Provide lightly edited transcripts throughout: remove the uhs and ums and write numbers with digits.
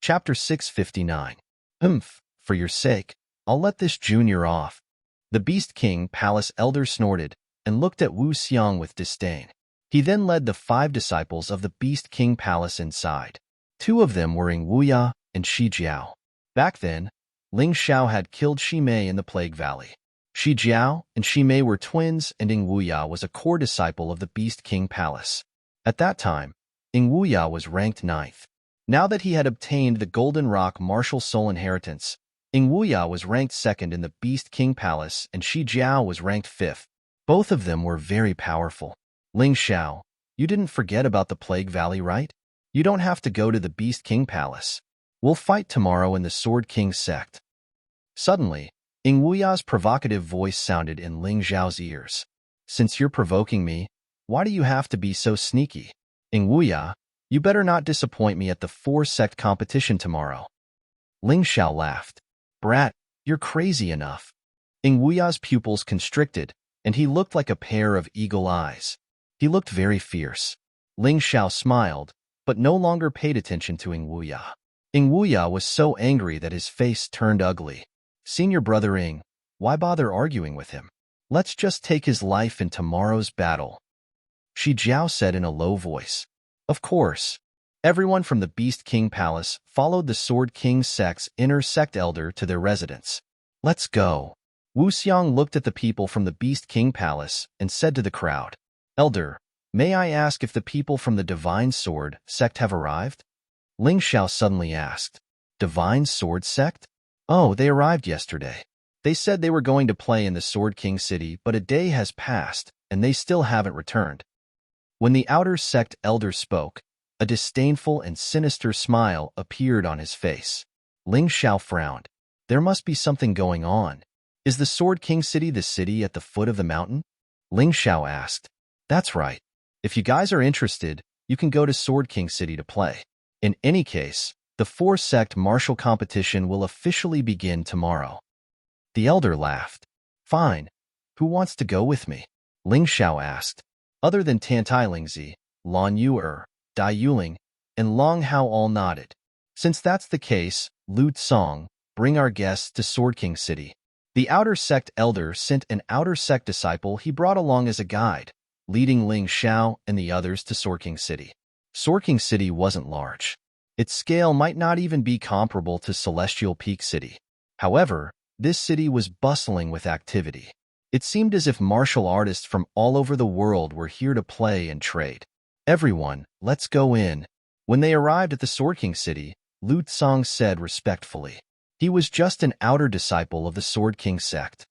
Chapter 659. For your sake, I'll let this junior off. The Beast King Palace Elder snorted and looked at Wu Xiang with disdain. He then led the 5 disciples of the Beast King Palace inside. 2 of them were Ing Wuya and Shi Jiao. Back then, Ling Xiao had killed Shi Mei in the Plague Valley. Shi Jiao and Shi Mei were twins, and Ing Wuya was a core disciple of the Beast King Palace. At that time, Ing Wuya was ranked 9th. Now that he had obtained the Golden Rock Martial Soul Inheritance, Ing Wuya was ranked 2nd in the Beast King Palace and Shi Jiao was ranked 5th. Both of them were very powerful. Ling Xiao, you didn't forget about the Plague Valley, right? You don't have to go to the Beast King Palace. We'll fight tomorrow in the Sword King sect. Suddenly, Ing Wuya's provocative voice sounded in Ling Xiao's ears. Since you're provoking me, why do you have to be so sneaky? Ing Wuya, you better not disappoint me at the 4-sect competition tomorrow. Ling Xiao laughed. Brat, you're crazy enough. Ing Wuya's pupils constricted, and he looked like a pair of eagle eyes. He looked very fierce. Ling Xiao smiled, but no longer paid attention to Ing Wuya. Ing Wuya was so angry that his face turned ugly. Senior brother Ing, why bother arguing with him? Let's just take his life in tomorrow's battle. Shi Jiao said in a low voice. Of course. Everyone from the Beast King Palace followed the Sword King sect's inner sect elder to their residence. Let's go. Wu Xiang looked at the people from the Beast King Palace and said to the crowd, Elder, may I ask if the people from the Divine Sword sect have arrived? Ling Xiao suddenly asked, Divine Sword sect? Oh, they arrived yesterday. They said they were going to play in the Sword King city, but a day has passed, and they still haven't returned. When the outer sect elder spoke, a disdainful and sinister smile appeared on his face. Ling Xiao frowned. There must be something going on. Is the Sword King city the city at the foot of the mountain? Ling Xiao asked. That's right. If you guys are interested, you can go to Sword King city to play. In any case, the 4-sect martial competition will officially begin tomorrow. The elder laughed. Fine. Who wants to go with me? Ling Xiao asked. Other than Tantai Lingzi, Lan Yuer, Dai Yuling, and Long Hao all nodded. Since that's the case, Lu Tsong, bring our guests to Sword King City. The outer sect elder sent an outer sect disciple he brought along as a guide, leading Ling Xiao and the others to Sword King City. Sword King City wasn't large. Its scale might not even be comparable to Celestial Peak City. However, this city was bustling with activity. It seemed as if martial artists from all over the world were here to play and trade. Everyone, let's go in. When they arrived at the Sword King city, Lu Tsong said respectfully. He was just an outer disciple of the Sword King sect.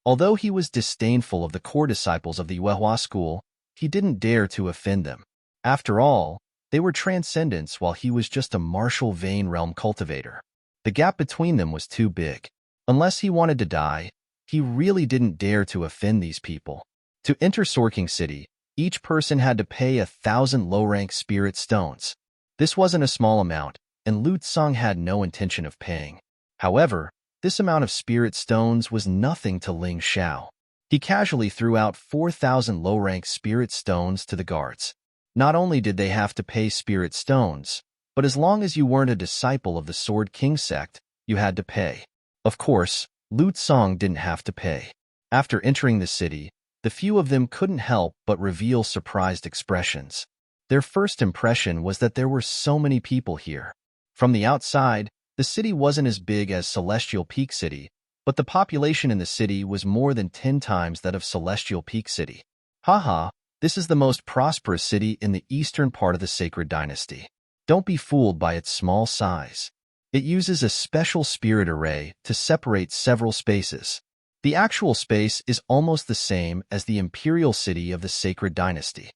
Although he was disdainful of the core disciples of the Yuehua school, he didn't dare to offend them. After all, they were transcendents while he was just a martial vein realm cultivator. The gap between them was too big. Unless he wanted to die, he really didn't dare to offend these people. To enter Sword King City, each person had to pay 1,000 low-rank spirit stones. This wasn't a small amount, and Lu Tsong had no intention of paying. However, this amount of spirit stones was nothing to Ling Xiao. He casually threw out 4,000 low-rank spirit stones to the guards. Not only did they have to pay spirit stones, but as long as you weren't a disciple of the Sword King sect, you had to pay. Of course, Lu Tsong didn't have to pay. After entering the city, the few of them couldn't help but reveal surprised expressions. Their first impression was that there were so many people here. From the outside, the city wasn't as big as Celestial Peak City, but the population in the city was more than 10 times that of Celestial Peak City. Haha, this is the most prosperous city in the eastern part of the Sacred Dynasty. Don't be fooled by its small size. It uses a special spirit array to separate several spaces. The actual space is almost the same as the imperial city of the Sacred Dynasty.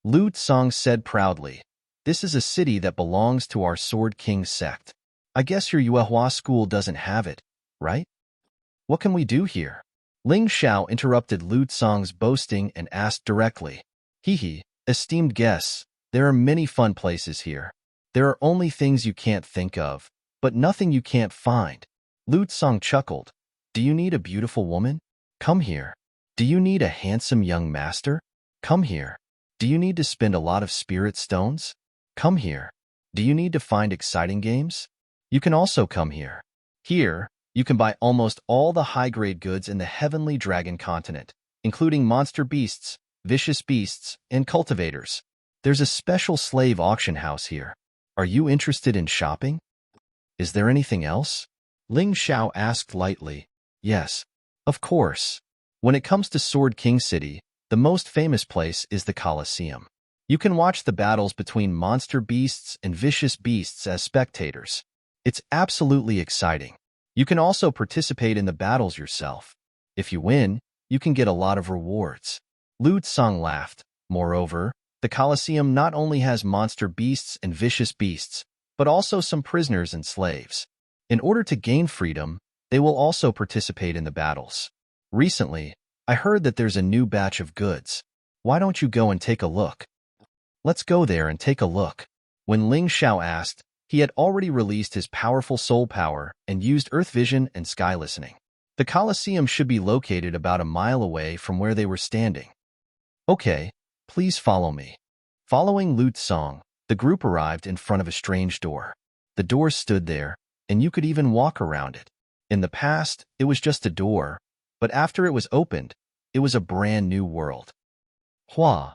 Lu Tsong said proudly, This is a city that belongs to our Sword King sect. I guess your Yuehua school doesn't have it, right? What can we do here? Ling Xiao interrupted Lu Tsong's boasting and asked directly. Hehe, esteemed guests, there are many fun places here. There are only things you can't think of, but nothing you can't find. Lu Tsong chuckled. Do you need a beautiful woman? Come here. Do you need a handsome young master? Come here. Do you need to spend a lot of spirit stones? Come here. Do you need to find exciting games? You can also come here. Here, you can buy almost all the high-grade goods in the Heavenly Dragon continent, including monster beasts, vicious beasts, and cultivators. There's a special slave auction house here. Are you interested in shopping? Is there anything else? Ling Xiao asked lightly. Yes, of course. When it comes to Sword King City, the most famous place is the Colosseum. You can watch the battles between monster beasts and vicious beasts as spectators. It's absolutely exciting. You can also participate in the battles yourself. If you win, you can get a lot of rewards. Lu Tsang laughed. Moreover, the Colosseum not only has monster beasts and vicious beasts, but also some prisoners and slaves. In order to gain freedom, they will also participate in the battles. Recently, I heard that there's a new batch of goods. Why don't you go and take a look? Let's go there and take a look. When Ling Xiao asked, he had already released his powerful soul power and used earth vision and sky listening. The Colosseum should be located about a mile away from where they were standing. Okay, please follow me. Following Lu Tsang, the group arrived in front of a strange door. The door stood there, and you could even walk around it. In the past, it was just a door, but after it was opened, it was a brand new world. Hua!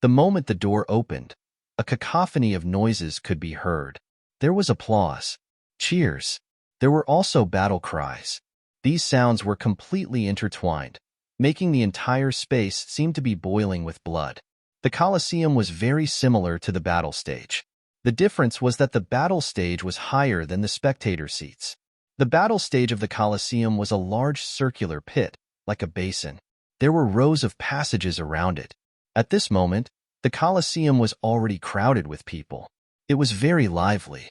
The moment the door opened, a cacophony of noises could be heard. There was applause, cheers. There were also battle cries. These sounds were completely intertwined, making the entire space seem to be boiling with blood. The Colosseum was very similar to the battle stage. The difference was that the battle stage was higher than the spectator seats. The battle stage of the Colosseum was a large circular pit, like a basin. There were rows of passages around it. At this moment, the Colosseum was already crowded with people. It was very lively.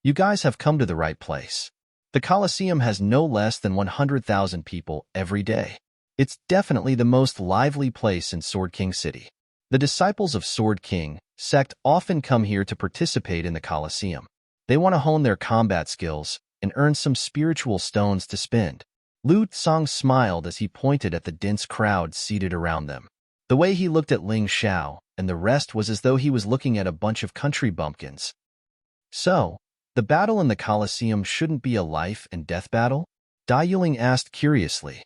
You guys have come to the right place. The Colosseum has no less than 100,000 people every day. It's definitely the most lively place in Sword King City. The disciples of Sword King sect often come here to participate in the Colosseum. They want to hone their combat skills and earn some spiritual stones to spend. Lu Tsang smiled as he pointed at the dense crowd seated around them. The way he looked at Ling Xiao and the rest was as though he was looking at a bunch of country bumpkins. So, the battle in the Colosseum shouldn't be a life and death battle? Dai Yuling asked curiously.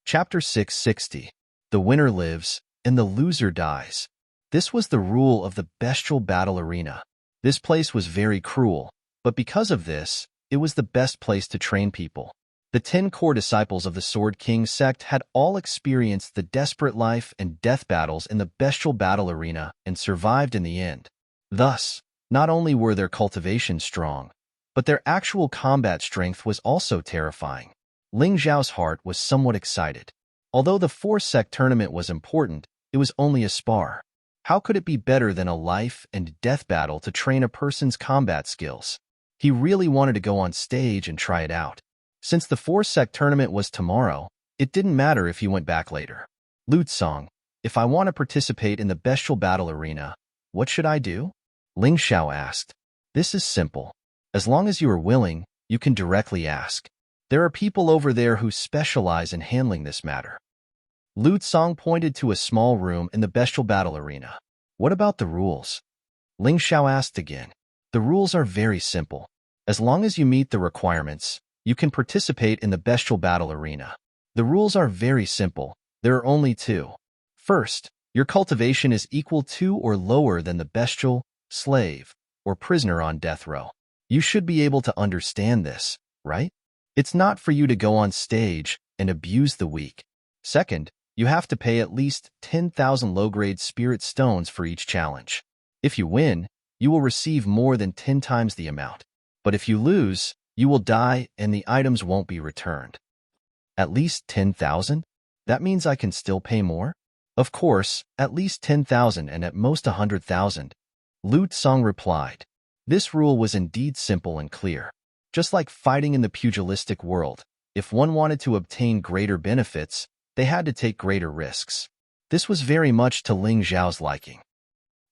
Chapter 660. The winner lives, and the loser dies. This was the rule of the bestial battle arena. This place was very cruel, but because of this, it was the best place to train people. The 10 core disciples of the Sword King sect had all experienced the desperate life and death battles in the bestial battle arena and survived in the end. Thus, not only were their cultivations strong, but their actual combat strength was also terrifying. Ling Xiao's heart was somewhat excited. Although the 4-sect tournament was important, it was only a spar. How could it be better than a life and death battle to train a person's combat skills? He really wanted to go on stage and try it out. Since the 4-sect tournament was tomorrow, it didn't matter if he went back later. Lu Tsang, if I want to participate in the bestial battle arena, what should I do? Ling Xiao asked. This is simple. As long as you are willing, you can directly ask. There are people over there who specialize in handling this matter. Lu Tsang pointed to a small room in the bestial battle arena. What about the rules? Ling Xiao asked again. The rules are very simple. As long as you meet the requirements, you can participate in the bestial battle arena. The rules are very simple. There are only 2. First, your cultivation is equal to or lower than the bestial, slave, or prisoner on death row. You should be able to understand this, right? It's not for you to go on stage and abuse the weak. Second, you have to pay at least 10,000 low-grade spirit stones for each challenge. If you win, you will receive more than 10 times the amount. But if you lose, you will die and the items won't be returned. At least 10,000? That means I can still pay more? Of course, at least 10,000 and at most 100,000. Lu Tsang replied. This rule was indeed simple and clear. Just like fighting in the pugilistic world, if one wanted to obtain greater benefits, they had to take greater risks. This was very much to Ling Xiao's liking.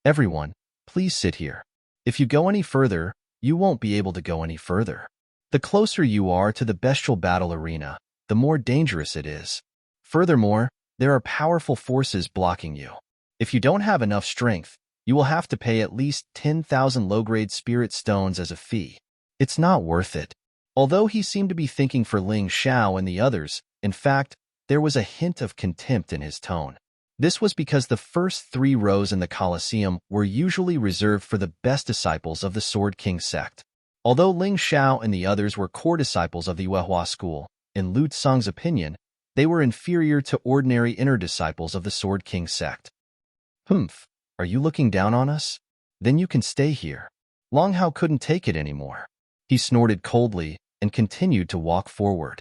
Everyone, please sit here. If you go any further, you won't be able to go any further. The closer you are to the bestial battle arena, the more dangerous it is. Furthermore, there are powerful forces blocking you. If you don't have enough strength, You will have to pay at least 10,000 low-grade spirit stones as a fee. It's not worth it. Although he seemed to be thinking for Ling Xiao and the others, in fact, there was a hint of contempt in his tone. This was because the first 3 rows in the Colosseum were usually reserved for the best disciples of the Sword King sect. Although Ling Xiao and the others were core disciples of the Yuehua school, in Lu Tsang's opinion, they were inferior to ordinary inner disciples of the Sword King sect. Humph, are you looking down on us? Then you can stay here. Long Hao couldn't take it anymore. He snorted coldly and continued to walk forward.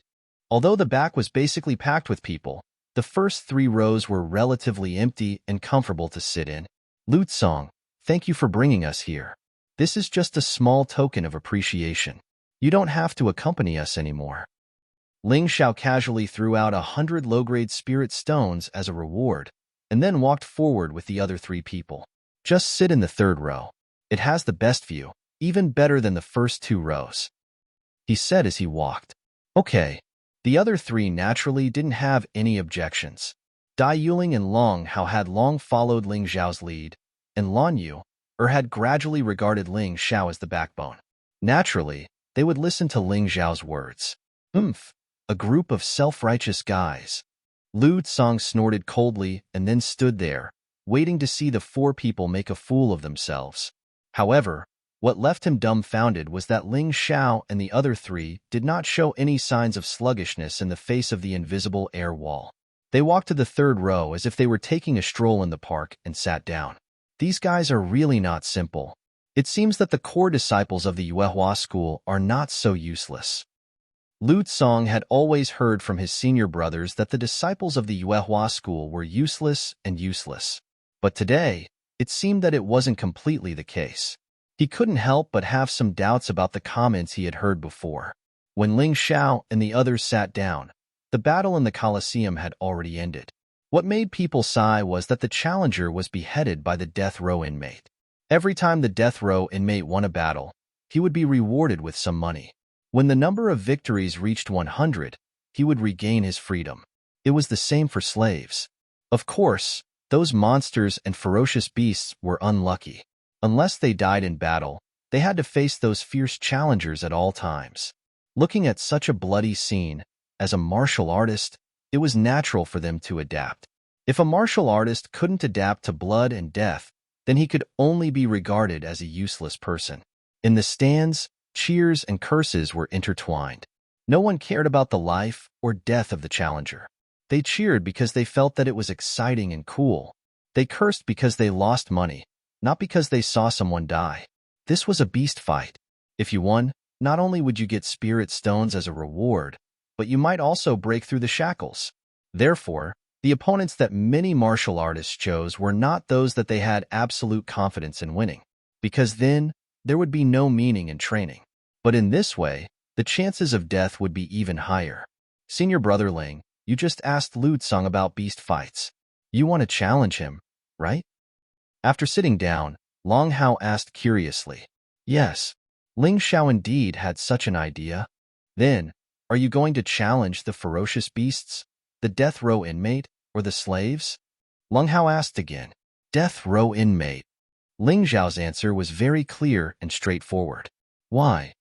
Although the back was basically packed with people, the first 3 rows were relatively empty and comfortable to sit in. Lu Tsang, thank you for bringing us here. This is just a small token of appreciation. You don't have to accompany us anymore. Ling Xiao casually threw out 100 low-grade spirit stones as a reward, and then walked forward with the other 3 people. Just sit in the 3rd row. It has the best view, even better than the first 2 rows. He said as he walked. Okay. The other 3 naturally didn't have any objections. Dai Yuling and Long Hao had long followed Ling Xiao's lead, and Lan Yu had gradually regarded Ling Xiao as the backbone. Naturally, they would listen to Ling Xiao's words. A group of self-righteous guys. Lu Tsang snorted coldly and then stood there, waiting to see the 4 people make a fool of themselves. However, what left him dumbfounded was that Ling Xiao and the other 3 did not show any signs of sluggishness in the face of the invisible air wall. They walked to the 3rd row as if they were taking a stroll in the park and sat down. These guys are really not simple. It seems that the core disciples of the Yuehua school are not so useless. Lu Tsang had always heard from his senior brothers that the disciples of the Yuehua school were useless and useless. But today, it seemed that it wasn't completely the case. He couldn't help but have some doubts about the comments he had heard before. When Ling Xiao and the others sat down, the battle in the Colosseum had already ended. What made people sigh was that the challenger was beheaded by the death row inmate. Every time the death row inmate won a battle, he would be rewarded with some money. When the number of victories reached 100, he would regain his freedom. It was the same for slaves. Of course, those monsters and ferocious beasts were unlucky. Unless they died in battle, they had to face those fierce challengers at all times. Looking at such a bloody scene, as a martial artist, it was natural for them to adapt. If a martial artist couldn't adapt to blood and death, then he could only be regarded as a useless person. In the stands, cheers and curses were intertwined. No one cared about the life or death of the challenger. They cheered because they felt that it was exciting and cool. They cursed because they lost money, not because they saw someone die. This was a beast fight. If you won, not only would you get spirit stones as a reward, but you might also break through the shackles. Therefore, the opponents that many martial artists chose were not those that they had absolute confidence in winning, because then there would be no meaning in training. But in this way, the chances of death would be even higher. Senior brother Ling, you just asked Lu Tsang about beast fights. You want to challenge him, right? After sitting down, Long Hao asked curiously. Yes, Ling Xiao indeed had such an idea. Then, are you going to challenge the ferocious beasts, the death row inmate, or the slaves? Long Hao asked again. Death row inmate. Ling Xiao's answer was very clear and straightforward. Why?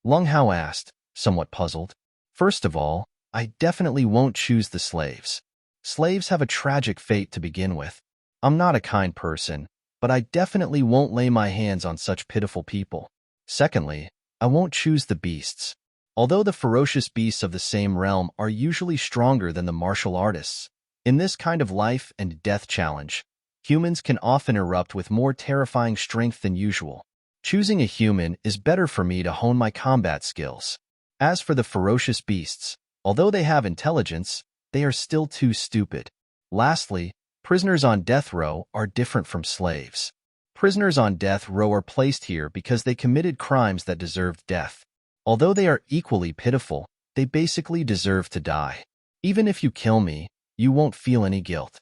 Long Hao asked, somewhat puzzled. First of all, I definitely won't choose the slaves. Slaves have a tragic fate to begin with. I'm not a kind person, but I definitely won't lay my hands on such pitiful people. Secondly, I won't choose the beasts. Although the ferocious beasts of the same realm are usually stronger than the martial artists, in this kind of life and death challenge, humans can often erupt with more terrifying strength than usual. Choosing a human is better for me to hone my combat skills. As for the ferocious beasts, although they have intelligence, they are still too stupid. Lastly, prisoners on death row are different from slaves. Prisoners on death row are placed here because they committed crimes that deserved death. Although they are equally pitiful, they basically deserve to die. Even if you kill me, you won't feel any guilt.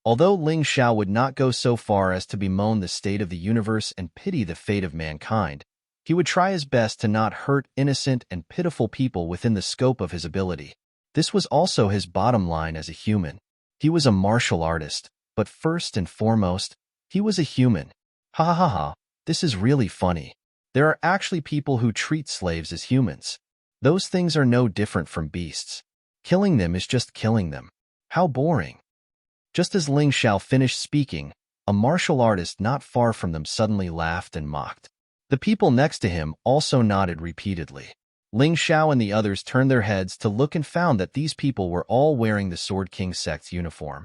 Although Ling Xiao would not go so far as to bemoan the state of the universe and pity the fate of mankind, he would try his best to not hurt innocent and pitiful people within the scope of his ability. This was also his bottom line as a human. He was a martial artist, but first and foremost, he was a human. Ha ha ha ha, this is really funny. There are actually people who treat slaves as humans. Those things are no different from beasts. Killing them is just killing them. How boring. Just as Ling Xiao finished speaking, a martial artist not far from them suddenly laughed and mocked. The people next to him also nodded repeatedly. Ling Xiao and the others turned their heads to look and found that these people were all wearing the Sword King sect's uniform.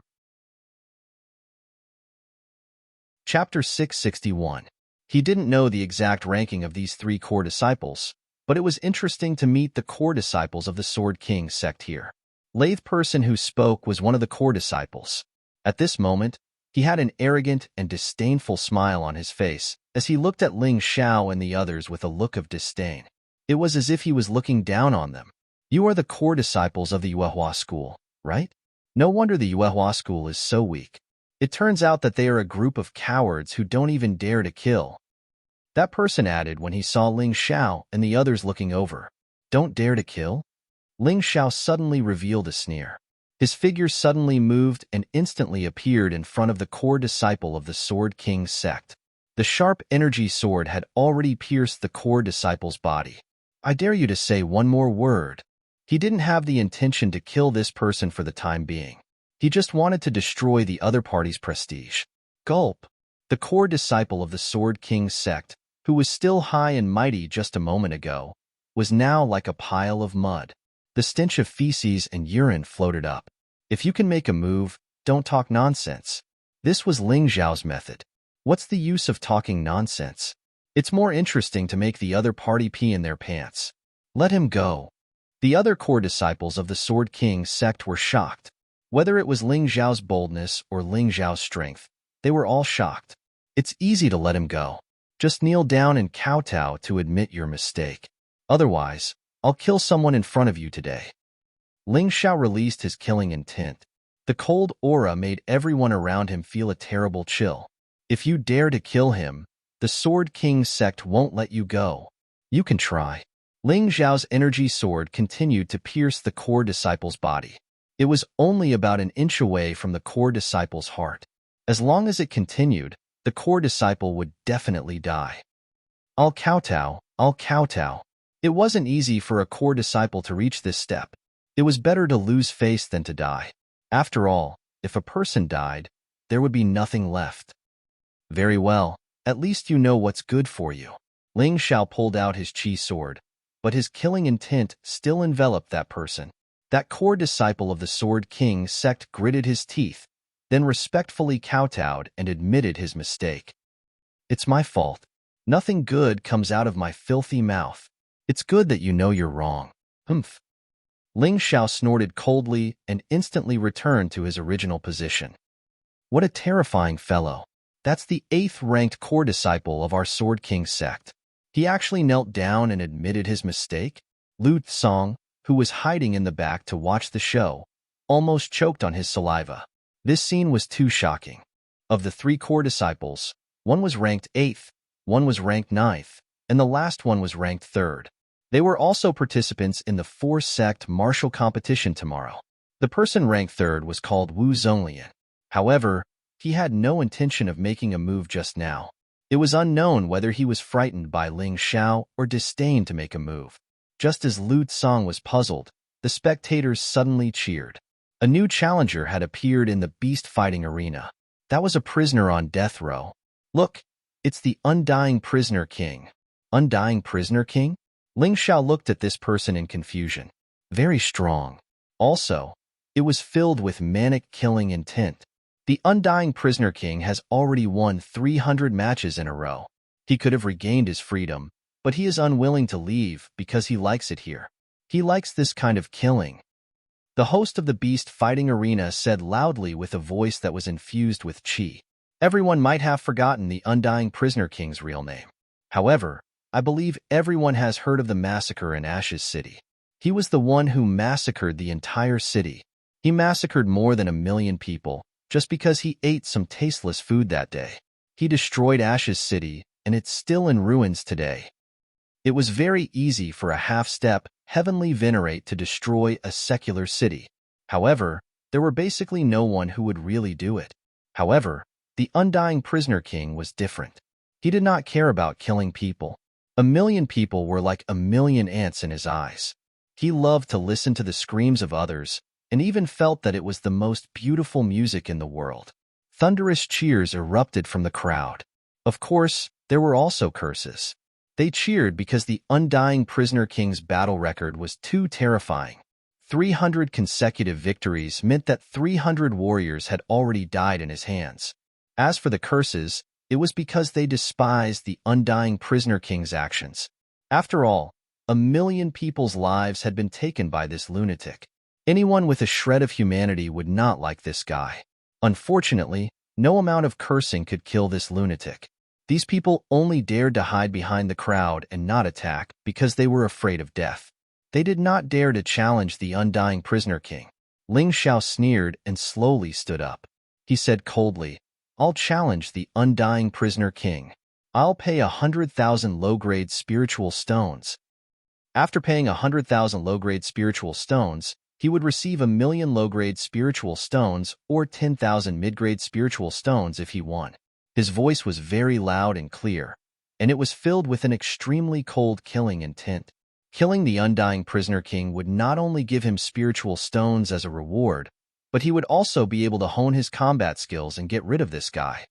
Chapter 661. He didn't know the exact ranking of these 3 core disciples, but it was interesting to meet the core disciples of the Sword King sect here. Lathe person who spoke was one of the core disciples. At this moment, he had an arrogant and disdainful smile on his face as he looked at Ling Xiao and the others with a look of disdain. It was as if he was looking down on them. You are the core disciples of the Yuehua school, right? No wonder the Yuehua school is so weak. It turns out that they are a group of cowards who don't even dare to kill. That person added when he saw Ling Xiao and the others looking over. Don't dare to kill? Ling Xiao suddenly revealed a sneer. His figure suddenly moved and instantly appeared in front of the core disciple of the Sword King sect. The sharp energy sword had already pierced the core disciple's body. I dare you to say one more word. He didn't have the intention to kill this person for the time being. He just wanted to destroy the other party's prestige. Gulp. The core disciple of the Sword King sect, who was still high and mighty just a moment ago, was now like a pile of mud. The stench of feces and urine floated up. If you can make a move, don't talk nonsense. This was Ling Xiao's method. What's the use of talking nonsense? It's more interesting to make the other party pee in their pants. Let him go. The other core disciples of the Sword King sect were shocked. Whether it was Ling Xiao's boldness or Ling Xiao's strength, they were all shocked. It's easy to let him go. Just kneel down and kowtow to admit your mistake. Otherwise, I'll kill someone in front of you today. Ling Xiao released his killing intent. The cold aura made everyone around him feel a terrible chill. If you dare to kill him, the Sword King sect won't let you go. You can try. Ling Xiao's energy sword continued to pierce the core disciple's body. It was only about an inch away from the core disciple's heart. As long as it continued, the core disciple would definitely die. I'll kowtow. It wasn't easy for a core disciple to reach this step. It was better to lose face than to die. After all, if a person died, there would be nothing left. Very well, at least you know what's good for you. Ling Xiao pulled out his chi sword, but his killing intent still enveloped that person. That core disciple of the Sword King sect gritted his teeth, then respectfully kowtowed and admitted his mistake. It's my fault. Nothing good comes out of my filthy mouth. It's good that you know you're wrong. Humph. Ling Xiao snorted coldly and instantly returned to his original position. What a terrifying fellow. That's the 8th-ranked core disciple of our Sword King sect. He actually knelt down and admitted his mistake? Lu Tsong, who was hiding in the back to watch the show, almost choked on his saliva. This scene was too shocking. Of the 3 core disciples, one was ranked 8th, one was ranked 9th, and the last one was ranked 3rd. They were also participants in the 4-sect martial competition tomorrow. The person ranked 3rd was called Wu Zonglian. However, he had no intention of making a move just now. It was unknown whether he was frightened by Ling Xiao or disdained to make a move. Just as Lu Tsong was puzzled, the spectators suddenly cheered. A new challenger had appeared in the beast fighting arena. That was a prisoner on death row. Look, it's the Undying Prisoner King. Undying Prisoner King? Ling Xiao looked at this person in confusion. Very strong. Also, it was filled with manic killing intent. The Undying Prisoner King has already won 300 matches in a row. He could have regained his freedom, but he is unwilling to leave because he likes it here. He likes this kind of killing. The host of the beast fighting arena said loudly with a voice that was infused with chi. Everyone might have forgotten the Undying Prisoner King's real name. However, I believe everyone has heard of the massacre in Ashes City. He was the one who massacred the entire city. He massacred more than 1 million people just because he ate some tasteless food that day. He destroyed Ashes City, and it's still in ruins today. It was very easy for a half-step, heavenly venerate to destroy a secular city. However, there were basically no one who would really do it. However, the Undying Prisoner King was different. He did not care about killing people. 1,000,000 people were like 1,000,000 ants in his eyes. He loved to listen to the screams of others, and even felt that it was the most beautiful music in the world. Thunderous cheers erupted from the crowd. Of course, there were also curses. They cheered because the undying prisoner king's battle record was too terrifying. 300 consecutive victories meant that 300 warriors had already died in his hands. As for the curses, it was because they despised the undying prisoner king's actions. After all, 1,000,000 people's lives had been taken by this lunatic. Anyone with a shred of humanity would not like this guy. Unfortunately, no amount of cursing could kill this lunatic. These people only dared to hide behind the crowd and not attack because they were afraid of death. They did not dare to challenge the undying prisoner king. Ling Xiao sneered and slowly stood up. He said coldly, "I'll challenge the undying prisoner king. I'll pay 100,000 low-grade spiritual stones." After paying 100,000 low-grade spiritual stones, he would receive 1,000,000 low-grade spiritual stones or 10,000 mid-grade spiritual stones if he won. His voice was very loud and clear, and it was filled with an extremely cold killing intent. Killing the undying prisoner king would not only give him spiritual stones as a reward, but he would also be able to hone his combat skills and get rid of this guy.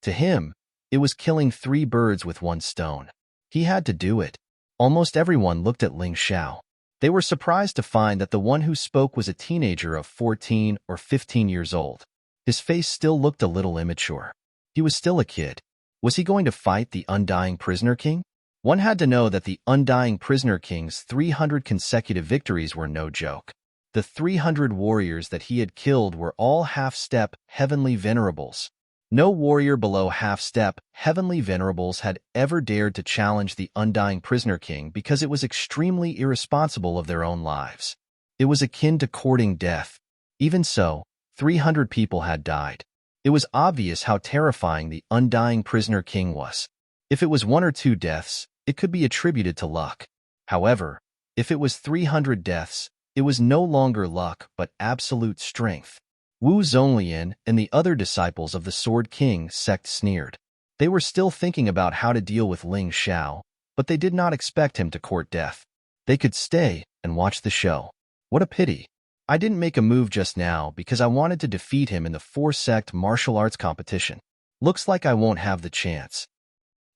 To him, it was killing 3 birds with 1 stone. He had to do it. Almost everyone looked at Ling Xiao. They were surprised to find that the one who spoke was a teenager of 14 or 15 years old. His face still looked a little immature. He was still a kid. Was he going to fight the undying prisoner king? One had to know that the undying prisoner king's 300 consecutive victories were no joke. The 300 warriors that he had killed were all half-step heavenly venerables. No warrior below half-step heavenly venerables had ever dared to challenge the undying prisoner king because it was extremely irresponsible of their own lives. It was akin to courting death. Even so, 300 people had died. It was obvious how terrifying the undying prisoner king was. If it was 1 or 2 deaths, it could be attributed to luck. However, if it was 300 deaths, it was no longer luck but absolute strength. Wu Zonglian and the other disciples of the Sword King sect sneered. They were still thinking about how to deal with Ling Xiao, but they did not expect him to court death. They could stay and watch the show. What a pity. I didn't make a move just now because I wanted to defeat him in the 4-sect martial arts competition. Looks like I won't have the chance.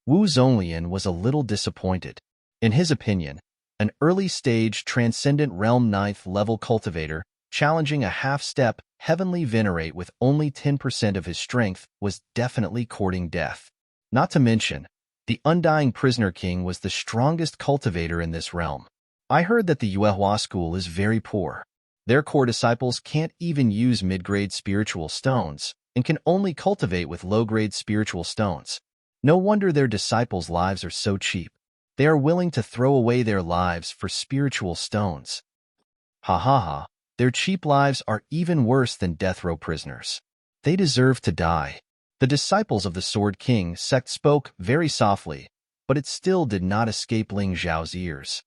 Wu Zonglian was a little disappointed. In his opinion, an early-stage transcendent realm 9th level cultivator challenging a half-step heavenly venerate with only 10% of his strength was definitely courting death. Not to mention, the undying prisoner king was the strongest cultivator in this realm. I heard that the Yuehua school is very poor. Their core disciples can't even use mid-grade spiritual stones and can only cultivate with low-grade spiritual stones. No wonder their disciples' lives are so cheap. They are willing to throw away their lives for spiritual stones. Ha ha ha. Their cheap lives are even worse than death row prisoners. They deserve to die. The disciples of the Sword King sect spoke very softly, but it still did not escape Ling Xiao's ears.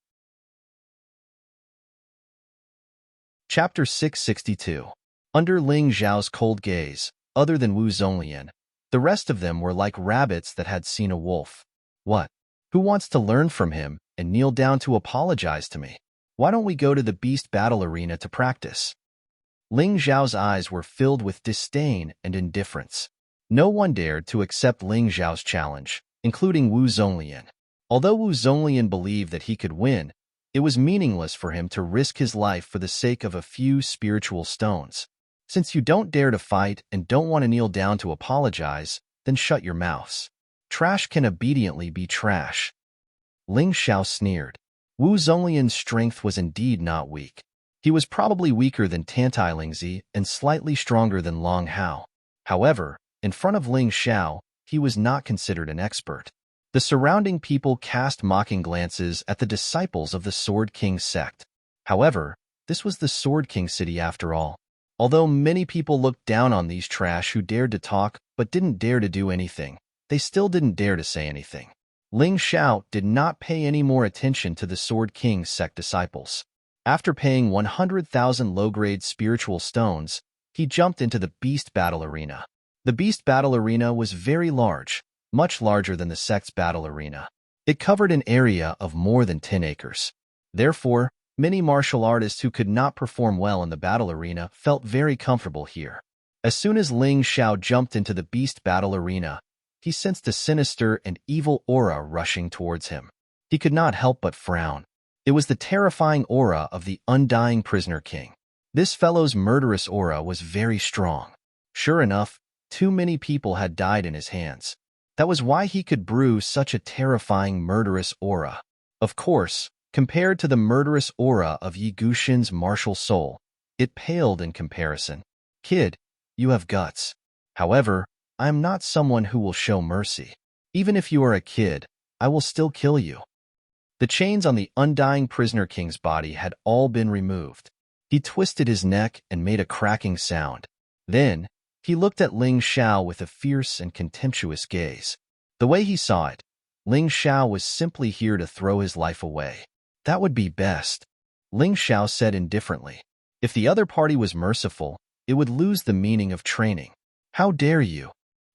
Chapter 662. Under Ling Xiao's cold gaze, other than Wu Zonglian, the rest of them were like rabbits that had seen a wolf. What? Who wants to learn from him and kneel down to apologize to me? Why don't we go to the beast battle arena to practice? Ling Xiao's eyes were filled with disdain and indifference. No one dared to accept Ling Xiao's challenge, including Wu Zonglian. Although Wu Zonglian believed that he could win, it was meaningless for him to risk his life for the sake of a few spiritual stones. Since you don't dare to fight and don't want to kneel down to apologize, then shut your mouths. Trash can obediently be trash. Ling Xiao sneered. Wu Zonglian's strength was indeed not weak. He was probably weaker than Tantai Lingzi and slightly stronger than Long Hao. However, in front of Ling Xiao, he was not considered an expert. The surrounding people cast mocking glances at the disciples of the Sword King sect. However, this was the Sword King city after all. Although many people looked down on these trash who dared to talk but didn't dare to do anything, they still didn't dare to say anything. Ling Xiao did not pay any more attention to the Sword King sect disciples. After paying 100,000 low-grade spiritual stones, he jumped into the beast battle arena. The beast battle arena was very large, much larger than the sect's battle arena. It covered an area of more than 10 acres. Therefore, many martial artists who could not perform well in the battle arena felt very comfortable here. As soon as Ling Xiao jumped into the beast battle arena, he sensed a sinister and evil aura rushing towards him. He could not help but frown. It was the terrifying aura of the undying prisoner king. This fellow's murderous aura was very strong. Sure enough, too many people had died in his hands. That was why he could brew such a terrifying murderous aura. Of course, compared to the murderous aura of Yi Guxin's martial soul, it paled in comparison. Kid, you have guts. However, I am not someone who will show mercy. Even if you are a kid, I will still kill you. The chains on the undying prisoner king's body had all been removed. He twisted his neck and made a cracking sound. Then, he looked at Ling Xiao with a fierce and contemptuous gaze. The way he saw it, Ling Xiao was simply here to throw his life away. That would be best, Ling Xiao said indifferently. If the other party was merciful, it would lose the meaning of training. How dare you?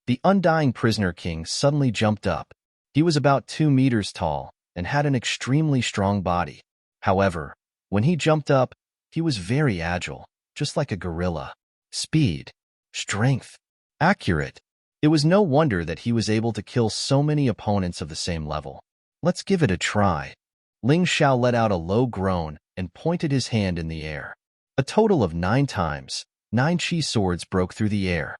The undying prisoner king suddenly jumped up. He was about 2 meters tall and had an extremely strong body. However, when he jumped up, he was very agile, just like a gorilla. Speed, strength, accurate. It was no wonder that he was able to kill so many opponents of the same level. Let's give it a try. Ling Xiao let out a low groan and pointed his hand in the air. A total of 9 times, 9 chi swords broke through the air.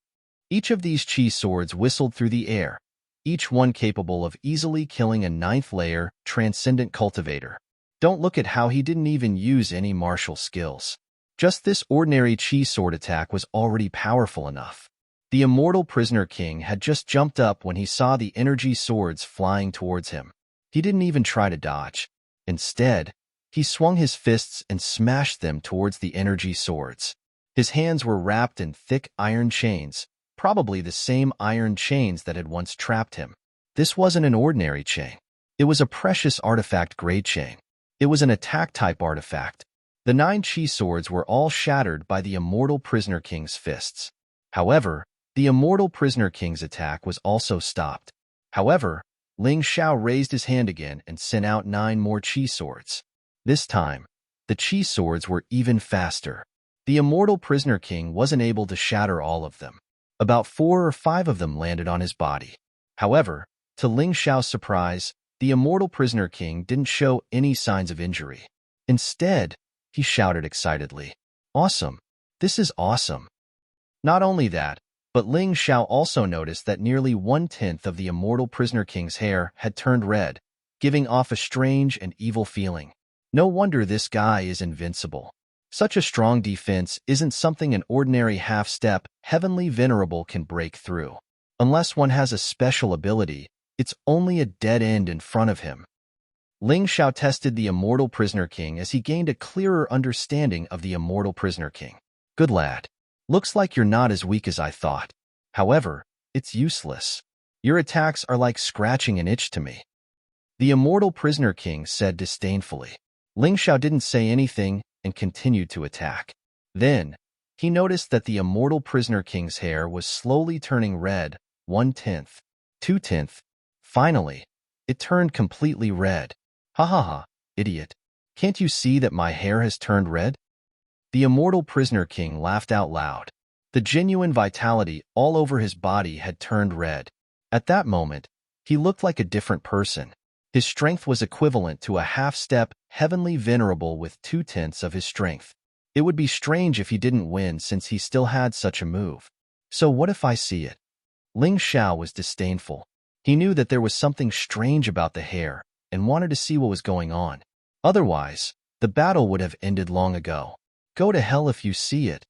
Each of these chi swords whistled through the air, each one capable of easily killing a 9th-layer transcendent cultivator. Don't look at how he didn't even use any martial skills. Just this ordinary chi sword attack was already powerful enough. The immortal prisoner king had just jumped up when he saw the energy swords flying towards him. He didn't even try to dodge. Instead, he swung his fists and smashed them towards the energy swords. His hands were wrapped in thick iron chains, probably the same iron chains that had once trapped him. This wasn't an ordinary chain. It was a precious artifact-grade chain. It was an attack-type artifact. The 9 chi swords were all shattered by the immortal prisoner king's fists. However, the immortal prisoner king's attack was also stopped. However, Ling Xiao raised his hand again and sent out 9 more chi swords. This time, the chi swords were even faster. The immortal prisoner king wasn't able to shatter all of them. About 4 or 5 of them landed on his body. However, to Ling Xiao's surprise, the immortal prisoner king didn't show any signs of injury. Instead, he shouted excitedly, "Awesome! This is awesome!" Not only that, but Ling Xiao also noticed that nearly 1/10 of the immortal prisoner king's hair had turned red, giving off a strange and evil feeling. No wonder this guy is invincible. Such a strong defense isn't something an ordinary half-step heavenly venerable can break through. Unless one has a special ability, it's only a dead end in front of him. Ling Xiao tested the immortal prisoner king as he gained a clearer understanding of the immortal prisoner king. Good lad. Looks like you're not as weak as I thought. However, it's useless. Your attacks are like scratching an itch to me. The immortal prisoner king said disdainfully. Ling Xiao didn't say anything and continued to attack. Then, he noticed that the immortal prisoner king's hair was slowly turning red, 1/10, 2/10. Finally, it turned completely red. Ha ha ha, idiot. Can't you see that my hair has turned red? The immortal prisoner king laughed out loud. The genuine vitality all over his body had turned red. At that moment, he looked like a different person. His strength was equivalent to a half-step heavenly venerable with 2/10 of his strength. It would be strange if he didn't win since he still had such a move. So what if I see it? Ling Xiao was disdainful. He knew that there was something strange about the hair and wanted to see what was going on. Otherwise, the battle would have ended long ago. Go to hell if you see it.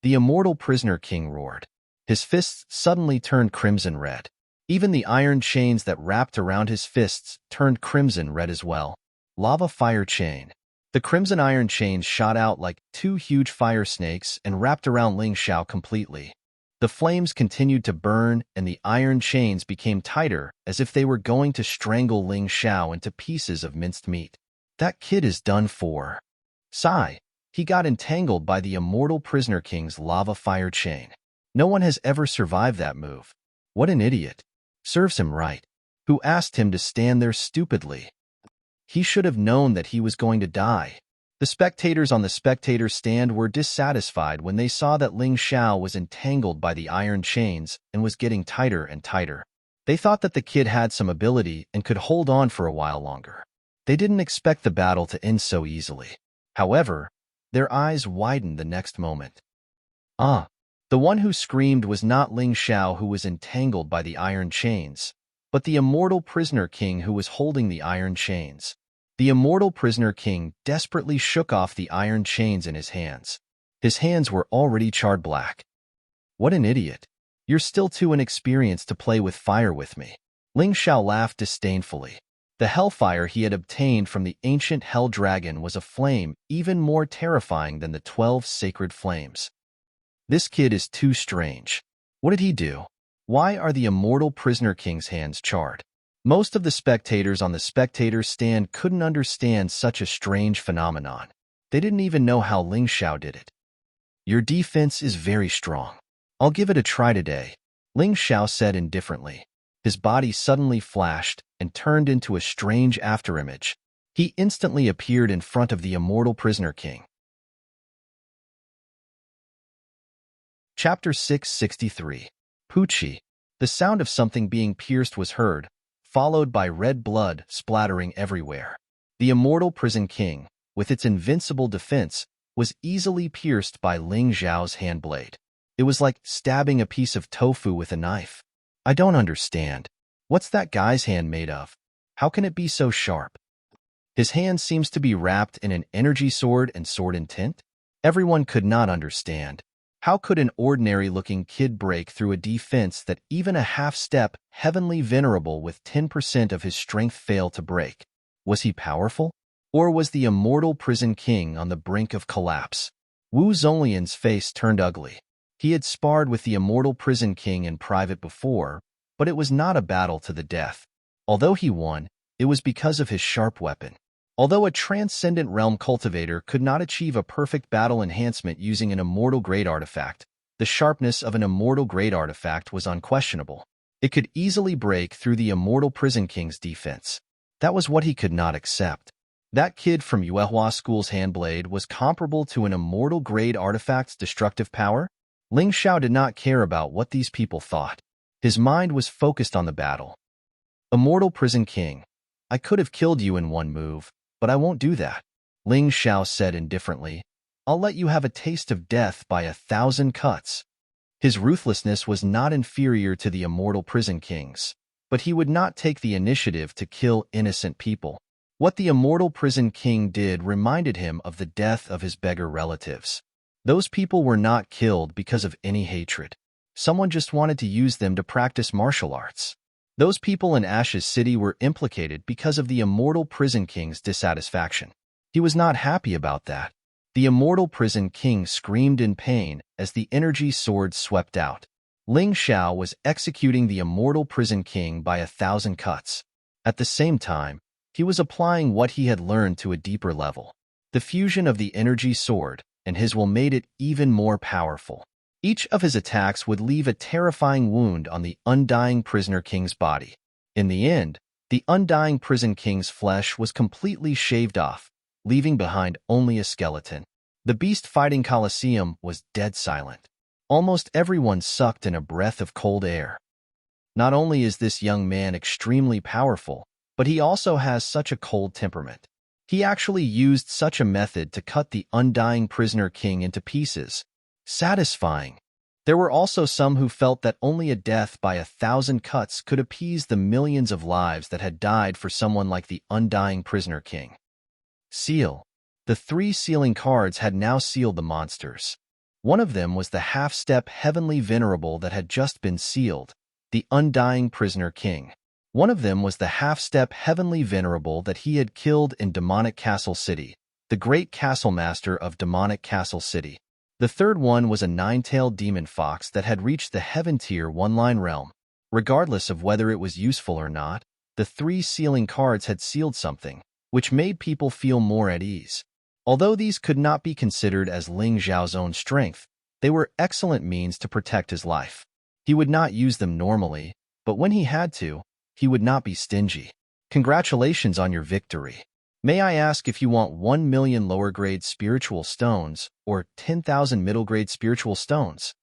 The immortal prisoner king roared. His fists suddenly turned crimson red. Even the iron chains that wrapped around his fists turned crimson red as well. Lava fire chain. The crimson iron chains shot out like 2 huge fire snakes and wrapped around Ling Xiao completely. The flames continued to burn and the iron chains became tighter as if they were going to strangle Ling Xiao into pieces of minced meat. That kid is done for. Sigh. He got entangled by the immortal prisoner king's lava fire chain. No one has ever survived that move. What an idiot. Serves him right. Who asked him to stand there stupidly? He should have known that he was going to die. The spectators on the spectator stand were dissatisfied when they saw that Ling Xiao was entangled by the iron chains and was getting tighter and tighter. They thought that the kid had some ability and could hold on for a while longer. They didn't expect the battle to end so easily. However, their eyes widened the next moment. The one who screamed was not Ling Xiao, who was entangled by the iron chains, but the immortal prisoner king who was holding the iron chains. The immortal prisoner king desperately shook off the iron chains in his hands. His hands were already charred black. What an idiot. You're still too inexperienced to play with fire with me. Ling Xiao laughed disdainfully. The hellfire he had obtained from the ancient hell dragon was a flame even more terrifying than the 12 sacred flames. This kid is too strange. What did he do? Why are the immortal prisoner king's hands charred? Most of the spectators on the spectator stand couldn't understand such a strange phenomenon. They didn't even know how Ling Xiao did it. Your defense is very strong. I'll give it a try today, Ling Xiao said indifferently. His body suddenly flashed and turned into a strange afterimage. He instantly appeared in front of the immortal prisoner king. Chapter 663. Poochie. The sound of something being pierced was heard, followed by red blood splattering everywhere. The immortal prison king, with its invincible defense, was easily pierced by Ling Xiao's handblade. It was like stabbing a piece of tofu with a knife. I don't understand. What's that guy's hand made of? How can it be so sharp? His hand seems to be wrapped in an energy sword and sword intent? Everyone could not understand. How could an ordinary-looking kid break through a defense that even a half-step, heavenly venerable with 10% of his strength failed to break? Was he powerful? Or was the immortal prison king on the brink of collapse? Wu Zonglian's face turned ugly. He had sparred with the immortal prison king in private before, but it was not a battle to the death. Although he won, it was because of his sharp weapon. Although a transcendent realm cultivator could not achieve a perfect battle enhancement using an immortal grade artifact, the sharpness of an immortal grade artifact was unquestionable. It could easily break through the immortal prison king's defense. That was what he could not accept. That kid from Yuehua School's handblade was comparable to an immortal grade artifact's destructive power? Ling Xiao did not care about what these people thought. His mind was focused on the battle. Immortal prison king, I could have killed you in one move, but I won't do that, Ling Xiao said indifferently. I'll let you have a taste of death by 1,000 cuts. His ruthlessness was not inferior to the immortal prison king's, but he would not take the initiative to kill innocent people. What the immortal prison king did reminded him of the death of his beggar relatives. Those people were not killed because of any hatred. Someone just wanted to use them to practice martial arts. Those people in Ash's city were implicated because of the immortal prison king's dissatisfaction. He was not happy about that. The immortal prison king screamed in pain as the energy sword swept out. Ling Xiao was executing the immortal prison king by 1,000 cuts. At the same time, he was applying what he had learned to a deeper level. The fusion of the energy sword and his will made it even more powerful. Each of his attacks would leave a terrifying wound on the undying prisoner king's body. In the end, the undying prison king's flesh was completely shaved off, leaving behind only a skeleton. The beast fighting Colosseum was dead silent. Almost everyone sucked in a breath of cold air. Not only is this young man extremely powerful, but he also has such a cold temperament. He actually used such a method to cut the undying prisoner king into pieces. Satisfying. There were also some who felt that only a death by 1,000 cuts could appease the millions of lives that had died for someone like the undying prisoner king. Seal. The 3 sealing cards had now sealed the monsters. One of them was the half-step heavenly venerable that had just been sealed, the undying prisoner king. One of them was the half-step heavenly venerable that he had killed in Demonic Castle City, the great castle master of Demonic Castle City. The third one was a 9-tailed demon fox that had reached the heaven tier 1-line realm. Regardless of whether it was useful or not, the 3 sealing cards had sealed something, which made people feel more at ease. Although these could not be considered as Ling Xiao's own strength, they were excellent means to protect his life. He would not use them normally, but when he had to, he would not be stingy. Congratulations on your victory. May I ask if you want 1 million lower-grade spiritual stones or 10,000 middle-grade spiritual stones?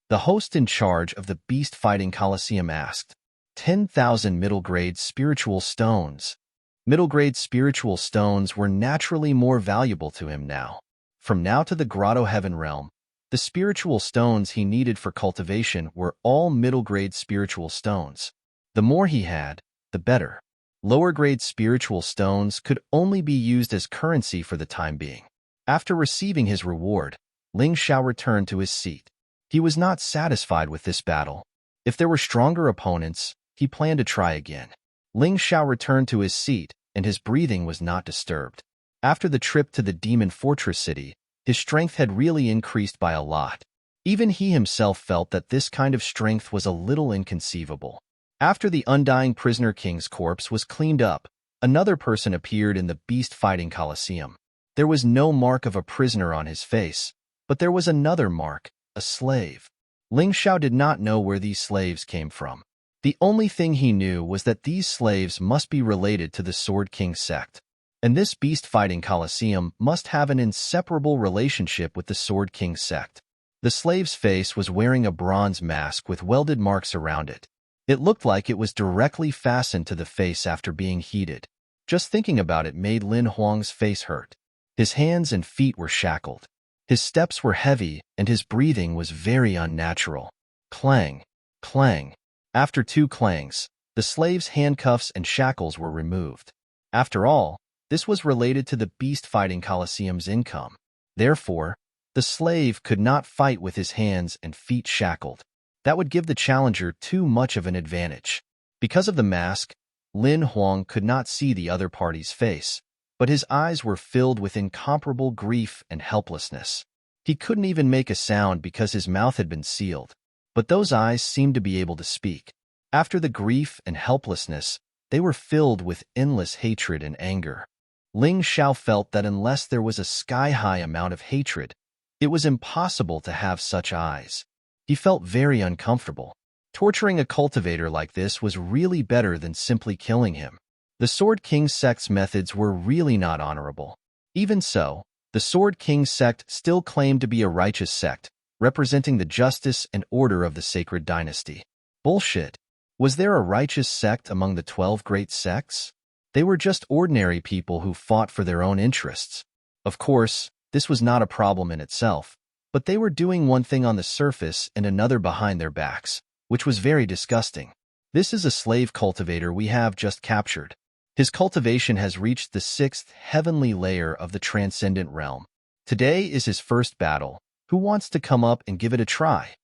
The host in charge of the beast-fighting Colosseum asked. 10,000 middle-grade spiritual stones. Middle-grade spiritual stones were naturally more valuable to him now. From now to the Grotto Heaven realm, the spiritual stones he needed for cultivation were all middle-grade spiritual stones. The more he had, the better. Lower-grade spiritual stones could only be used as currency for the time being. After receiving his reward, Ling Xiao returned to his seat. He was not satisfied with this battle. If there were stronger opponents, he planned to try again. Ling Xiao returned to his seat, and his breathing was not disturbed. After the trip to the Demon Fortress City, his strength had really increased by a lot. Even he himself felt that this kind of strength was a little inconceivable. After the undying prisoner king's corpse was cleaned up, another person appeared in the beast-fighting Colosseum. There was no mark of a prisoner on his face, but there was another mark, a slave. Ling Xiao did not know where these slaves came from. The only thing he knew was that these slaves must be related to the Sword King sect, and this beast-fighting Colosseum must have an inseparable relationship with the Sword King sect. The slave's face was wearing a bronze mask with welded marks around it. It looked like it was directly fastened to the face after being heated. Just thinking about it made Lin Huang's face hurt. His hands and feet were shackled. His steps were heavy, and his breathing was very unnatural. Clang, clang. After 2 clangs, the slave's handcuffs and shackles were removed. After all, this was related to the beast-fighting Colosseum's income. Therefore, the slave could not fight with his hands and feet shackled. That would give the challenger too much of an advantage. Because of the mask, Lin Huang could not see the other party's face, but his eyes were filled with incomparable grief and helplessness. He couldn't even make a sound because his mouth had been sealed, but those eyes seemed to be able to speak. After the grief and helplessness, they were filled with endless hatred and anger. Ling Xiao felt that unless there was a sky-high amount of hatred, it was impossible to have such eyes. He felt very uncomfortable. Torturing a cultivator like this was really better than simply killing him. The Sword King sect's methods were really not honorable. Even so, the Sword King sect still claimed to be a righteous sect, representing the justice and order of the sacred dynasty. Bullshit. Was there a righteous sect among the 12 great sects? They were just ordinary people who fought for their own interests. Of course, this was not a problem in itself, but they were doing one thing on the surface and another behind their backs, which was very disgusting. This is a slave cultivator we have just captured. His cultivation has reached the 6th heavenly layer of the transcendent realm. Today is his first battle. Who wants to come up and give it a try?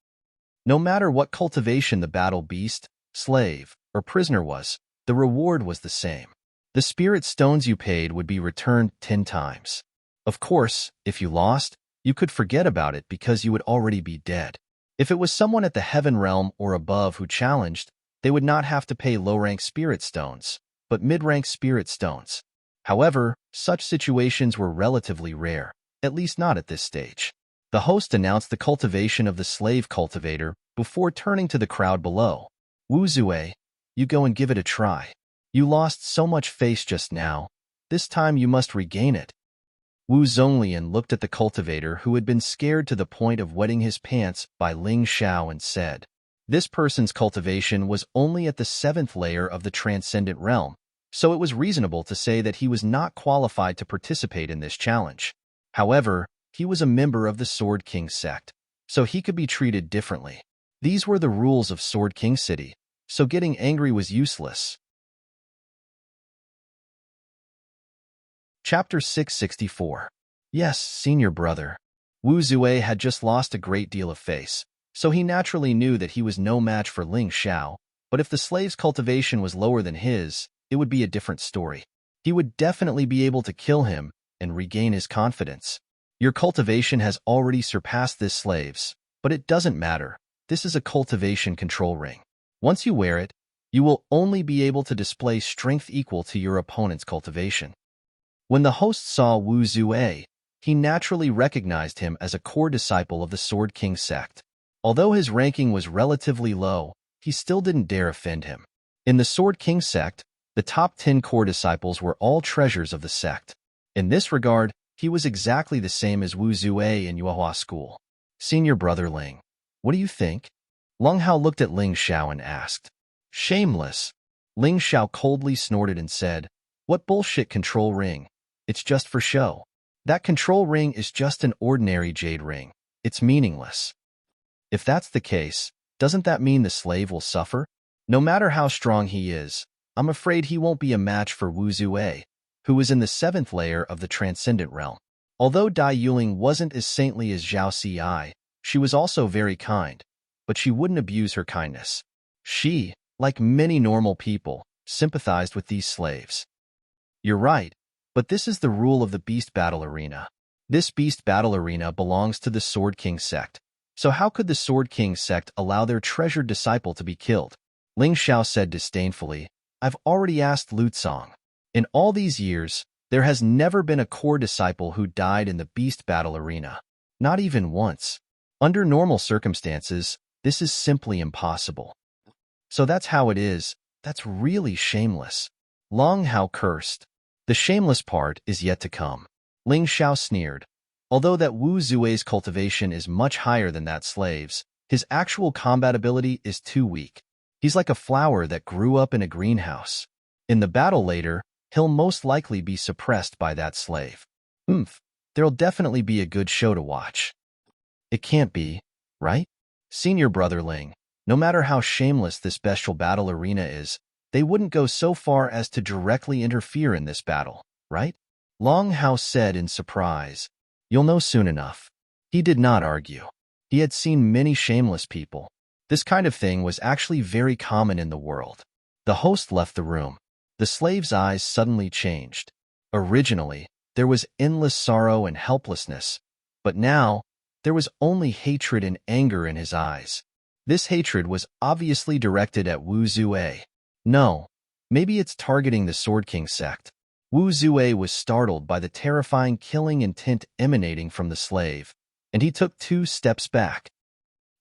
No matter what cultivation the battle beast, slave, or prisoner was, the reward was the same. The spirit stones you paid would be returned 10 times. Of course, if you lost, you could forget about it because you would already be dead. If it was someone at the heaven realm or above who challenged, they would not have to pay low-rank spirit stones, but mid-rank spirit stones. However, such situations were relatively rare, at least not at this stage. The host announced the cultivation of the slave cultivator before turning to the crowd below. Wu Zue, you go and give it a try. You lost so much face just now. This time you must regain it. Wu Zonglian looked at the cultivator who had been scared to the point of wetting his pants by Ling Xiao and said, this person's cultivation was only at the 7th layer of the transcendent realm, so it was reasonable to say that he was not qualified to participate in this challenge. However, he was a member of the Sword King sect, so he could be treated differently. These were the rules of Sword King City, so getting angry was useless. Chapter 664. Yes, senior brother. Wu Zue had just lost a great deal of face, so he naturally knew that he was no match for Ling Xiao, but if the slave's cultivation was lower than his, it would be a different story. He would definitely be able to kill him and regain his confidence. Your cultivation has already surpassed this slave's, but it doesn't matter. This is a cultivation control ring. Once you wear it, you will only be able to display strength equal to your opponent's cultivation. When the host saw Wu Zue, he naturally recognized him as a core disciple of the Sword King sect. Although his ranking was relatively low, he still didn't dare offend him. In the Sword King sect, the top 10 core disciples were all treasures of the sect. In this regard, he was exactly the same as Wu Zue in Yuehua school. Senior brother Ling, what do you think? Long Hao looked at Ling Xiao and asked. Shameless. Ling Xiao coldly snorted and said, what bullshit control ring? It's just for show. That control ring is just an ordinary jade ring. It's meaningless. If that's the case, doesn't that mean the slave will suffer? No matter how strong he is, I'm afraid he won't be a match for Wu Zue, who is in the 7th layer of the transcendent realm. Although Dai Yuling wasn't as saintly as Zhao Ci, she was also very kind, but she wouldn't abuse her kindness. She, like many normal people, sympathized with these slaves. You're right, but this is the rule of the Beast Battle Arena. This Beast Battle Arena belongs to the Sword King sect. So how could the Sword King sect allow their treasured disciple to be killed? Ling Xiao said disdainfully, I've already asked Lu Cong. In all these years, there has never been a core disciple who died in the Beast Battle Arena. Not even once. Under normal circumstances, this is simply impossible. So that's how it is. That's really shameless. Long Hao cursed. The shameless part is yet to come. Ling Xiao sneered. Although that Wu Zue's cultivation is much higher than that slave's, his actual combat ability is too weak. He's like a flower that grew up in a greenhouse. In the battle later, he'll most likely be suppressed by that slave. There'll definitely be a good show to watch. It can't be, right? Senior brother Ling, no matter how shameless this bestial battle arena is, they wouldn't go so far as to directly interfere in this battle, right? Long Hao said in surprise. You'll know soon enough. He did not argue. He had seen many shameless people. This kind of thing was actually very common in the world. The host left the room. The slave's eyes suddenly changed. Originally, there was endless sorrow and helplessness, but now, there was only hatred and anger in his eyes. This hatred was obviously directed at Wu Zue. No, maybe it's targeting the Sword King sect. Wu Zue was startled by the terrifying killing intent emanating from the slave, and he took 2 steps back.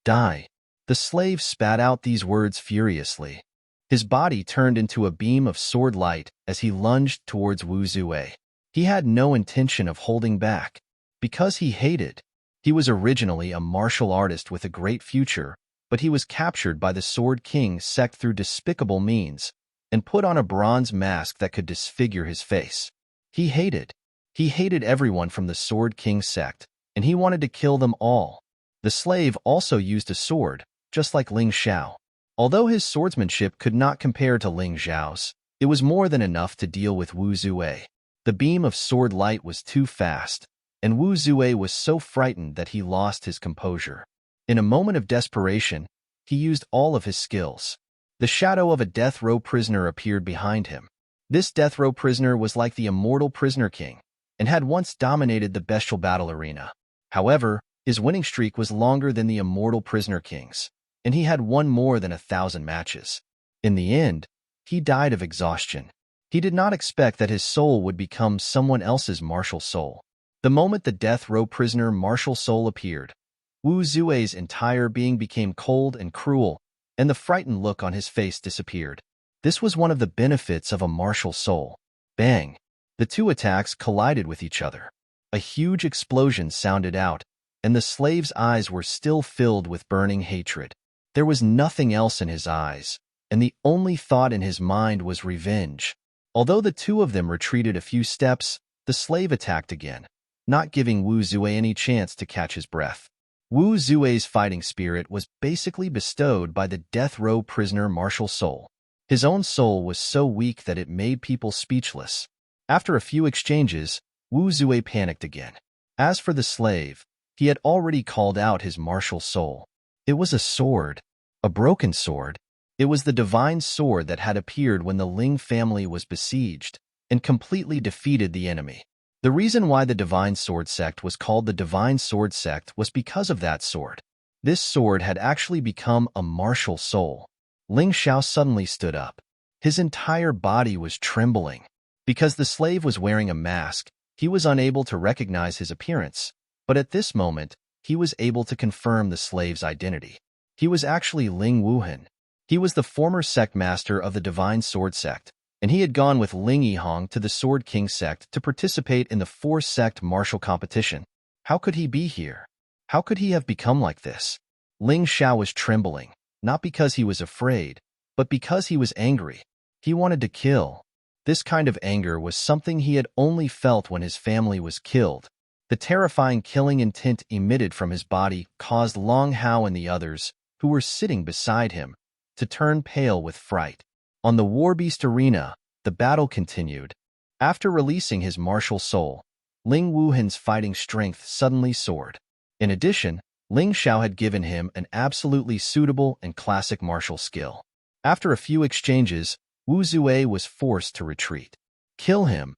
Die. The slave spat out these words furiously. His body turned into a beam of sword light as he lunged towards Wu Zue. He had no intention of holding back. Because he hated. He was originally a martial artist with a great future, but he was captured by the Sword King sect through despicable means and put on a bronze mask that could disfigure his face. He hated. He hated everyone from the Sword King sect, and he wanted to kill them all. The slave also used a sword, just like Ling Xiao. Although his swordsmanship could not compare to Ling Xiao's, it was more than enough to deal with Wu Zue. The beam of sword light was too fast, and Wu Zue was so frightened that he lost his composure. In a moment of desperation, he used all of his skills. The shadow of a death row prisoner appeared behind him. This death row prisoner was like the immortal prisoner king, and had once dominated the bestial battle arena. However, his winning streak was longer than the immortal prisoner king's, and he had won more than 1,000 matches. In the end, he died of exhaustion. He did not expect that his soul would become someone else's martial soul. The moment the death row prisoner martial soul appeared, Wu Zue's entire being became cold and cruel, and the frightened look on his face disappeared. This was one of the benefits of a martial soul. Bang! The 2 attacks collided with each other. A huge explosion sounded out, and the slave's eyes were still filled with burning hatred. There was nothing else in his eyes, and the only thought in his mind was revenge. Although the 2 of them retreated a few steps, the slave attacked again, not giving Wu Zue any chance to catch his breath. Wu Zue's fighting spirit was basically bestowed by the death row prisoner martial soul. His own soul was so weak that it made people speechless. After a few exchanges, Wu Zue panicked again. As for the slave, he had already called out his martial soul. It was a sword, a broken sword. It was the divine sword that had appeared when the Ling family was besieged and completely defeated the enemy. The reason why the Divine Sword Sect was called the Divine Sword Sect was because of that sword. This sword had actually become a martial soul. Ling Xiao suddenly stood up. His entire body was trembling. Because the slave was wearing a mask, he was unable to recognize his appearance, but at this moment, he was able to confirm the slave's identity. He was actually Ling Wuhan. He was the former sect master of the Divine Sword Sect, and he had gone with Ling Yihong to the Sword King sect to participate in the four-sect martial competition. How could he be here? How could he have become like this? Ling Xiao was trembling, not because he was afraid, but because he was angry. He wanted to kill. This kind of anger was something he had only felt when his family was killed. The terrifying killing intent emitted from his body caused Long Hao and the others, who were sitting beside him, to turn pale with fright. On the War Beast arena, the battle continued. After releasing his martial soul, Ling Wuhan's fighting strength suddenly soared. In addition, Ling Xiao had given him an absolutely suitable and classic martial skill. After a few exchanges, Wu Zue was forced to retreat. "Kill him!"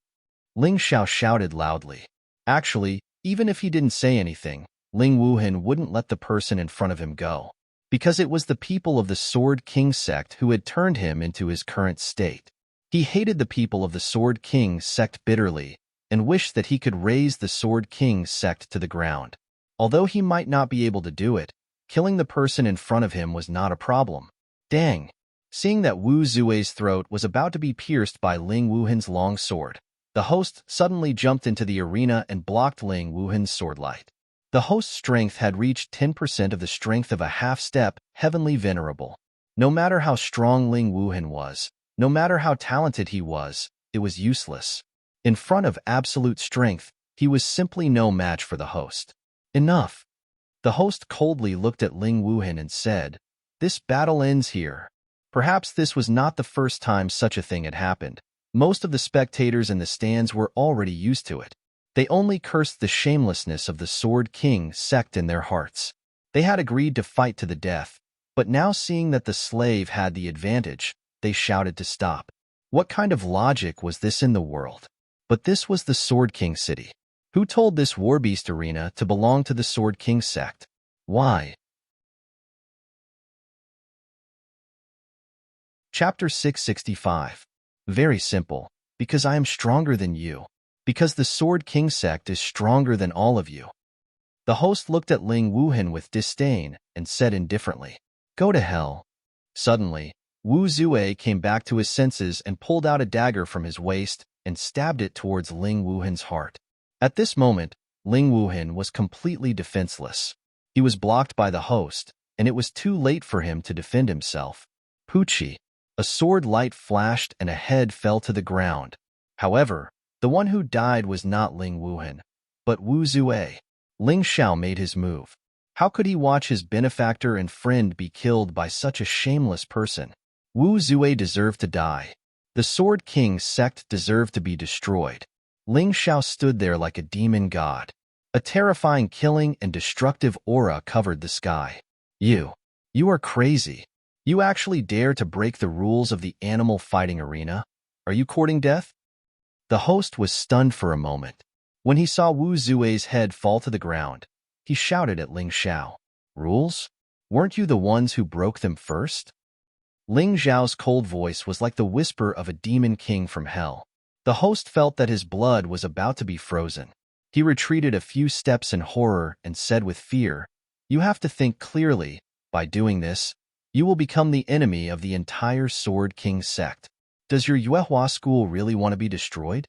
Ling Xiao shouted loudly. Actually, even if he didn't say anything, Ling Wuhan wouldn't let the person in front of him go, because it was the people of the Sword King sect who had turned him into his current state. He hated the people of the Sword King sect bitterly and wished that he could raze the Sword King sect to the ground. Although he might not be able to do it, killing the person in front of him was not a problem. Dang! Seeing that Wu Zue's throat was about to be pierced by Ling Wuhan's long sword, the host suddenly jumped into the arena and blocked Ling Wuhan's swordlight. The host's strength had reached 10% of the strength of a half-step heavenly venerable. No matter how strong Ling Wuhan was, no matter how talented he was, it was useless. In front of absolute strength, he was simply no match for the host. Enough! The host coldly looked at Ling Wuhan and said, "This battle ends here." Perhaps this was not the first time such a thing had happened. Most of the spectators in the stands were already used to it. They only cursed the shamelessness of the Sword King sect in their hearts. They had agreed to fight to the death, but now seeing that the slave had the advantage, they shouted to stop. What kind of logic was this in the world? But this was the Sword King city. Who told this War Beast arena to belong to the Sword King sect? Why? Chapter 665. Very simple. Because I am stronger than you. Because the Sword King sect is stronger than all of you. The host looked at Ling Wuhan with disdain and said indifferently, "Go to hell." Suddenly, Wu Zue came back to his senses and pulled out a dagger from his waist and stabbed it towards Ling Wuhan's heart. At this moment, Ling Wuhan was completely defenseless. He was blocked by the host, and it was too late for him to defend himself. Poochie! A sword light flashed and a head fell to the ground. However, the one who died was not Ling Wuhan, but Wu Zue. Ling Xiao made his move. How could he watch his benefactor and friend be killed by such a shameless person? Wu Zue deserved to die. The Sword King sect deserved to be destroyed. Ling Xiao stood there like a demon god. A terrifying killing and destructive aura covered the sky. You are crazy. You actually dare to break the rules of the animal fighting arena? Are you courting death? The host was stunned for a moment. When he saw Wu Zue's head fall to the ground, he shouted at Ling Xiao, "Rules? Weren't you the ones who broke them first?" Ling Xiao's cold voice was like the whisper of a demon king from hell. The host felt that his blood was about to be frozen. He retreated a few steps in horror and said with fear, "You have to think clearly. By doing this, you will become the enemy of the entire Sword King sect. Does your Yuehua school really want to be destroyed?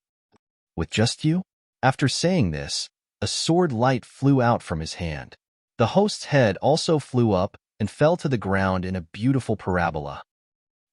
With just you?" After saying this, a sword light flew out from his hand. The host's head also flew up and fell to the ground in a beautiful parabola.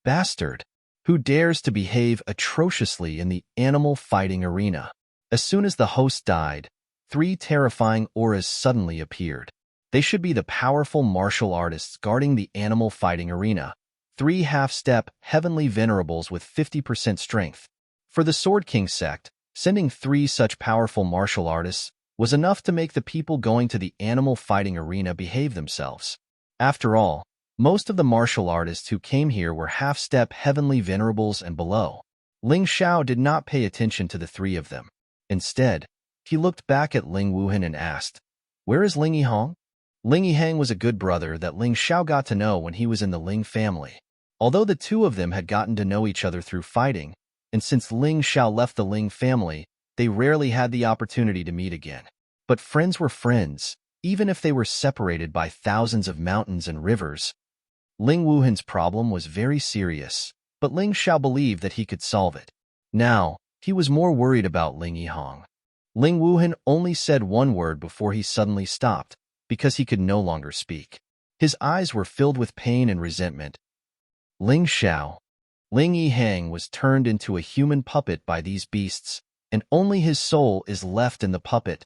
Bastard! Who dares to behave atrociously in the animal fighting arena? As soon as the host died, 3 terrifying auras suddenly appeared. They should be the powerful martial artists guarding the animal fighting arena. 3 half-step heavenly venerables with 50% strength. For the Sword King sect, sending 3 such powerful martial artists was enough to make the people going to the animal fighting arena behave themselves. After all, most of the martial artists who came here were half-step heavenly venerables and below. Ling Xiao did not pay attention to the 3 of them. Instead, he looked back at Ling Wuhan and asked, "Where is Ling Yihong?" Ling Yihang was a good brother that Ling Xiao got to know when he was in the Ling family. Although the 2 of them had gotten to know each other through fighting, and since Ling Xiao left the Ling family, they rarely had the opportunity to meet again. But friends were friends, even if they were separated by thousands of mountains and rivers. Ling Wuhan's problem was very serious, but Ling Xiao believed that he could solve it. Now, he was more worried about Ling Yihong. Ling Wuhan only said one word before he suddenly stopped, because he could no longer speak. His eyes were filled with pain and resentment. Ling Xiao. Ling Yihang was turned into a human puppet by these beasts, and only his soul is left in the puppet.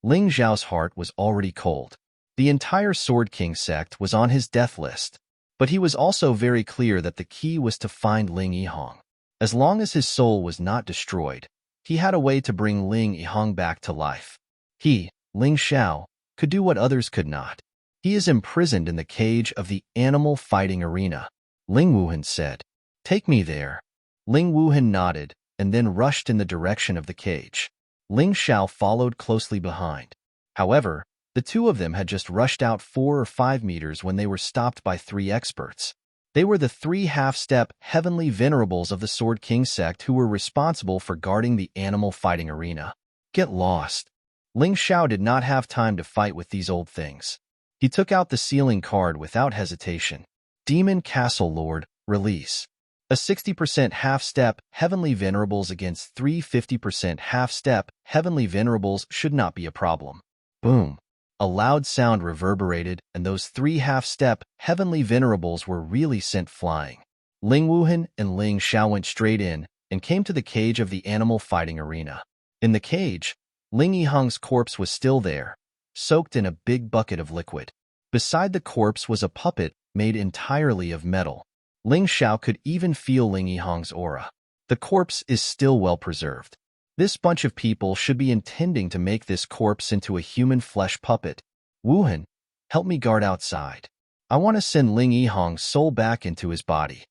Ling Xiao's heart was already cold. The entire Sword King sect was on his death list, but he was also very clear that the key was to find Ling Yihong. As long as his soul was not destroyed, he had a way to bring Ling Yihong back to life. He, Ling Xiao, could do what others could not. He is imprisoned in the cage of the animal fighting arena. Ling Wuhan said, "Take me there." Ling Wuhan nodded and then rushed in the direction of the cage. Ling Xiao followed closely behind. However, the two of them had just rushed out 4 or 5 meters when they were stopped by 3 experts. They were the 3 half-step heavenly venerables of the Sword King sect who were responsible for guarding the animal fighting arena. Get lost. Ling Xiao did not have time to fight with these old things. He took out the sealing card without hesitation. Demon Castle Lord, release. A 60% half-step Heavenly Venerables against 3 50% half-step Heavenly Venerables should not be a problem. Boom. A loud sound reverberated, and those 3 half-step Heavenly Venerables were really sent flying. Ling Wuhan and Ling Xiao went straight in and came to the cage of the animal fighting arena. In the cage, Ling Yihong's corpse was still there, soaked in a big bucket of liquid. Beside the corpse was a puppet made entirely of metal. Ling Xiao could even feel Ling Yihong's aura. The corpse is still well preserved. This bunch of people should be intending to make this corpse into a human flesh puppet. Wuhan, help me guard outside. I want to send Ling Yihong's soul back into his body.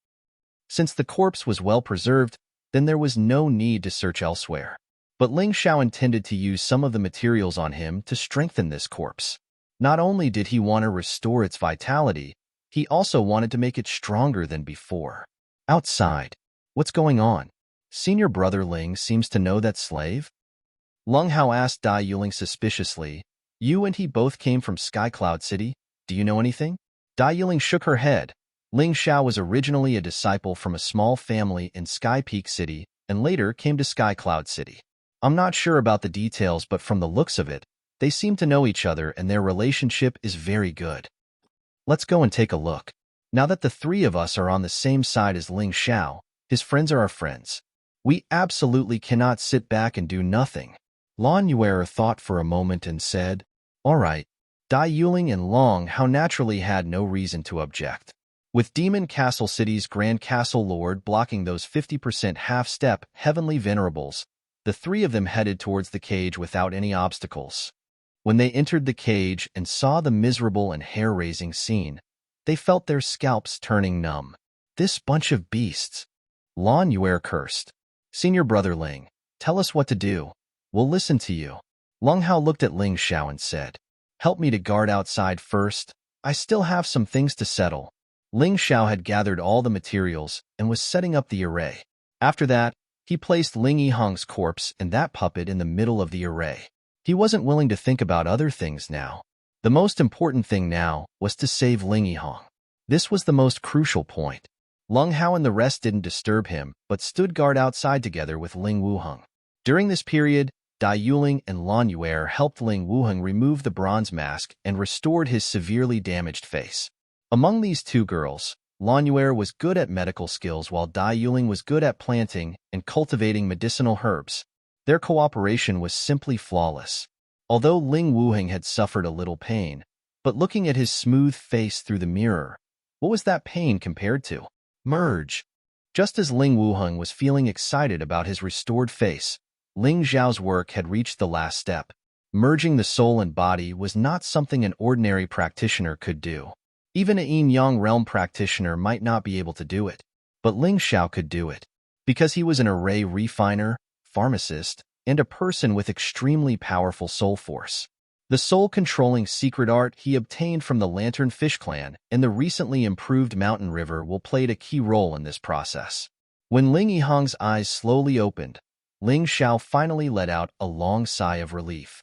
Since the corpse was well preserved, then there was no need to search elsewhere. But Ling Xiao intended to use some of the materials on him to strengthen this corpse. Not only did he want to restore its vitality, he also wanted to make it stronger than before. Outside. What's going on? Senior brother Ling seems to know that slave? Lung Hao asked Dai Yuling suspiciously. You and he both came from Sky Cloud City. Do you know anything? Dai Yuling shook her head. Ling Xiao was originally a disciple from a small family in Sky Peak City and later came to Sky Cloud City. I'm not sure about the details, but from the looks of it, they seem to know each other and their relationship is very good. Let's go and take a look. Now that the 3 of us are on the same side as Ling Xiao, his friends are our friends. We absolutely cannot sit back and do nothing. Lan Yuer thought for a moment and said, all right. Dai Yuling and Long Hao naturally had no reason to object. With Demon Castle City's Grand Castle Lord blocking those 50% half-step Heavenly Venerables, the 3 of them headed towards the cage without any obstacles. When they entered the cage and saw the miserable and hair-raising scene, they felt their scalps turning numb. This bunch of beasts. Lan Yuer cursed. Senior brother Ling, tell us what to do. We'll listen to you. Lung Hao looked at Ling Xiao and said, help me to guard outside first. I still have some things to settle. Ling Xiao had gathered all the materials and was setting up the array. After that, he placed Ling Yihong's corpse and that puppet in the middle of the array. He wasn't willing to think about other things now. The most important thing now was to save Ling Yihong. This was the most crucial point. Lung Hao and the rest didn't disturb him, but stood guard outside together with Ling Wuheng. During this period, Dai Yuling and Lan Yuer helped Ling Wuheng remove the bronze mask and restored his severely damaged face. Among these 2 girls, Lan Yuer was good at medical skills while Dai Yuling was good at planting and cultivating medicinal herbs. Their cooperation was simply flawless. Although Ling Wuheng had suffered a little pain, but looking at his smooth face through the mirror, what was that pain compared to? Merge. Just as Ling Wuheng was feeling excited about his restored face, Ling Zhao's work had reached the last step. Merging the soul and body was not something an ordinary practitioner could do. Even a yin-yang realm practitioner might not be able to do it, but Ling Xiao could do it. Because he was an array refiner, pharmacist, and a person with extremely powerful soul force. The soul-controlling secret art he obtained from the Lantern Fish Clan and the recently improved Mountain River will play a key role in this process. When Ling Yihong's eyes slowly opened, Ling Xiao finally let out a long sigh of relief.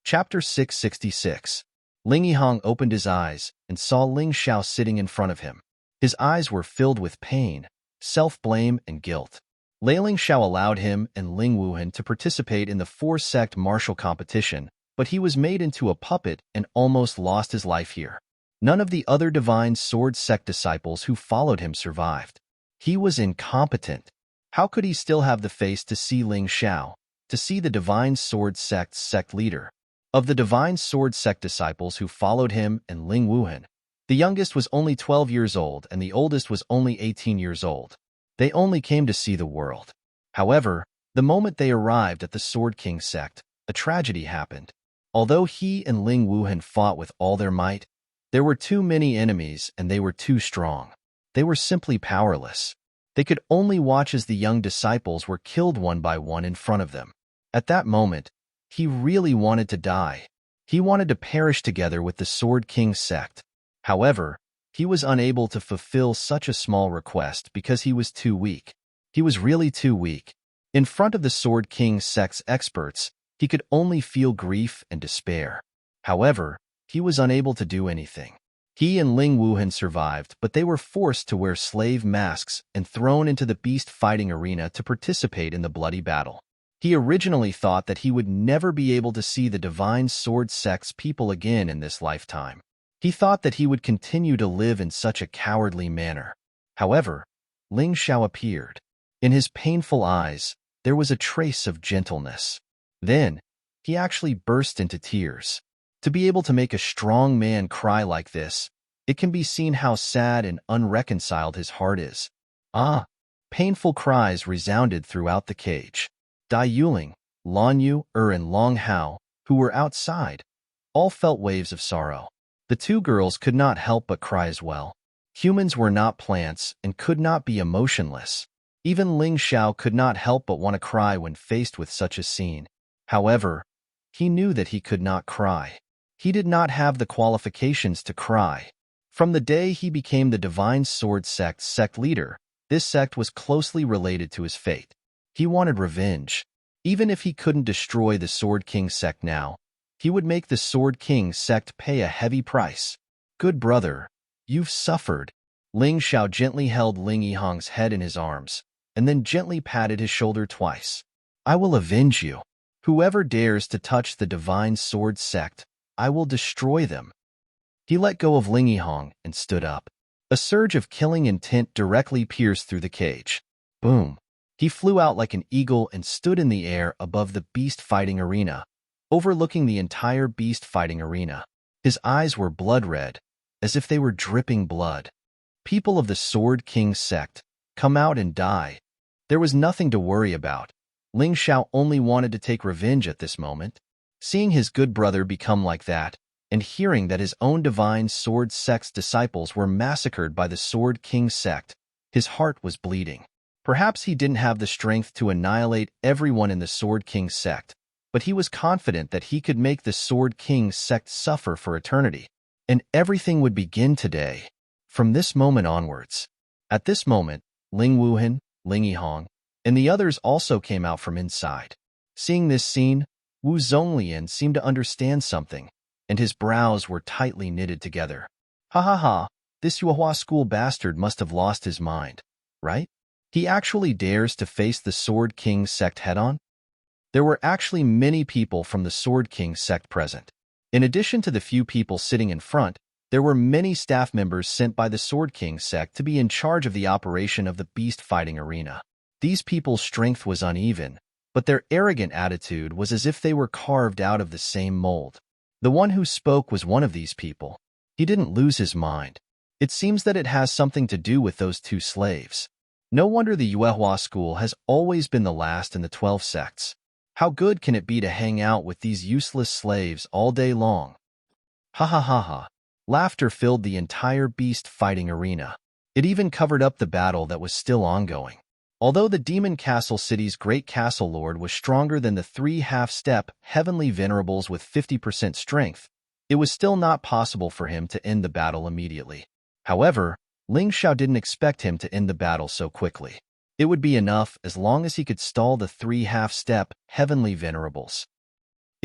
Chapter 666. Ling Yihong opened his eyes and saw Ling Xiao sitting in front of him. His eyes were filled with pain, self-blame, and guilt. Ling Xiao allowed him and Ling Wuhan to participate in the four-sect martial competition, but he was made into a puppet and almost lost his life here. None of the other divine sword sect disciples who followed him survived. He was incompetent. How could he still have the face to see Ling Xiao, to see the divine sword sect's sect leader? Of the divine sword sect disciples who followed him and Ling Wuhan, the youngest was only 12 years old and the oldest was only 18 years old. They only came to see the world. However, the moment they arrived at the Sword King sect, a tragedy happened. Although he and Ling Wuhan fought with all their might, there were too many enemies and they were too strong. They were simply powerless. They could only watch as the young disciples were killed one by one in front of them. At that moment, he really wanted to die. He wanted to perish together with the Sword King sect. However, he was unable to fulfill such a small request because he was too weak. He was really too weak. In front of the Sword King sect's experts, he could only feel grief and despair. However, he was unable to do anything. He and Ling Wuhan survived, but they were forced to wear slave masks and thrown into the beast fighting arena to participate in the bloody battle. He originally thought that he would never be able to see the divine sword sect's people again in this lifetime. He thought that he would continue to live in such a cowardly manner. However, Ling Xiao appeared. In his painful eyes, there was a trace of gentleness. Then, he actually burst into tears. To be able to make a strong man cry like this, it can be seen how sad and unreconciled his heart is. Ah! Painful cries resounded throughout the cage. Dai Yuling, Lan Yu, and Long Hao, who were outside, all felt waves of sorrow. The two girls could not help but cry as well. Humans were not plants and could not be emotionless. Even Ling Xiao could not help but want to cry when faced with such a scene. However, he knew that he could not cry. He did not have the qualifications to cry. From the day he became the Divine Sword Sect's sect leader, this sect was closely related to his fate. He wanted revenge. Even if he couldn't destroy the Sword King sect now, he would make the Sword King sect pay a heavy price. Good brother, you've suffered. Ling Xiao gently held Ling Yihong's head in his arms, and then gently patted his shoulder twice. I will avenge you. Whoever dares to touch the Divine Sword Sect, I will destroy them. He let go of Ling Yihong and stood up. A surge of killing intent directly pierced through the cage. Boom. He flew out like an eagle and stood in the air above the beast fighting arena, overlooking the entire beast fighting arena. His eyes were blood red, as if they were dripping blood. People of the Sword King sect, come out and die. There was nothing to worry about. Ling Xiao only wanted to take revenge at this moment. Seeing his good brother become like that, and hearing that his own divine sword sect's disciples were massacred by the Sword King sect, his heart was bleeding. Perhaps he didn't have the strength to annihilate everyone in the Sword King sect, but he was confident that he could make the Sword King sect suffer for eternity. And everything would begin today, from this moment onwards. At this moment, Ling Wuhan, Ling Yihong, and the others also came out from inside. Seeing this scene, Wu Zonglian seemed to understand something, and his brows were tightly knitted together. Ha ha ha, this Yuehua school bastard must have lost his mind, right? He actually dares to face the Sword King sect head-on? There were actually many people from the Sword King sect present. In addition to the few people sitting in front, there were many staff members sent by the Sword King sect to be in charge of the operation of the beast fighting arena. These people's strength was uneven, but their arrogant attitude was as if they were carved out of the same mold. The one who spoke was one of these people. He didn't lose his mind. It seems that it has something to do with those two slaves. No wonder the Yuehua school has always been the last in the 12 sects. How good can it be to hang out with these useless slaves all day long? Ha ha ha ha. Laughter filled the entire beast fighting arena. It even covered up the battle that was still ongoing. Although the Demon Castle City's great castle lord was stronger than the 3 half-step heavenly venerables with 50% strength, it was still not possible for him to end the battle immediately. However, Ling Xiao didn't expect him to end the battle so quickly. It would be enough as long as he could stall the 3 half-step heavenly venerables.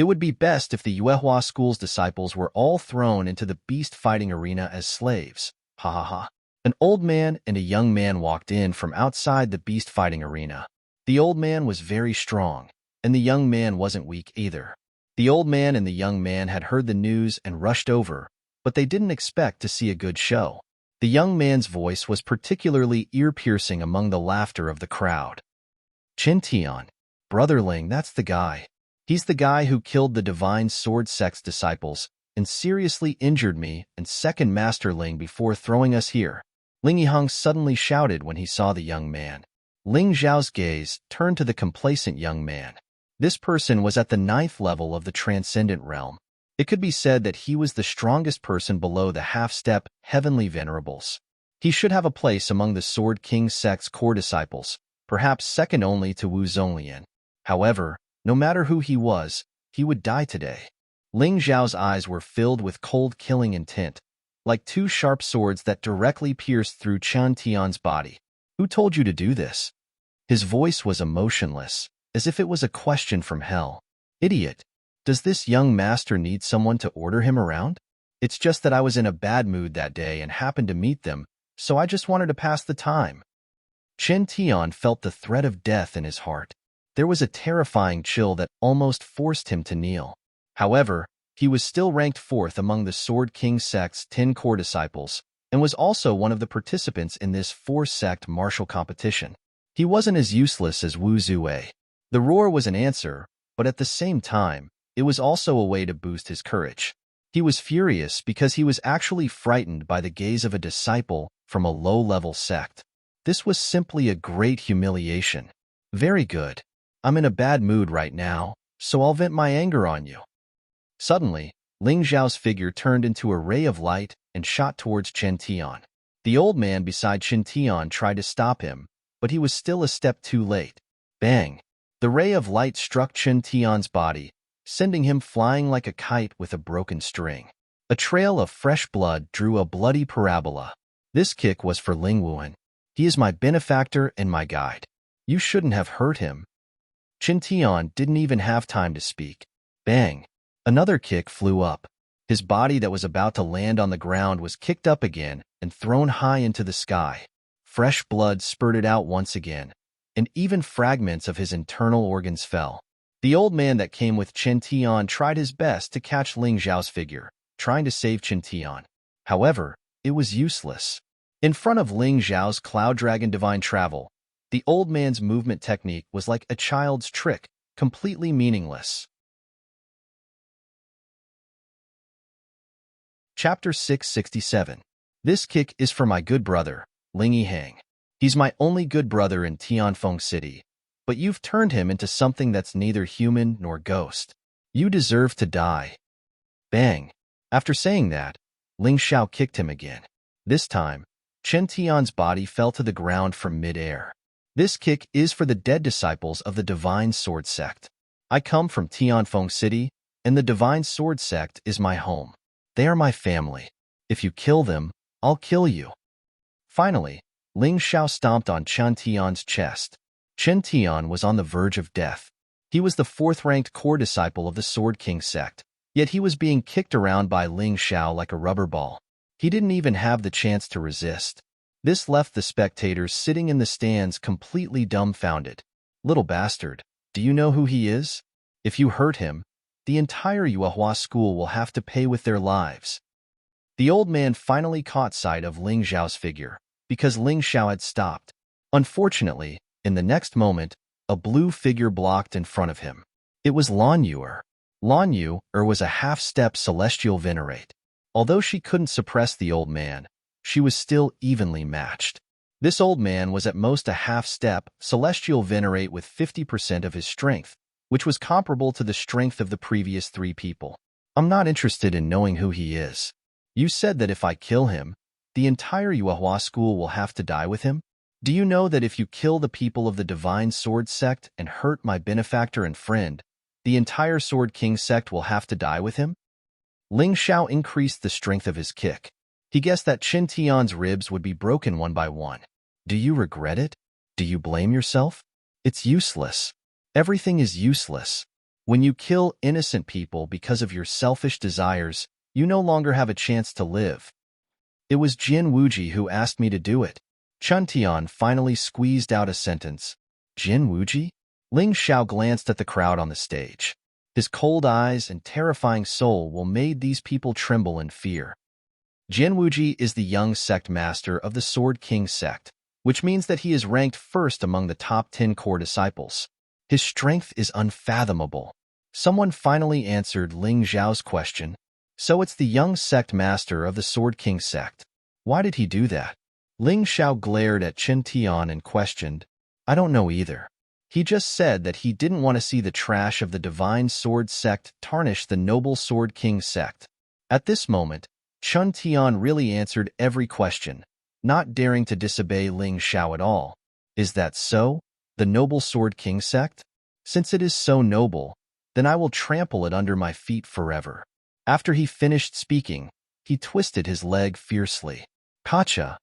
It would be best if the Yuehua school's disciples were all thrown into the beast fighting arena as slaves. Ha ha ha. An old man and a young man walked in from outside the beast fighting arena. The old man was very strong, and the young man wasn't weak either. The old man and the young man had heard the news and rushed over, but they didn't expect to see a good show. The young man's voice was particularly ear-piercing among the laughter of the crowd. Qin Tian, Brother Ling, that's the guy. He's the guy who killed the divine sword sect's disciples and seriously injured me and second Master Ling before throwing us here. Ling Yihang suddenly shouted when he saw the young man. Ling Zhao's gaze turned to the complacent young man. This person was at the 9th level of the transcendent realm. It could be said that he was the strongest person below the half-step heavenly venerables. He should have a place among the Sword King sect's core disciples, perhaps second only to Wu Zonglian. However, no matter who he was, he would die today. Ling Zhao's eyes were filled with cold killing intent, like two sharp swords that directly pierced through Qin Tian's body. Who told you to do this? His voice was emotionless, as if it was a question from hell. Idiot. Does this young master need someone to order him around? It's just that I was in a bad mood that day and happened to meet them, so I just wanted to pass the time. Qin Tian felt the threat of death in his heart. There was a terrifying chill that almost forced him to kneel. However, he was still ranked 4th among the Sword King sect's 10 core disciples, and was also one of the participants in this 4-sect martial competition. He wasn't as useless as Wu Zuwei. The roar was an answer, but at the same time, it was also a way to boost his courage. He was furious because he was actually frightened by the gaze of a disciple from a low-level sect. This was simply a great humiliation. Very good. I'm in a bad mood right now, so I'll vent my anger on you. Suddenly, Ling Zhao's figure turned into a ray of light and shot towards Qin Tian. The old man beside Qin Tian tried to stop him, but he was still a step too late. Bang! The ray of light struck Qin Tian's body, sending him flying like a kite with a broken string. A trail of fresh blood drew a bloody parabola. This kick was for Ling Wuan. He is my benefactor and my guide. You shouldn't have hurt him. Qin Tian didn't even have time to speak. Bang! Another kick flew up. His body that was about to land on the ground was kicked up again and thrown high into the sky. Fresh blood spurted out once again, and even fragments of his internal organs fell. The old man that came with Qin Tian tried his best to catch Ling Zhao's figure, trying to save Qin Tian. However, it was useless. In front of Ling Zhao's Cloud Dragon Divine Travel, the old man's movement technique was like a child's trick, completely meaningless. Chapter 667. This kick is for my good brother, Ling Yihang. He's my only good brother in Tianfeng City, but you've turned him into something that's neither human nor ghost. You deserve to die. Bang! After saying that, Ling Xiao kicked him again. This time, Qin Tian's body fell to the ground from mid-air. This kick is for the dead disciples of the Divine Sword Sect. I come from Tianfeng City, and the Divine Sword Sect is my home. They are my family. If you kill them, I'll kill you. Finally, Ling Xiao stomped on Qin Tian's chest. Qin Tian was on the verge of death. He was the 4th-ranked core disciple of the Sword King sect, yet he was being kicked around by Ling Xiao like a rubber ball. He didn't even have the chance to resist. This left the spectators sitting in the stands completely dumbfounded. Little bastard, do you know who he is? If you hurt him, the entire Yuehua school will have to pay with their lives. The old man finally caught sight of Ling Zhao's figure, because Ling Xiao had stopped. Unfortunately, in the next moment, a blue figure blocked in front of him. It was Lan Yuer. Lan Yuer was a half-step celestial venerate. Although she couldn't suppress the old man, she was still evenly matched. This old man was at most a half-step celestial venerate with 50% of his strength, which was comparable to the strength of the previous 3 people. I'm not interested in knowing who he is. You said that if I kill him, the entire Yuehua school will have to die with him? Do you know that if you kill the people of the Divine Sword Sect and hurt my benefactor and friend, the entire Sword King sect will have to die with him? Ling Xiao increased the strength of his kick. He guessed that Qin Tian's ribs would be broken one by one. Do you regret it? Do you blame yourself? It's useless. Everything is useless. When you kill innocent people because of your selfish desires, you no longer have a chance to live. It was Jin Wuji who asked me to do it. Chun Tian finally squeezed out a sentence. Jin Wuji? Ling Xiao glanced at the crowd on the stage. His cold eyes and terrifying soul will made these people tremble in fear. Jin Wuji is the young sect master of the Sword King sect, which means that he is ranked first among the top 10 core disciples. His strength is unfathomable. Someone finally answered Ling Xiao's question. So it's the young sect master of the Sword King sect. Why did he do that? Ling Xiao glared at Chun Tian and questioned. I don't know either. He just said that he didn't want to see the trash of the Divine Sword sect tarnish the noble Sword King sect. At this moment, Chun Tian really answered every question, not daring to disobey Ling Xiao at all. Is that so? The noble Sword King sect? Since it is so noble, then I will trample it under my feet forever. After he finished speaking, he twisted his leg fiercely. Kacha!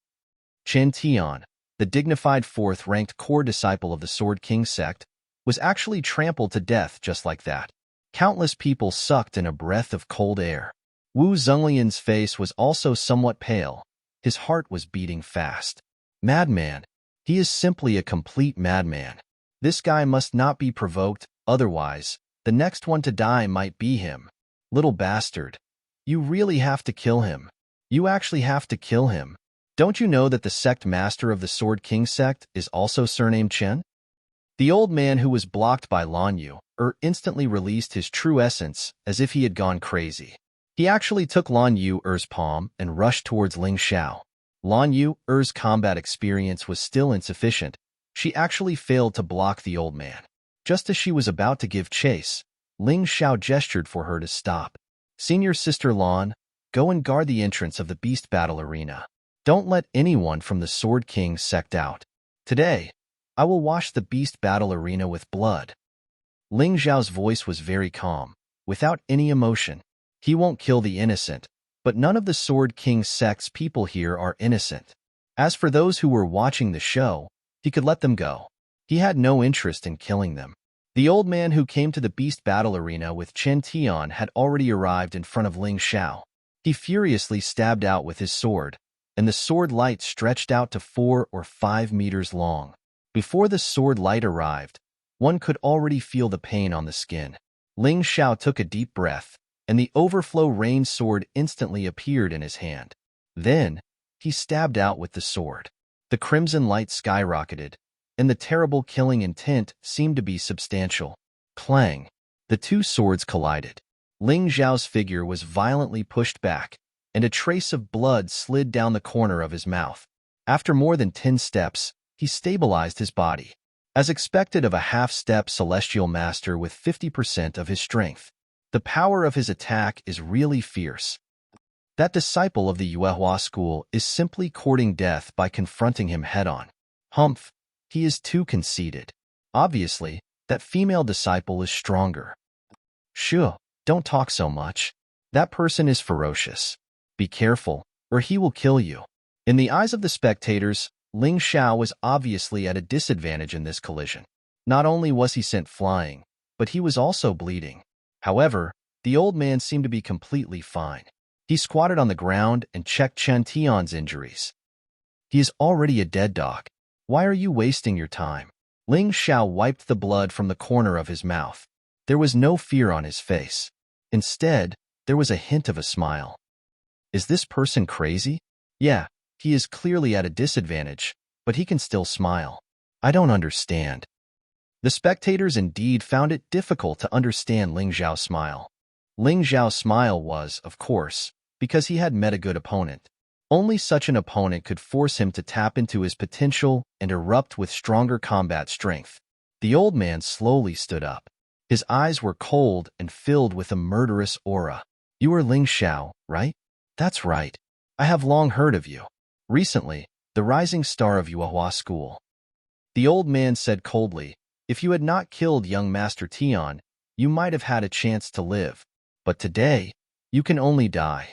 Chen Tian, the dignified fourth-ranked core disciple of the Sword King sect, was actually trampled to death just like that. Countless people sucked in a breath of cold air. Wu Zhenglian's face was also somewhat pale. His heart was beating fast. Madman. He is simply a complete madman. This guy must not be provoked, otherwise, the next one to die might be him. Little bastard. You really have to kill him. You actually have to kill him. Don't you know that the sect master of the Sword King sect is also surnamed Chen? The old man who was blocked by Lan Yu instantly released his true essence as if he had gone crazy. He actually took Lan Yu's palm and rushed towards Ling Xiao. Lan Yu's combat experience was still insufficient. She actually failed to block the old man. Just as she was about to give chase, Ling Xiao gestured for her to stop. Senior Sister Lan, go and guard the entrance of the Beast Battle Arena. Don't let anyone from the Sword King sect out. Today, I will wash the Beast Battle Arena with blood. Ling Xiao's voice was very calm, without any emotion. He won't kill the innocent, but none of the Sword King sect's people here are innocent. As for those who were watching the show, he could let them go. He had no interest in killing them. The old man who came to the Beast Battle Arena with Chen Tian had already arrived in front of Ling Xiao. He furiously stabbed out with his sword, and the sword light stretched out to 4 or 5 meters long. Before the sword light arrived, one could already feel the pain on the skin. Ling Xiao took a deep breath, and the overflow rain sword instantly appeared in his hand. Then, he stabbed out with the sword. The crimson light skyrocketed, and the terrible killing intent seemed to be substantial. Clang! The two swords collided. Ling Xiao's figure was violently pushed back, and a trace of blood slid down the corner of his mouth. After more than 10 steps, he stabilized his body. As expected of a half-step celestial master with 50% of his strength, the power of his attack is really fierce. That disciple of the Yuehua school is simply courting death by confronting him head-on. Humph, he is too conceited. Obviously, that female disciple is stronger. Shoo, don't talk so much. That person is ferocious. Be careful, or he will kill you. In the eyes of the spectators, Ling Xiao was obviously at a disadvantage in this collision. Not only was he sent flying, but he was also bleeding. However, the old man seemed to be completely fine. He squatted on the ground and checked Chen Tian's injuries. He is already a dead dog. Why are you wasting your time? Ling Xiao wiped the blood from the corner of his mouth. There was no fear on his face. Instead, there was a hint of a smile. Is this person crazy? Yeah, he is clearly at a disadvantage, but he can still smile. I don't understand. The spectators indeed found it difficult to understand Ling Xiao's smile. Ling Xiao's smile was, of course, because he had met a good opponent. Only such an opponent could force him to tap into his potential and erupt with stronger combat strength. The old man slowly stood up. His eyes were cold and filled with a murderous aura. You are Ling Xiao, right? That's right. I have long heard of you. Recently, the rising star of Yuehua school. The old man said coldly, if you had not killed young Master Tian, you might have had a chance to live. But today, you can only die.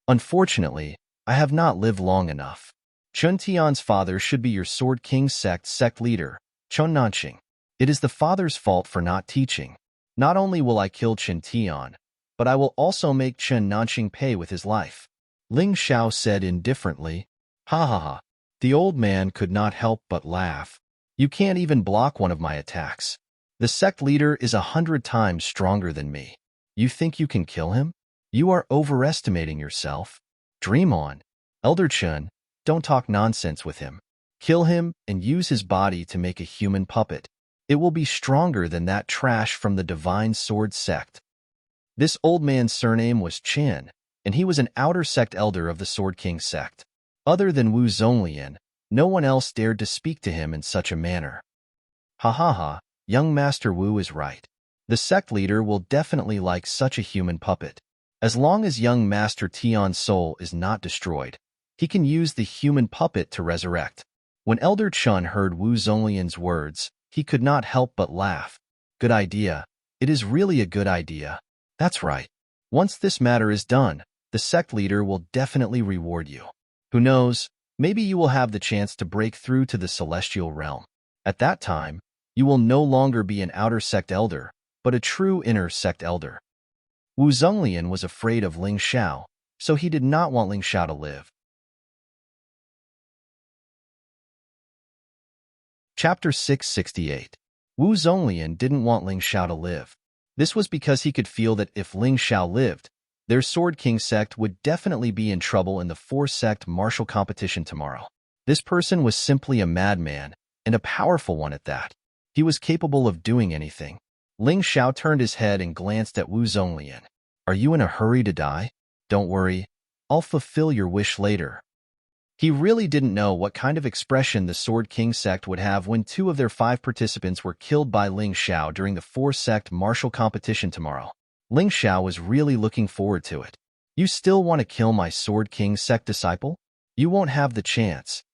Unfortunately, I have not lived long enough. Chun Tian's father should be your Sword King sect leader, Chun Nanqing. It is the father's fault for not teaching. Not only will I kill Chen Tian, but I will also make Chen Nanxing pay with his life. Ling Xiao said indifferently. Ha ha ha. The old man could not help but laugh. You can't even block one of my attacks. The sect leader is 100 times stronger than me. You think you can kill him? You are overestimating yourself. Dream on. Elder Chen, don't talk nonsense with him. Kill him and use his body to make a human puppet. It will be stronger than that trash from the Divine Sword sect. This old man's surname was Chen, and he was an outer sect elder of the Sword King sect. Other than Wu Zonglian, no one else dared to speak to him in such a manner. Ha ha ha, young Master Wu is right. The sect leader will definitely like such a human puppet. As long as young Master Tian's soul is not destroyed, he can use the human puppet to resurrect. When Elder Chun heard Wu Zonglian's words, he could not help but laugh. Good idea. It is really a good idea. That's right. Once this matter is done, the sect leader will definitely reward you. Who knows, maybe you will have the chance to break through to the celestial realm. At that time, you will no longer be an outer sect elder, but a true inner sect elder. Wu Zonglian was afraid of Ling Xiao, so he did not want Ling Xiao to live. Chapter 668. Wu Zonglian didn't want Ling Xiao to live. This was because he could feel that if Ling Xiao lived, their Sword King sect would definitely be in trouble in the four-sect martial competition tomorrow. This person was simply a madman, and a powerful one at that. He was capable of doing anything. Ling Xiao turned his head and glanced at Wu Zonglian. Are you in a hurry to die? Don't worry, I'll fulfill your wish later. He really didn't know what kind of expression the Sword King sect would have when 2 of their 5 participants were killed by Ling Xiao during the 4-sect martial competition tomorrow. Ling Xiao was really looking forward to it. You still want to kill my Sword King sect disciple? You won't have the chance.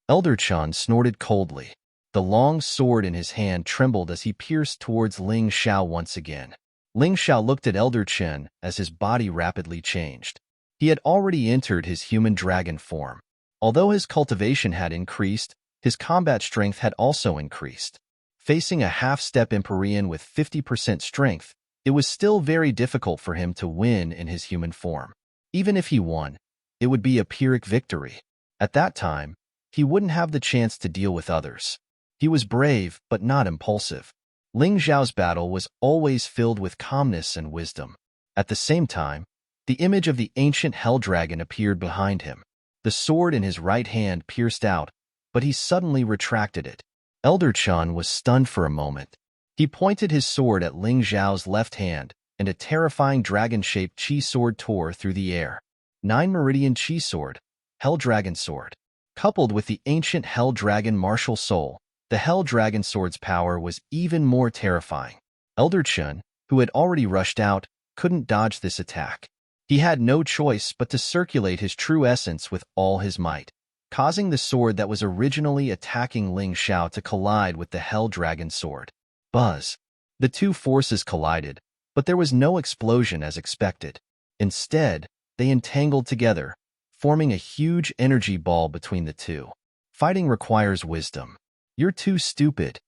Elder Chun snorted coldly. The long sword in his hand trembled as he pierced towards Ling Xiao once again. Ling Xiao looked at Elder Chen as his body rapidly changed. He had already entered his human dragon form. Although his cultivation had increased, his combat strength had also increased. Facing a half-step Empyrean with 50% strength, it was still very difficult for him to win in his human form. Even if he won, it would be a Pyrrhic victory. At that time, he wouldn't have the chance to deal with others. He was brave, but not impulsive. Ling Xiao's battle was always filled with calmness and wisdom. At the same time, the image of the ancient hell dragon appeared behind him. The sword in his right hand pierced out, but he suddenly retracted it. Elder Chun was stunned for a moment. He pointed his sword at Ling Xiao's left hand, and a terrifying dragon-shaped chi sword tore through the air. 9 Meridian Chi Sword, Hell Dragon Sword. Coupled with the ancient Hell Dragon martial soul, the Hell Dragon Sword's power was even more terrifying. Elder Chun, who had already rushed out, couldn't dodge this attack. He had no choice but to circulate his true essence with all his might, causing the sword that was originally attacking Ling Xiao to collide with the Hell Dragon Sword. Buzz! The 2 forces collided, but there was no explosion as expected. Instead, they entangled together, forming a huge energy ball between the 2. Fighting requires wisdom. You're too stupid.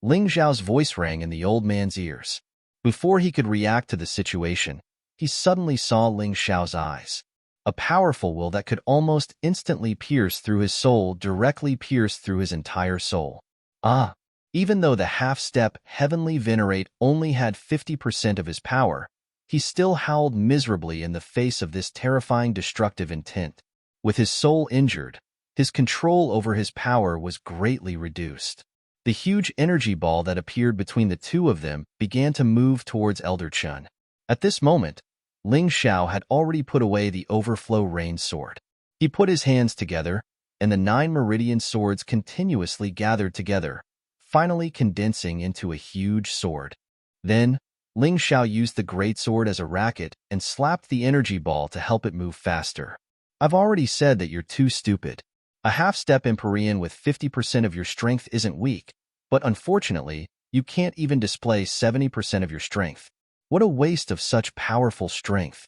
Ling Xiao's voice rang in the old man's ears. Before he could react to the situation, he suddenly saw Ling Xiao's eyes. A powerful will that could almost instantly pierce through his soul directly pierced through his entire soul. Ah! Even though the half-step heavenly venerate only had 50% of his power, he still howled miserably in the face of this terrifying destructive intent. With his soul injured, his control over his power was greatly reduced. The huge energy ball that appeared between the 2 of them began to move towards Elder Chun. At this moment, Ling Xiao had already put away the overflow rain sword. He put his hands together, and the 9 meridian swords continuously gathered together, finally condensing into a huge sword. Then, Ling Xiao used the greatsword as a racket and slapped the energy ball to help it move faster. I've already said that you're too stupid. A half-step Empyrean with 50% of your strength isn't weak, but unfortunately, you can't even display 70% of your strength. What a waste of such powerful strength.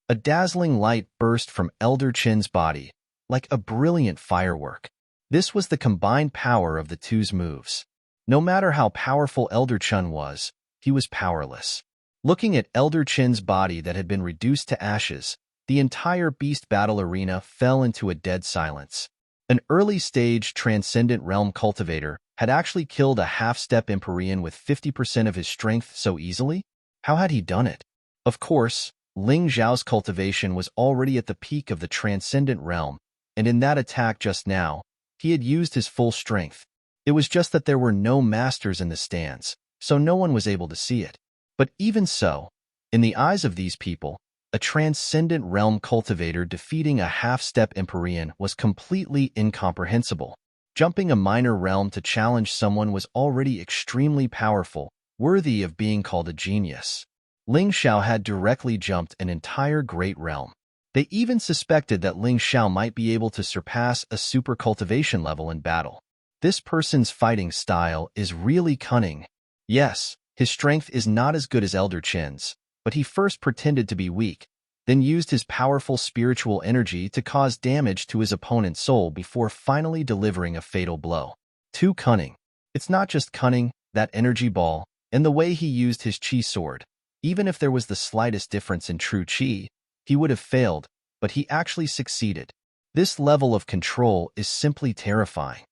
A dazzling light burst from Elder Chen's body, like a brilliant firework. This was the combined power of the 2's moves. No matter how powerful Elder Chun was, he was powerless. Looking at Elder Qin's body that had been reduced to ashes, the entire beast battle arena fell into a dead silence. An early-stage transcendent realm cultivator had actually killed a half-step Empyrean with 50% of his strength so easily? How had he done it? Of course, Ling Zhao's cultivation was already at the peak of the transcendent realm, and in that attack just now, he had used his full strength. It was just that there were no masters in the stands, so no one was able to see it. But even so, in the eyes of these people, a transcendent realm cultivator defeating a half-step Empyrean was completely incomprehensible. Jumping a minor realm to challenge someone was already extremely powerful, worthy of being called a genius. Ling Xiao had directly jumped an entire great realm. They even suspected that Ling Xiao might be able to surpass a super cultivation level in battle. This person's fighting style is really cunning. Yes, his strength is not as good as Elder Qin's, but he first pretended to be weak, then used his powerful spiritual energy to cause damage to his opponent's soul before finally delivering a fatal blow. Too cunning. It's not just cunning, that energy ball, and the way he used his chi sword. Even if there was the slightest difference in true chi, he would have failed, but he actually succeeded. This level of control is simply terrifying.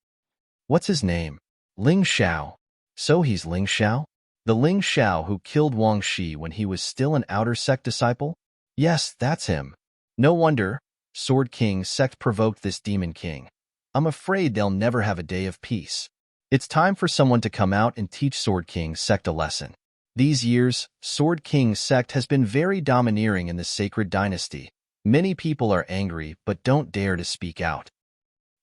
What's his name? Ling Xiao. So he's Ling Xiao? The Ling Xiao who killed Wang Shi when he was still an outer sect disciple? Yes, that's him. No wonder Sword King sect provoked this Demon King. I'm afraid they'll never have a day of peace. It's time for someone to come out and teach Sword King sect a lesson. These years, Sword King sect has been very domineering in the sacred dynasty. Many people are angry but don't dare to speak out.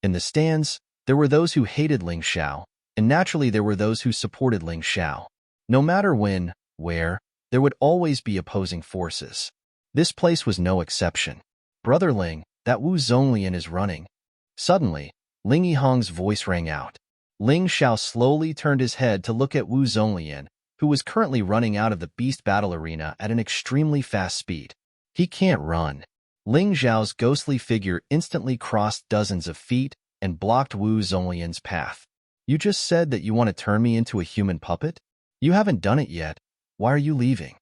In the stands, there were those who hated Ling Xiao, and naturally there were those who supported Ling Xiao. No matter when, where, there would always be opposing forces. This place was no exception. Brother Ling, that Wu Zonglian is running. Suddenly, Ling Yihong's voice rang out. Ling Xiao slowly turned his head to look at Wu Zonglian, who was currently running out of the beast battle arena at an extremely fast speed. He can't run. Ling Zhao's ghostly figure instantly crossed dozens of feet and blocked Wu Zonglian's path. You just said that you want to turn me into a human puppet? You haven't done it yet. Why are you leaving?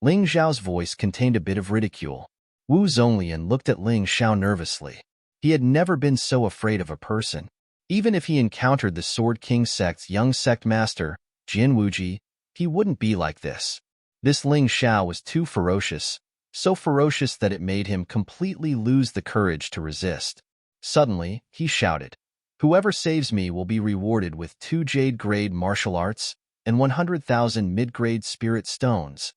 Ling Zhao's voice contained a bit of ridicule. Wu Zonglian looked at Ling Xiao nervously. He had never been so afraid of a person. Even if he encountered the Sword King sect's young sect master, Jin Wuji, he wouldn't be like this. This Ling Xiao was too ferocious, so ferocious that it made him completely lose the courage to resist. Suddenly, he shouted, "Whoever saves me will be rewarded with 2 jade-grade martial arts and 100,000 mid-grade spirit stones.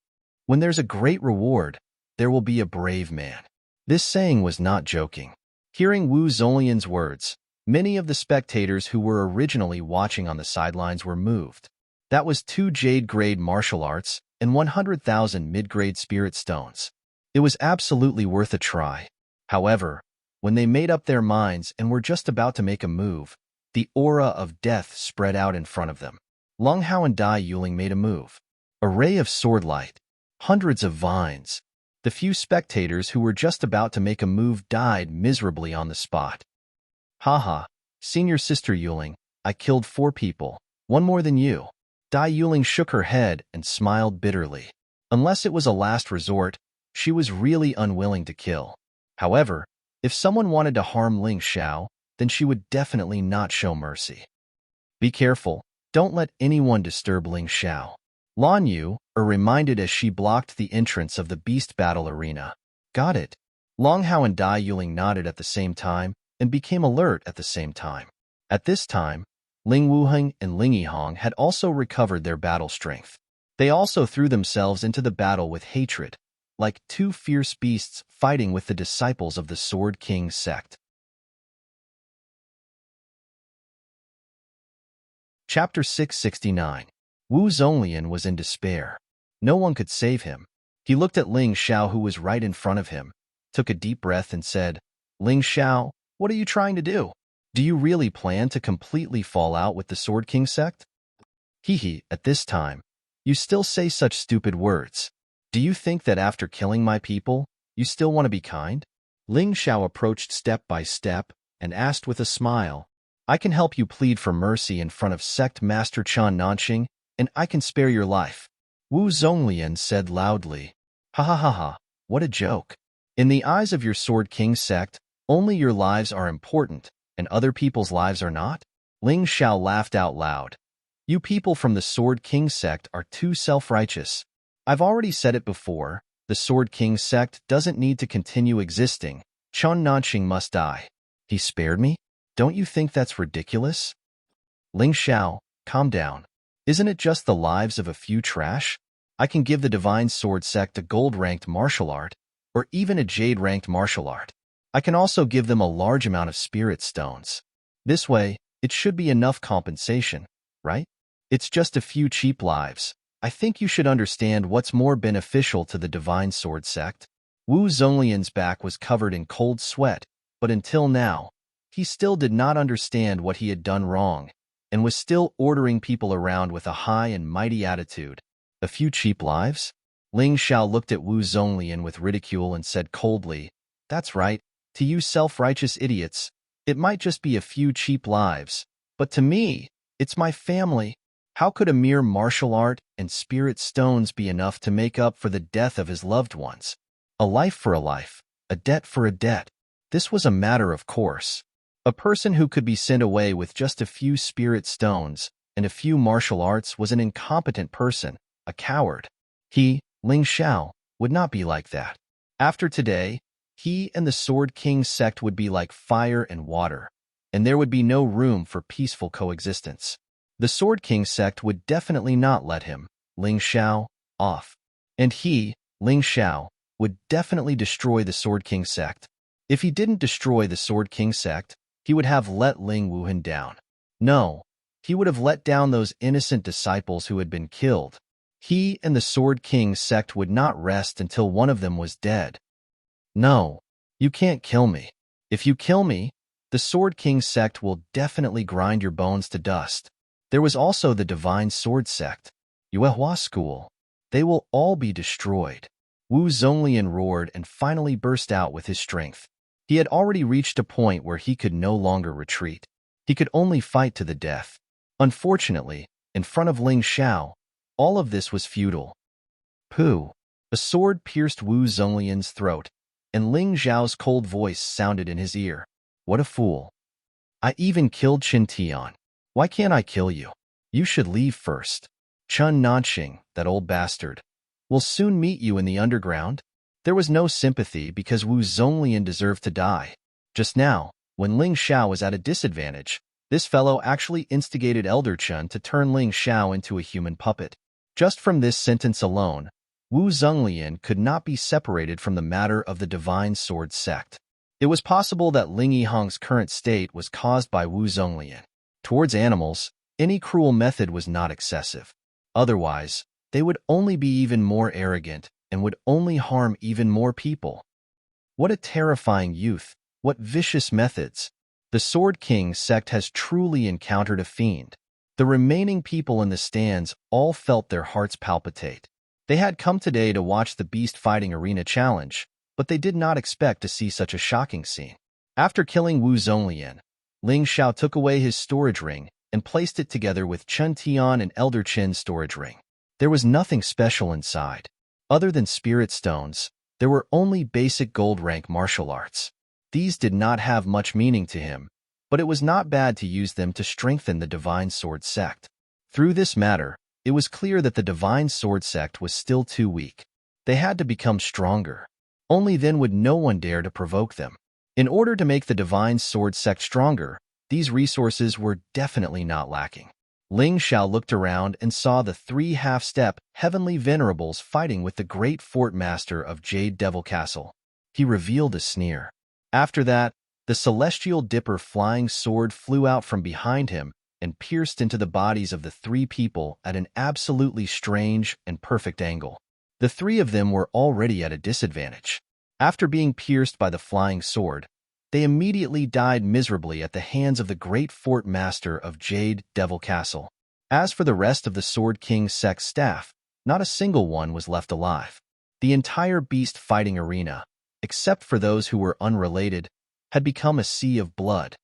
When there's a great reward, there will be a brave man." This saying was not joking. Hearing Wu Zonglian's words, many of the spectators who were originally watching on the sidelines were moved. That was 2 jade-grade martial arts and 100,000 mid-grade spirit stones. It was absolutely worth a try. However, when they made up their minds and were just about to make a move, the aura of death spread out in front of them. Long Hao and Dai Yuling made a move. A ray of sword light. Hundreds of vines. The few spectators who were just about to make a move died miserably on the spot. Haha, senior sister Yuling, I killed 4 people, 1 more than you. Dai Yuling shook her head and smiled bitterly. Unless it was a last resort, she was really unwilling to kill. However, if someone wanted to harm Ling Xiao, then she would definitely not show mercy. Be careful, don't let anyone disturb Ling Xiao. Lan Yu reminded as she blocked the entrance of the beast battle arena. Got it. Long Hao and Dai Yuling nodded at the same time and became alert at the same time. At this time, Ling Wuheng and Ling Yihong had also recovered their battle strength. They also threw themselves into the battle with hatred, like 2 fierce beasts fighting with the disciples of the Sword King sect. Chapter 669. Wu Zonglian was in despair. No one could save him. He looked at Ling Xiao, who was right in front of him, took a deep breath and said, "Ling Xiao, what are you trying to do? Do you really plan to completely fall out with the Sword King sect?" Hee, at this time, you still say such stupid words. Do you think that after killing my people, you still want to be kind? Ling Xiao approached step by step and asked with a smile, "I can help you plead for mercy in front of Sect Master Chan Nanxing, and I can spare your life. Wu Zonglian said loudly. Ha ha ha ha, what a joke. In the eyes of your Sword King sect, only your lives are important, and other people's lives are not? Ling Xiao laughed out loud. You people from the Sword King sect are too self-righteous. I've already said it before, the Sword King sect doesn't need to continue existing. Chun Nanqing must die. He spared me? Don't you think that's ridiculous? Ling Xiao, calm down. Isn't it just the lives of a few trash? I can give the Divine Sword sect a gold-ranked martial art, or even a jade-ranked martial art. I can also give them a large amount of spirit stones. This way, it should be enough compensation, right? It's just a few cheap lives. I think you should understand what's more beneficial to the Divine Sword sect. Wu Zonglian's back was covered in cold sweat, but until now, he still did not understand what he had done wrong, and was still ordering people around with a high and mighty attitude. A few cheap lives? Ling Xiao looked at Wu Zonglian with ridicule and said coldly, That's right, to you self-righteous idiots, it might just be a few cheap lives, but to me, it's my family. How could a mere martial art and spirit stones be enough to make up for the death of his loved ones? A life for a life, a debt for a debt. This was a matter of course. A person who could be sent away with just a few spirit stones and a few martial arts was an incompetent person, a coward. He, Ling Xiao, would not be like that. After today, he and the Sword King sect would be like fire and water, and there would be no room for peaceful coexistence. The Sword King sect would definitely not let him, Ling Xiao, off. And he, Ling Xiao, would definitely destroy the Sword King sect. If he didn't destroy the Sword King sect, he would have let Ling Wuhan down. No, he would have let down those innocent disciples who had been killed. He and the Sword King sect would not rest until one of them was dead. No, you can't kill me. If you kill me, the Sword King sect will definitely grind your bones to dust. There was also the Divine Sword sect, Yuehua School. They will all be destroyed. Wu Zonglian roared and finally burst out with his strength. He had already reached a point where he could no longer retreat. He could only fight to the death. Unfortunately, in front of Ling Xiao, all of this was futile. Pooh! A sword pierced Wu Zonglian's throat, and Ling Xiao's cold voice sounded in his ear. What a fool! I even killed Qin Tian. Why can't I kill you? You should leave first. Chun Nanqing, that old bastard, will soon meet you in the underground. There was no sympathy because Wu Zonglian deserved to die. Just now, when Ling Xiao was at a disadvantage, this fellow actually instigated Elder Chun to turn Ling Xiao into a human puppet. Just from this sentence alone, Wu Zonglian could not be separated from the matter of the Divine Sword sect. It was possible that Ling Yihang's current state was caused by Wu Zonglian. Towards animals, any cruel method was not excessive. Otherwise, they would only be even more arrogant and would only harm even more people. What a terrifying youth! What vicious methods! The Sword King sect has truly encountered a fiend. The remaining people in the stands all felt their hearts palpitate. They had come today to watch the Beast Fighting Arena Challenge, but they did not expect to see such a shocking scene. After killing Wu Zonglian, Ling Xiao took away his storage ring and placed it together with Chun Tian and Elder Qin's storage ring. There was nothing special inside. Other than spirit stones, there were only basic gold rank martial arts. These did not have much meaning to him, but it was not bad to use them to strengthen the Divine Sword sect. Through this matter, it was clear that the Divine Sword sect was still too weak. They had to become stronger. Only then would no one dare to provoke them. In order to make the Divine Sword sect stronger, these resources were definitely not lacking. Ling Xiao looked around and saw the 3 half-step heavenly venerables fighting with the great fort master of Jade Devil Castle. He revealed a sneer. After that, the celestial dipper flying sword flew out from behind him and pierced into the bodies of the 3 people at an absolutely strange and perfect angle. The 3 of them were already at a disadvantage. After being pierced by the flying sword, they immediately died miserably at the hands of the great fort master of Jade Devil Castle. As for the rest of the Sword King sect staff, not a single one was left alive. The entire beast fighting arena, except for those who were unrelated, had become a sea of blood.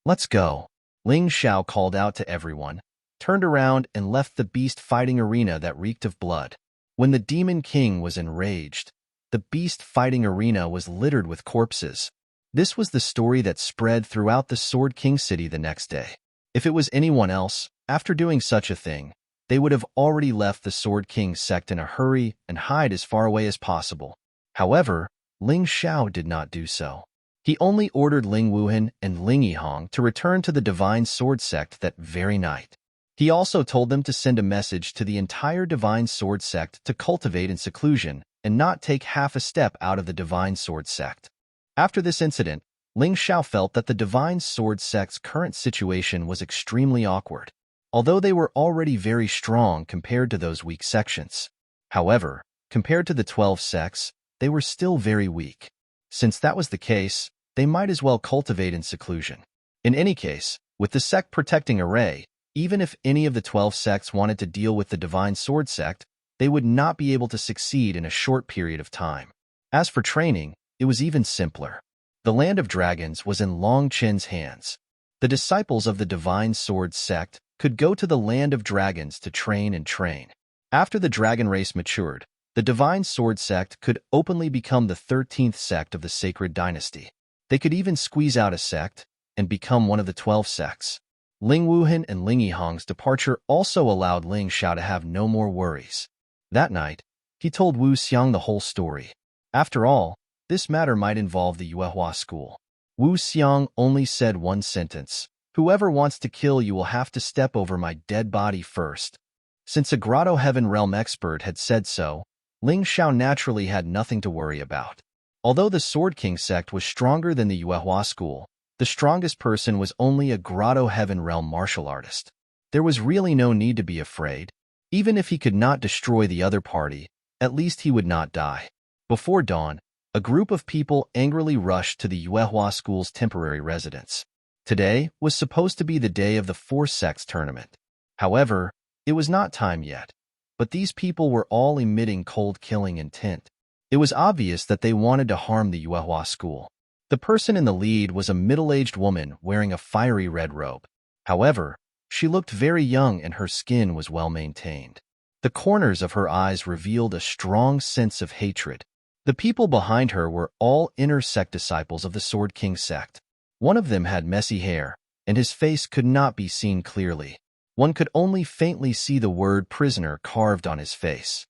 Let's go, Ling Xiao called out to everyone, turned around and left the beast fighting arena that reeked of blood. When the Demon King was enraged, the beast fighting arena was littered with corpses. This was the story that spread throughout the Sword King city the next day. If it was anyone else, after doing such a thing, they would have already left the Sword King sect in a hurry and hide as far away as possible. However, Ling Xiao did not do so. He only ordered Ling Wuhan and Ling Yihong to return to the Divine Sword sect that very night. He also told them to send a message to the entire Divine Sword sect to cultivate in seclusion and not take half a step out of the Divine Sword sect. After this incident, Ling Xiao felt that the Divine Sword sect's current situation was extremely awkward, although they were already very strong compared to those weak sections. However, compared to the 12 sects, they were still very weak. Since that was the case, they might as well cultivate in seclusion. In any case, with the sect protecting Array, even if any of the 12 sects wanted to deal with the Divine Sword sect, they would not be able to succeed in a short period of time. As for training, it was even simpler. The Land of Dragons was in Long Chen's hands. The disciples of the Divine Sword sect could go to the Land of Dragons to train and train. After the dragon race matured, the Divine Sword sect could openly become the 13th sect of the Sacred Dynasty. They could even squeeze out a sect and become one of the 12 sects. Ling Wuhan and Ling Yihong's departure also allowed Ling Xiao to have no more worries. That night, he told Wu Xiang the whole story. After all, this matter might involve the Yuehua school. Wu Xiang only said one sentence: "Whoever wants to kill you will have to step over my dead body first." Since a Grotto Heaven Realm expert had said so, Ling Xiao naturally had nothing to worry about. Although the Sword King sect was stronger than the Yuehua school, the strongest person was only a Grotto Heaven Realm martial artist. There was really no need to be afraid. Even if he could not destroy the other party, at least he would not die. Before dawn, a group of people angrily rushed to the Yuehua school's temporary residence. Today was supposed to be the day of the Four Sects tournament. However, it was not time yet, but these people were all emitting cold-killing intent. It was obvious that they wanted to harm the Yuehua school. The person in the lead was a middle-aged woman wearing a fiery red robe. However, she looked very young and her skin was well-maintained. The corners of her eyes revealed a strong sense of hatred. The people behind her were all inner sect disciples of the Sword King sect. One of them had messy hair, and his face could not be seen clearly. One could only faintly see the word prisoner carved on his face.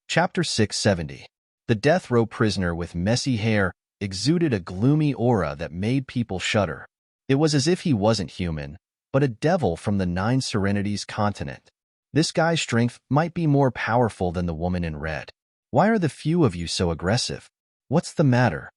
Chapter 670. The death row prisoner with messy hair exuded a gloomy aura that made people shudder. It was as if he wasn't human, but a devil from the Nine Serenities continent. This guy's strength might be more powerful than the woman in red. Why are the few of you so aggressive? What's the matter?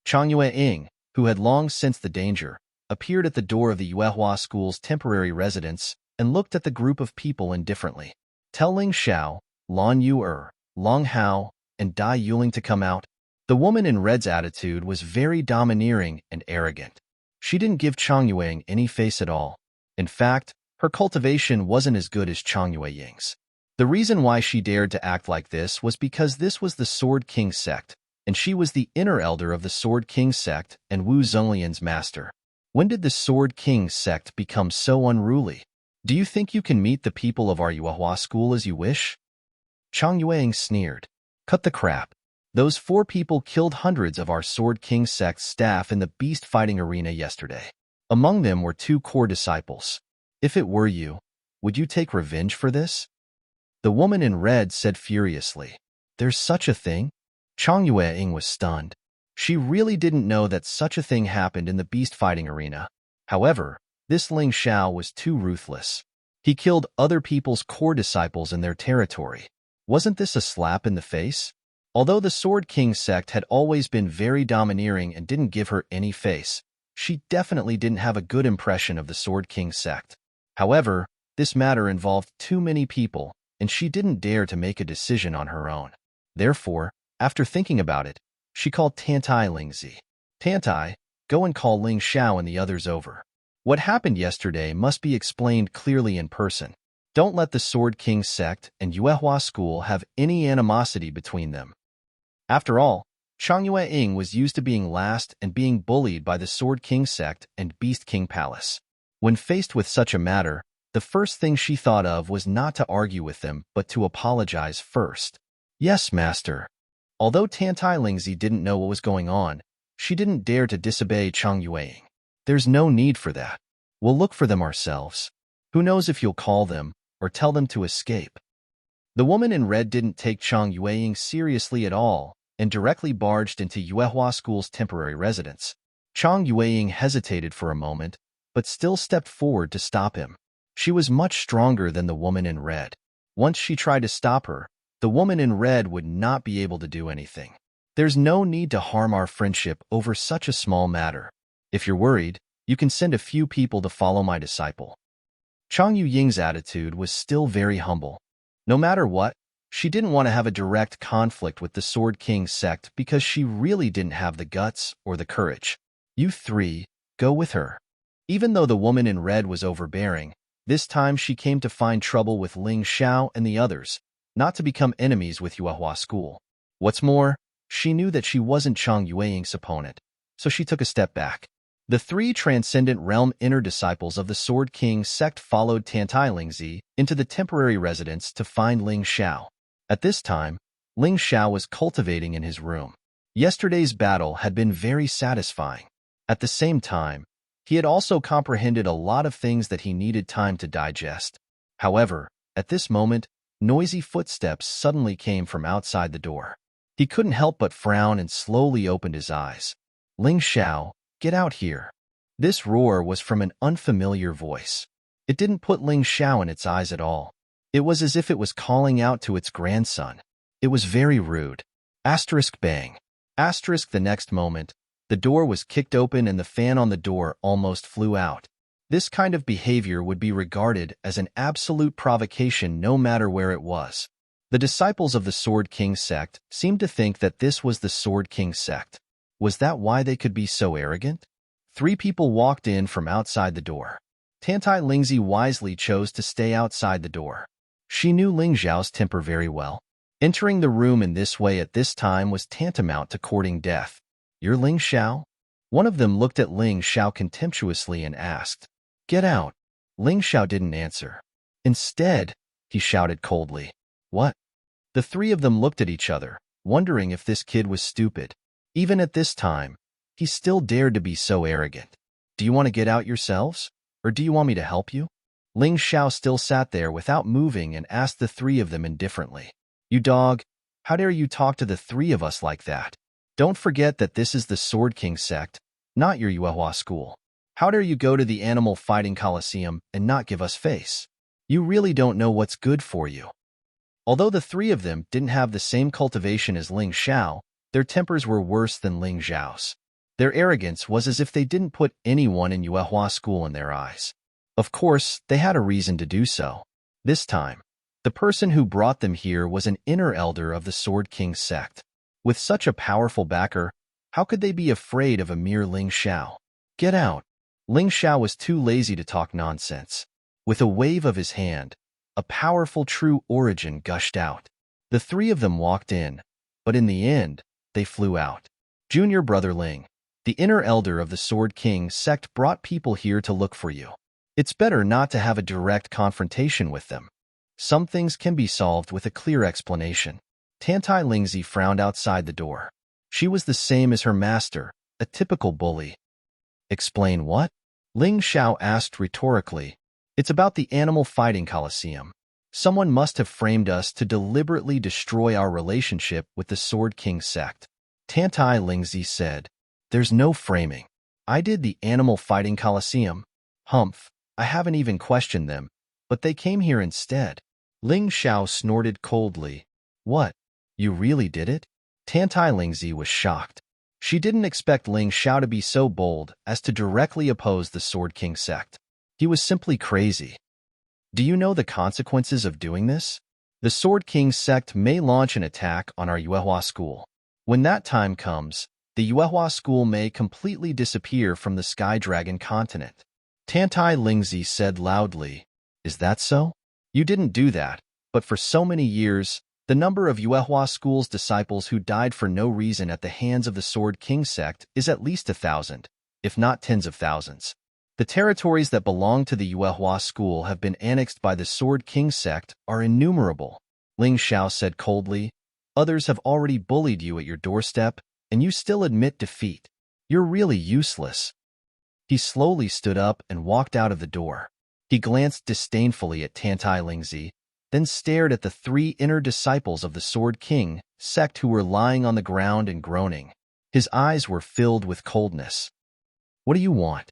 Chang Yue-ing, who had long sensed the danger, appeared at the door of the Yuehua school's temporary residence and looked at the group of people indifferently. Tell Ling Xiao, Lan Yu-er, Long Hao, and Dai Yuling to come out. The woman in red's attitude was very domineering and arrogant. She didn't give Chang Yue-ing any face at all. In fact, her cultivation wasn't as good as Chang Yue-ying's. The reason why she dared to act like this was because this was the Sword King sect, and she was the inner elder of the Sword King sect and Wu Zhenglian's master. When did the Sword King sect become so unruly? Do you think you can meet the people of our Yuehua school as you wish? Chang Yue-ing sneered. Cut the crap. Those 4 people killed hundreds of our Sword King sect's staff in the beast fighting arena yesterday. Among them were 2 core disciples. If it were you, would you take revenge for this? The woman in red said furiously. There's such a thing? Chang Yue-ing was stunned. She really didn't know that such a thing happened in the beast fighting arena. However, this Ling Xiao was too ruthless. He killed other people's core disciples in their territory. Wasn't this a slap in the face? Although the Sword King sect had always been very domineering and didn't give her any face, she definitely didn't have a good impression of the Sword King sect. However, this matter involved too many people, and she didn't dare to make a decision on her own. Therefore, after thinking about it, she called Tantai Lingzi. Tantai, go and call Ling Xiao and the others over. What happened yesterday must be explained clearly in person. Don't let the Sword King sect and Yuehua school have any animosity between them. After all, Chang Yue-ing was used to being last and being bullied by the Sword King sect and Beast King Palace. When faced with such a matter, the first thing she thought of was not to argue with them, but to apologize first. Yes, master. Although Tantai Lingzi didn't know what was going on, she didn't dare to disobey Chang Yue-ing. There's no need for that. We'll look for them ourselves. Who knows if you'll call them or tell them to escape. The woman in red didn't take Chang Yue-ing seriously at all and directly barged into Yuehua School's temporary residence. Chang Yue-ing hesitated for a moment, but still stepped forward to stop him. She was much stronger than the woman in red. Once she tried to stop her, the woman in red would not be able to do anything. There's no need to harm our friendship over such a small matter. If you're worried, you can send a few people to follow my disciple. Chang Yue-ying's attitude was still very humble. No matter what, she didn't want to have a direct conflict with the Sword King sect because she really didn't have the guts or the courage. You three, go with her. Even though the woman in red was overbearing, this time she came to find trouble with Ling Xiao and the others, not to become enemies with Yuehua School. What's more, she knew that she wasn't Chang Yue-ying's opponent, so she took a step back. The three Transcendent Realm inner disciples of the Sword King sect followed Tantai Lingzi into the temporary residence to find Ling Xiao. At this time, Ling Xiao was cultivating in his room. Yesterday's battle had been very satisfying. At the same time, he had also comprehended a lot of things that he needed time to digest. However, at this moment, noisy footsteps suddenly came from outside the door. He couldn't help but frown and slowly opened his eyes. Ling Xiao, get out here. This roar was from an unfamiliar voice. It didn't put Ling Xiao in its eyes at all. It was as if it was calling out to its grandson. It was very rude. Asterisk bang. Asterisk the next moment, the door was kicked open and the fan on the door almost flew out. This kind of behavior would be regarded as an absolute provocation no matter where it was. The disciples of the Sword King sect seemed to think that this was the Sword King sect. Was that why they could be so arrogant? 3 people walked in from outside the door. Tantai Lingzi wisely chose to stay outside the door. She knew Ling Xiao's temper very well. Entering the room in this way at this time was tantamount to courting death. You're Ling Xiao? One of them looked at Ling Xiao contemptuously and asked, Get out. Ling Xiao didn't answer. Instead, he shouted coldly, What? The 3 of them looked at each other, wondering if this kid was stupid. Even at this time, he still dared to be so arrogant. Do you want to get out yourselves? Or do you want me to help you? Ling Xiao still sat there without moving and asked the 3 of them indifferently. You dog, how dare you talk to the 3 of us like that? Don't forget that this is the Sword King sect, not your Yuehua School. How dare you go to the Animal Fighting Coliseum and not give us face? You really don't know what's good for you. Although the 3 of them didn't have the same cultivation as Ling Xiao, their tempers were worse than Ling Xiao's. Their arrogance was as if they didn't put anyone in Yuehua School in their eyes. Of course, they had a reason to do so. This time, the person who brought them here was an inner elder of the Sword King sect. With such a powerful backer, how could they be afraid of a mere Ling Xiao? Get out. Ling Xiao was too lazy to talk nonsense. With a wave of his hand, a powerful true origin gushed out. The 3 of them walked in, but in the end, they flew out. Junior Brother Ling, the inner elder of the Sword King sect, brought people here to look for you. It's better not to have a direct confrontation with them. Some things can be solved with a clear explanation. Tantai Lingzi frowned outside the door. She was the same as her master, a typical bully. Explain what? Ling Xiao asked rhetorically. It's about the Animal Fighting Coliseum. Someone must have framed us to deliberately destroy our relationship with the Sword King sect. Tantai Lingzi said, There's no framing. I did the Animal Fighting Coliseum. Humph, I haven't even questioned them, but they came here instead. Ling Xiao snorted coldly. What? You really did it? Tantai Lingzi was shocked. She didn't expect Ling Xiao to be so bold as to directly oppose the Sword King sect. He was simply crazy. Do you know the consequences of doing this? The Sword King sect may launch an attack on our Yuehua School. When that time comes, the Yuehua School may completely disappear from the Sky Dragon continent. Tantai Lingzi said loudly, Is that so? You didn't do that, but for so many years, The number of Yuehua School's disciples who died for no reason at the hands of the Sword King sect is at least 1,000, if not tens of thousands. The territories that belong to the Yuehua School have been annexed by the Sword King sect are innumerable, Ling Xiao said coldly. Others have already bullied you at your doorstep, and you still admit defeat. You're really useless. He slowly stood up and walked out of the door. He glanced disdainfully at Tantai Lingzi, then stared at the 3 inner disciples of the Sword King sect who were lying on the ground and groaning. His eyes were filled with coldness. What do you want?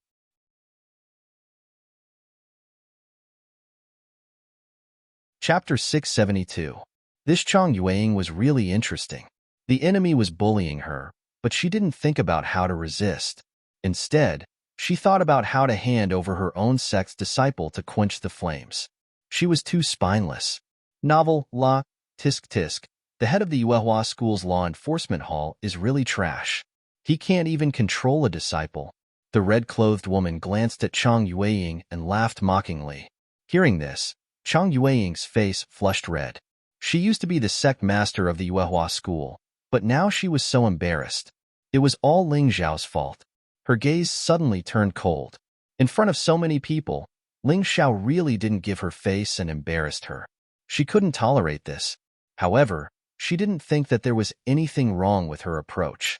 Chapter 672. This Chang Yueying was really interesting. The enemy was bullying her, but she didn't think about how to resist. Instead, she thought about how to hand over her own sect's disciple to quench the flames. She was too spineless. Novel, La, Tisk Tisk, the head of the Yuehua School's law enforcement hall, is really trash. He can't even control a disciple. The red-clothed woman glanced at Chang Yueying and laughed mockingly. Hearing this, Chang Yueying's face flushed red. She used to be the sect master of the Yuehua School, but now she was so embarrassed. It was all Ling Xiao's fault. Her gaze suddenly turned cold. In front of so many people, Ling Xiao really didn't give her face and embarrassed her. She couldn't tolerate this. However, she didn't think that there was anything wrong with her approach.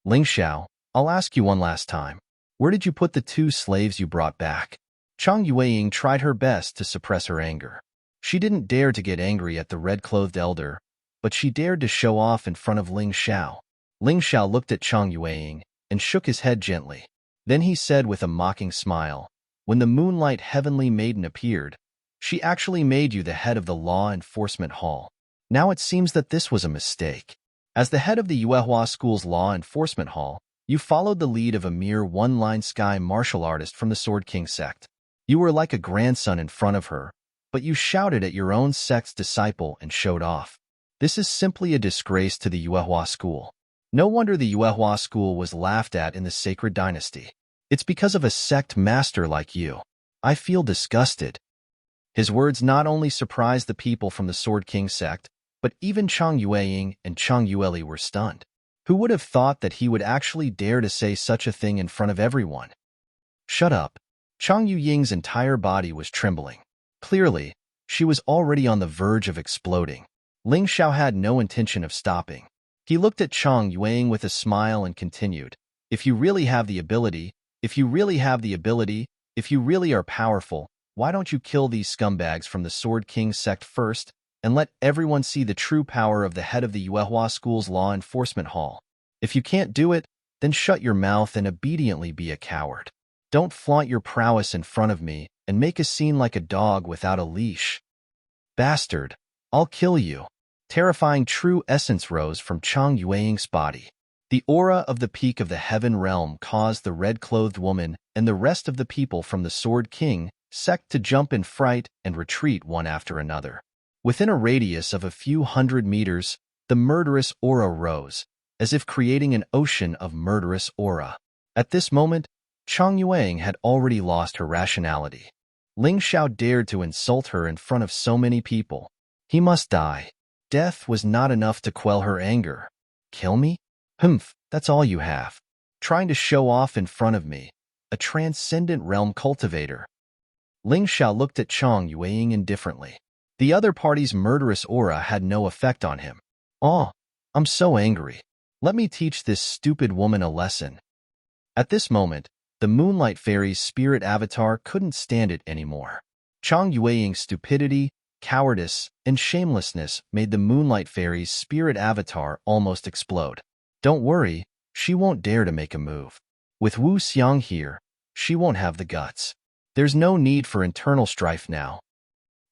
Ling Xiao, I'll ask you one last time. Where did you put the 2 slaves you brought back? Chang Yueying tried her best to suppress her anger. She didn't dare to get angry at the red-clothed elder, but she dared to show off in front of Ling Xiao. Ling Xiao looked at Chang Yueying and shook his head gently. Then he said with a mocking smile, when the Moonlight Heavenly Maiden appeared, she actually made you the head of the Law Enforcement Hall. Now it seems that this was a mistake. As the head of the Yuehua School's Law Enforcement Hall, you followed the lead of a mere one-line sky martial artist from the Sword King sect. You were like a grandson in front of her, but you shouted at your own sect's disciple and showed off. This is simply a disgrace to the Yuehua School. No wonder the Yuehua School was laughed at in the Sacred Dynasty. It's because of a sect master like you. I feel disgusted. His words not only surprised the people from the Sword King sect, but even Chang Yueying and Chang Yueli were stunned. Who would have thought that he would actually dare to say such a thing in front of everyone? Shut up. Chang Yueying's entire body was trembling. Clearly, she was already on the verge of exploding. Ling Xiao had no intention of stopping. He looked at Chang Yueying with a smile and continued, if you really have the ability, if you really are powerful, why don't you kill these scumbags from the Sword King sect first, and let everyone see the true power of the head of the Yuehua School's Law Enforcement Hall? If you can't do it, then shut your mouth and obediently be a coward. Don't flaunt your prowess in front of me and make a scene like a dog without a leash. Bastard, I'll kill you. Terrifying true essence rose from Chang Yueying's body. The aura of the peak of the heaven realm caused the red-clothed woman and the rest of the people from the Sword King sect to jump in fright and retreat one after another. Within a radius of a few hundred meters, the murderous aura rose, as if creating an ocean of murderous aura. At this moment, Chang Yueying had already lost her rationality. Ling Xiao dared to insult her in front of so many people. He must die. Death was not enough to quell her anger. Kill me? Humph, that's all you have. Trying to show off in front of me, a transcendent realm cultivator. Ling Xiao looked at Chang Yueying indifferently. The other party's murderous aura had no effect on him. Oh, I'm so angry. Let me teach this stupid woman a lesson. At this moment, the Moonlight Fairy's spirit avatar couldn't stand it anymore. Chang Yueying's stupidity, cowardice, and shamelessness made the Moonlight Fairy's spirit avatar almost explode. Don't worry, she won't dare to make a move. With Wu Xiang here, she won't have the guts. There's no need for internal strife now.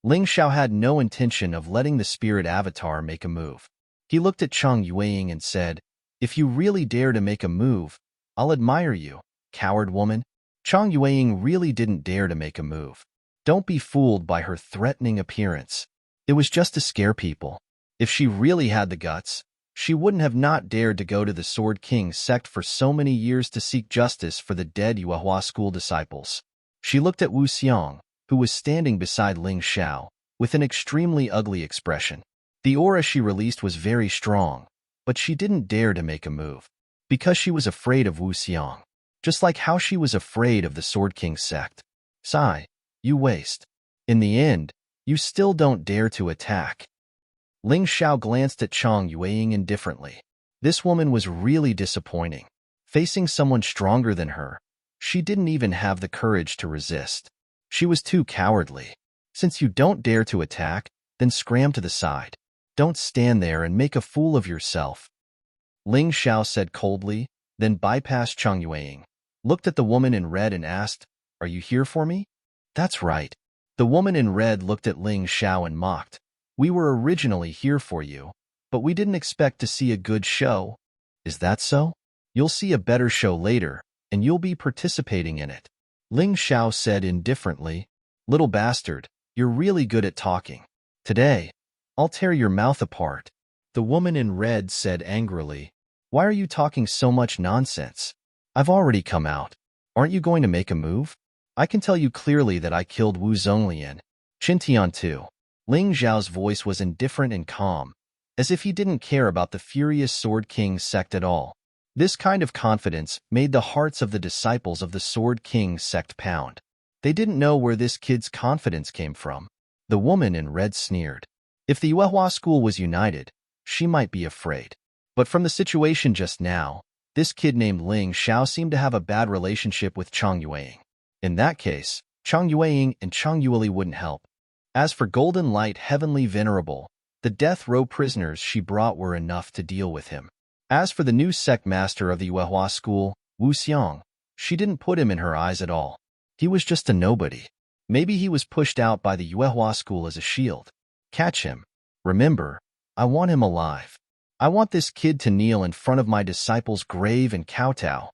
Ling Xiao had no intention of letting the spirit avatar make a move. He looked at Chang Yueying and said, if you really dare to make a move, I'll admire you, coward woman. Chang Yueying really didn't dare to make a move. Don't be fooled by her threatening appearance. It was just to scare people. If she really had the guts, she wouldn't have not dared to go to the Sword King sect for so many years to seek justice for the dead Yuehua school disciples. She looked at Wu Xiang, who was standing beside Ling Xiao, with an extremely ugly expression. The aura she released was very strong, but she didn't dare to make a move, because she was afraid of Wu Xiang, just like how she was afraid of the Sword King sect. Sigh, you waste. In the end, you still don't dare to attack. Ling Xiao glanced at Chang Yueying indifferently. This woman was really disappointing. Facing someone stronger than her, she didn't even have the courage to resist. She was too cowardly. Since you don't dare to attack, then scram to the side. Don't stand there and make a fool of yourself. Ling Xiao said coldly, then bypassed Chang Yueying, looked at the woman in red and asked, "Are you here for me?" "That's right." The woman in red looked at Ling Xiao and mocked. "We were originally here for you, but we didn't expect to see a good show." "Is that so? You'll see a better show later, and you'll be participating in it." Ling Xiao said indifferently, "Little bastard, you're really good at talking. Today, I'll tear your mouth apart." The woman in red said angrily, "Why are you talking so much nonsense? I've already come out. Aren't you going to make a move? I can tell you clearly that I killed Wu Zonglian. Qintian too." Ling Xiao's voice was indifferent and calm, as if he didn't care about the furious Sword King sect at all. This kind of confidence made the hearts of the disciples of the Sword King sect pound. They didn't know where this kid's confidence came from. The woman in red sneered. If the Yuehua school was united, she might be afraid. But from the situation just now, this kid named Ling Xiao seemed to have a bad relationship with Chang Yueying. In that case, Chang Yueying and Chang Yueli wouldn't help. As for Golden Light Heavenly Venerable, the death row prisoners she brought were enough to deal with him. As for the new sect master of the Yuehua school, Wu Xiang, she didn't put him in her eyes at all. He was just a nobody. Maybe he was pushed out by the Yuehua school as a shield. Catch him. Remember, I want him alive. I want this kid to kneel in front of my disciple's grave and kowtow.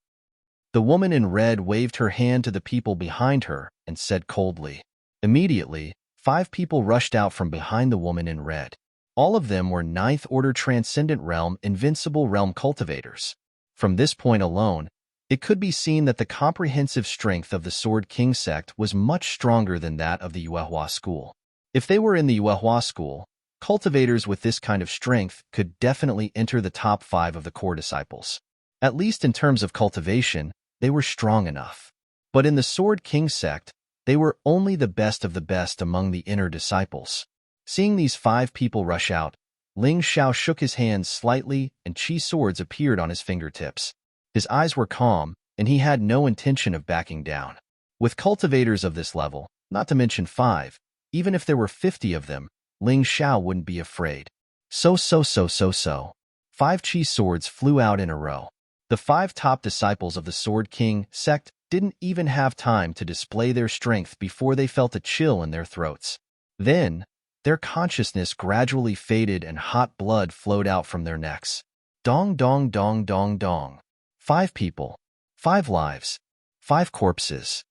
The woman in red waved her hand to the people behind her and said coldly. Immediately, 5 people rushed out from behind the woman in red. All of them were 9th Order Transcendent Realm Invincible Realm Cultivators. From this point alone, it could be seen that the comprehensive strength of the Sword King sect was much stronger than that of the Yuehua school. If they were in the Yuehua school, cultivators with this kind of strength could definitely enter the top 5 of the core disciples. At least in terms of cultivation, they were strong enough. But in the Sword King sect, they were only the best of the best among the inner disciples. Seeing these 5 people rush out, Ling Xiao shook his hands slightly and chi swords appeared on his fingertips. His eyes were calm, and he had no intention of backing down. With cultivators of this level, not to mention 5, even if there were 50 of them, Ling Xiao wouldn't be afraid. So. 5 chi swords flew out in a row. The 5 top disciples of the Sword King sect didn't even have time to display their strength before they felt a chill in their throats. Then, their consciousness gradually faded and hot blood flowed out from their necks. Dong dong dong dong dong. 5 people. 5 lives. 5 corpses.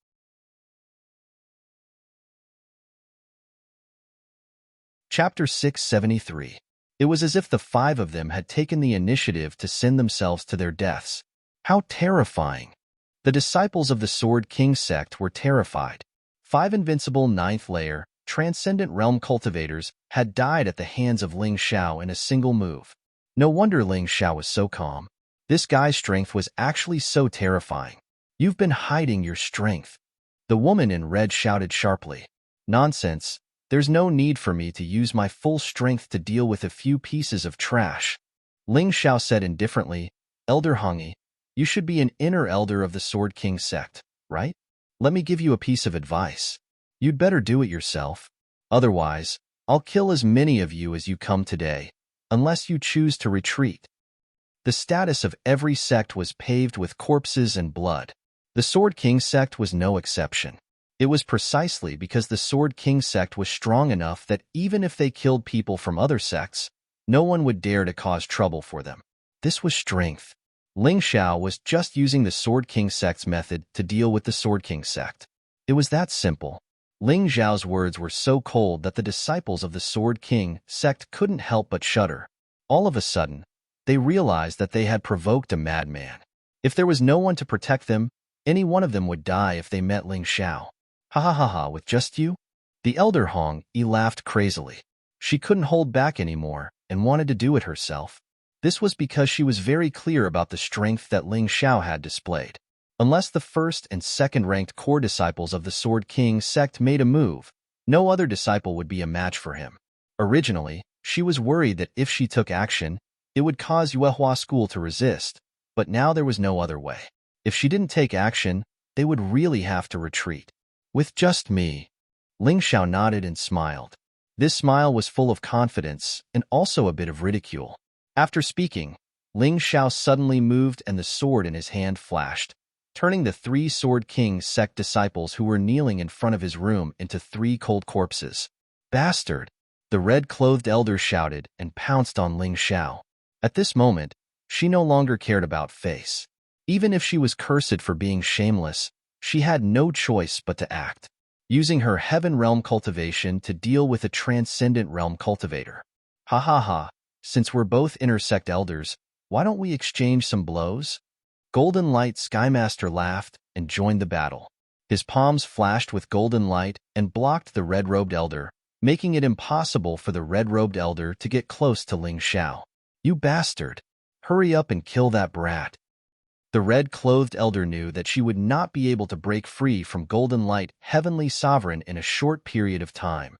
Chapter 673. It was as if the 5 of them had taken the initiative to send themselves to their deaths. How terrifying! The disciples of the Sword King sect were terrified. 5 invincible 9th layer, Transcendent Realm cultivators had died at the hands of Ling Xiao in a single move. No wonder Ling Xiao was so calm. This guy's strength was actually so terrifying. You've been hiding your strength. The woman in red shouted sharply. Nonsense. There's no need for me to use my full strength to deal with a few pieces of trash. Ling Xiao said indifferently, Elder Hongi, you should be an inner elder of the Sword King sect, right? Let me give you a piece of advice. You'd better do it yourself. Otherwise, I'll kill as many of you as you come today, unless you choose to retreat. The status of every sect was paved with corpses and blood. The Sword King sect was no exception. It was precisely because the Sword King sect was strong enough that even if they killed people from other sects, no one would dare to cause trouble for them. This was strength. Ling Xiao was just using the Sword King sect's method to deal with the Sword King sect. It was that simple. Ling Xiao's words were so cold that the disciples of the Sword King sect couldn't help but shudder. All of a sudden, they realized that they had provoked a madman. If there was no one to protect them, any one of them would die if they met Ling Xiao. Ha ha ha ha, with just you? The elder Hong Yi laughed crazily. She couldn't hold back anymore and wanted to do it herself. This was because she was very clear about the strength that Ling Xiao had displayed. Unless the first and second-ranked core disciples of the Sword King sect made a move, no other disciple would be a match for him. Originally, she was worried that if she took action, it would cause Yuehua School to resist, but now there was no other way. If she didn't take action, they would really have to retreat. With just me. Ling Xiao nodded and smiled. This smile was full of confidence and also a bit of ridicule. After speaking, Ling Xiao suddenly moved and the sword in his hand flashed, turning the 3 Sword King sect disciples who were kneeling in front of his room into 3 cold corpses. Bastard! The red-clothed elder shouted and pounced on Ling Xiao. At this moment, she no longer cared about face. Even if she was cursed for being shameless, she had no choice but to act, using her Heaven Realm cultivation to deal with a Transcendent Realm cultivator. Ha ha ha, since we're both intersect elders, why don't we exchange some blows? Golden Light Skymaster laughed and joined the battle. His palms flashed with golden light and blocked the red-robed elder, making it impossible for the red-robed elder to get close to Ling Xiao. You bastard! Hurry up and kill that brat. The red-clothed elder knew that she would not be able to break free from Golden Light Heavenly Sovereign in a short period of time.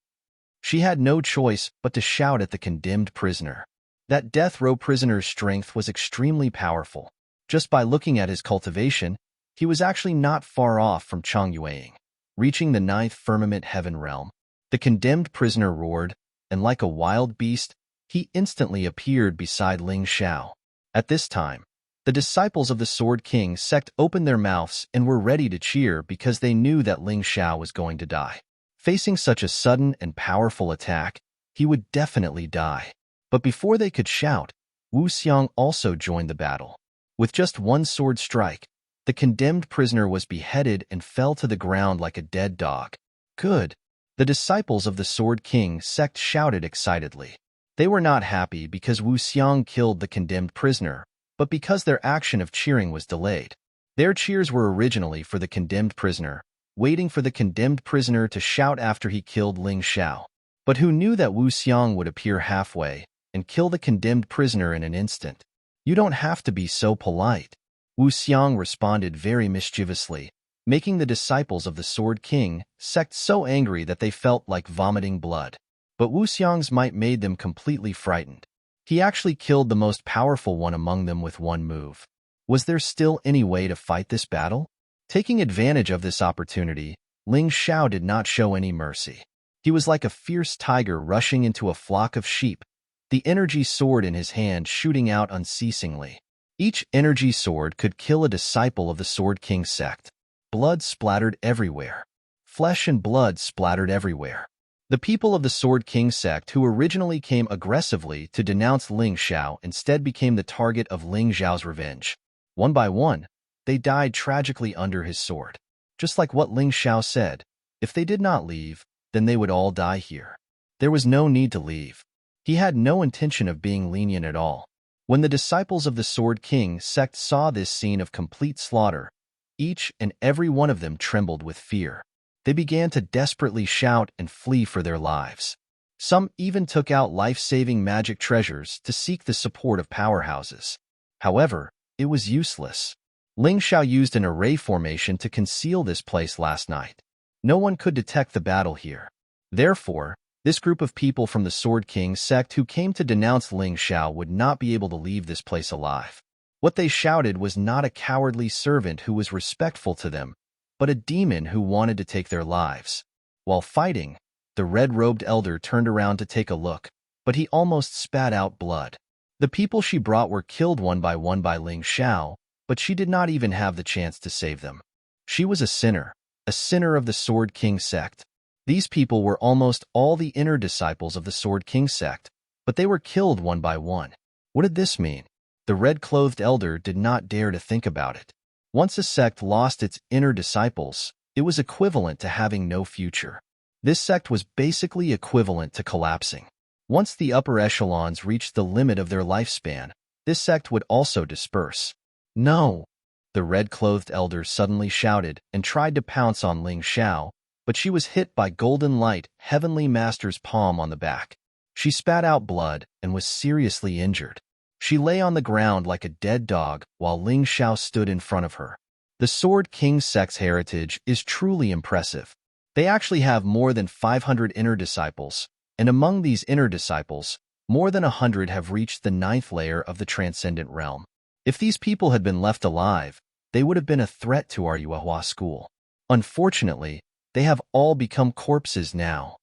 She had no choice but to shout at the condemned prisoner. That death row prisoner's strength was extremely powerful. Just by looking at his cultivation, he was actually not far off from Chang Yueying. Reaching the 9th firmament heaven realm, the condemned prisoner roared, and like a wild beast, he instantly appeared beside Ling Xiao. At this time, the disciples of the Sword King sect opened their mouths and were ready to cheer because they knew that Ling Xiao was going to die. Facing such a sudden and powerful attack, he would definitely die. But before they could shout, Wu Xiang also joined the battle. With just one sword strike, the condemned prisoner was beheaded and fell to the ground like a dead dog. Good. The disciples of the Sword King sect shouted excitedly. They were not happy because Wu Xiang killed the condemned prisoner, but because their action of cheering was delayed. Their cheers were originally for the condemned prisoner, waiting for the condemned prisoner to shout after he killed Ling Xiao. But who knew that Wu Xiang would appear halfway and kill the condemned prisoner in an instant? You don't have to be so polite. Wu Xiang responded very mischievously, making the disciples of the Sword King sect so angry that they felt like vomiting blood. But Wu Xiang's might made them completely frightened. He actually killed the most powerful one among them with one move. Was there still any way to fight this battle? Taking advantage of this opportunity, Ling Xiao did not show any mercy. He was like a fierce tiger rushing into a flock of sheep, the energy sword in his hand shooting out unceasingly. Each energy sword could kill a disciple of the Sword King sect. Blood splattered everywhere. Flesh and blood splattered everywhere. The people of the Sword King sect who originally came aggressively to denounce Ling Xiao instead became the target of Ling Xiao's revenge. One by one, they died tragically under his sword. Just like what Ling Xiao said, if they did not leave, then they would all die here. There was no need to leave. He had no intention of being lenient at all. When the disciples of the Sword King sect saw this scene of complete slaughter, each and every one of them trembled with fear. They began to desperately shout and flee for their lives. Some even took out life-saving magic treasures to seek the support of powerhouses. However, it was useless. Ling Xiao used an array formation to conceal this place last night. No one could detect the battle here. Therefore, this group of people from the Sword King sect who came to denounce Ling Xiao would not be able to leave this place alive. What they shouted was not a cowardly servant who was respectful to them, but a demon who wanted to take their lives. While fighting, the red-robed elder turned around to take a look, but he almost spat out blood. The people she brought were killed one by Ling Xiao, but she did not even have the chance to save them. She was a sinner of the Sword King sect. These people were almost all the inner disciples of the Sword King sect, but they were killed one by one. What did this mean? The red-clothed elder did not dare to think about it. Once a sect lost its inner disciples, it was equivalent to having no future. This sect was basically equivalent to collapsing. Once the upper echelons reached the limit of their lifespan, this sect would also disperse. No! The red-clothed elder suddenly shouted and tried to pounce on Ling Xiao, but she was hit by Golden Light Heavenly Master's palm on the back. She spat out blood and was seriously injured. She lay on the ground like a dead dog while Ling Xiao stood in front of her. The Sword King sect's heritage is truly impressive. They actually have more than 500 inner disciples, and among these inner disciples, more than 100 have reached the 9th layer of the transcendent realm. If these people had been left alive, they would have been a threat to our Yuehua school. Unfortunately, they have all become corpses now.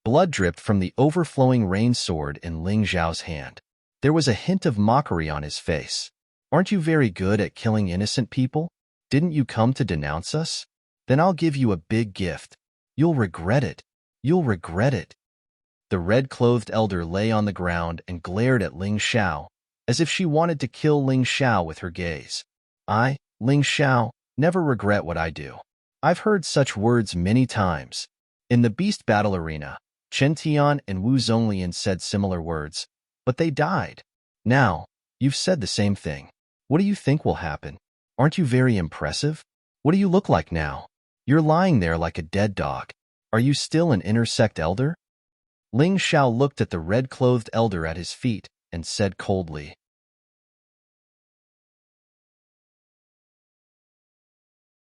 Blood dripped from the overflowing rain sword in Ling Xiao's hand. There was a hint of mockery on his face. Aren't you very good at killing innocent people? Didn't you come to denounce us? Then I'll give you a big gift. You'll regret it. You'll regret it. The red-clothed elder lay on the ground and glared at Ling Xiao, as if she wanted to kill Ling Xiao with her gaze. I, Ling Xiao, never regret what I do. I've heard such words many times. In the beast battle arena, Chen Tian and Wu Zonglian said similar words, but they died. Now, you've said the same thing. What do you think will happen? Aren't you very impressive? What do you look like now? You're lying there like a dead dog. Are you still an inner sect elder? Ling Xiao looked at the red-clothed elder at his feet and said coldly.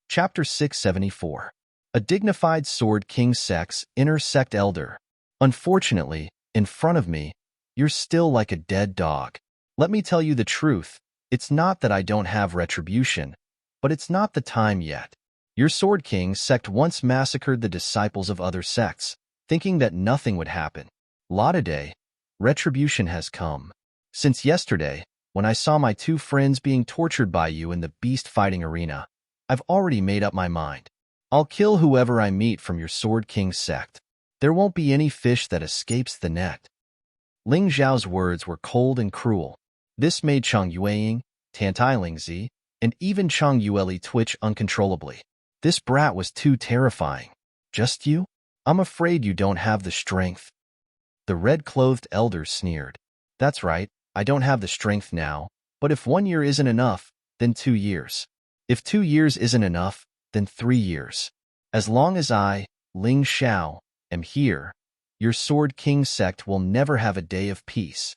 Chapter 674. A dignified Sword King sect's inner sect elder. Unfortunately, in front of me, you're still like a dead dog. Let me tell you the truth. It's not that I don't have retribution, but it's not the time yet. Your Sword King sect once massacred the disciples of other sects, thinking that nothing would happen. Today, retribution has come. Since yesterday, when I saw my two friends being tortured by you in the beast fighting arena, I've already made up my mind. I'll kill whoever I meet from your Sword King sect. There won't be any fish that escapes the net. Ling Xiao's words were cold and cruel. This made Chang Yueying, Tantai Lingzi, and even Chang Yueli twitch uncontrollably. This brat was too terrifying. Just you? I'm afraid you don't have the strength. The red-clothed elder sneered. That's right, I don't have the strength now, but if 1 year isn't enough, then 2 years. If 2 years isn't enough, then 3 years. As long as I, Ling Xiao, am here, your Sword King sect will never have a day of peace.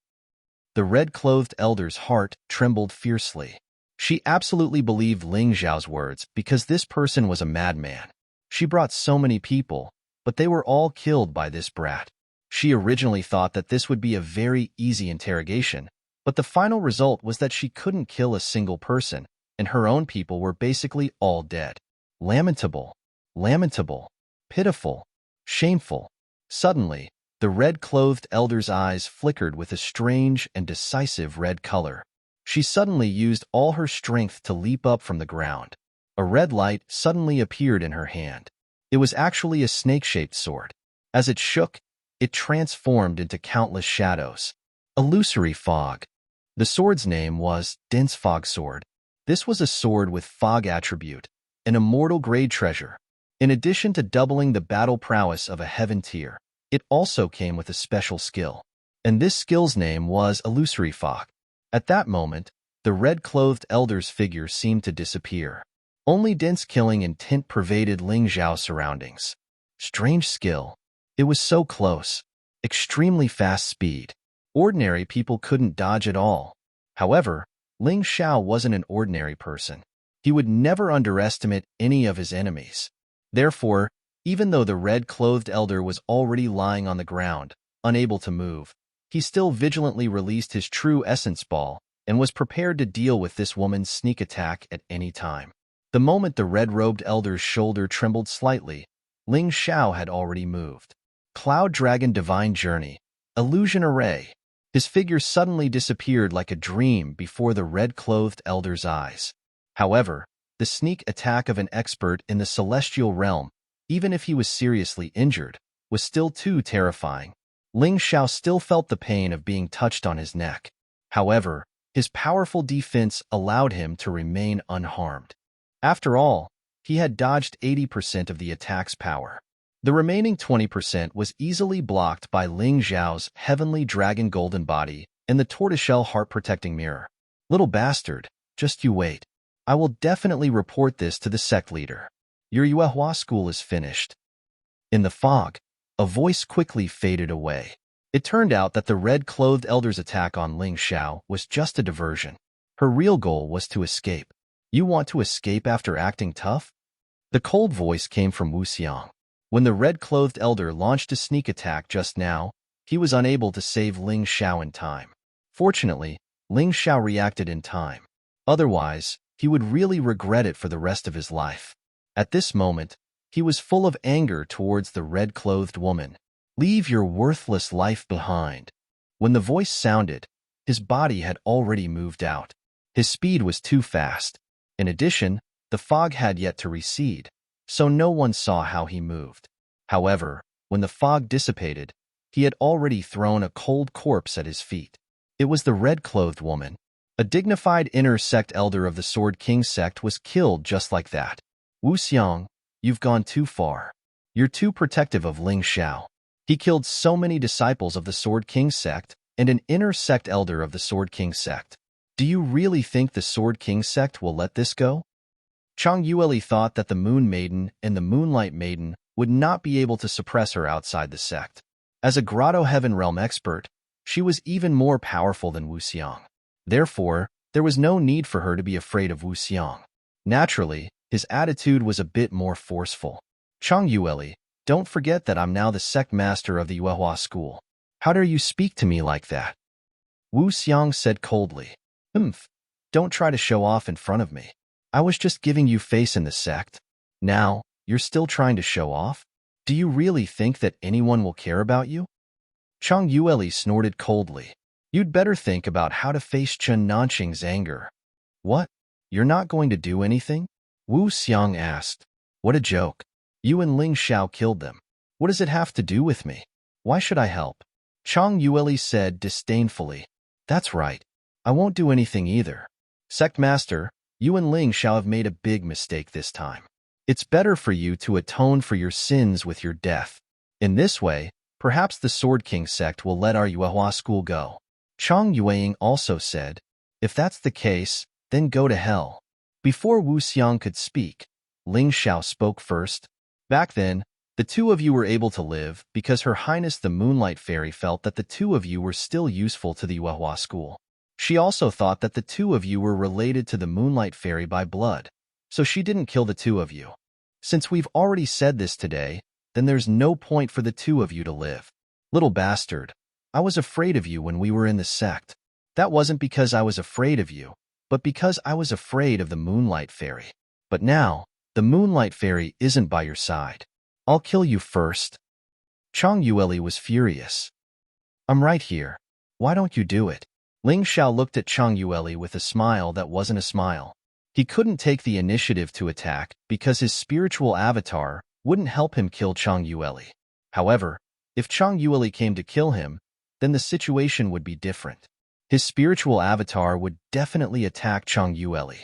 The red-clothed elder's heart trembled fiercely. She absolutely believed Ling Xiao's words because this person was a madman. She brought so many people, but they were all killed by this brat. She originally thought that this would be a very easy interrogation, but the final result was that she couldn't kill a single person, and her own people were basically all dead. Lamentable, lamentable, pitiful, shameful. Suddenly, the red-clothed elder's eyes flickered with a strange and decisive red color. She suddenly used all her strength to leap up from the ground. A red light suddenly appeared in her hand. It was actually a snake-shaped sword. As it shook, it transformed into countless shadows. Illusory fog. The sword's name was Dense Fog Sword. This was a sword with fog attribute, an immortal grade treasure. In addition to doubling the battle prowess of a heaven tier, it also came with a special skill. And this skill's name was Illusory Fog. At that moment, the red-clothed elder's figure seemed to disappear. Only dense killing and tint pervaded Ling Xiao's surroundings. Strange skill. It was so close. Extremely fast speed. Ordinary people couldn't dodge at all. However, Ling Xiao wasn't an ordinary person. He would never underestimate any of his enemies. Therefore, even though the red-clothed elder was already lying on the ground, unable to move, he still vigilantly released his true essence ball and was prepared to deal with this woman's sneak attack at any time. The moment the red-robed elder's shoulder trembled slightly, Ling Xiao had already moved. Cloud Dragon Divine Journey, Illusion Array. His figure suddenly disappeared like a dream before the red-clothed elder's eyes. However, the sneak attack of an expert in the celestial realm, even if he was seriously injured, was still too terrifying. Ling Xiao still felt the pain of being touched on his neck. However, his powerful defense allowed him to remain unharmed. After all, he had dodged 80% of the attack's power. The remaining 20% was easily blocked by Ling Xiao's heavenly dragon golden body and the tortoiseshell heart-protecting mirror. Little bastard, just you wait. I will definitely report this to the sect leader. Your Yuehua school is finished. In the fog, a voice quickly faded away. It turned out that the red-clothed elder's attack on Ling Xiao was just a diversion. Her real goal was to escape. You want to escape after acting tough? The cold voice came from Wu Xiang. When the red-clothed elder launched a sneak attack just now, he was unable to save Ling Xiao in time. Fortunately, Ling Xiao reacted in time. Otherwise, he would really regret it for the rest of his life. At this moment, he was full of anger towards the red-clothed woman. Leave your worthless life behind. When the voice sounded, his body had already moved out. His speed was too fast. In addition, the fog had yet to recede, so no one saw how he moved. However, when the fog dissipated, he had already thrown a cold corpse at his feet. It was the red-clothed woman. A dignified inner sect elder of the Sword King sect was killed just like that. Wu Xiang, you've gone too far. You're too protective of Ling Xiao. He killed so many disciples of the Sword King sect and an inner sect elder of the Sword King sect. Do you really think the Sword King sect will let this go? Chang Yueli thought that the Moon Maiden and the Moonlight Maiden would not be able to suppress her outside the sect. As a Grotto Heaven Realm expert, she was even more powerful than Wu Xiang. Therefore, there was no need for her to be afraid of Wu Xiang. Naturally, his attitude was a bit more forceful. Chang Yueli, don't forget that I'm now the sect master of the Yuehua school. How dare you speak to me like that? Wu Xiang said coldly. Don't try to show off in front of me. I was just giving you face in the sect. Now, you're still trying to show off? Do you really think that anyone will care about you? Chang Yueli snorted coldly. You'd better think about how to face Chen Nanqing's anger. What? You're not going to do anything? Wu Xiang asked. What a joke. You and Ling Xiao killed them. What does it have to do with me? Why should I help? Chang Yueli said disdainfully. That's right. I won't do anything either. Sect Master, you and Ling Xiao have made a big mistake this time. It's better for you to atone for your sins with your death. In this way, perhaps the Sword King sect will let our Yuehua school go. Chang Yueying also said, if that's the case, then go to hell. Before Wu Xiang could speak, Ling Xiao spoke first. Back then, the two of you were able to live because Her Highness the Moonlight Fairy felt that the two of you were still useful to the Yuehua school. She also thought that the two of you were related to the Moonlight Fairy by blood, so she didn't kill the two of you. Since we've already said this today, then there's no point for the two of you to live. Little bastard, I was afraid of you when we were in the sect. That wasn't because I was afraid of you, but because I was afraid of the Moonlight Fairy. But now, the Moonlight Fairy isn't by your side. I'll kill you first. Chang Yueli was furious. I'm right here. Why don't you do it? Ling Xiao looked at Chang Yueli with a smile that wasn't a smile. He couldn't take the initiative to attack because his spiritual avatar wouldn't help him kill Chang Yueli. However, if Chang Yueli came to kill him, then the situation would be different. His spiritual avatar would definitely attack Chang Yueli.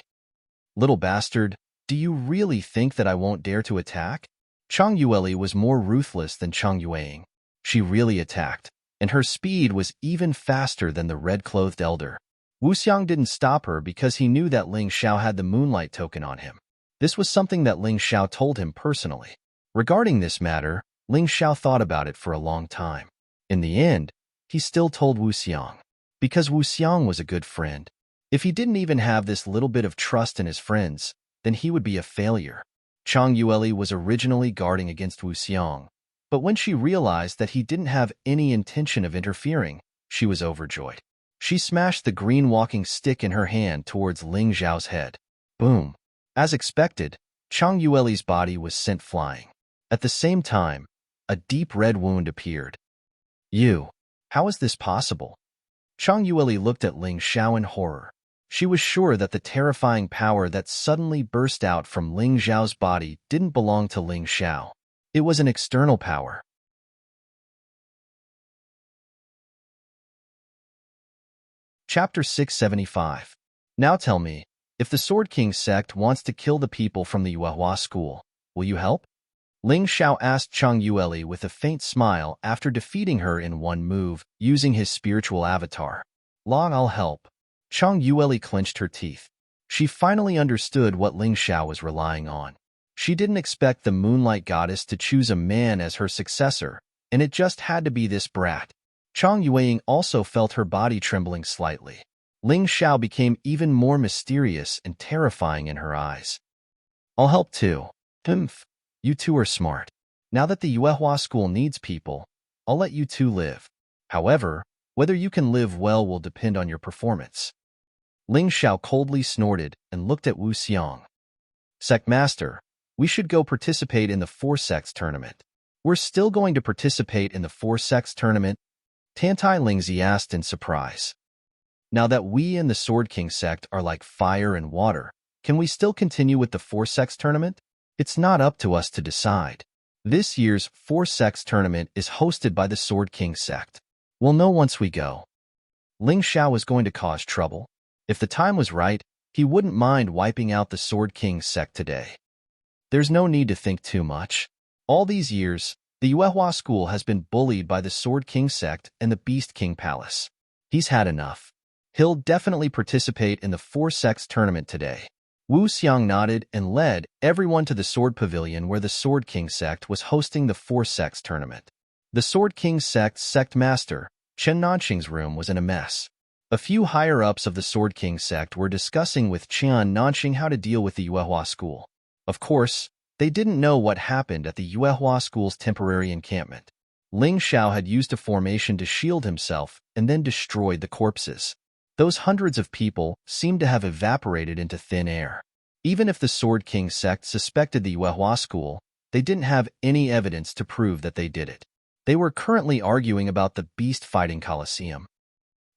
Little bastard, do you really think that I won't dare to attack? Chang Yueli was more ruthless than Chang Yueying. She really attacked, and her speed was even faster than the red-clothed elder. Wu Xiang didn't stop her because he knew that Ling Xiao had the Moonlight token on him. This was something that Ling Xiao told him personally. Regarding this matter, Ling Xiao thought about it for a long time. In the end, he still told Wu Xiang. Because Wu Xiang was a good friend. If he didn't even have this little bit of trust in his friends, then he would be a failure. Chang Yueli was originally guarding against Wu Xiang, but when she realized that he didn't have any intention of interfering, she was overjoyed. She smashed the green walking stick in her hand towards Ling Xiao's head. Boom! As expected, Chang Yueli's body was sent flying. At the same time, a deep red wound appeared. How is this possible? Chang Yueli looked at Ling Xiao in horror. She was sure that the terrifying power that suddenly burst out from Ling Xiao's body didn't belong to Ling Xiao. It was an external power. Chapter 675. Now tell me, if the Sword King sect wants to kill the people from the Yuehua school, will you help? Ling Xiao asked Chang Yueli with a faint smile after defeating her in one move using his spiritual avatar. I'll help. Chang Yueli clenched her teeth. She finally understood what Ling Xiao was relying on. She didn't expect the Moonlight Goddess to choose a man as her successor, and it just had to be this brat. Chang Yueying also felt her body trembling slightly. Ling Xiao became even more mysterious and terrifying in her eyes. I'll help too. Humph. You two are smart. Now that the Yuehua school needs people, I'll let you two live. However, whether you can live well will depend on your performance. Ling Xiao coldly snorted and looked at Wu Xiang. Sect Master, we should go participate in the Four Sects tournament. We're still going to participate in the Four Sects tournament? Tantai Lingzi asked in surprise. Now that we and the Sword King sect are like fire and water, can we still continue with the Four Sects tournament? It's not up to us to decide. This year's Four Sects tournament is hosted by the Sword King sect. We'll know once we go. Ling Xiao was going to cause trouble. If the time was right, he wouldn't mind wiping out the Sword King sect today. There's no need to think too much. All these years, the Yuehua school has been bullied by the Sword King sect and the Beast King Palace. He's had enough. He'll definitely participate in the Four Sects tournament today. Wu Xiang nodded and led everyone to the Sword Pavilion where the Sword King sect was hosting the Four Sects tournament. The Sword King sect's sect master, Chen Nanxing's room was in a mess. A few higher-ups of the Sword King sect were discussing with Chen Nanxing how to deal with the Yuehua school. Of course, they didn't know what happened at the Yuehua school's temporary encampment. Ling Xiao had used a formation to shield himself and then destroyed the corpses. Those hundreds of people seemed to have evaporated into thin air. Even if the Sword King sect suspected the Yuehua school, they didn't have any evidence to prove that they did it. They were currently arguing about the beast fighting coliseum.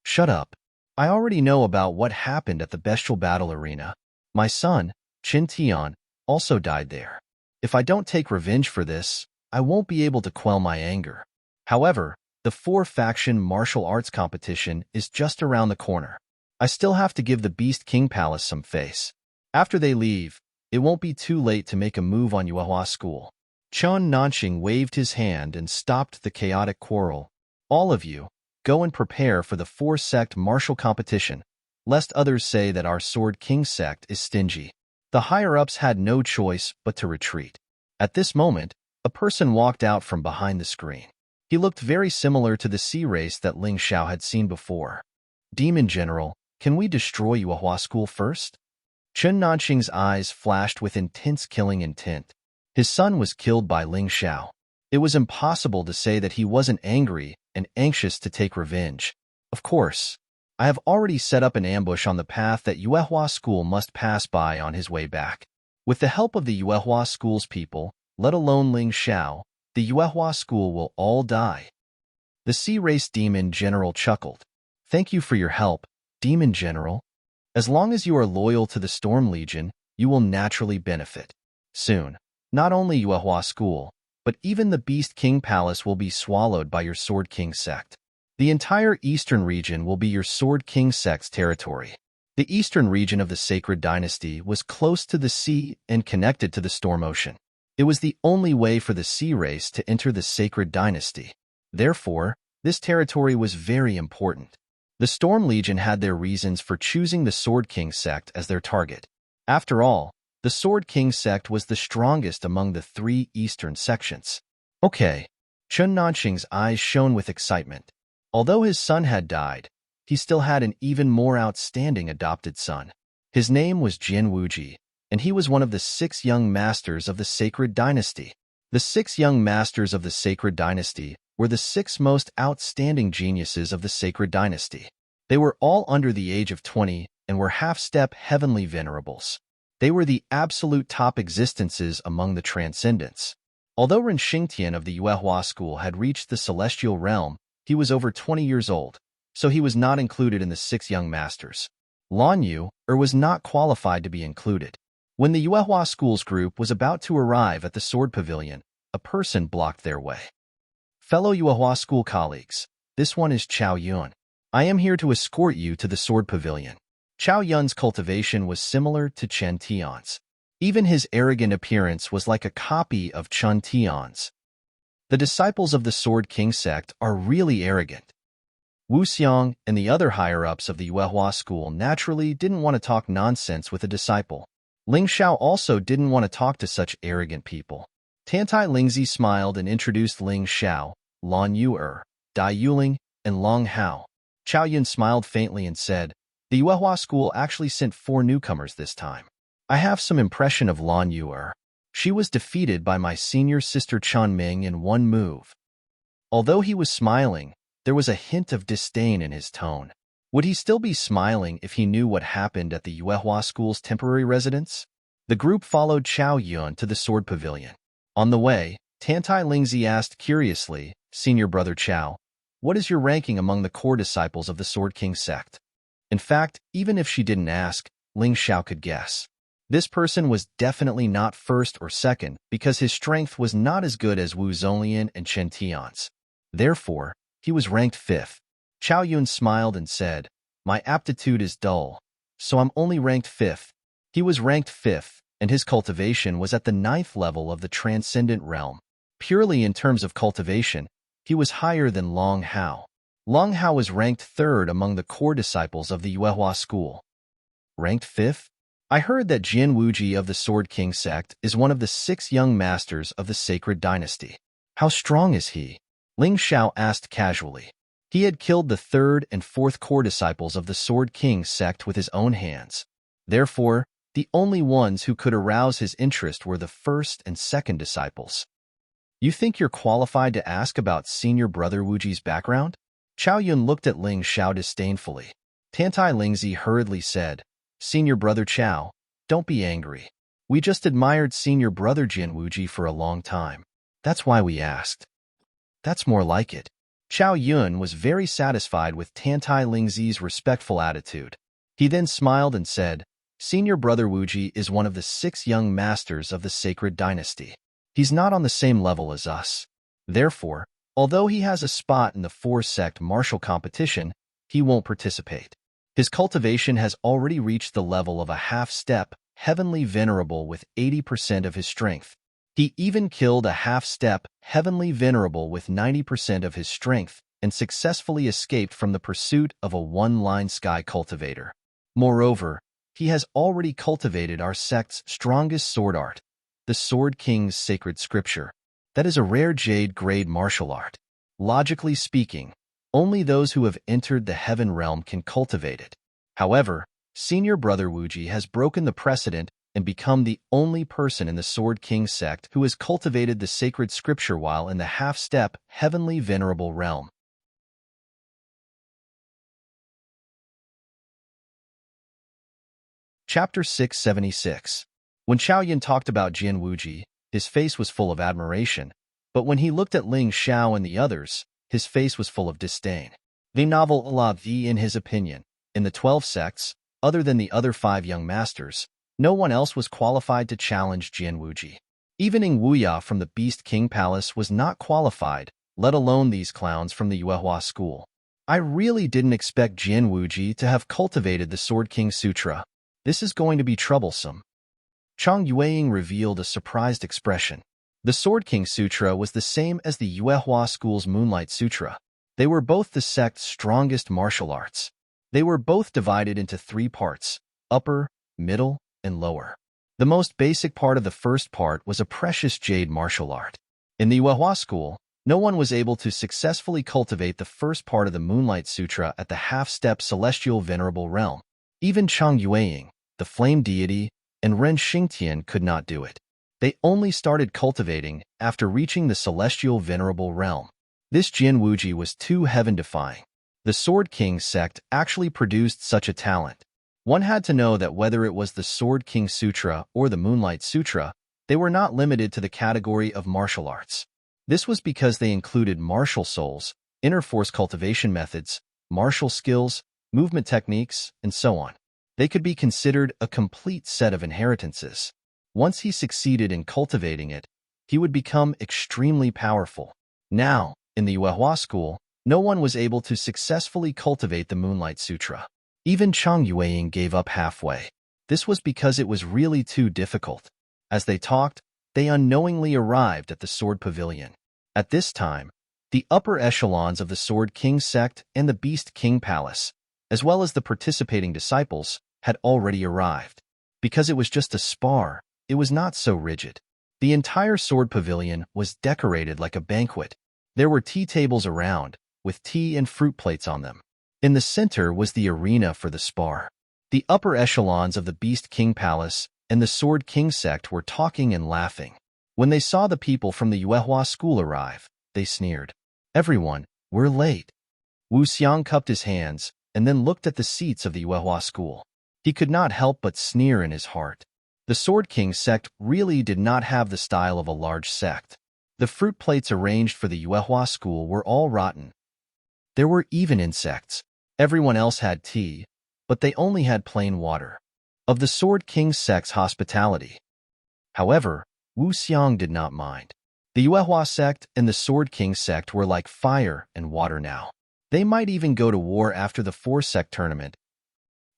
Shut up. I already know about what happened at the bestial battle arena. My son, Qin Tian, also died there. If I don't take revenge for this, I won't be able to quell my anger. However, the four-faction martial arts competition is just around the corner. I still have to give the Beast King Palace some face. After they leave, it won't be too late to make a move on Yuehua school. Chen Nanxing waved his hand and stopped the chaotic quarrel. All of you, go and prepare for the four-sect martial competition, lest others say that our Sword King sect is stingy. The higher-ups had no choice but to retreat. At this moment, a person walked out from behind the screen. He looked very similar to the sea race that Ling Xiao had seen before. Demon General, can we destroy Yuehua school first? Chen Nanxing's eyes flashed with intense killing intent. His son was killed by Ling Xiao. It was impossible to say that he wasn't angry and anxious to take revenge. Of course, I have already set up an ambush on the path that Yuehua school must pass by on his way back. With the help of the Yuehua school's people, let alone Ling Xiao, the Yuehua school will all die. The Sea Race Demon General chuckled. Thank you for your help, Demon General. As long as you are loyal to the Storm Legion, you will naturally benefit. Soon, not only Yuehua school, but even the Beast King Palace will be swallowed by your Sword King sect. The entire eastern region will be your Sword King sect's territory. The eastern region of the Sacred Dynasty was close to the sea and connected to the Storm Ocean. It was the only way for the Sea Race to enter the Sacred Dynasty. Therefore, this territory was very important. The Storm Legion had their reasons for choosing the Sword King sect as their target. After all, the Sword King sect was the strongest among the three eastern sections. Okay. Chen Nanxing's eyes shone with excitement. Although his son had died, he still had an even more outstanding adopted son. His name was Jin Wuji, and he was one of the 6 young masters of the Sacred Dynasty. The 6 young masters of the Sacred Dynasty were the 6 most outstanding geniuses of the Sacred Dynasty. They were all under the age of 20 and were half-step heavenly venerables. They were the absolute top existences among the transcendents. Although Ren Xingtian of the Yuehua school had reached the celestial realm, he was over 20 years old, so he was not included in the 6 young masters. Lan Yu was not qualified to be included. When the Yuehua school's group was about to arrive at the Sword Pavilion, a person blocked their way. Fellow Yuehua school colleagues, this one is Chao Yun. I am here to escort you to the Sword Pavilion. Chao Yun's cultivation was similar to Chen Tian's. Even his arrogant appearance was like a copy of Chen Tian's. The disciples of the Sword King sect are really arrogant. Wu Xiang and the other higher-ups of the Yuehua school naturally didn't want to talk nonsense with a disciple. Ling Xiao also didn't want to talk to such arrogant people. Tantai Lingzi smiled and introduced Ling Xiao, Lan Yu, Dai Yuling, and Long Hao. Chao Yun smiled faintly and said, "The Yuehua school actually sent 4 newcomers this time. I have some impression of Lan Yuer. She was defeated by my senior sister Chan Ming in 1 move." Although he was smiling, there was a hint of disdain in his tone. Would he still be smiling if he knew what happened at the Yuehua school's temporary residence? The group followed Chao Yun to the sword pavilion. On the way, Tantai Lingzi asked curiously, "Senior brother Chao, what is your ranking among the core disciples of the Sword King sect?" In fact, even if she didn't ask, Ling Xiao could guess. This person was definitely not first or second because his strength was not as good as Wu Zhonglian and Chen Tian's. Therefore, he was ranked 5th. Chao Yun smiled and said, "My aptitude is dull, so I'm only ranked 5th. He was ranked 5th, and his cultivation was at the 9th level of the Transcendent Realm. Purely in terms of cultivation, he was higher than Long Hao. Long Hao was ranked 3rd among the core disciples of the Yuehua school. Ranked 5th? I heard that Jian Wuji of the Sword King sect is one of the 6 young masters of the Sacred Dynasty. How strong is he?" Ling Xiao asked casually. He had killed the 3rd and 4th core disciples of the Sword King sect with his own hands. Therefore, the only ones who could arouse his interest were the 1st and 2nd disciples. "You think you're qualified to ask about senior brother Wuji's background?" Chao Yun looked at Ling Xiao disdainfully. Tantai Lingzi hurriedly said, "Senior brother Chao, don't be angry. We just admired senior brother Jian Wuji for a long time. That's why we asked." "That's more like it." Chao Yun was very satisfied with Tantai Lingzi's respectful attitude. He then smiled and said, "Senior brother Wuji is one of the 6 young masters of the Sacred Dynasty. He's not on the same level as us. Therefore, although he has a spot in the 4-sect martial competition, he won't participate. His cultivation has already reached the level of a half-step, heavenly venerable with 80% of his strength. He even killed a half-step, heavenly venerable with 90% of his strength and successfully escaped from the pursuit of a one-line sky cultivator. Moreover, he has already cultivated our sect's strongest sword art, the Sword King's sacred scripture. That is a rare jade-grade martial art. Logically speaking, only those who have entered the heaven realm can cultivate it. However, senior brother Wuji has broken the precedent and become the only person in the Sword King sect who has cultivated the sacred scripture while in the half-step, heavenly venerable realm. Chapter 676. When Chao Yun talked about Jian Wuji, his face was full of admiration, but when he looked at Ling Xiao and the others, his face was full of disdain. The novel la vie in his opinion. In the 12 sects, other than the other 5 young masters, no one else was qualified to challenge Jian Wuji. Even Ing Wuya from the Beast King Palace was not qualified, let alone these clowns from the Yuehua school. I really didn't expect Jian Wuji to have cultivated the Sword King Sutra. This is going to be troublesome. Chang Yueying revealed a surprised expression. The Sword King Sutra was the same as the Yuehua school's Moonlight Sutra. They were both the sect's strongest martial arts. They were both divided into 3 parts, upper, middle, and lower. The most basic part of the first part was a precious jade martial art. In the Yuehua school, no one was able to successfully cultivate the first part of the Moonlight Sutra at the half-step celestial venerable realm. Even Chang Yueying, the flame deity, and Ren Xingtian could not do it. They only started cultivating after reaching the celestial venerable realm. This Jian Wuji was too heaven-defying. The Sword King sect actually produced such a talent. One had to know that whether it was the Sword King Sutra or the Moonlight Sutra, they were not limited to the category of martial arts. This was because they included martial souls, inner force cultivation methods, martial skills, movement techniques, and so on. They could be considered a complete set of inheritances. Once he succeeded in cultivating it, he would become extremely powerful. Now, in the Yuehua school, no one was able to successfully cultivate the Moonlight Sutra. Even Chang Yueying gave up halfway. This was because it was really too difficult. As they talked, they unknowingly arrived at the Sword Pavilion. At this time, the upper echelons of the Sword King sect and the Beast King Palace, as well as the participating disciples, had already arrived. Because it was just a spar, it was not so rigid. The entire Sword Pavilion was decorated like a banquet. There were tea tables around, with tea and fruit plates on them. In the center was the arena for the spar. The upper echelons of the Beast King Palace and the Sword King sect were talking and laughing. When they saw the people from the Yuehua school arrive, they sneered. "Everyone, we're late." Wu Xiang cupped his hands and then looked at the seats of the Yuehua school. He could not help but sneer in his heart. The Sword King sect really did not have the style of a large sect. The fruit plates arranged for the Yuehua school were all rotten. There were even insects. Everyone else had tea, but they only had plain water. Of the Sword King sect's hospitality. However, Wu Xiang did not mind. The Yuehua sect and the Sword King sect were like fire and water now. They might even go to war after the four-sect tournament.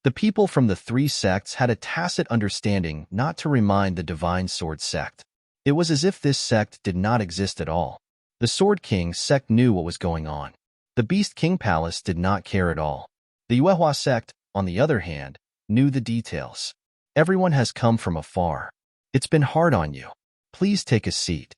The people from the three sects had a tacit understanding not to remind the Divine Sword sect. It was as if this sect did not exist at all. The Sword King sect knew what was going on. The Beast King Palace did not care at all. The Yuehua sect, on the other hand, knew the details. Everyone has come from afar. It's been hard on you. Please take a seat.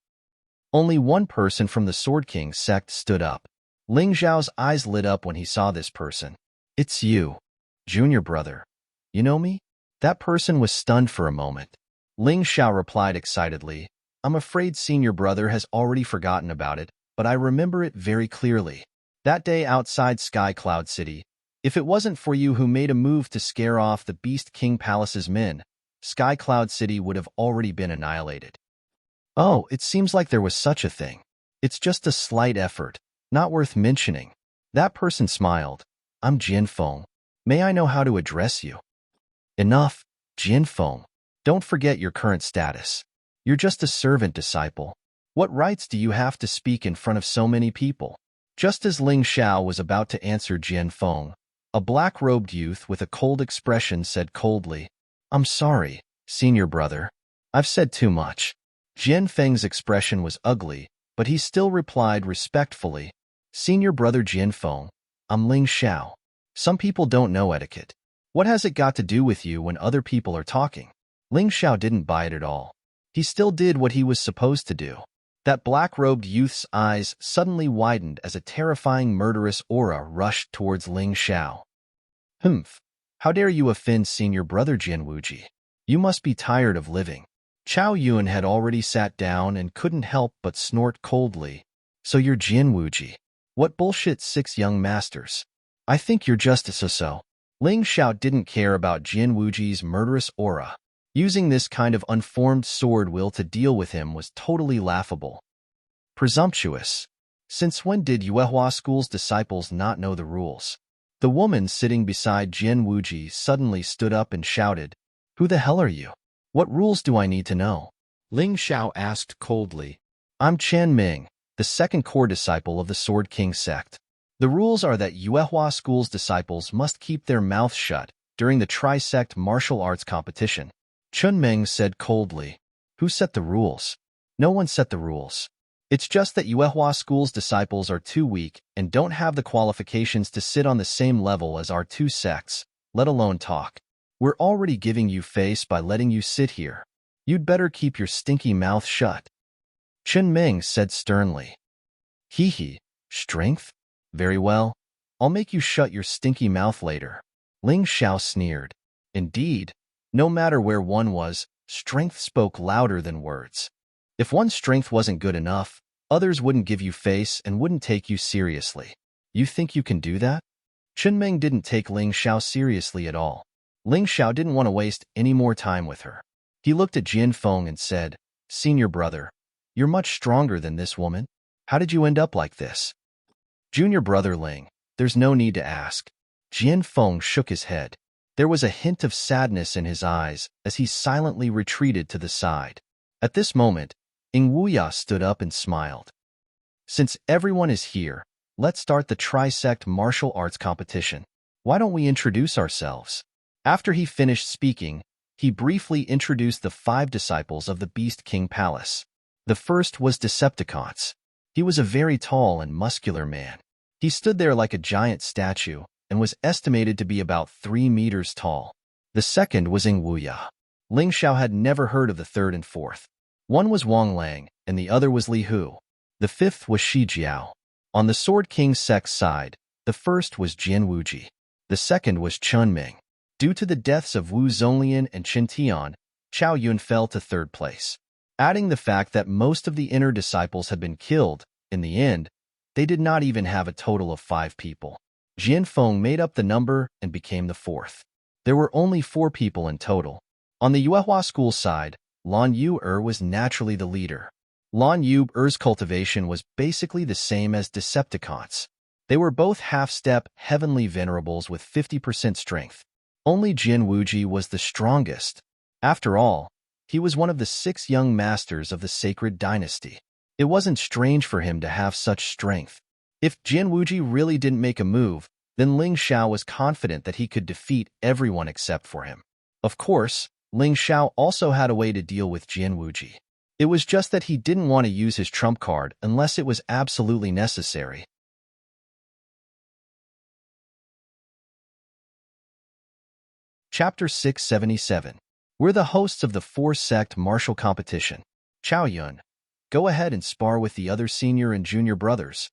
Only one person from the Sword King sect stood up. Ling Xiao's eyes lit up when he saw this person. "It's you, junior brother. You know me?" That person was stunned for a moment. Ling Xiao replied excitedly, "I'm afraid senior brother has already forgotten about it, but I remember it very clearly. That day outside Sky Cloud City, if it wasn't for you who made a move to scare off the Beast King Palace's men, Sky Cloud City would have already been annihilated." "Oh, it seems like there was such a thing. It's just a slight effort, not worth mentioning." That person smiled. "I'm Jian Feng. May I know how to address you?" "Enough, Jian Feng. Don't forget your current status. You're just a servant disciple. What rights do you have to speak in front of so many people?" Just as Ling Xiao was about to answer Jian Feng, a black-robed youth with a cold expression said coldly, "I'm sorry, senior brother. I've said too much." Jian Feng's expression was ugly, but he still replied respectfully, "Senior brother Jian Feng, I'm Ling Xiao. Some people don't know etiquette. What has it got to do with you when other people are talking?" Ling Xiao didn't buy it at all. He still did what he was supposed to do. That black-robed youth's eyes suddenly widened as a terrifying murderous aura rushed towards Ling Xiao. "Humph! How dare you offend senior brother Jian Wuji? You must be tired of living." Chao Yun had already sat down and couldn't help but snort coldly. "So you're Jian Wuji? What bullshit 6 young masters? I think you're just a so-so." Ling Xiao didn't care about Jian Wuji's murderous aura. Using this kind of unformed sword will to deal with him was totally laughable. Presumptuous. Since when did Yuehua School's disciples not know the rules? The woman sitting beside Jian Wuji suddenly stood up and shouted, "Who the hell are you? What rules do I need to know?" Ling Xiao asked coldly. "I'm Chen Ming, the second core disciple of the Sword King sect. The rules are that Yuehua School's disciples must keep their mouths shut during the tri-sect martial arts competition." Chun Meng said coldly. "Who set the rules?" "No one set the rules. It's just that Yuehua School's disciples are too weak and don't have the qualifications to sit on the same level as our two sects, let alone talk. We're already giving you face by letting you sit here. You'd better keep your stinky mouth shut." Chun Meng said sternly. "Hee, strength? Very well. I'll make you shut your stinky mouth later." Ling Xiao sneered. Indeed, no matter where one was, strength spoke louder than words. If one's strength wasn't good enough, others wouldn't give you face and wouldn't take you seriously. You think you can do that? Chun Meng didn't take Ling Xiao seriously at all. Ling Xiao didn't want to waste any more time with her. He looked at Jian Feng and said, "Senior brother, you're much stronger than this woman. How did you end up like this?" "Junior brother Ling, there's no need to ask." Jian Feng shook his head. There was a hint of sadness in his eyes as he silently retreated to the side. At this moment, Ing Wuya stood up and smiled. "Since everyone is here, let's start the tri-sect martial arts competition. Why don't we introduce ourselves?" After he finished speaking, he briefly introduced the 5 disciples of the Beast King Palace. The first was Decepticons. He was a very tall and muscular man. He stood there like a giant statue and was estimated to be about 3 meters tall. The second was Ing Wuya. Ling Xiao had never heard of the third and fourth. One was Wang Lang, and the other was Li Hu. The fifth was Shi Jiao. On the Sword King sect's side, the first was Jian Wuji. The second was Chun Ming. Due to the deaths of Wu Zonglian and Qin Tian, Chao Yun fell to third place. Adding the fact that most of the inner disciples had been killed, in the end, they did not even have a total of 5 people. Jian Feng made up the number and became the fourth. There were only 4 people in total. On the Yuehua school side, Lan Yu was naturally the leader. Lan Yu's cultivation was basically the same as Decepticons. They were both half-step heavenly venerables with 50% strength. Only Jian Wuji was the strongest. After all, he was one of the 6 young masters of the sacred dynasty. It wasn't strange for him to have such strength. If Jian Wuji really didn't make a move, then Ling Xiao was confident that he could defeat everyone except for him. Of course, Ling Xiao also had a way to deal with Jian Wuji. It was just that he didn't want to use his trump card unless it was absolutely necessary. Chapter 677. We're the hosts of the 4-sect martial competition. Chao Yun, go ahead and spar with the other senior and junior brothers.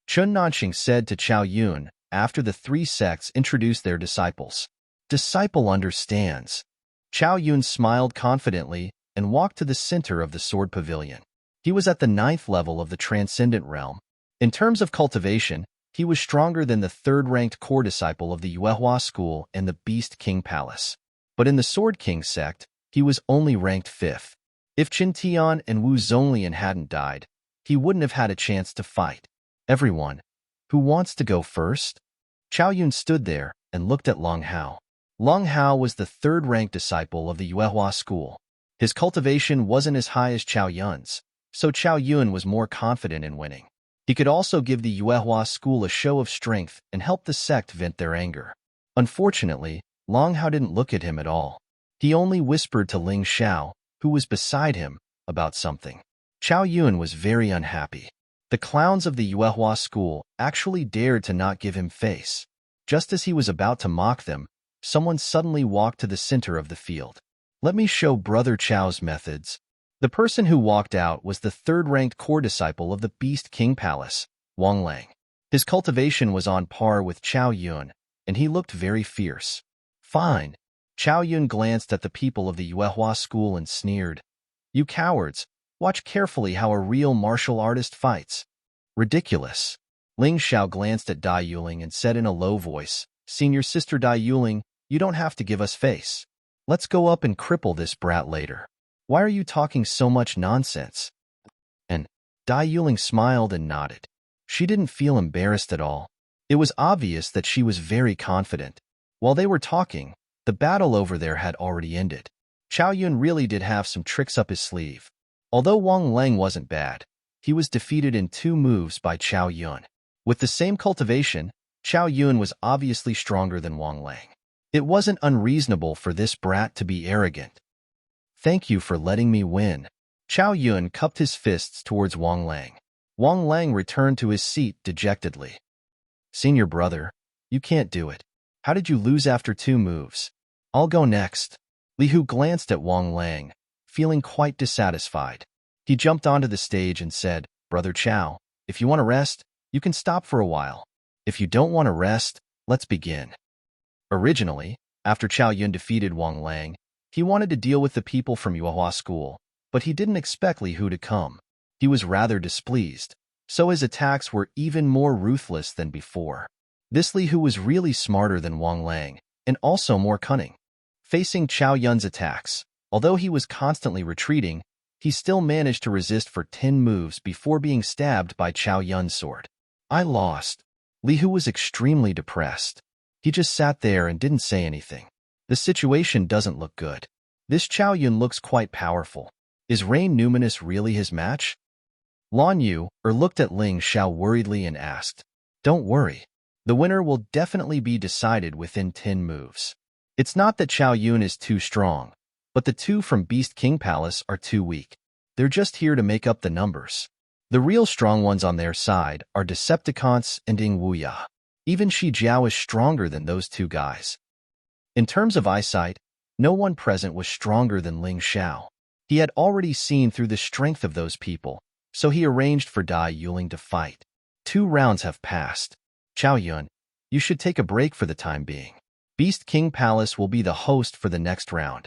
Chun Nanxing said to Chao Yun after the 3 sects introduced their disciples. Disciple understands. Chao Yun smiled confidently and walked to the center of the sword pavilion. He was at the 9th level of the transcendent realm. In terms of cultivation, he was stronger than the 3rd-ranked core disciple of the Yuehua school and the Beast King Palace. But in the Sword King sect, he was only ranked 5th. If Qin Tian and Wu Zonglian hadn't died, he wouldn't have had a chance to fight. Everyone, who wants to go first? Chao Yun stood there and looked at Long Hao. Long Hao was the 3rd-ranked disciple of the Yuehua school. His cultivation wasn't as high as Chao Yun's, so Chao Yun was more confident in winning. He could also give the Yuehua school a show of strength and help the sect vent their anger. Unfortunately, Long Hao didn't look at him at all. He only whispered to Ling Xiao, who was beside him, about something. Chao Yun was very unhappy. The clowns of the Yuehua school actually dared to not give him face. Just as he was about to mock them, someone suddenly walked to the center of the field. Let me show Brother Chao's methods. The person who walked out was the 3rd-ranked core disciple of the Beast King Palace, Wang Lang. His cultivation was on par with Chao Yun, and he looked very fierce. Fine. Chao Yun glanced at the people of the Yuehua school and sneered. You cowards, watch carefully how a real martial artist fights. Ridiculous. Ling Xiao glanced at Dai Yuling and said in a low voice, Senior Sister Dai Yuling, you don't have to give us face. Let's go up and cripple this brat later. Why are you talking so much nonsense? And Dai Yuling smiled and nodded. She didn't feel embarrassed at all. It was obvious that she was very confident. While they were talking, the battle over there had already ended. Chao Yun really did have some tricks up his sleeve. Although Wang Lang wasn't bad, he was defeated in 2 moves by Chao Yun. With the same cultivation, Chao Yun was obviously stronger than Wang Lang. It wasn't unreasonable for this brat to be arrogant. Thank you for letting me win. Chao Yun cupped his fists towards Wang Lang. Wang Lang returned to his seat dejectedly. Senior brother, you can't do it. How did you lose after 2 moves? I'll go next. Li Hu glanced at Wang Lang, feeling quite dissatisfied. He jumped onto the stage and said, Brother Chao, if you want to rest, you can stop for a while. If you don't want to rest, let's begin. Originally, after Chao Yun defeated Wang Lang, he wanted to deal with the people from Yuehua school, but he didn't expect Li Hu to come. He was rather displeased, so his attacks were even more ruthless than before. This Li Hu was really smarter than Wang Lang, and also more cunning. Facing Chao Yun's attacks, although he was constantly retreating, he still managed to resist for 10 moves before being stabbed by Chao Yun's sword. I lost. Li Hu was extremely depressed. He just sat there and didn't say anything. The situation doesn't look good. This Chao Yun looks quite powerful. Is Rain Numinous really his match? Lan Yu looked at Ling Xiao worriedly and asked, Don't worry. The winner will definitely be decided within 10 moves. It's not that Chao Yun is too strong, but the 2 from Beast King Palace are too weak. They're just here to make up the numbers. The real strong ones on their side are Decepticons and Ying Wuya. Even Shi Jiao is stronger than those 2 guys. In terms of eyesight, no one present was stronger than Ling Xiao. He had already seen through the strength of those people, so he arranged for Dai Yuling to fight. 2 rounds have passed. Chao Yun, you should take a break for the time being. Beast King Palace will be the host for the next round.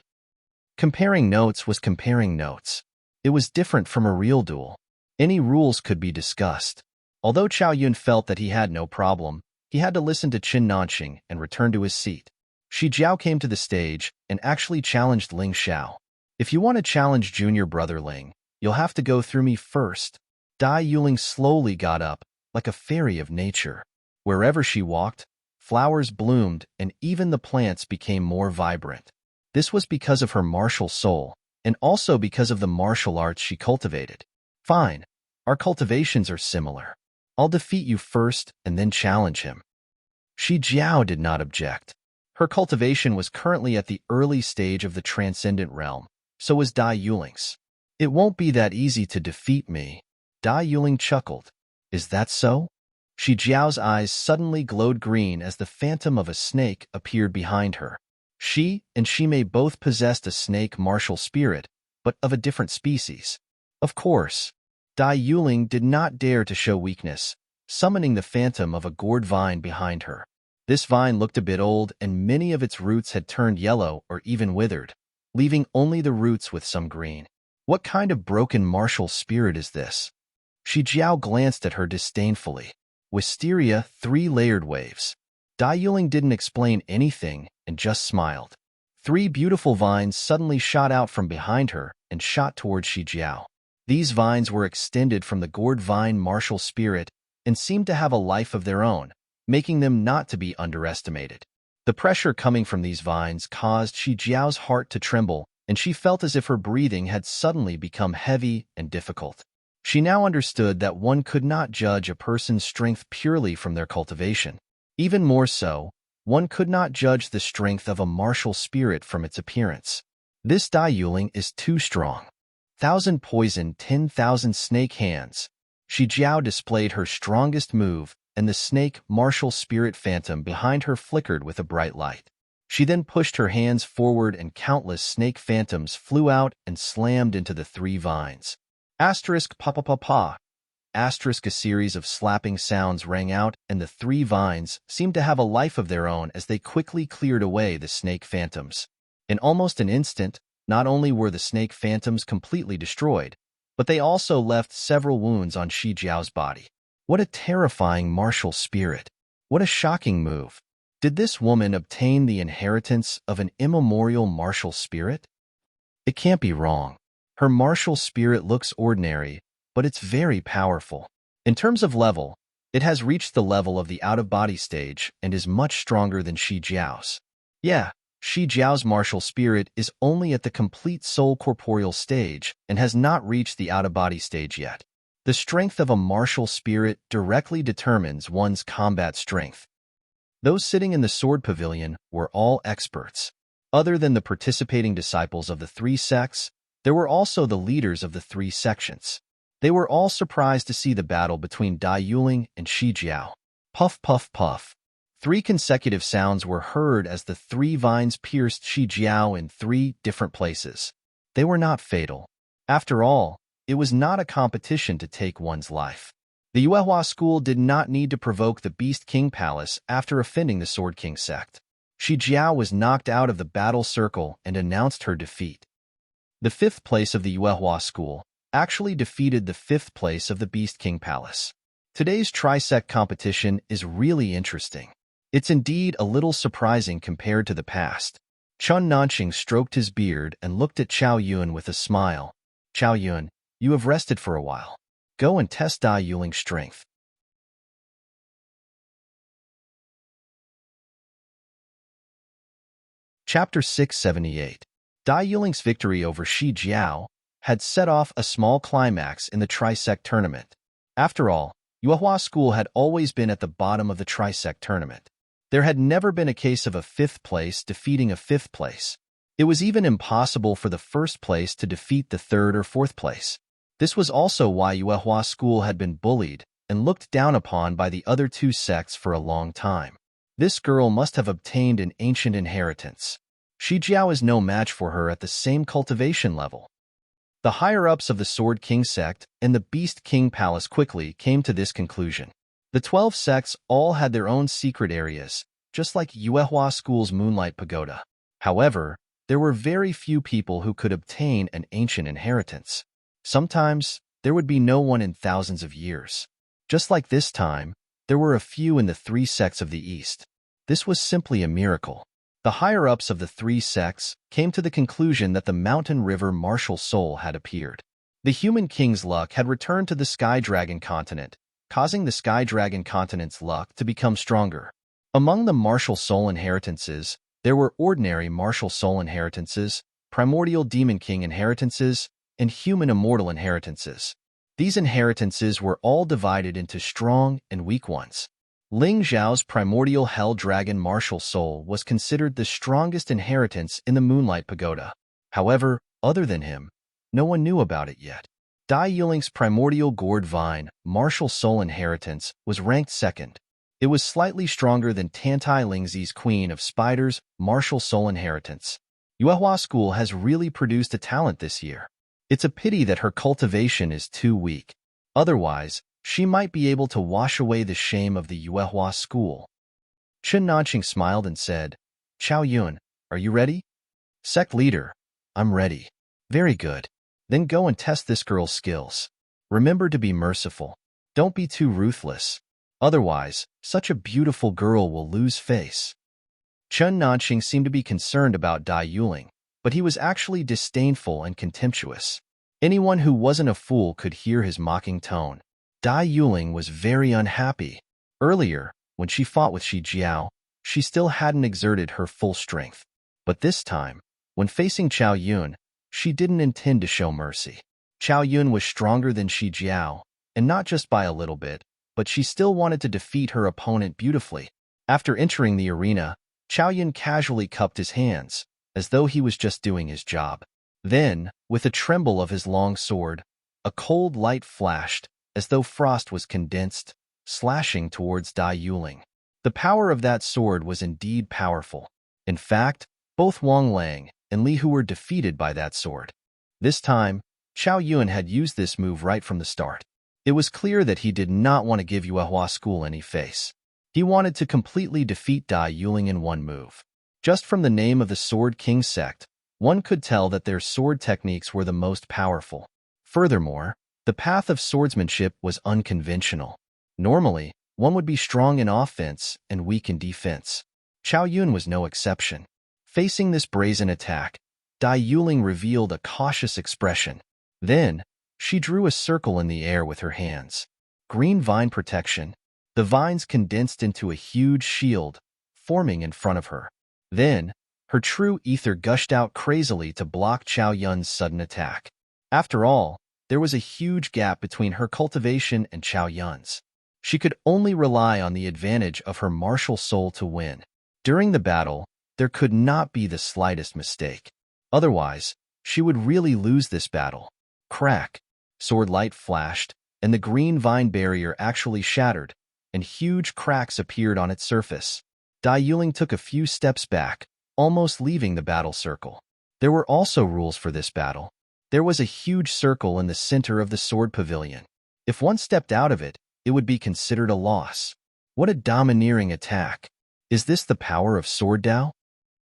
Comparing notes was comparing notes. It was different from a real duel. Any rules could be discussed. Although Chao Yun felt that he had no problem, he had to listen to Qin Nanqing and return to his seat. Shi Jiao came to the stage and actually challenged Ling Xiao. If you want to challenge junior brother Ling, you'll have to go through me first. Dai Yuling slowly got up, like a fairy of nature. Wherever she walked, flowers bloomed and even the plants became more vibrant. This was because of her martial soul, and also because of the martial arts she cultivated. Fine, our cultivations are similar. I'll defeat you first and then challenge him. Shi Jiao did not object. Her cultivation was currently at the early stage of the transcendent realm, so was Dai Yuling's. It won't be that easy to defeat me. Dai Yuling chuckled. Is that so? Shi Jiao's eyes suddenly glowed green as the phantom of a snake appeared behind her. She and Shimei both possessed a snake martial spirit, but of a different species. Of course, Dai Yuling did not dare to show weakness, summoning the phantom of a gourd vine behind her. This vine looked a bit old and many of its roots had turned yellow or even withered, leaving only the roots with some green. What kind of broken martial spirit is this? Shi Jiao glanced at her disdainfully. Wisteria 3-layered waves. Dai Yuling didn't explain anything and just smiled. 3 beautiful vines suddenly shot out from behind her and shot towards Shi Jiao. These vines were extended from the gourd vine martial spirit and seemed to have a life of their own, making them not to be underestimated. The pressure coming from these vines caused Shi Jiao's heart to tremble, and she felt as if her breathing had suddenly become heavy and difficult. She now understood that one could not judge a person's strength purely from their cultivation. Even more so, one could not judge the strength of a martial spirit from its appearance. This Dai Yuling is too strong. 1,000 poison, 10,000 snake hands. Shi Jiao displayed her strongest move, and the snake martial spirit phantom behind her flickered with a bright light. She then pushed her hands forward and countless snake phantoms flew out and slammed into the 3 vines. Asterisk pa pa pa pa. Asterisk a series of slapping sounds rang out and the 3 vines seemed to have a life of their own as they quickly cleared away the snake phantoms. In almost an instant, not only were the snake phantoms completely destroyed, but they also left several wounds on Shi Jiao's body. What a terrifying martial spirit. What a shocking move. Did this woman obtain the inheritance of an immemorial martial spirit? It can't be wrong. Her martial spirit looks ordinary, but it's very powerful. In terms of level, it has reached the level of the out-of-body stage and is much stronger than Shi Jiao's. Yeah, Shi Jiao's martial spirit is only at the complete soul corporeal stage and has not reached the out-of-body stage yet. The strength of a martial spirit directly determines one's combat strength. Those sitting in the sword pavilion were all experts. Other than the participating disciples of the 3 sects, there were also the leaders of the 3 sections. They were all surprised to see the battle between Dai Yuling and Shi Jiao. Puff, puff, puff. 3 consecutive sounds were heard as the 3 vines pierced Shi Jiao in 3 different places. They were not fatal. After all, it was not a competition to take one's life. The Yuehua school did not need to provoke the Beast King Palace after offending the Sword King sect. Shi Jiao was knocked out of the battle circle and announced her defeat. The 5th place of the Yuehua school actually defeated the 5th place of the Beast King Palace. Today's trisect competition is really interesting. It's indeed a little surprising compared to the past. Chun Nanqing stroked his beard and looked at Chao Yun with a smile. Chao Yun, you have rested for a while. Go and test Dai Yuling's strength. Chapter 678. Dai Yuling's victory over Shi Jiao had set off a small climax in the trisect tournament. After all, Yuehua School had always been at the bottom of the trisect tournament. There had never been a case of a 5th place defeating a 5th place. It was even impossible for the 1st place to defeat the 3rd or 4th place. This was also why Yuehua School had been bullied and looked down upon by the other 2 sects for a long time. This girl must have obtained an ancient inheritance. Shi Jiao is no match for her at the same cultivation level. The higher-ups of the Sword King sect and the Beast King Palace quickly came to this conclusion. The 12 sects all had their own secret areas, just like Yuehua School's Moonlight Pagoda. However, there were very few people who could obtain an ancient inheritance. Sometimes, there would be no one in thousands of years. Just like this time, there were a few in the 3 sects of the East. This was simply a miracle. The higher-ups of the 3 sects came to the conclusion that the mountain river martial soul had appeared. The human king's luck had returned to the Sky Dragon continent, causing the Sky Dragon continent's luck to become stronger. Among the martial soul inheritances, there were ordinary martial soul inheritances, primordial demon king inheritances, and human immortal inheritances. These inheritances were all divided into strong and weak ones. Ling Zhao's primordial hell dragon martial soul was considered the strongest inheritance in the Moonlight Pagoda. However, other than him, no one knew about it yet. Dai Yuling's primordial gourd vine martial soul inheritance was ranked second. It was slightly stronger than Tantai Lingzi's Queen of Spiders martial soul inheritance. Yuehua School has really produced a talent this year. It's a pity that her cultivation is too weak. Otherwise, she might be able to wash away the shame of the Yuehua School. Chen Nanqing smiled and said, Chao Yun, are you ready? Sect leader, I'm ready. Very good. Then go and test this girl's skills. Remember to be merciful. Don't be too ruthless. Otherwise, such a beautiful girl will lose face. Chen Nanqing seemed to be concerned about Dai Yuling, but he was actually disdainful and contemptuous. Anyone who wasn't a fool could hear his mocking tone. Dai Yuling was very unhappy. Earlier, when she fought with Shi Jiao, she still hadn't exerted her full strength. But this time, when facing Chao Yun, she didn't intend to show mercy. Chao Yun was stronger than Shi Jiao, and not just by a little bit, but she still wanted to defeat her opponent beautifully. After entering the arena, Chao Yun casually cupped his hands, as though he was just doing his job. Then, with a tremble of his long sword, a cold light flashed, as though frost was condensed, slashing towards Dai Yuling. The power of that sword was indeed powerful. In fact, both Wang Lang and Li Hu were defeated by that sword. This time, Chao Yun had used this move right from the start. It was clear that he did not want to give Yuehua School any face. He wanted to completely defeat Dai Yuling in one move. Just from the name of the Sword King sect, one could tell that their sword techniques were the most powerful. Furthermore, the path of swordsmanship was unconventional. Normally, one would be strong in offense and weak in defense. Chao Yun was no exception. Facing this brazen attack, Dai Yuling revealed a cautious expression. Then, she drew a circle in the air with her hands. Green vine protection. The vines condensed into a huge shield, forming in front of her. Then, her true ether gushed out crazily to block Chao Yun's sudden attack. After all, there was a huge gap between her cultivation and Chao Yun's. She could only rely on the advantage of her martial soul to win. During the battle, there could not be the slightest mistake. Otherwise, she would really lose this battle. Crack! Sword light flashed, and the green vine barrier actually shattered, and huge cracks appeared on its surface. Dai Yuling took a few steps back, almost leaving the battle circle. There were also rules for this battle. There was a huge circle in the center of the sword pavilion. If one stepped out of it, it would be considered a loss. What a domineering attack! Is this the power of Sword Dao?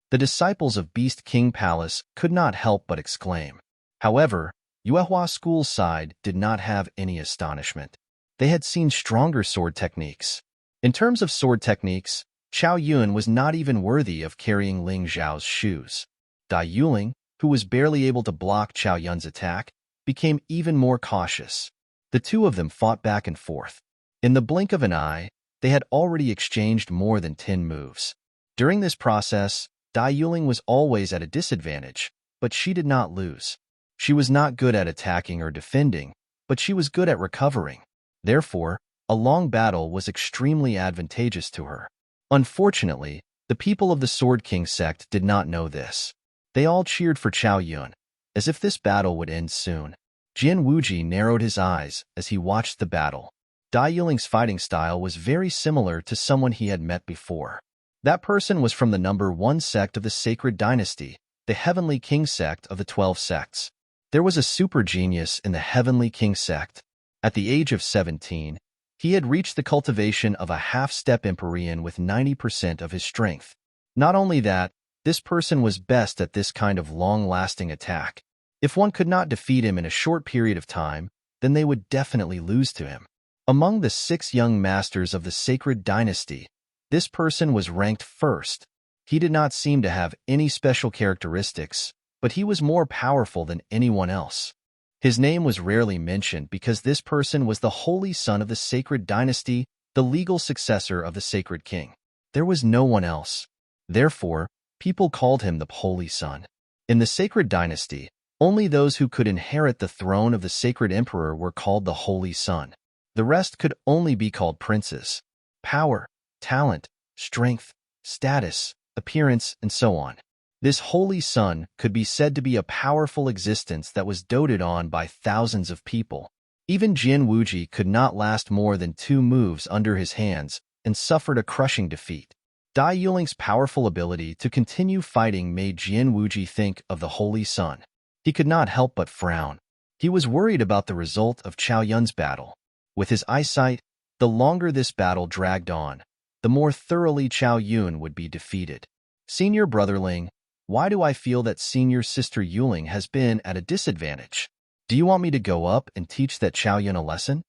The disciples of Beast King Palace could not help but exclaim. However, Yuehua School's side did not have any astonishment. They had seen stronger sword techniques. In terms of sword techniques, Chao Yun was not even worthy of carrying Ling Zhao's shoes. Dai Yuling, who was barely able to block Chao Yun's attack, became even more cautious. The two of them fought back and forth. In the blink of an eye, they had already exchanged more than 10 moves. During this process, Dai Yuling was always at a disadvantage, but she did not lose. She was not good at attacking or defending, but she was good at recovering. Therefore, a long battle was extremely advantageous to her. Unfortunately, the people of the Sword King sect did not know this. They all cheered for Chao Yun, as if this battle would end soon. Jian Wuji narrowed his eyes as he watched the battle. Dai Yuling's fighting style was very similar to someone he had met before. That person was from the number 1 sect of the Sacred Dynasty, the Heavenly King sect of the 12 sects. There was a super genius in the Heavenly King sect. At the age of 17, He had reached the cultivation of a half-step Empyrean with 90% of his strength. Not only that, this person was best at this kind of long-lasting attack. If one could not defeat him in a short period of time, then they would definitely lose to him. Among the 6 young masters of the sacred dynasty, this person was ranked first. He did not seem to have any special characteristics, but he was more powerful than anyone else. His name was rarely mentioned because this person was the holy son of the sacred dynasty, the legal successor of the sacred king. There was no one else. Therefore, people called him the Holy Son. In the sacred dynasty, only those who could inherit the throne of the sacred emperor were called the Holy Son. The rest could only be called princes. Power, talent, strength, status, appearance, and so on. This Holy Son could be said to be a powerful existence that was doted on by thousands of people. Even Jian Wuji could not last more than 2 moves under his hands and suffered a crushing defeat. Dai Yuling's powerful ability to continue fighting made Jian Wuji think of the Holy Son. He could not help but frown. He was worried about the result of Chao Yun's battle. With his eyesight, the longer this battle dragged on, the more thoroughly Chao Yun would be defeated. Senior brother Ling, why do I feel that senior sister Yuling has been at a disadvantage? Do you want me to go up and teach that Chao Yun a lesson?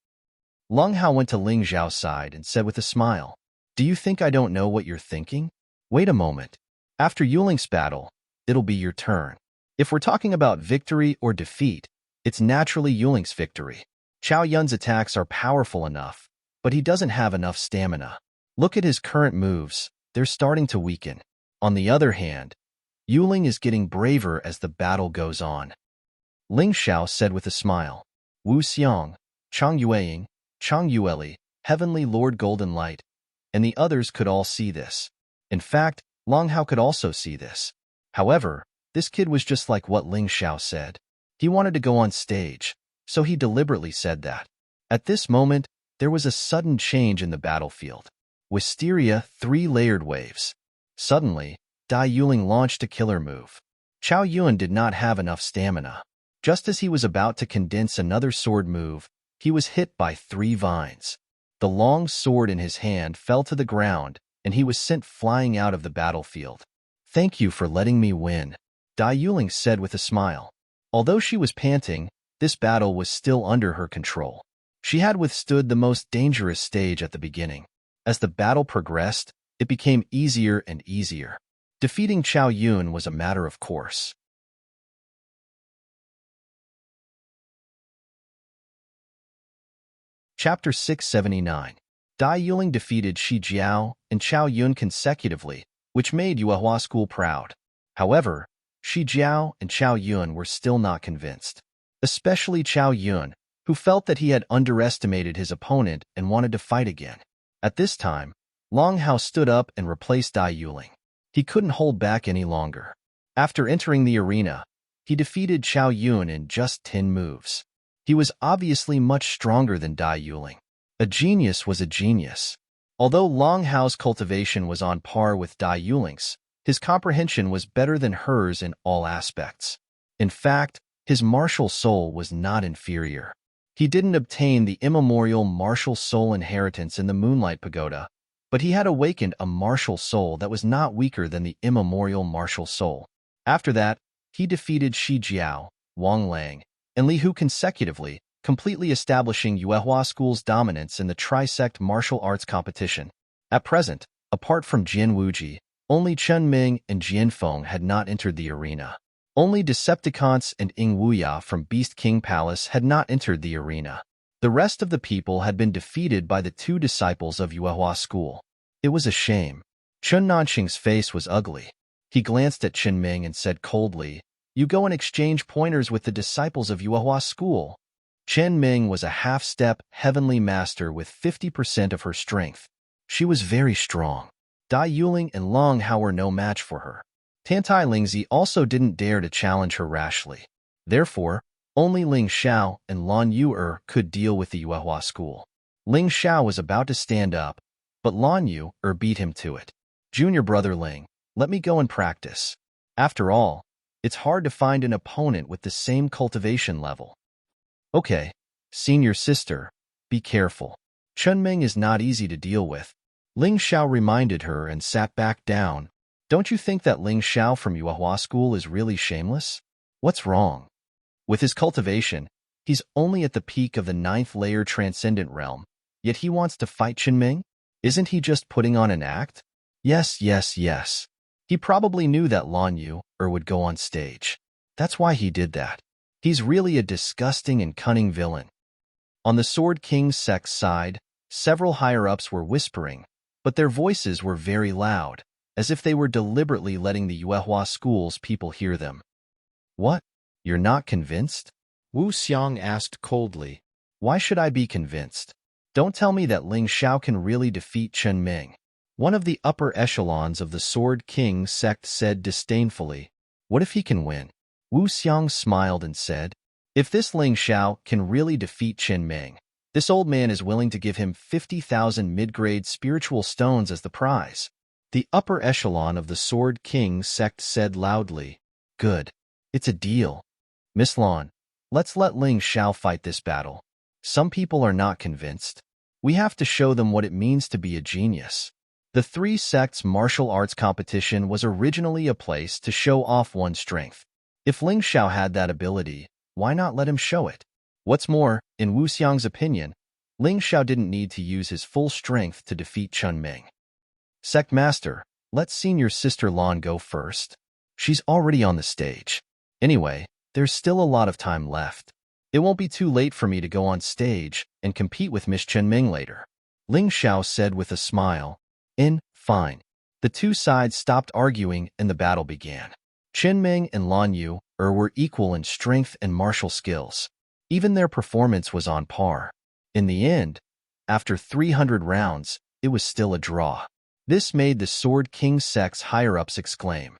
Lung Hao went to Ling Zhao's side and said with a smile, Do you think I don't know what you're thinking? Wait a moment. After Yuling's battle, it'll be your turn. If we're talking about victory or defeat, it's naturally Yuling's victory. Chao Yun's attacks are powerful enough, but he doesn't have enough stamina. Look at his current moves, they're starting to weaken. On the other hand, Yuling is getting braver as the battle goes on. Ling Xiao said with a smile. Wu Xiang, Chang Yueying, Chang Yueli, Heavenly Lord Golden Light, and the others could all see this. In fact, Long Hao could also see this. However, this kid was just like what Ling Xiao said. He wanted to go on stage, so he deliberately said that. At this moment, there was a sudden change in the battlefield. Wisteria 3-layered waves. Suddenly, Dai Yuling launched a killer move. Chao Yun did not have enough stamina. Just as he was about to condense another sword move, he was hit by 3 vines. The long sword in his hand fell to the ground, and he was sent flying out of the battlefield. Thank you for letting me win, Dai Yuling said with a smile. Although she was panting, this battle was still under her control. She had withstood the most dangerous stage at the beginning. As the battle progressed, it became easier and easier. Defeating Chao Yun was a matter of course. Chapter 679. Dai Yuling defeated Shi Jiao and Chao Yun consecutively, which made Yuehua School proud. However, Shi Jiao and Chao Yun were still not convinced. Especially Chao Yun, who felt that he had underestimated his opponent and wanted to fight again. At this time, Long Hao stood up and replaced Dai Yuling. He couldn't hold back any longer. After entering the arena, he defeated Chao Yun in just 10 moves. He was obviously much stronger than Dai Yuling. A genius was a genius. Although Long Hao's cultivation was on par with Dai Yuling's, his comprehension was better than hers in all aspects. In fact, his martial soul was not inferior. He didn't obtain the immemorial martial soul inheritance in the Moonlight Pagoda, but he had awakened a martial soul that was not weaker than the immemorial martial soul. After that, he defeated Shi Jiao, Wang Lang, and Li Hu consecutively, completely establishing Yuehua School's dominance in the Trisect martial arts competition. At present, apart from Jian Wuji, only Chen Ming and Jian Feng had not entered the arena. Only Decepticons and Ying Wuya from Beast King Palace had not entered the arena. The rest of the people had been defeated by the 2 disciples of Yuehua School. It was a shame. Chen Nanxing's face was ugly. He glanced at Chen Ming and said coldly, You go and exchange pointers with the disciples of Yuehua School. Chen Ming was a half-step heavenly master with 50% of her strength. She was very strong. Dai Yuling and Long Hao were no match for her. Tantai Lingzi also didn't dare to challenge her rashly. Therefore, only Ling Xiao and Lan Yu could deal with the Yuehua School. Ling Xiao was about to stand up, but Lan Yu beat him to it. Junior brother Ling, let me go and practice. After all, it's hard to find an opponent with the same cultivation level. Okay, senior sister, be careful. Chunming is not easy to deal with. Ling Xiao reminded her and sat back down. Don't you think that Ling Xiao from Yuehua School is really shameless? What's wrong? With his cultivation, he's only at the peak of the 9th layer transcendent realm, yet he wants to fight Chunming? Isn't he just putting on an act? Yes, yes, yes. He probably knew that Lan Yu would go on stage. That's why he did that. He's really a disgusting and cunning villain. On the Sword King's sect's side, several higher-ups were whispering, but their voices were very loud, as if they were deliberately letting the Yuehua School's people hear them. What? You're not convinced? Wu Xiang asked coldly. Why should I be convinced? Don't tell me that Ling Xiao can really defeat Chunming. One of the upper echelons of the Sword King sect said disdainfully. What if he can win? Wu Xiang smiled and said, if this Ling Xiao can really defeat Chunming, this old man is willing to give him 50,000 mid-grade spiritual stones as the prize. The upper echelon of the Sword King sect said loudly, good. It's a deal. Miss Lan, let's let Ling Xiao fight this battle. Some people are not convinced. We have to show them what it means to be a genius. The 3 sects' martial arts competition was originally a place to show off one's strength. If Ling Xiao had that ability, why not let him show it? What's more, in Wu Xiang's opinion, Ling Xiao didn't need to use his full strength to defeat Chunming. Sect Master, let senior sister Lan go first. She's already on the stage. Anyway, there's still a lot of time left. It won't be too late for me to go on stage and compete with Miss Chunming later. Ling Xiao said with a smile. Fine. The 2 sides stopped arguing and the battle began. Chunming and Lan Yu were equal in strength and martial skills. Even their performance was on par. In the end, after 300 rounds, it was still a draw. This made the Sword King sect's higher-ups exclaim.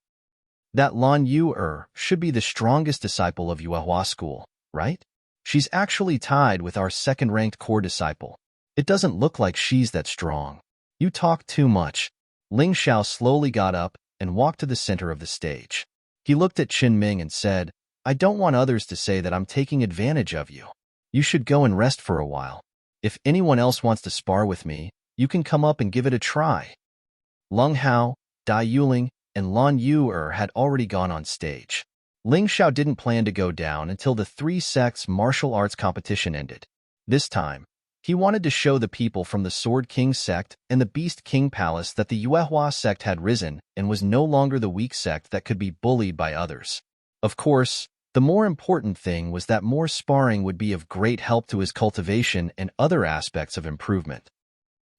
That Lan Yu should be the strongest disciple of Yuehua School, right? She's actually tied with our second-ranked core disciple. It doesn't look like she's that strong. You talk too much. Ling Xiao slowly got up and walked to the center of the stage. He looked at Chunming and said, I don't want others to say that I'm taking advantage of you. You should go and rest for a while. If anyone else wants to spar with me, you can come up and give it a try. Lung Hao, Dai Yuling, and Lan Yu had already gone on stage. Ling Xiao didn't plan to go down until the 3 sects' martial arts competition ended. This time, he wanted to show the people from the Sword King sect and the Beast King Palace that the Yuehua sect had risen and was no longer the weak sect that could be bullied by others. Of course, the more important thing was that more sparring would be of great help to his cultivation and other aspects of improvement.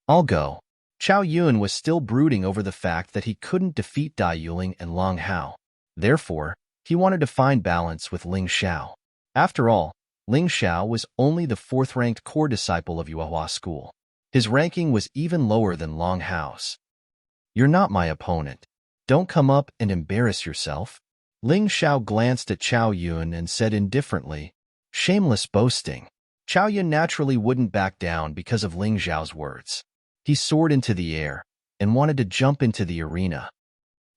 I'll go. Chao Yun was still brooding over the fact that he couldn't defeat Dai Yuling and Long Hao. Therefore, he wanted to find balance with Ling Xiao. After all, Ling Xiao was only the 4th-ranked core disciple of Yuehua School. His ranking was even lower than Long Hao's. You're not my opponent. Don't come up and embarrass yourself. Ling Xiao glanced at Chao Yun and said indifferently, shameless boasting. Chao Yun naturally wouldn't back down because of Ling Xiao's words. He soared into the air and wanted to jump into the arena.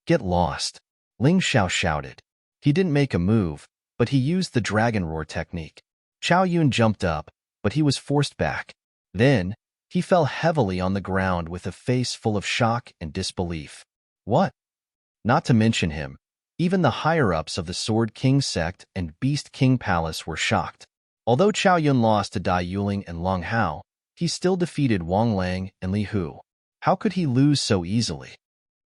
Get lost, Ling Xiao shouted. He didn't make a move, but he used the dragon roar technique. Chao Yun jumped up, but he was forced back. Then, he fell heavily on the ground with a face full of shock and disbelief. What? Not to mention him, even the higher-ups of the Sword King sect and Beast King Palace were shocked. Although Chao Yun lost to Dai Yuling and Long Hao, he still defeated Wang Lang and Li Hu. How could he lose so easily?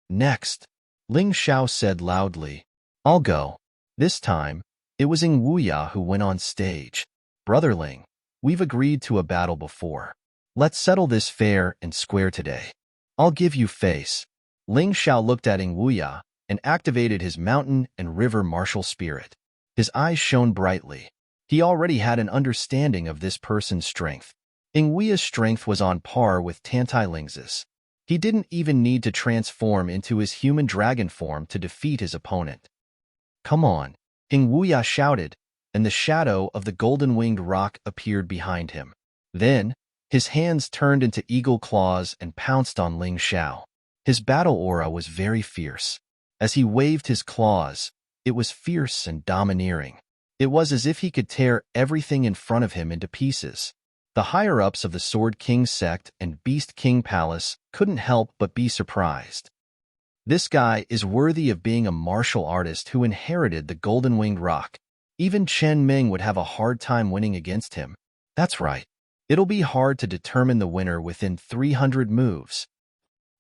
Next, Ling Xiao said loudly, I'll go. This time, it was Ing Wuya who went on stage. Brother Ling, we've agreed to a battle before. Let's settle this fair and square today. I'll give you face. Ling Xiao looked at Ing Wuya and activated his mountain and river martial spirit. His eyes shone brightly. He already had an understanding of this person's strength. Ing Wuya's strength was on par with Tantai Ling's. He didn't even need to transform into his human dragon form to defeat his opponent. Come on, Ing Wuya shouted, and the shadow of the golden-winged rock appeared behind him. Then, his hands turned into eagle claws and pounced on Ling Xiao. His battle aura was very fierce. As he waved his claws, it was fierce and domineering. It was as if he could tear everything in front of him into pieces. The higher-ups of the Sword King sect and Beast King Palace couldn't help but be surprised. This guy is worthy of being a martial artist who inherited the golden-winged rock. Even Chen Ming would have a hard time winning against him. That's right. It'll be hard to determine the winner within 300 moves.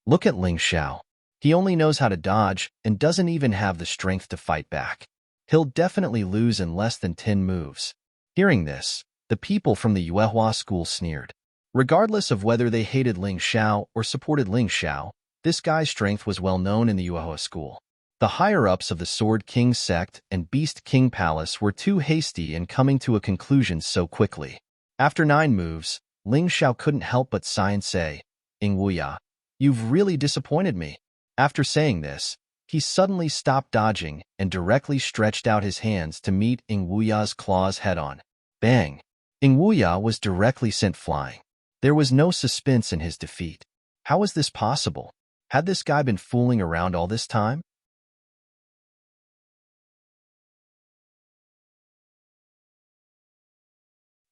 Look at Ling Xiao. He only knows how to dodge and doesn't even have the strength to fight back. He'll definitely lose in less than 10 moves. Hearing this, the people from the Yuehua school sneered. Regardless of whether they hated Ling Xiao or supported Ling Xiao, this guy's strength was well known in the Yuehua school. The higher-ups of the Sword King sect and Beast King Palace were too hasty in coming to a conclusion so quickly. After 9 moves, Ling Xiao couldn't help but sigh and say, "Ing Wuya, you've really disappointed me." After saying this, he suddenly stopped dodging and directly stretched out his hands to meet Ing Wuya's claws head-on. Bang! Ing Wuya was directly sent flying. There was no suspense in his defeat. How was this possible? Had this guy been fooling around all this time?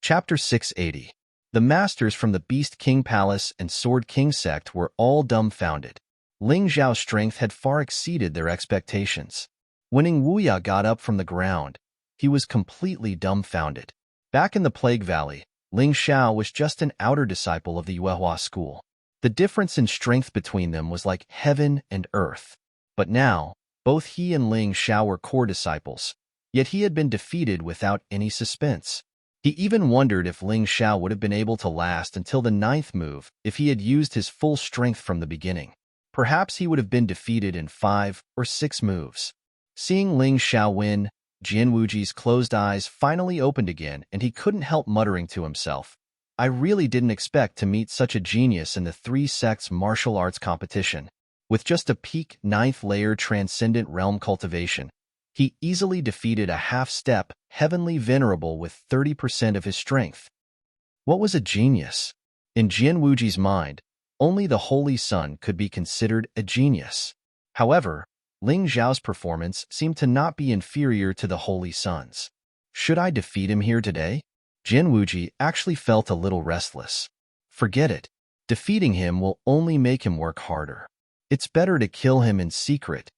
Chapter 680. The masters from the Beast King Palace and Sword King sect were all dumbfounded. Ling Xiao's strength had far exceeded their expectations. When Ing Wuya got up from the ground, he was completely dumbfounded. Back in the Plague Valley, Ling Xiao was just an outer disciple of the Yuehua school. The difference in strength between them was like heaven and earth. But now, both he and Ling Xiao were core disciples, yet he had been defeated without any suspense. He even wondered if Ling Xiao would have been able to last until the 9th move if he had used his full strength from the beginning. Perhaps he would have been defeated in 5 or 6 moves. Seeing Ling Xiao win, Jian Wuji's closed eyes finally opened again and he couldn't help muttering to himself, "I really didn't expect to meet such a genius in the 3 sects martial arts competition." With just a peak 9th layer transcendent realm cultivation, he easily defeated a half-step heavenly venerable with 30% of his strength. What was a genius? In Jian Wuji's mind, only the Holy Sun could be considered a genius. However, Ling Xiao's performance seemed to not be inferior to the Holy Sun's. Should I defeat him here today? Jian Wuji actually felt a little restless. Forget it. Defeating him will only make him work harder. It's better to kill him in secret.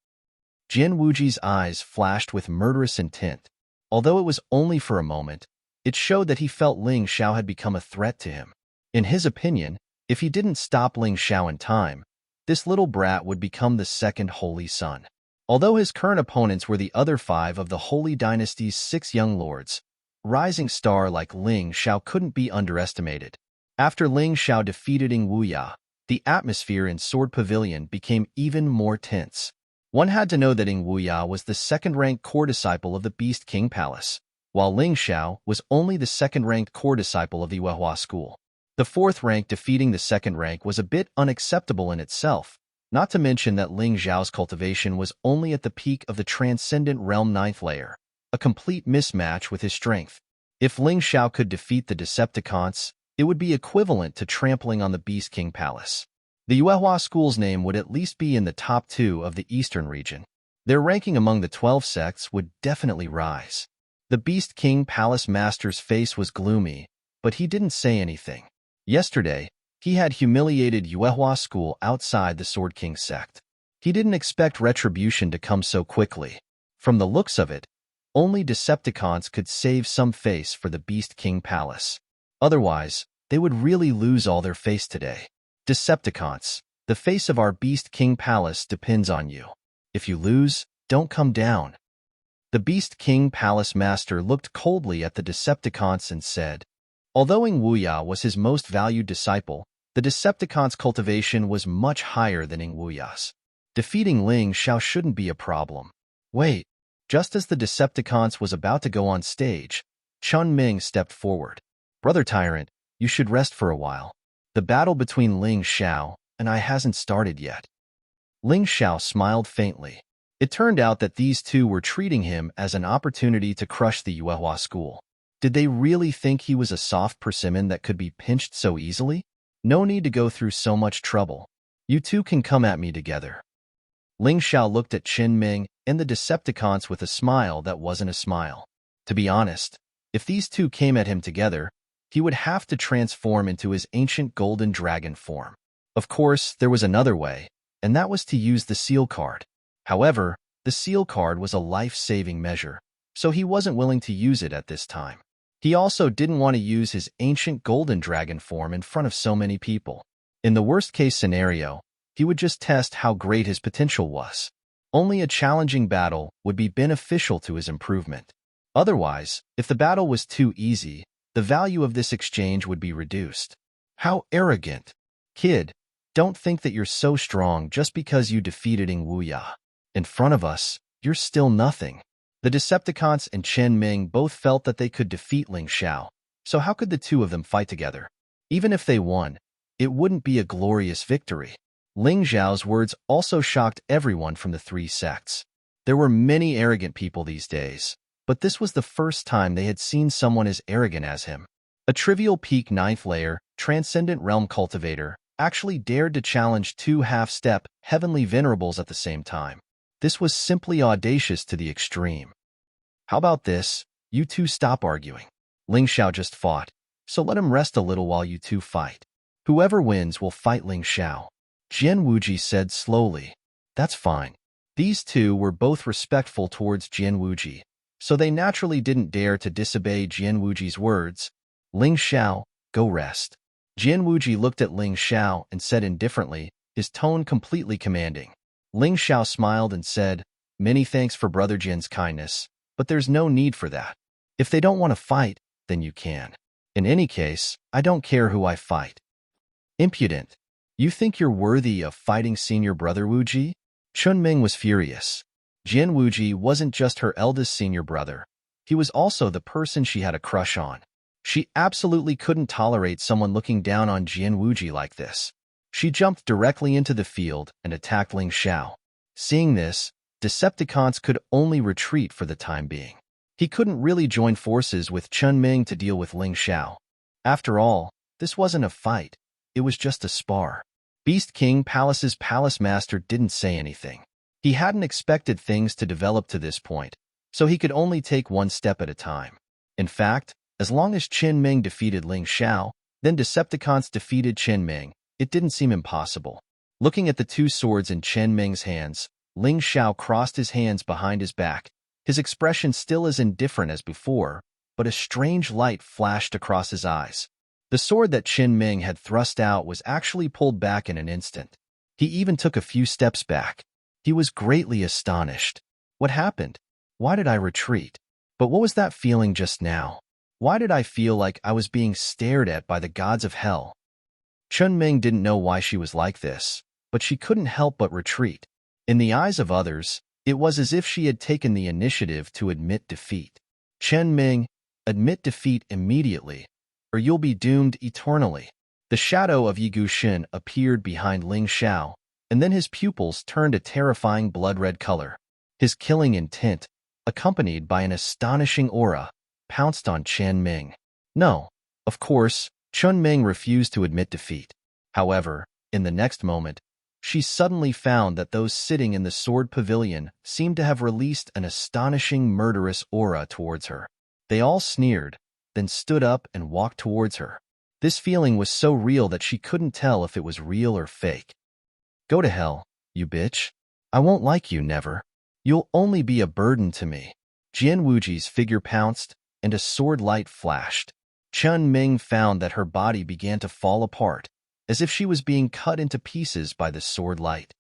Jian Wuji's eyes flashed with murderous intent. Although it was only for a moment, it showed that he felt Ling Xiao had become a threat to him. In his opinion, if he didn't stop Ling Xiao in time, this little brat would become the second Holy Sun. Although his current opponents were the other 5 of the Holy Dynasty's 6 young lords, rising star like Ling Xiao couldn't be underestimated. After Ling Xiao defeated Ing Wuya, the atmosphere in Sword Pavilion became even more tense. One had to know that Ing Wuya was the second-ranked core disciple of the Beast King Palace, while Ling Xiao was only the second-ranked core disciple of the Yuehua school. The 4th rank defeating the 2nd rank was a bit unacceptable in itself, not to mention that Ling Xiao's cultivation was only at the peak of the Transcendent Realm 9th layer, a complete mismatch with his strength. If Ling Xiao could defeat the Decepticons, it would be equivalent to trampling on the Beast King Palace. The Yuehua school's name would at least be in the top 2 of the eastern region. Their ranking among the 12 sects would definitely rise. The Beast King Palace Master's face was gloomy, but he didn't say anything. Yesterday, he had humiliated Yuehua school outside the Sword King sect. He didn't expect retribution to come so quickly. From the looks of it, only Decepticons could save some face for the Beast King Palace. Otherwise, they would really lose all their face today. Decepticons, the face of our Beast King Palace depends on you. If you lose, don't come down. The Beast King Palace Master looked coldly at the Decepticons and said, although Ing Wuya was his most valued disciple, the Decepticons' cultivation was much higher than Ing Wuya's. Defeating Ling Xiao shouldn't be a problem. Wait, just as the Decepticons was about to go on stage, Chun Ming stepped forward. Brother Tyrant, you should rest for a while. The battle between Ling Xiao and I hasn't started yet. Ling Xiao smiled faintly. It turned out that these two were treating him as an opportunity to crush the Yuehua school. Did they really think he was a soft persimmon that could be pinched so easily? No need to go through so much trouble. You two can come at me together. Ling Xiao looked at Qin Ming and the Decepticons with a smile that wasn't a smile. To be honest, if these two came at him together, he would have to transform into his ancient golden dragon form. Of course, there was another way, and that was to use the seal card. However, the seal card was a life-saving measure, so he wasn't willing to use it at this time. He also didn't want to use his ancient golden dragon form in front of so many people. In the worst-case scenario, he would just test how great his potential was. Only a challenging battle would be beneficial to his improvement. Otherwise, if the battle was too easy, the value of this exchange would be reduced. How arrogant! Kid, don't think that you're so strong just because you defeated Ing Wuya. In front of us, you're still nothing. The Decepticons and Chen Ming both felt that they could defeat Ling Xiao, so how could the two of them fight together? Even if they won, it wouldn't be a glorious victory. Ling Xiao's words also shocked everyone from the three sects. There were many arrogant people these days, but this was the first time they had seen someone as arrogant as him. A trivial peak 9th layer, transcendent realm cultivator, actually dared to challenge two half-step, heavenly venerables at the same time. This was simply audacious to the extreme. How about this? You two stop arguing. Ling Xiao just fought, so let him rest a little while you two fight. Whoever wins will fight Ling Xiao. Jian Wuji said slowly. That's fine. These two were both respectful towards Jian Wuji, so they naturally didn't dare to disobey Jian Wuji's words. Ling Xiao, go rest. Jian Wuji looked at Ling Xiao and said indifferently, his tone completely commanding. Ling Xiao smiled and said, many thanks for Brother Jian's kindness, but there's no need for that. If they don't want to fight, then you can. In any case, I don't care who I fight. Impudent. You think you're worthy of fighting senior brother Wuji? Chun Ming was furious. Jian Wuji wasn't just her eldest senior brother. He was also the person she had a crush on. She absolutely couldn't tolerate someone looking down on Jian Wuji like this. She jumped directly into the field and attacked Ling Xiao. Seeing this, Decepticons could only retreat for the time being. He couldn't really join forces with Chun Ming to deal with Ling Xiao. After all, this wasn't a fight. It was just a spar. Beast King Palace's palace master didn't say anything. He hadn't expected things to develop to this point, so he could only take one step at a time. In fact, as long as Qin Ming defeated Ling Xiao, then Decepticons defeated Qin Ming. It didn't seem impossible. Looking at the two swords in Chen Ming's hands, Ling Xiao crossed his hands behind his back, his expression still as indifferent as before, but a strange light flashed across his eyes. The sword that Qin Ming had thrust out was actually pulled back in an instant. He even took a few steps back. He was greatly astonished. What happened? Why did I retreat? But what was that feeling just now? Why did I feel like I was being stared at by the gods of hell? Chun Ming didn't know why she was like this, but she couldn't help but retreat. In the eyes of others, it was as if she had taken the initiative to admit defeat. Chen Ming, admit defeat immediately, or you'll be doomed eternally. The shadow of Yi Guxin appeared behind Ling Xiao, and then his pupils turned a terrifying blood-red color. His killing intent, accompanied by an astonishing aura, pounced on Chen Ming. No, of course, Chun Ming refused to admit defeat. However, in the next moment, she suddenly found that those sitting in the sword pavilion seemed to have released an astonishing murderous aura towards her. They all sneered, then stood up and walked towards her. This feeling was so real that she couldn't tell if it was real or fake. Go to hell, you bitch. I won't like you, never. You'll only be a burden to me. Jian Wuji's figure pounced, and a sword light flashed. Chun Ming found that her body began to fall apart, as if she was being cut into pieces by the sword light.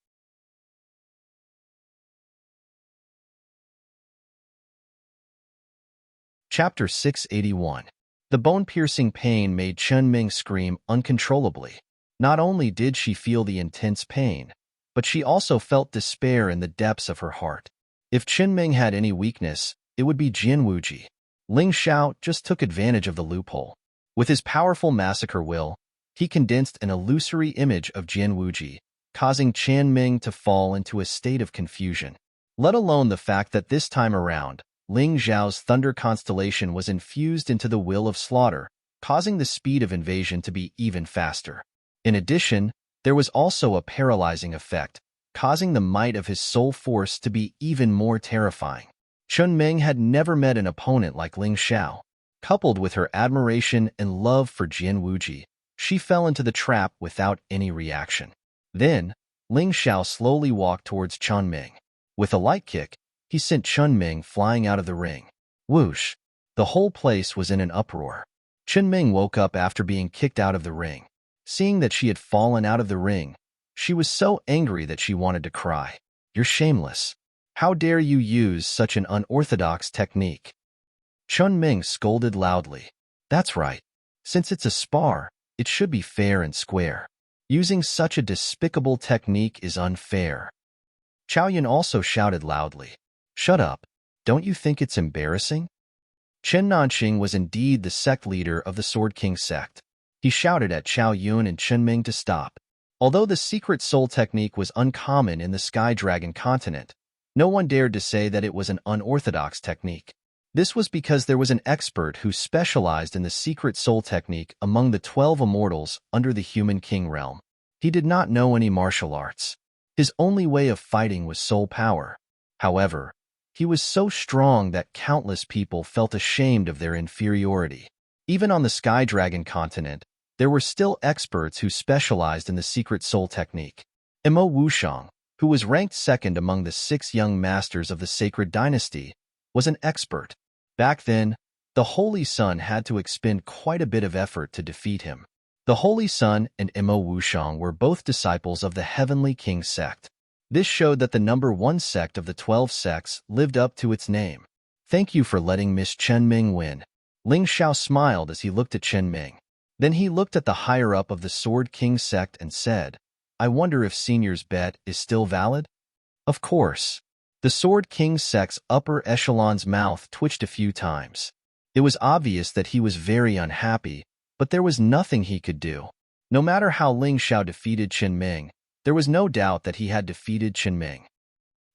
Chapter 681. The bone-piercing pain made Chun Ming scream uncontrollably. Not only did she feel the intense pain, but she also felt despair in the depths of her heart. If Chun Ming had any weakness, it would be Jian Wuji. Ling Xiao just took advantage of the loophole. With his powerful massacre will, he condensed an illusory image of Jian Wuji, causing Chen Ming to fall into a state of confusion. Let alone the fact that this time around, Ling Xiao's thunder constellation was infused into the will of slaughter, causing the speed of invasion to be even faster. In addition, there was also a paralyzing effect, causing the might of his soul force to be even more terrifying. Chun Ming had never met an opponent like Ling Xiao. Coupled with her admiration and love for Jian Wuji, she fell into the trap without any reaction. Then, Ling Xiao slowly walked towards Chun Ming. With a light kick, he sent Chun Ming flying out of the ring. Whoosh! The whole place was in an uproar. Chun Ming woke up after being kicked out of the ring. Seeing that she had fallen out of the ring, she was so angry that she wanted to cry. "You're shameless. How dare you use such an unorthodox technique?" Chun Ming scolded loudly. "That's right. Since it's a spar, it should be fair and square. Using such a despicable technique is unfair." Chao Yun also shouted loudly. "Shut up. Don't you think it's embarrassing?" Chen Nanqing was indeed the sect leader of the Sword King sect. He shouted at Chao Yun and Chen Ming to stop. Although the secret soul technique was uncommon in the Sky Dragon continent, no one dared to say that it was an unorthodox technique. This was because there was an expert who specialized in the secret soul technique among the 12 immortals under the human king realm. He did not know any martial arts. His only way of fighting was soul power. However, he was so strong that countless people felt ashamed of their inferiority. Even on the Sky Dragon continent, there were still experts who specialized in the secret soul technique. Mo Wushang, who was ranked second among the 6 young masters of the Sacred Dynasty, was an expert. Back then, the Holy Sun had to expend quite a bit of effort to defeat him. The Holy Sun and Mo Wushang were both disciples of the Heavenly King sect. This showed that the number 1 sect of the 12 sects lived up to its name. "Thank you for letting Miss Chen Ming win." Ling Xiao smiled as he looked at Chen Ming. Then he looked at the higher-up of the Sword King sect and said, "I wonder if Senior's bet is still valid?" Of course. The Sword King sect's upper echelon's mouth twitched a few times. It was obvious that he was very unhappy, but there was nothing he could do. No matter how Ling Xiao defeated Chen Ming, there was no doubt that he had defeated Chen Ming.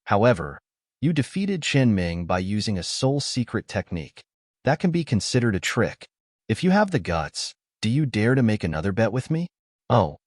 However, you defeated Chen Ming by using a soul secret technique. That can be considered a trick. If you have the guts, do you dare to make another bet with me? "Oh.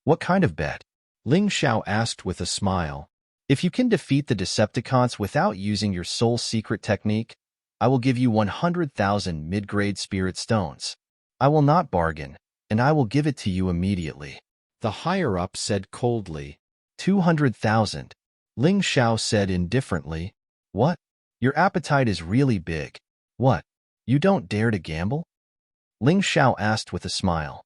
What kind of bet?" Ling Xiao asked with a smile. "If you can defeat the Decepticons without using your soul secret technique, I will give you 100,000 mid-grade spirit stones. I will not bargain, and I will give it to you immediately." The higher-up said coldly. 200,000. Ling Xiao said indifferently. "What? Your appetite is really big. What? You don't dare to gamble?" Ling Xiao asked with a smile.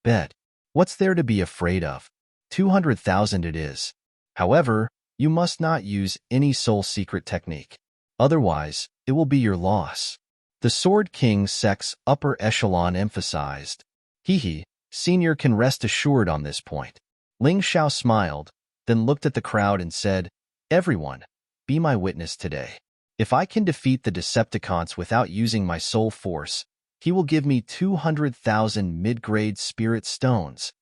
"Bet. What's there to be afraid of? 200,000 it is. However, you must not use any soul secret technique. Otherwise, it will be your loss." The Sword King sect's upper echelon emphasized. "Hee, Senior can rest assured on this point." Ling Xiao smiled, then looked at the crowd and said, "Everyone, be my witness today. If I can defeat the Decepticons without using my soul force, he will give me 200,000 mid-grade spirit stones."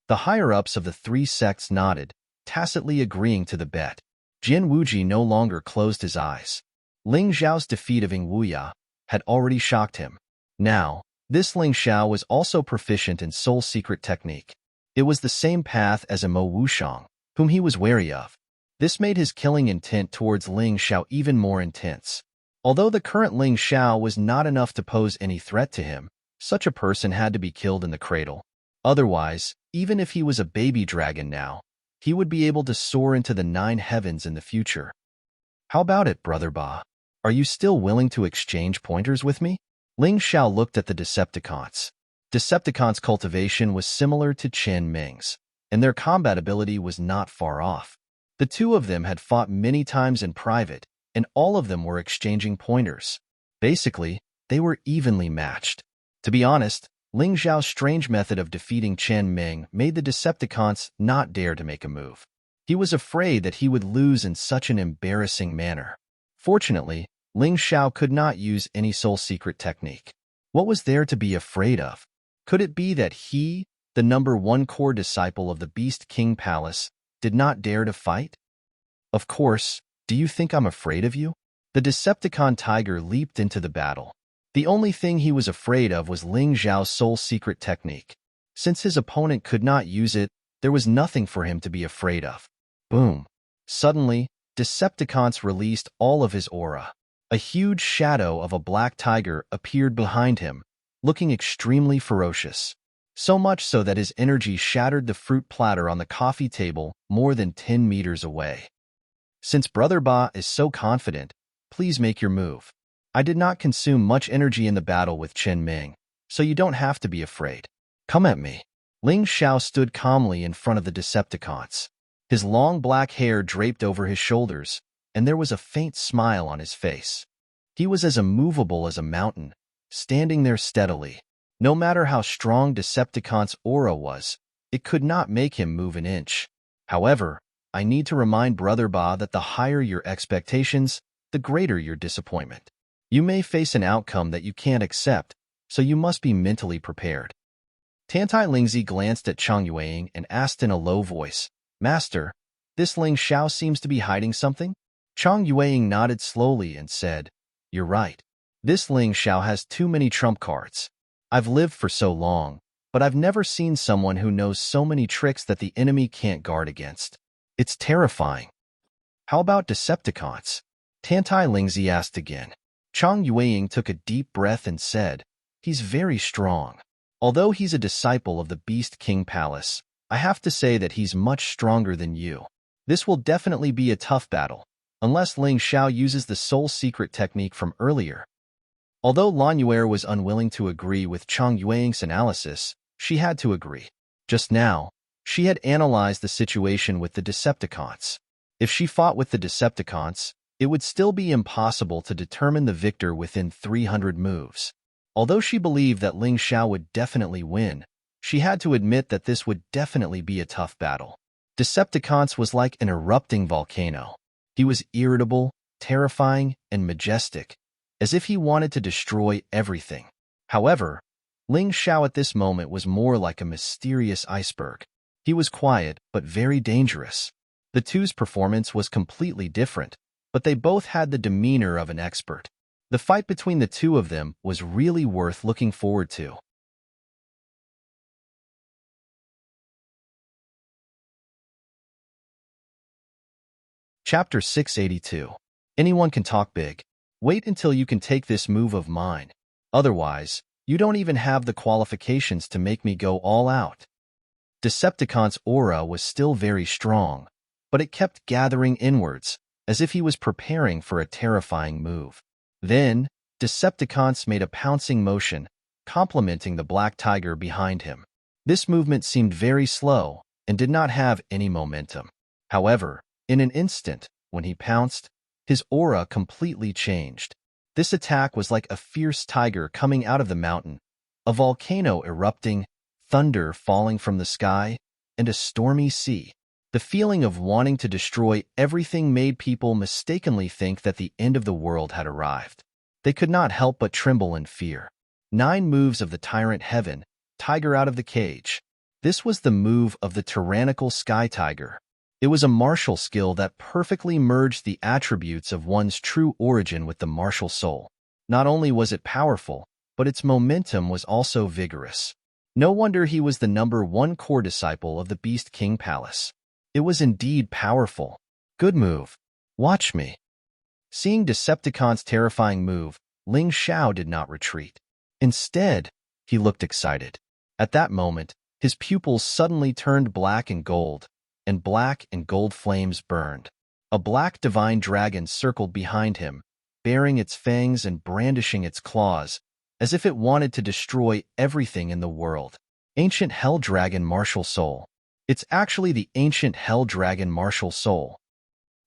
The higher-ups of the 3 sects nodded, tacitly agreeing to the bet. Jian Wuji no longer closed his eyes. Ling Xiao's defeat of Ing Wuya had already shocked him. Now, this Ling Xiao was also proficient in soul secret technique. It was the same path as Mo Wushang, whom he was wary of. This made his killing intent towards Ling Xiao even more intense. Although the current Ling Xiao was not enough to pose any threat to him, such a person had to be killed in the cradle. Otherwise, even if he was a baby dragon now, he would be able to soar into the 9 heavens in the future. "How about it, Brother Ba? Are you still willing to exchange pointers with me?" Ling Xiao looked at the Decepticons. Decepticons' cultivation was similar to Chen Ming's, and their combat ability was not far off. The 2 of them had fought many times in private, and all of them were exchanging pointers. Basically, they were evenly matched. To be honest, Ling Xiao's strange method of defeating Chen Ming made the Decepticons not dare to make a move. He was afraid that he would lose in such an embarrassing manner. Fortunately, Ling Xiao could not use any soul secret technique. What was there to be afraid of? Could it be that he, the number 1 core disciple of the Beast King Palace, did not dare to fight? "Of course, do you think I'm afraid of you?" The Decepticon tiger leaped into the battle. The only thing he was afraid of was Ling Xiao's soul secret technique. Since his opponent could not use it, there was nothing for him to be afraid of. Boom! Suddenly, Decepticons released all of his aura. A huge shadow of a black tiger appeared behind him, looking extremely ferocious. So much so that his energy shattered the fruit platter on the coffee table more than 10 meters away. Since Brother Ba is so confident, please make your move. I did not consume much energy in the battle with Chen Ming, so you don't have to be afraid. Come at me. Ling Xiao stood calmly in front of the Decepticons. His long black hair draped over his shoulders, and there was a faint smile on his face. He was as immovable as a mountain, standing there steadily. No matter how strong Decepticon's aura was, it could not make him move an inch. However, I need to remind Brother Ba that the higher your expectations, the greater your disappointment. You may face an outcome that you can't accept, so you must be mentally prepared. Tantai Lingzi glanced at Chang Yueying and asked in a low voice, Master, this Ling Xiao seems to be hiding something? Chang Yueying nodded slowly and said, You're right. This Ling Xiao has too many trump cards. I've lived for so long, but I've never seen someone who knows so many tricks that the enemy can't guard against. It's terrifying. How about Decepticons? Tantai Lingzi asked again. Chang Yueying took a deep breath and said, He's very strong. Although he's a disciple of the Beast King Palace, I have to say that he's much stronger than you. This will definitely be a tough battle, unless Ling Xiao uses the soul secret technique from earlier. Although Lan Yuer was unwilling to agree with Chang Yueying's analysis, she had to agree. Just now, she had analyzed the situation with the Decepticons. If she fought with the Decepticons, it would still be impossible to determine the victor within 300 moves. Although she believed that Ling Xiao would definitely win, she had to admit that this would definitely be a tough battle. Decepticons was like an erupting volcano. He was irritable, terrifying, and majestic, as if he wanted to destroy everything. However, Ling Xiao at this moment was more like a mysterious iceberg. He was quiet, but very dangerous. The two's performance was completely different, but they both had the demeanor of an expert. The fight between the two of them was really worth looking forward to. Chapter 682. Anyone can talk big. Wait until you can take this move of mine. Otherwise, you don't even have the qualifications to make me go all out. Decepticon's aura was still very strong, but it kept gathering inwards, as if he was preparing for a terrifying move. Then, Decepticons made a pouncing motion, complementing the black tiger behind him. This movement seemed very slow and did not have any momentum. However, in an instant, when he pounced, his aura completely changed. This attack was like a fierce tiger coming out of the mountain, a volcano erupting, thunder falling from the sky, and a stormy sea. The feeling of wanting to destroy everything made people mistakenly think that the end of the world had arrived. They could not help but tremble in fear. 9 moves of the Tyrant Heaven, Tiger out of the cage. This was the move of the tyrannical Sky Tiger. It was a martial skill that perfectly merged the attributes of one's true origin with the martial soul. Not only was it powerful, but its momentum was also vigorous. No wonder he was the #1 core disciple of the Beast King Palace. It was indeed powerful. Good move. Watch me. Seeing Decepticon's terrifying move, Ling Xiao did not retreat. Instead, he looked excited. At that moment, his pupils suddenly turned black and gold flames burned. A black divine dragon circled behind him, baring its fangs and brandishing its claws, as if it wanted to destroy everything in the world. Ancient Hell Dragon Martial Soul. It's actually the Ancient Hell Dragon Martial Soul.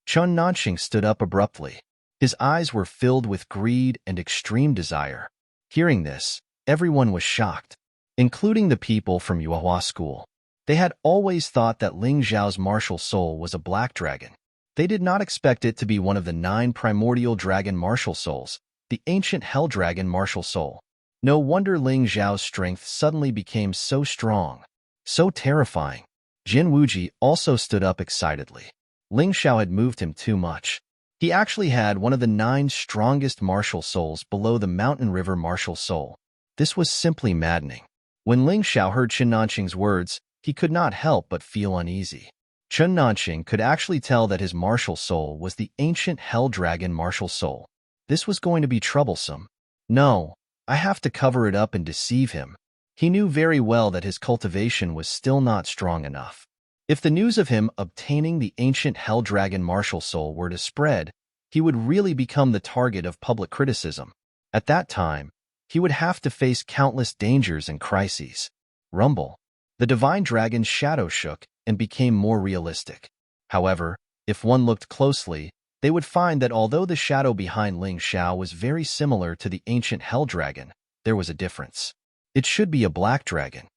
Chun Nanxing stood up abruptly. His eyes were filled with greed and extreme desire. Hearing this, everyone was shocked, including the people from Yuehua School. They had always thought that Ling Xiao's martial soul was a black dragon. They did not expect it to be one of the 9 primordial dragon martial souls, the Ancient Hell Dragon Martial Soul. No wonder Ling Xiao's strength suddenly became so strong, so terrifying. Jin Wuji also stood up excitedly. Ling Xiao had moved him too much. He actually had one of the 9 strongest martial souls below the Mountain River Martial Soul. This was simply maddening. When Ling Xiao heard Chen Nanxing's words, he could not help but feel uneasy. Chen Nanxing could actually tell that his martial soul was the Ancient Hell Dragon Martial Soul. This was going to be troublesome. No, I have to cover it up and deceive him. He knew very well that his cultivation was still not strong enough. If the news of him obtaining the ancient hell dragon martial soul were to spread, he would really become the target of public criticism. At that time, he would have to face countless dangers and crises. Rumble. The divine dragon's shadow shook and became more realistic. However, if one looked closely, they would find that although the shadow behind Ling Xiao was very similar to the ancient hell dragon, there was a difference. It should be a black dragon.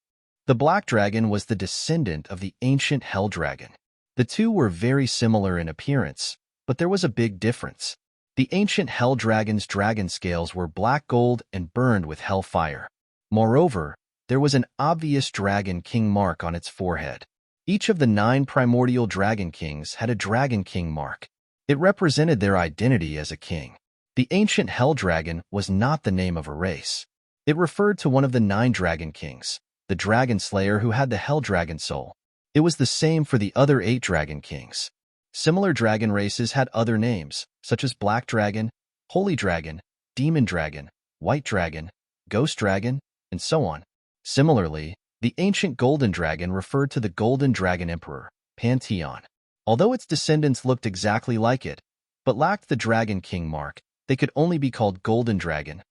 The black dragon was the descendant of the ancient hell dragon. The two were very similar in appearance, but there was a big difference. The ancient hell dragon's dragon scales were black gold and burned with hell fire. Moreover, there was an obvious dragon king mark on its forehead. Each of the 9 primordial dragon kings had a dragon king mark. It represented their identity as a king. The ancient hell dragon was not the name of a race. It referred to one of the 9 dragon kings, the dragon slayer who had the hell dragon soul. It was the same for the other 8 dragon kings. Similar dragon races had other names, such as black dragon, holy dragon, demon dragon, white dragon, ghost dragon, and so on. Similarly, the ancient golden dragon referred to the golden dragon emperor, Pantheon. Although its descendants looked exactly like it, but lacked the dragon king mark, they could only be called golden dragon,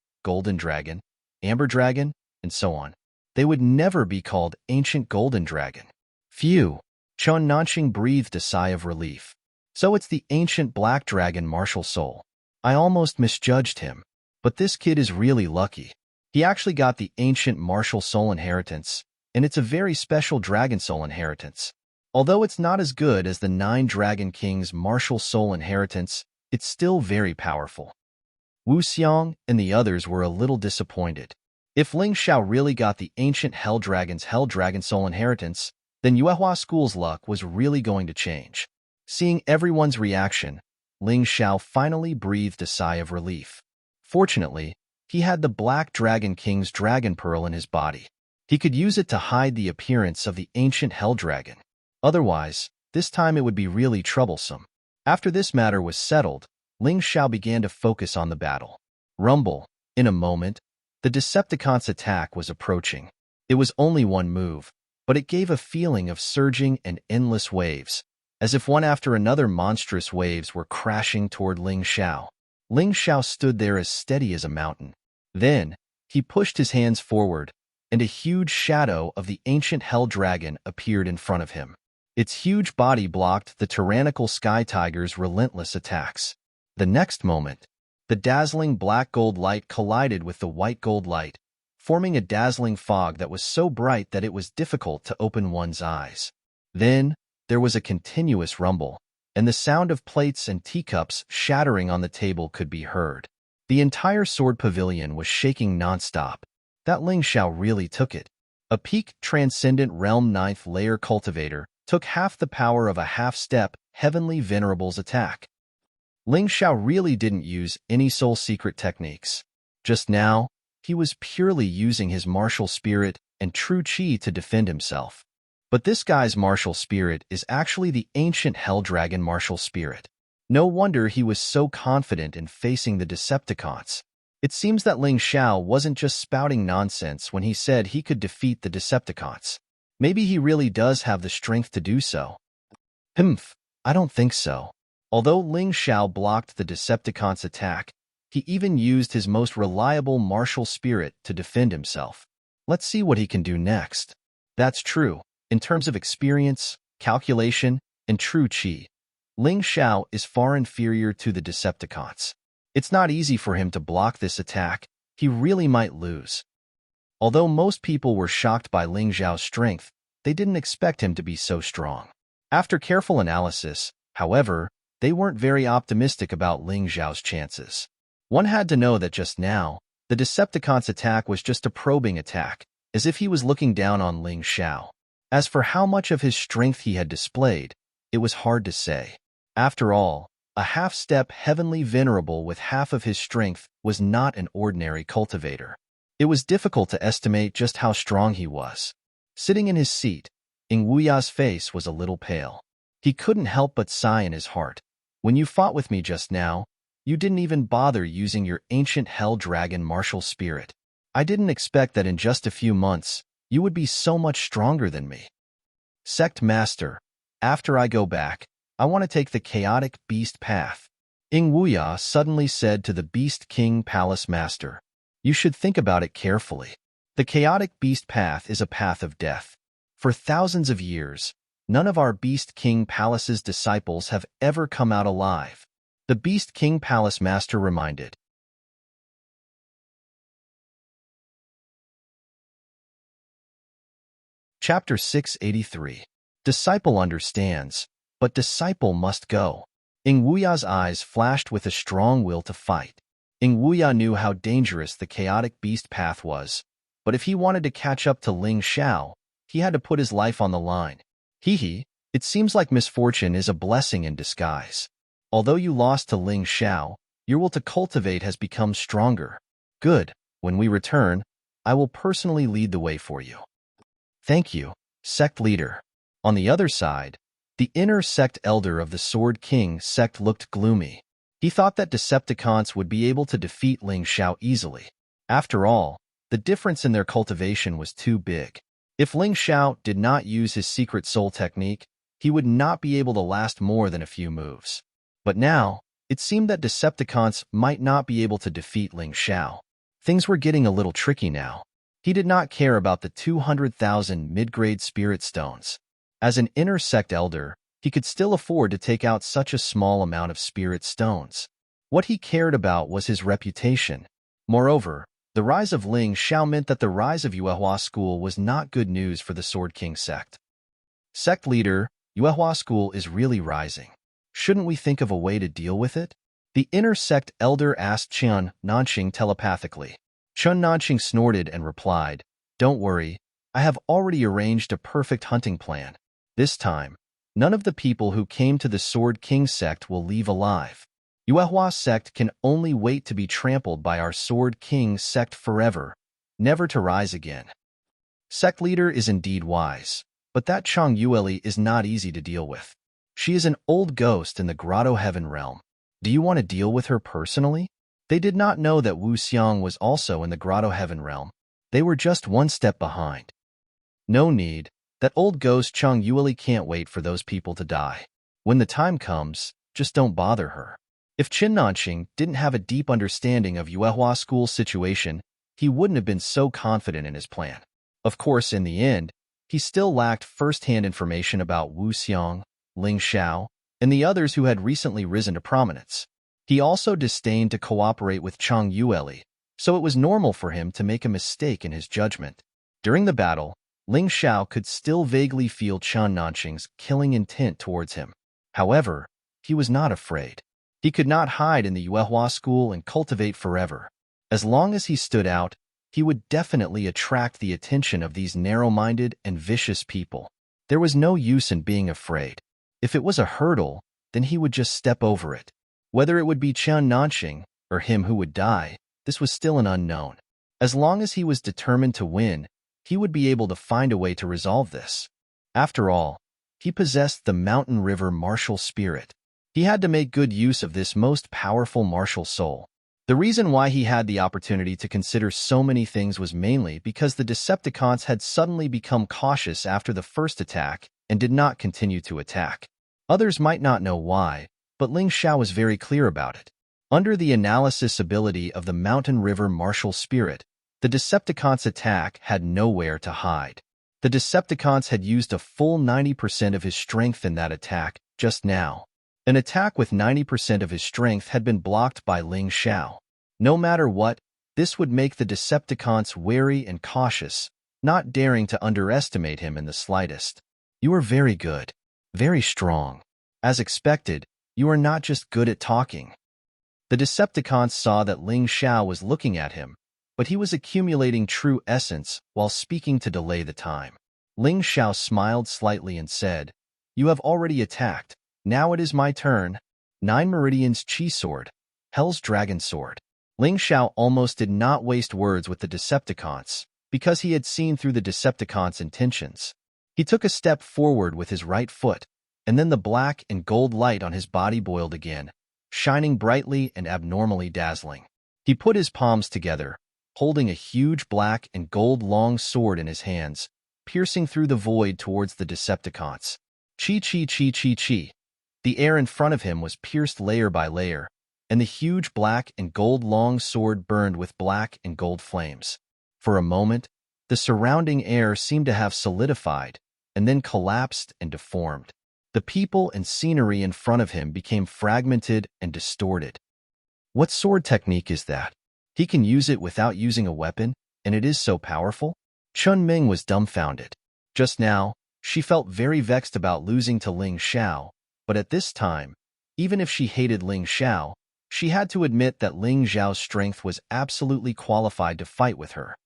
amber dragon, and so on. They would never be called ancient golden dragon. Phew! Chun Nanxing breathed a sigh of relief. So it's the ancient black dragon martial soul. I almost misjudged him. But this kid is really lucky. He actually got the ancient martial soul inheritance, and it's a very special dragon soul inheritance. Although it's not as good as the 9 dragon kings' martial soul inheritance, it's still very powerful. Wu Xiang and the others were a little disappointed. If Ling Xiao really got the ancient hell dragon's hell dragon soul inheritance, then Yuehua School's luck was really going to change. Seeing everyone's reaction, Ling Xiao finally breathed a sigh of relief. Fortunately, he had the Black Dragon King's dragon pearl in his body. He could use it to hide the appearance of the ancient hell dragon. Otherwise, this time it would be really troublesome. After this matter was settled, Ling Xiao began to focus on the battle. Rumble. In a moment, the Decepticon's attack was approaching. It was only one move, but it gave a feeling of surging and endless waves, as if one after another monstrous waves were crashing toward Ling Xiao. Ling Xiao stood there as steady as a mountain. Then, he pushed his hands forward, and a huge shadow of the ancient hell dragon appeared in front of him. Its huge body blocked the tyrannical sky tiger's relentless attacks. The next moment, the dazzling black gold light collided with the white gold light, forming a dazzling fog that was so bright that it was difficult to open one's eyes. Then, there was a continuous rumble, and the sound of plates and teacups shattering on the table could be heard. The entire sword pavilion was shaking nonstop. That Ling Xiao really took it. A peak transcendent realm 9th layer cultivator took half the power of a half-step heavenly venerable's attack. Ling Xiao really didn't use any soul secret techniques. Just now, he was purely using his martial spirit and true qi to defend himself. But this guy's martial spirit is actually the ancient hell dragon martial spirit. No wonder he was so confident in facing the Decepticons. It seems that Ling Xiao wasn't just spouting nonsense when he said he could defeat the Decepticons. Maybe he really does have the strength to do so. I don't think so. Although Ling Xiao blocked the Decepticons' attack, he even used his most reliable martial spirit to defend himself. Let's see what he can do next. That's true. In terms of experience, calculation, and true qi, Ling Xiao is far inferior to the Decepticons. It's not easy for him to block this attack. He really might lose. Although most people were shocked by Ling Xiao's strength, they didn't expect him to be so strong. After careful analysis, however, they weren't very optimistic about Ling Xiao's chances. One had to know that just now, the Decepticon's attack was just a probing attack, as if he was looking down on Ling Xiao. As for how much of his strength he had displayed, it was hard to say. After all, a half-step heavenly venerable with half of his strength was not an ordinary cultivator. It was difficult to estimate just how strong he was. Sitting in his seat, Ing Wuya's face was a little pale. He couldn't help but sigh in his heart. When you fought with me just now, You didn't even bother using your ancient hell dragon martial spirit. I didn't expect that in just a few months, you would be so much stronger than me. Sect Master, after I go back, I want to take the chaotic beast path. Ing Wuya suddenly said to the Beast King Palace Master. You should think about it carefully. The chaotic beast path is a path of death. For thousands of years, none of our Beast King Palace's disciples have ever come out alive. The Beast King Palace Master reminded. Chapter 683. Disciple understands, but disciple must go. Ing Wuya's eyes flashed with a strong will to fight. Ing Wuya knew how dangerous the chaotic beast path was, but if he wanted to catch up to Ling Xiao, he had to put his life on the line. It seems like misfortune is a blessing in disguise. Although you lost to Ling Xiao, your will to cultivate has become stronger. Good. When we return, I will personally lead the way for you. Thank you, sect leader. On the other side, the inner sect elder of the Sword King sect looked gloomy. He thought that Decepticons would be able to defeat Ling Xiao easily. After all, the difference in their cultivation was too big. If Ling Xiao did not use his secret soul technique, he would not be able to last more than a few moves. But now, it seemed that Decepticons might not be able to defeat Ling Xiao. Things were getting a little tricky now. He did not care about the 200,000 mid-grade spirit stones. As an inner sect elder, he could still afford to take out such a small amount of spirit stones. What he cared about was his reputation. Moreover, the rise of Ling Xiao meant that the rise of Yuehua School was not good news for the Sword King sect. Sect leader, Yuehua School is really rising. Shouldn't we think of a way to deal with it? The inner sect elder asked Chen Nanqing telepathically. Chen Nanqing snorted and replied, Don't worry, I have already arranged a perfect hunting plan. This time, none of the people who came to the Sword King sect will leave alive. Yuehua sect can only wait to be trampled by our Sword King sect forever, never to rise again. Sect leader is indeed wise, but that Chang Yueli is not easy to deal with. She is an old ghost in the Grotto Heaven realm. Do you want to deal with her personally? They did not know that Wu Xiang was also in the Grotto Heaven realm. They were just one step behind. No need. That old ghost Chang Yueli can't wait for those people to die. When the time comes, just don't bother her. If Qin Nanqing didn't have a deep understanding of Yuehua School's situation, he wouldn't have been so confident in his plan. Of course, in the end, he still lacked first-hand information about Wu Xiang, Ling Xiao, and the others who had recently risen to prominence. He also disdained to cooperate with Chang Yueli, so it was normal for him to make a mistake in his judgment. During the battle, Ling Xiao could still vaguely feel Chen Nanqing's killing intent towards him. However, he was not afraid. He could not hide in the Yuehua School and cultivate forever. As long as he stood out, he would definitely attract the attention of these narrow-minded and vicious people. There was no use in being afraid. If it was a hurdle, then he would just step over it. Whether it would be Chen Nanqing or him who would die, this was still an unknown. As long as he was determined to win, he would be able to find a way to resolve this. After all, he possessed the Mountain River martial spirit. He had to make good use of this most powerful martial soul. The reason why he had the opportunity to consider so many things was mainly because the Decepticons had suddenly become cautious after the first attack and did not continue to attack. Others might not know why, but Ling Xiao was very clear about it. Under the analysis ability of the Mountain River martial spirit, the Decepticons' attack had nowhere to hide. The Decepticons had used a full 90% of his strength in that attack just now. An attack with 90% of his strength had been blocked by Ling Xiao. No matter what, this would make the Decepticons wary and cautious, not daring to underestimate him in the slightest. You are very good, very strong. As expected, you are not just good at talking. The Decepticons saw that Ling Xiao was looking at him, but he was accumulating true essence while speaking to delay the time. Ling Xiao smiled slightly and said, You have already attacked. Now it is my turn. 9 Meridian's Chi Sword, Hell's Dragon Sword. Ling Xiao almost did not waste words with the Decepticons, because he had seen through the Decepticons' intentions. He took a step forward with his right foot, and then the black and gold light on his body boiled again, shining brightly and abnormally dazzling. He put his palms together, holding a huge black and gold long sword in his hands, piercing through the void towards the Decepticons. Chi chi chi chi chi. The air in front of him was pierced layer by layer, and the huge black and gold long sword burned with black and gold flames. For a moment, the surrounding air seemed to have solidified, and then collapsed and deformed. The people and scenery in front of him became fragmented and distorted. What sword technique is that? He can use it without using a weapon, and it is so powerful? Chun Ming was dumbfounded. Just now, she felt very vexed about losing to Ling Xiao, but at this time, even if she hated Ling Xiao, she had to admit that Ling Xiao's strength was absolutely qualified to fight with her.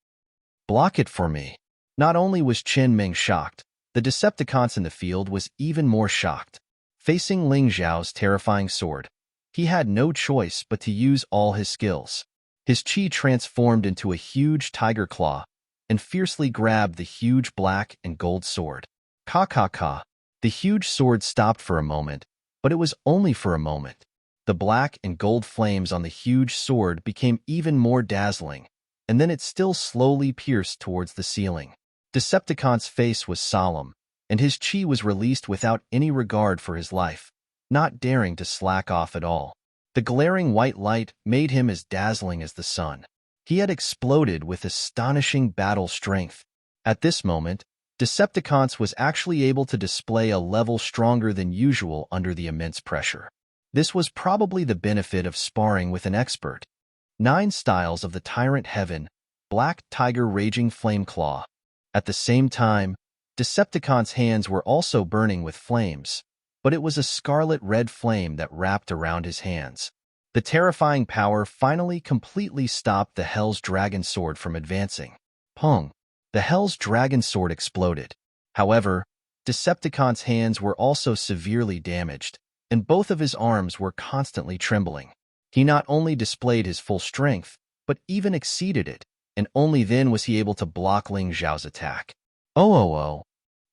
Block it for me. Not only was Chen Ming shocked, the Decepticons in the field was even more shocked. Facing Ling Xiao's terrifying sword, he had no choice but to use all his skills. His chi transformed into a huge tiger claw and fiercely grabbed the huge black and gold sword. Ka ka ka. The huge sword stopped for a moment, but it was only for a moment. The black and gold flames on the huge sword became even more dazzling, and then it still slowly pierced towards the ceiling. Decepticon's face was solemn, and his chi was released without any regard for his life, not daring to slack off at all. The glaring white light made him as dazzling as the sun. He had exploded with astonishing battle strength. At this moment, Decepticons was actually able to display a level stronger than usual under the immense pressure. This was probably the benefit of sparring with an expert. 9 styles of the Tyrant Heaven, Black Tiger Raging Flame Claw. At the same time, Decepticon's hands were also burning with flames, but it was a scarlet-red flame that wrapped around his hands. The terrifying power finally completely stopped the Hell's Dragon Sword from advancing. Pong! The Hell's Dragon Sword exploded. However, Decepticon's hands were also severely damaged, and both of his arms were constantly trembling. He not only displayed his full strength, but even exceeded it, and only then was he able to block Ling Xiao's attack. Oh!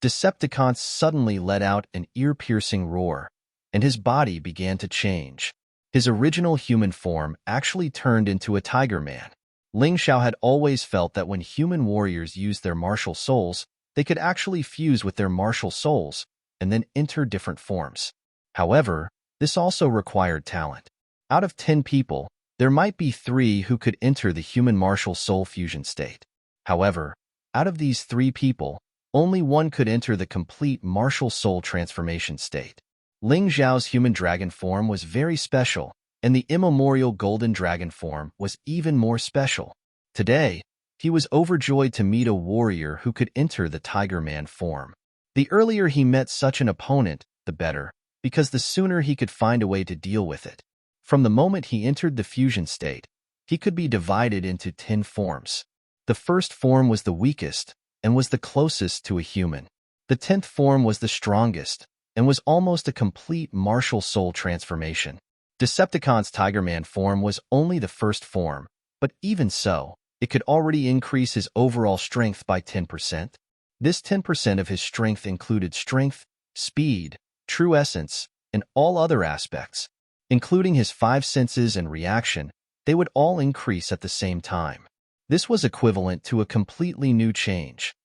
Decepticon suddenly let out an ear-piercing roar, and his body began to change. His original human form actually turned into a tiger man. Ling Xiao had always felt that when human warriors used their martial souls, they could actually fuse with their martial souls and then enter different forms. However, this also required talent. Out of 10 people, there might be 3 who could enter the human martial soul fusion state. However, out of these 3 people, only 1 could enter the complete martial soul transformation state. Ling Xiao's human dragon form was very special, and the immemorial golden dragon form was even more special. Today, he was overjoyed to meet a warrior who could enter the Tiger Man form. The earlier he met such an opponent, the better, because the sooner he could find a way to deal with it. From the moment he entered the fusion state, he could be divided into 10 forms. The first form was the weakest and was the closest to a human. The 10th form was the strongest and was almost a complete martial soul transformation. Decepticon's Tiger Man form was only the first form, but even so, it could already increase his overall strength by 10%. This 10% of his strength included strength, speed, true essence, and all other aspects. Including his 5 senses and reaction, they would all increase at the same time. This was equivalent to a completely new change.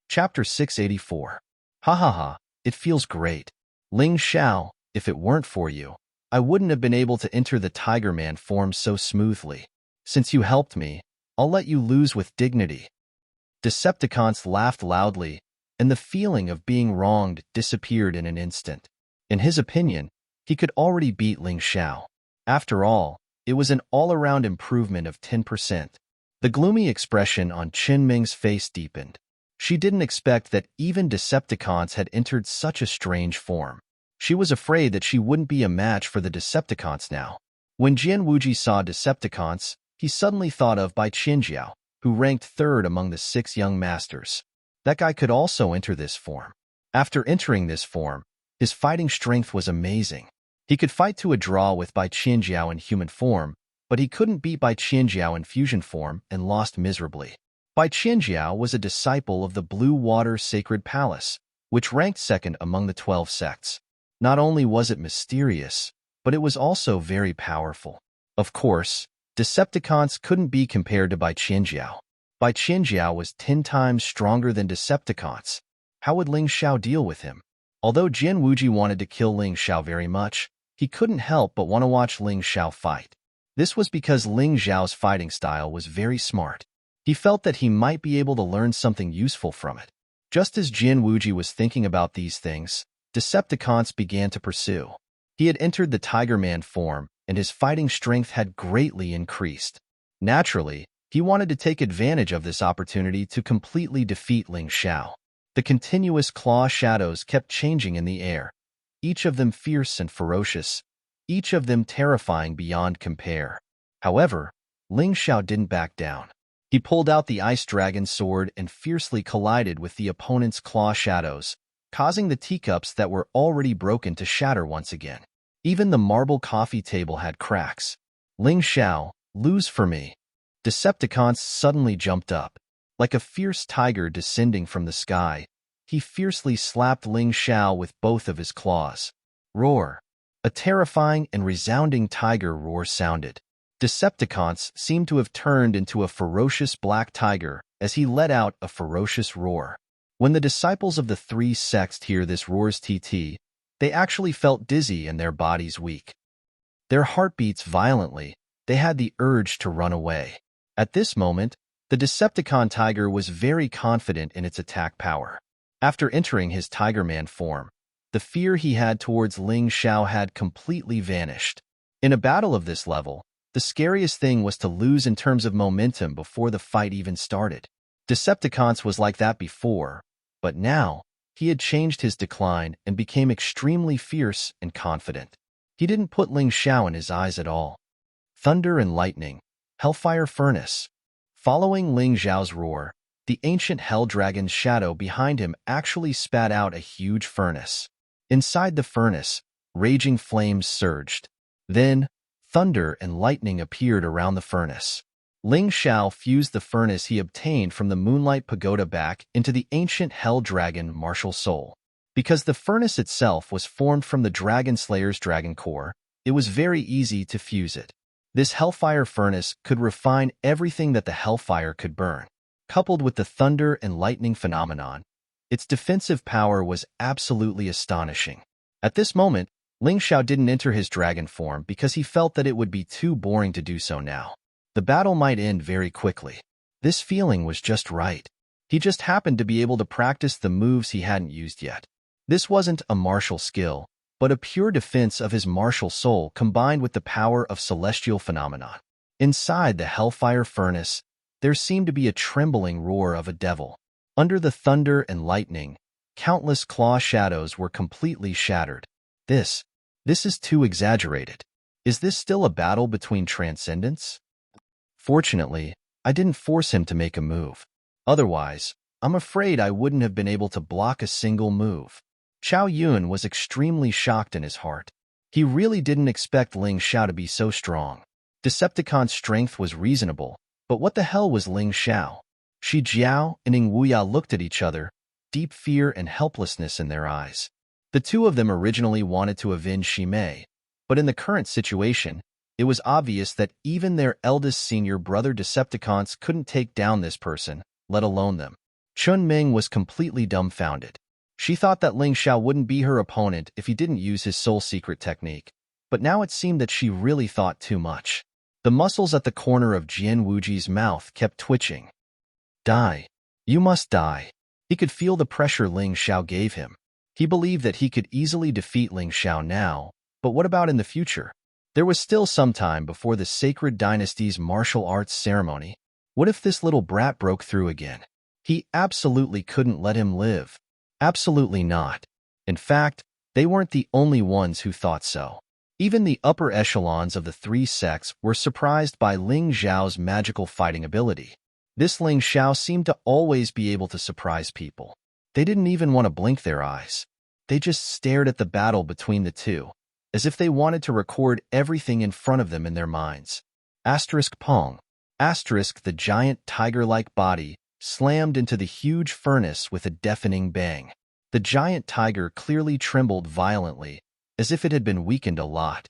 Chapter 684. Ha ha ha, it feels great. Ling Xiao, if it weren't for you, I wouldn't have been able to enter the Tiger Man form so smoothly. Since you helped me, I'll let you lose with dignity. Decepticons laughed loudly, and the feeling of being wronged disappeared in an instant. In his opinion, he could already beat Ling Xiao. After all, it was an all-around improvement of 10%. The gloomy expression on Qin Ming's face deepened. She didn't expect that even Decepticons had entered such a strange form. She was afraid that she wouldn't be a match for the Decepticons now. When Jian Wuji saw Decepticons, he suddenly thought of Bai Qianjiao, who ranked 3rd among the 6 young masters. That guy could also enter this form. After entering this form, his fighting strength was amazing. He could fight to a draw with Bai Qianjiao in human form, but he couldn't beat Bai Qianjiao in fusion form and lost miserably. Bai Qianjiao was a disciple of the Blue Water Sacred Palace, which ranked second among the 12 sects. Not only was it mysterious, but it was also very powerful. Of course, Decepticons couldn't be compared to Bai Qianjiao. Bai Qianjiao was 10 times stronger than Decepticons. How would Ling Xiao deal with him? Although Jian Wuji wanted to kill Ling Xiao very much, he couldn't help but want to watch Ling Xiao fight. This was because Ling Xiao's fighting style was very smart. He felt that he might be able to learn something useful from it. Just as Jian Wuji was thinking about these things, Decepticons began to pursue. He had entered the Tiger Man form, and his fighting strength had greatly increased. Naturally, he wanted to take advantage of this opportunity to completely defeat Ling Xiao. The continuous claw shadows kept changing in the air, each of them fierce and ferocious, each of them terrifying beyond compare. However, Ling Xiao didn't back down. He pulled out the Ice Dragon sword and fiercely collided with the opponent's claw shadows, causing the teacups that were already broken to shatter once again. Even the marble coffee table had cracks. Ling Xiao, lose for me. Decepticons suddenly jumped up. Like a fierce tiger descending from the sky, he fiercely slapped Ling Xiao with both of his claws. Roar! A terrifying and resounding tiger roar sounded. Decepticons seemed to have turned into a ferocious black tiger as he let out a ferocious roar. When the disciples of the 3 sects hear this roar's TT, they actually felt dizzy and their bodies weak. Their heart beats violently. They had the urge to run away. At this moment, the Decepticon tiger was very confident in its attack power. After entering his Tiger Man form, the fear he had towards Ling Xiao had completely vanished. In a battle of this level, the scariest thing was to lose in terms of momentum before the fight even started. Decepticons was like that before, but now, he had changed his decline and became extremely fierce and confident. He didn't put Ling Xiao in his eyes at all. Thunder and lightning, hellfire furnace. Following Ling Xiao's roar, the ancient hell dragon's shadow behind him actually spat out a huge furnace. Inside the furnace, raging flames surged. Then, thunder and lightning appeared around the furnace. Ling Xiao fused the furnace he obtained from the Moonlight Pagoda back into the ancient hell dragon martial soul. Because the furnace itself was formed from the Dragon Slayer's dragon core, it was very easy to fuse it. This hellfire furnace could refine everything that the hellfire could burn. Coupled with the thunder and lightning phenomenon, its defensive power was absolutely astonishing. At this moment, Ling Xiao didn't enter his dragon form because he felt that it would be too boring to do so now. The battle might end very quickly. This feeling was just right. He just happened to be able to practice the moves he hadn't used yet. This wasn't a martial skill, but a pure defense of his martial soul combined with the power of celestial phenomenon. Inside the hellfire furnace, there seemed to be a trembling roar of a devil. Under the thunder and lightning, countless claw shadows were completely shattered. This is too exaggerated. Is this still a battle between transcendents? Fortunately, I didn't force him to make a move. Otherwise, I'm afraid I wouldn't have been able to block a single move. Qiao Yun was extremely shocked in his heart. He really didn't expect Ling Xiao to be so strong. Decepticon's strength was reasonable, but what the hell was Ling Xiao? Shi Jiao and Ning Wuya looked at each other, deep fear and helplessness in their eyes. The two of them originally wanted to avenge Shi Mei, but in the current situation, it was obvious that even their eldest senior brother Decepticons couldn't take down this person, let alone them. Chun Ming was completely dumbfounded. She thought that Ling Xiao wouldn't be her opponent if he didn't use his soul secret technique, but now it seemed that she really thought too much. The muscles at the corner of Jian Wuji's mouth kept twitching. Die. You must die. He could feel the pressure Ling Xiao gave him. He believed that he could easily defeat Ling Xiao now, but what about in the future? There was still some time before the Sacred Dynasty's martial arts ceremony. What if this little brat broke through again? He absolutely couldn't let him live. Absolutely not. In fact, they weren't the only ones who thought so. Even the upper echelons of the 3 sects were surprised by Ling Xiao's magical fighting ability. This Ling Xiao seemed to always be able to surprise people. They didn't even want to blink their eyes. They just stared at the battle between the two, as if they wanted to record everything in front of them in their minds. Asterisk Pong. Asterisk the giant tiger-like body slammed into the huge furnace with a deafening bang. The giant tiger clearly trembled violently, as if it had been weakened a lot.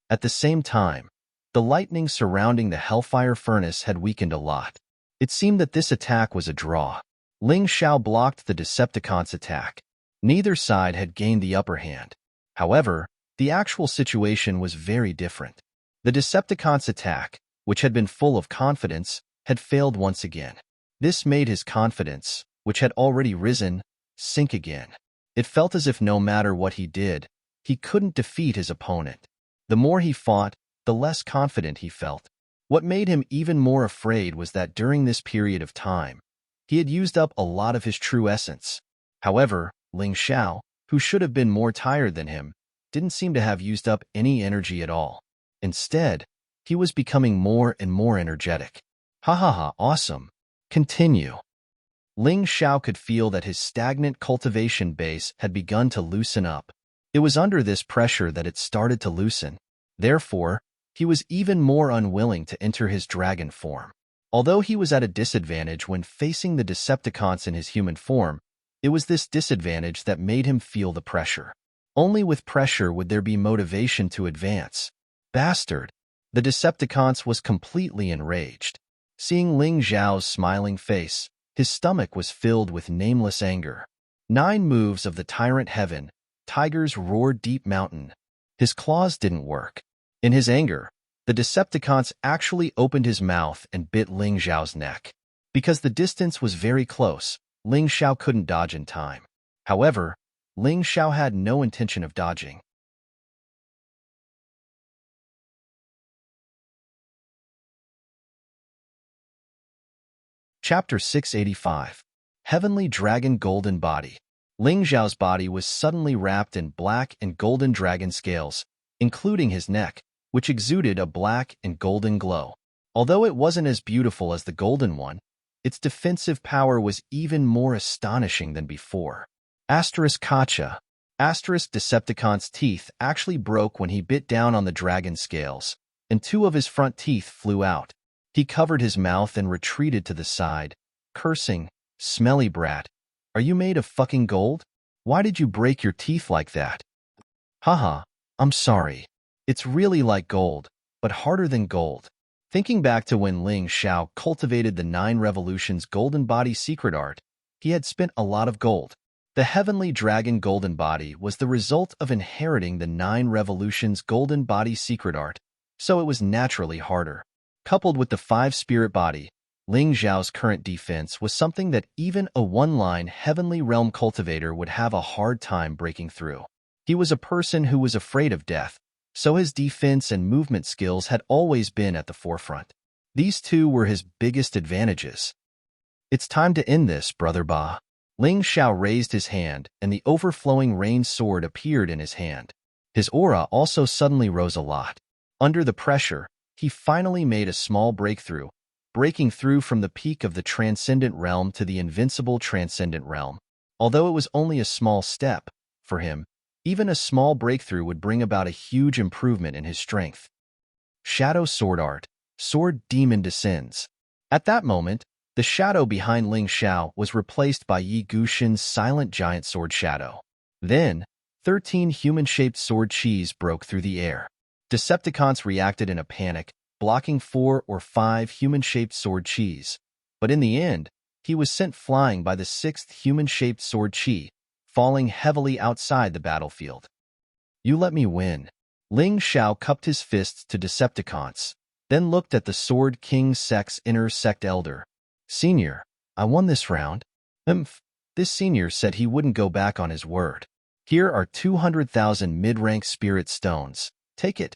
At the same time, the lightning surrounding the hellfire furnace had weakened a lot. It seemed that this attack was a draw. Ling Xiao blocked the Decepticon's attack. Neither side had gained the upper hand. However, the actual situation was very different. The Decepticon's attack, which had been full of confidence, had failed once again. This made his confidence, which had already risen, sink again. It felt as if no matter what he did, he couldn't defeat his opponent. The more he fought, the less confident he felt. What made him even more afraid was that during this period of time, he had used up a lot of his true essence. However, Ling Xiao, who should have been more tired than him, didn't seem to have used up any energy at all. Instead, he was becoming more and more energetic. Ha ha ha, awesome. Continue. Ling Xiao could feel that his stagnant cultivation base had begun to loosen up. It was under this pressure that it started to loosen. Therefore, he was even more unwilling to enter his dragon form. Although he was at a disadvantage when facing the Decepticons in his human form, it was this disadvantage that made him feel the pressure. Only with pressure would there be motivation to advance. Bastard! The Decepticons was completely enraged. Seeing Ling Xiao's smiling face, his stomach was filled with nameless anger. 9 moves of the Tyrant Heaven, Tiger's Roar Deep Mountain. His claws didn't work. In his anger, the Decepticons actually opened his mouth and bit Ling Xiao's neck. Because the distance was very close, Ling Xiao couldn't dodge in time. However, Ling Xiao had no intention of dodging. Chapter 685. Heavenly Dragon Golden Body. Ling Xiao's body was suddenly wrapped in black and golden dragon scales, including his neck, which exuded a black and golden glow. Although it wasn't as beautiful as the golden one, its defensive power was even more astonishing than before. Kacha. Decepticon's teeth actually broke when he bit down on the dragon scales, and 2 of his front teeth flew out. He covered his mouth and retreated to the side, cursing, "Smelly brat, are you made of fucking gold? Why did you break your teeth like that?" Haha, I'm sorry. It's really like gold, but harder than gold. Thinking back to when Ling Xiao cultivated the 9 Revolutions Golden Body secret art, he had spent a lot of gold. The Heavenly Dragon Golden Body was the result of inheriting the 9 Revolutions Golden Body secret art, so it was naturally harder. Coupled with the 5 Spirit Body, Ling Xiao's current defense was something that even a one-line Heavenly Realm cultivator would have a hard time breaking through. He was a person who was afraid of death, so his defense and movement skills had always been at the forefront. These 2 were his biggest advantages. It's time to end this, Brother Ba. Ling Xiao raised his hand, and the overflowing rain sword appeared in his hand. His aura also suddenly rose a lot. Under the pressure, he finally made a small breakthrough, breaking through from the peak of the Transcendent Realm to the invincible Transcendent Realm. Although it was only a small step, for him, even a small breakthrough would bring about a huge improvement in his strength. Shadow Sword Art. Sword Demon descends. At that moment, the shadow behind Ling Xiao was replaced by Yi Guxin's silent giant sword shadow. Then, 13 human-shaped sword cheese broke through the air. Decepticons reacted in a panic, blocking 4 or 5 human-shaped sword cheese. But in the end, he was sent flying by the 6th human-shaped sword chi, falling heavily outside the battlefield. You let me win. Ling Xiao cupped his fists to Decepticons, then looked at the Sword King Sect's inner sect elder. Senior, I won this round. This senior said he wouldn't go back on his word. Here are 200,000 mid-rank spirit stones. Take it.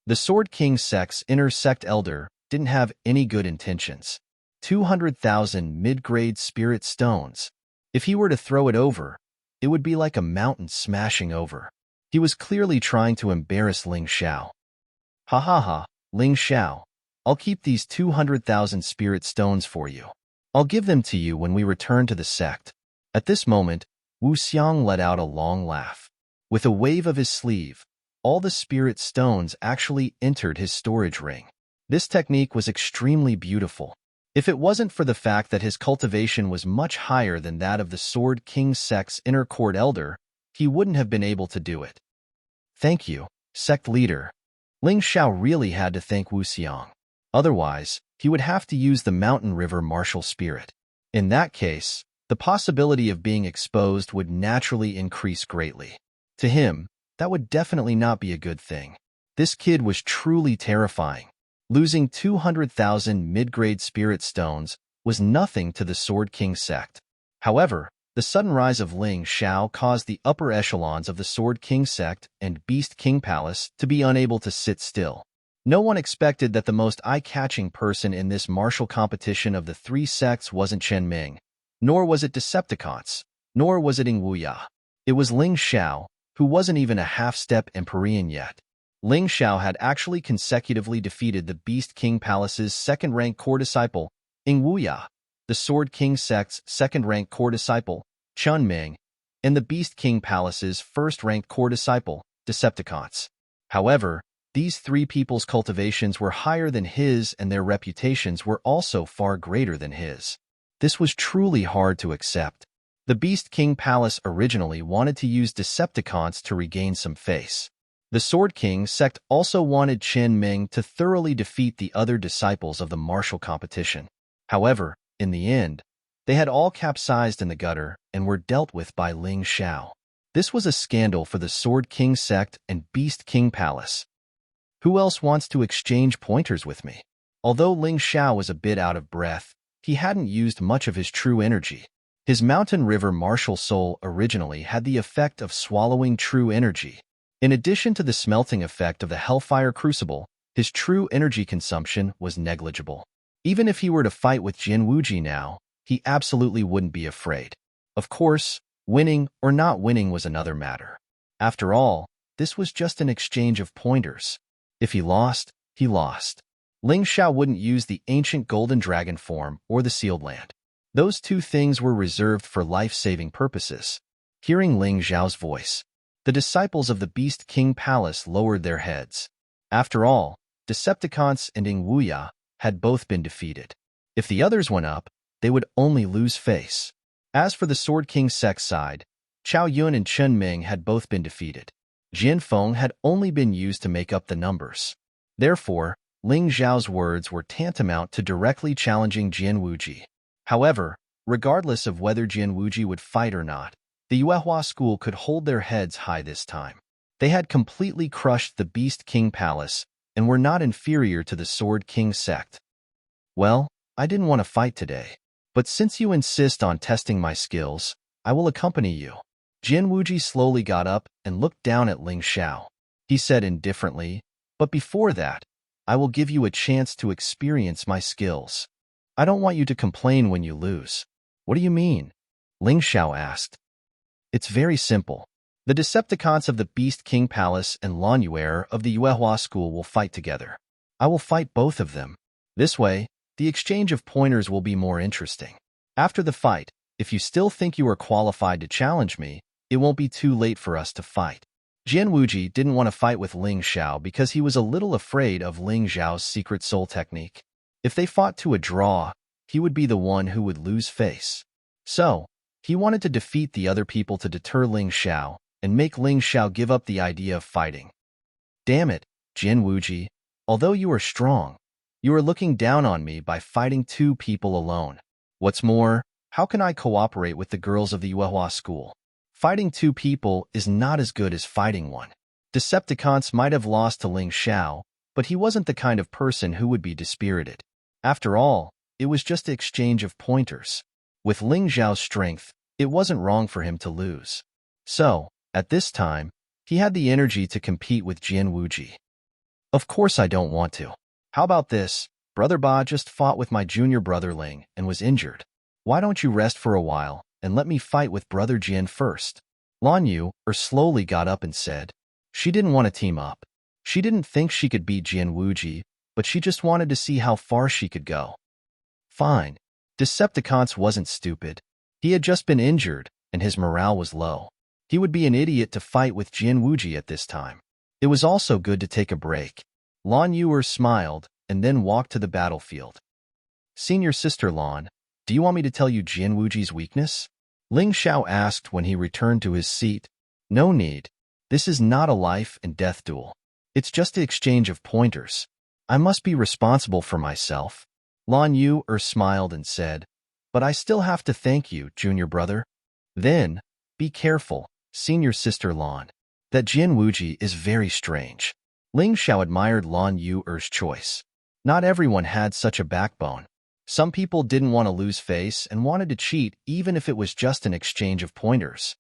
The Sword King Sect's inner sect elder didn't have any good intentions. 200,000 mid-grade spirit stones. If he were to throw it over, it would be like a mountain smashing over. He was clearly trying to embarrass Ling Xiao. Ha ha ha, Ling Xiao. I'll keep these 200,000 spirit stones for you. I'll give them to you when we return to the sect. At this moment, Wu Xiang let out a long laugh. With a wave of his sleeve, all the spirit stones actually entered his storage ring. This technique was extremely beautiful. If it wasn't for the fact that his cultivation was much higher than that of the Sword King sect's inner court elder, he wouldn't have been able to do it. Thank you, sect leader. Ling Xiao really had to thank Wu Xiang. Otherwise, he would have to use the mountain river martial spirit. In that case, the possibility of being exposed would naturally increase greatly. To him, that would definitely not be a good thing. This kid was truly terrifying. Losing 200,000 mid-grade spirit stones was nothing to the Sword King sect. However, the sudden rise of Ling Xiao caused the upper echelons of the Sword King sect and Beast King Palace to be unable to sit still. No one expected that the most eye-catching person in this martial competition of the three sects wasn't Chen Ming, nor was it Decepticons, nor was it Ing Wuya. It was Ling Xiao, who wasn't even a half-step Empyrean yet. Ling Xiao had actually consecutively defeated the Beast King Palace's second-ranked core disciple, Ing Wuya, the Sword King sect's second-ranked core disciple, Chun Ming, and the Beast King Palace's first-ranked core disciple, Decepticons. However, these three people's cultivations were higher than his and their reputations were also far greater than his. This was truly hard to accept. The Beast King Palace originally wanted to use Decepticons to regain some face. The Sword King sect also wanted Chen Ming to thoroughly defeat the other disciples of the martial competition. However, in the end, they had all capsized in the gutter and were dealt with by Ling Xiao. This was a scandal for the Sword King sect and Beast King Palace. Who else wants to exchange pointers with me? Although Ling Xiao was a bit out of breath, he hadn't used much of his true energy. His mountain river martial soul originally had the effect of swallowing true energy. In addition to the smelting effect of the Hellfire Crucible, his true energy consumption was negligible. Even if he were to fight with Jin Wuji now, he absolutely wouldn't be afraid. Of course, winning or not winning was another matter. After all, this was just an exchange of pointers. If he lost, he lost. Ling Xiao wouldn't use the ancient golden dragon form or the sealed land. Those two things were reserved for life-saving purposes. Hearing Ling Xiao's voice, the disciples of the Beast King Palace lowered their heads. After all, Decepticons and Ing Wuya had both been defeated. If the others went up, they would only lose face. As for the Sword King sect side, Chao Yun and Chen Ming had both been defeated. Jin Feng had only been used to make up the numbers. Therefore, Ling Xiao's words were tantamount to directly challenging Jin Wuji. However, regardless of whether Jin Wuji would fight or not, the Yuehua school could hold their heads high this time. They had completely crushed the Beast King Palace and were not inferior to the Sword King sect. Well, I didn't want to fight today, but since you insist on testing my skills, I will accompany you. Jin Wuji slowly got up and looked down at Ling Xiao. He said indifferently, but before that, I will give you a chance to experience my skills. I don't want you to complain when you lose. What do you mean? Ling Xiao asked. It's very simple. The Decepticons of the Beast King Palace and Lan Yuer of the Yuehua School will fight together. I will fight both of them. This way, the exchange of pointers will be more interesting. After the fight, if you still think you are qualified to challenge me, it won't be too late for us to fight. Jin Wuji didn't want to fight with Ling Xiao because he was a little afraid of Ling Xiao's secret soul technique. If they fought to a draw, he would be the one who would lose face. So, he wanted to defeat the other people to deter Ling Xiao and make Ling Xiao give up the idea of fighting. Damn it, Jin Wuji, although you are strong, you are looking down on me by fighting two people alone. What's more, how can I cooperate with the girls of the Yuehua school? Fighting two people is not as good as fighting one. Decepticons might have lost to Ling Xiao, but he wasn't the kind of person who would be dispirited. After all, it was just an exchange of pointers. With Ling Xiao's strength, it wasn't wrong for him to lose. So, at this time, he had the energy to compete with Jin Wuji. Of course I don't want to. How about this? Brother Ba just fought with my junior brother Ling and was injured. Why don't you rest for a while and let me fight with brother Jin first? Lan Yu slowly got up and said. She didn't want to team up. She didn't think she could beat Jin Wuji, but she just wanted to see how far she could go. Fine. Decepticons wasn't stupid. He had just been injured, and his morale was low. He would be an idiot to fight with Jin Wuji at this time. It was also good to take a break. Lan Yu smiled and then walked to the battlefield. Senior Sister Lan, do you want me to tell you Jian Wuji's weakness? Ling Xiao asked when he returned to his seat. No need. This is not a life and death duel. It's just an exchange of pointers. I must be responsible for myself. Lan Yu smiled and said, but I still have to thank you, junior brother. Then, be careful, Senior Sister Lan. That Jian Wuji is very strange. Ling Xiao admired Lan Yu's choice. Not everyone had such a backbone. Some people didn't want to lose face and wanted to cheat even if it was just an exchange of pointers.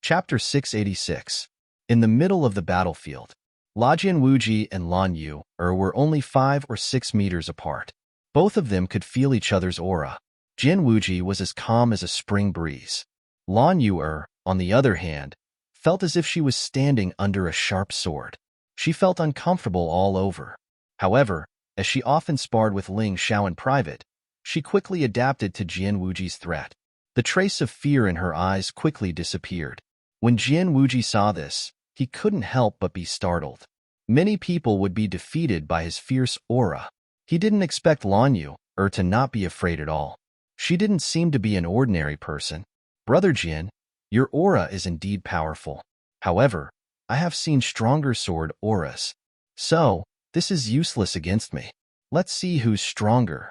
Chapter 686. In the middle of the battlefield, Jian Wuji and Lan Yu were only 5 or 6 meters apart. Both of them could feel each other's aura. Jian Wuji was as calm as a spring breeze. Lan Yu, on the other hand, felt as if she was standing under a sharp sword. She felt uncomfortable all over. However, as she often sparred with Ling Xiao in private, she quickly adapted to Jian Wuji's threat. The trace of fear in her eyes quickly disappeared. When Jian Wuji saw this, he couldn't help but be startled. Many people would be defeated by his fierce aura. He didn't expect Lan Yu to not be afraid at all. She didn't seem to be an ordinary person. Brother Jian, your aura is indeed powerful. However, I have seen stronger sword auras. So, this is useless against me. Let's see who's stronger.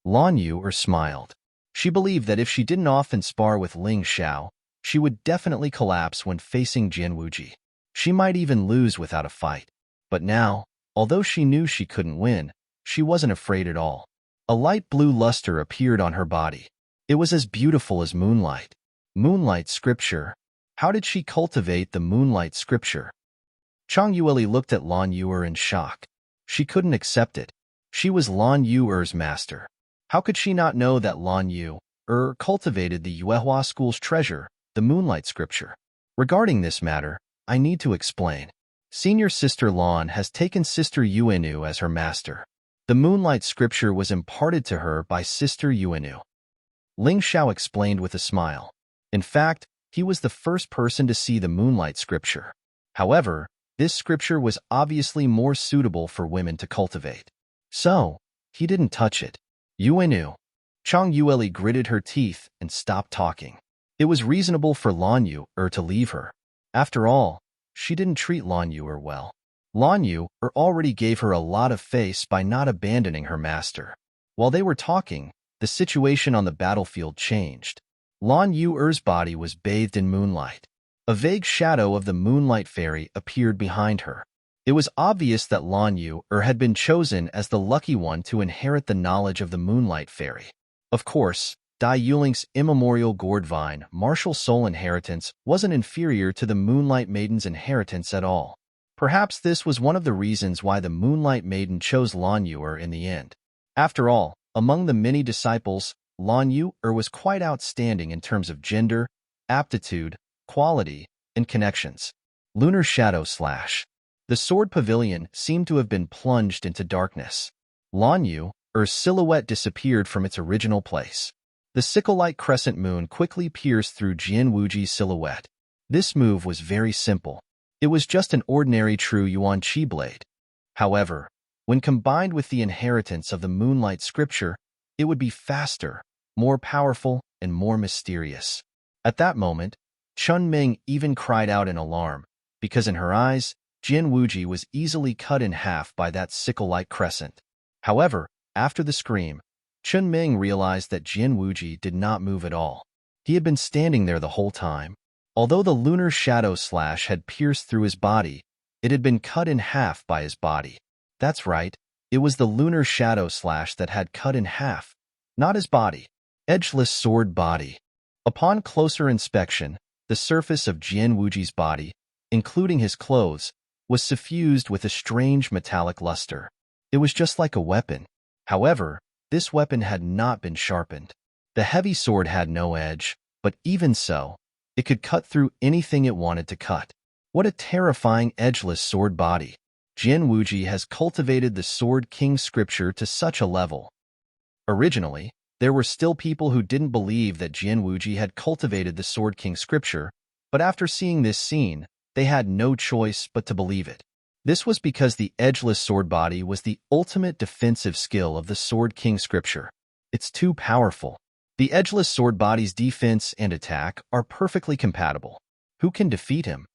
Lan Yu smiled. She believed that if she didn't often spar with Ling Xiao, she would definitely collapse when facing Jian Wuji. She might even lose without a fight. But now, although she knew she couldn't win, she wasn't afraid at all. A light blue luster appeared on her body. It was as beautiful as moonlight. Moonlight scripture. How did she cultivate the moonlight scripture? Chang Yueli looked at Lan Yu in shock. She couldn't accept it. She was Lan Yu's master. How could she not know that Lan Yu cultivated the Yuehua school's treasure, the moonlight scripture? Regarding this matter, I need to explain. Senior Sister Lan has taken Sister Yuenu as her master. The moonlight scripture was imparted to her by Sister Yuenu. Ling Xiao explained with a smile. In fact, he was the first person to see the moonlight scripture. However, this scripture was obviously more suitable for women to cultivate. So, he didn't touch it. Yuenu. Chang Yueli gritted her teeth and stopped talking. It was reasonable for Lan Yu to leave her. After all, she didn't treat Lan Yu well. Lan Yu already gave her a lot of face by not abandoning her master. While they were talking, the situation on the battlefield changed. Lan Yu's body was bathed in moonlight. A vague shadow of the moonlight fairy appeared behind her. It was obvious that Lan Yu had been chosen as the lucky one to inherit the knowledge of the moonlight fairy. Of course, Dai Yuling's immemorial gourd vine, martial soul inheritance, wasn't inferior to the Moonlight Maiden's inheritance at all. Perhaps this was one of the reasons why the Moonlight Maiden chose Lan Yu in the end. After all, among the many disciples, Lan Yu was quite outstanding in terms of gender, aptitude, quality, and connections. Lunar Shadow Slash. The sword pavilion seemed to have been plunged into darkness. Lan Yu's silhouette disappeared from its original place. The sickle-like crescent moon quickly pierced through Jian Wuji's silhouette. This move was very simple. It was just an ordinary true Yuan Qi blade. However, when combined with the inheritance of the moonlight scripture, it would be faster, more powerful, and more mysterious. At that moment, Chun Ming even cried out in alarm, because in her eyes, Jian Wuji was easily cut in half by that sickle-like crescent. However, after the scream, Chun Ming realized that Jian Wuji did not move at all. He had been standing there the whole time. Although the lunar shadow slash had pierced through his body, it had been cut in half by his body. That's right, it was the lunar shadow slash that had cut in half, not his body. Edgeless sword body. Upon closer inspection, the surface of Jian Wuji's body, including his clothes, was suffused with a strange metallic luster. It was just like a weapon. However, this weapon had not been sharpened. The heavy sword had no edge, but even so, it could cut through anything it wanted to cut. What a terrifying edgeless sword body. Jian Wuji has cultivated the Sword King scripture to such a level. Originally, there were still people who didn't believe that Jian Wuji had cultivated the Sword King scripture, but after seeing this scene, They had no choice but to believe it. This was because the edgeless sword body was the ultimate defensive skill of the Sword King scripture. It's too powerful. The edgeless sword body's defense and attack are perfectly compatible. Who can defeat him?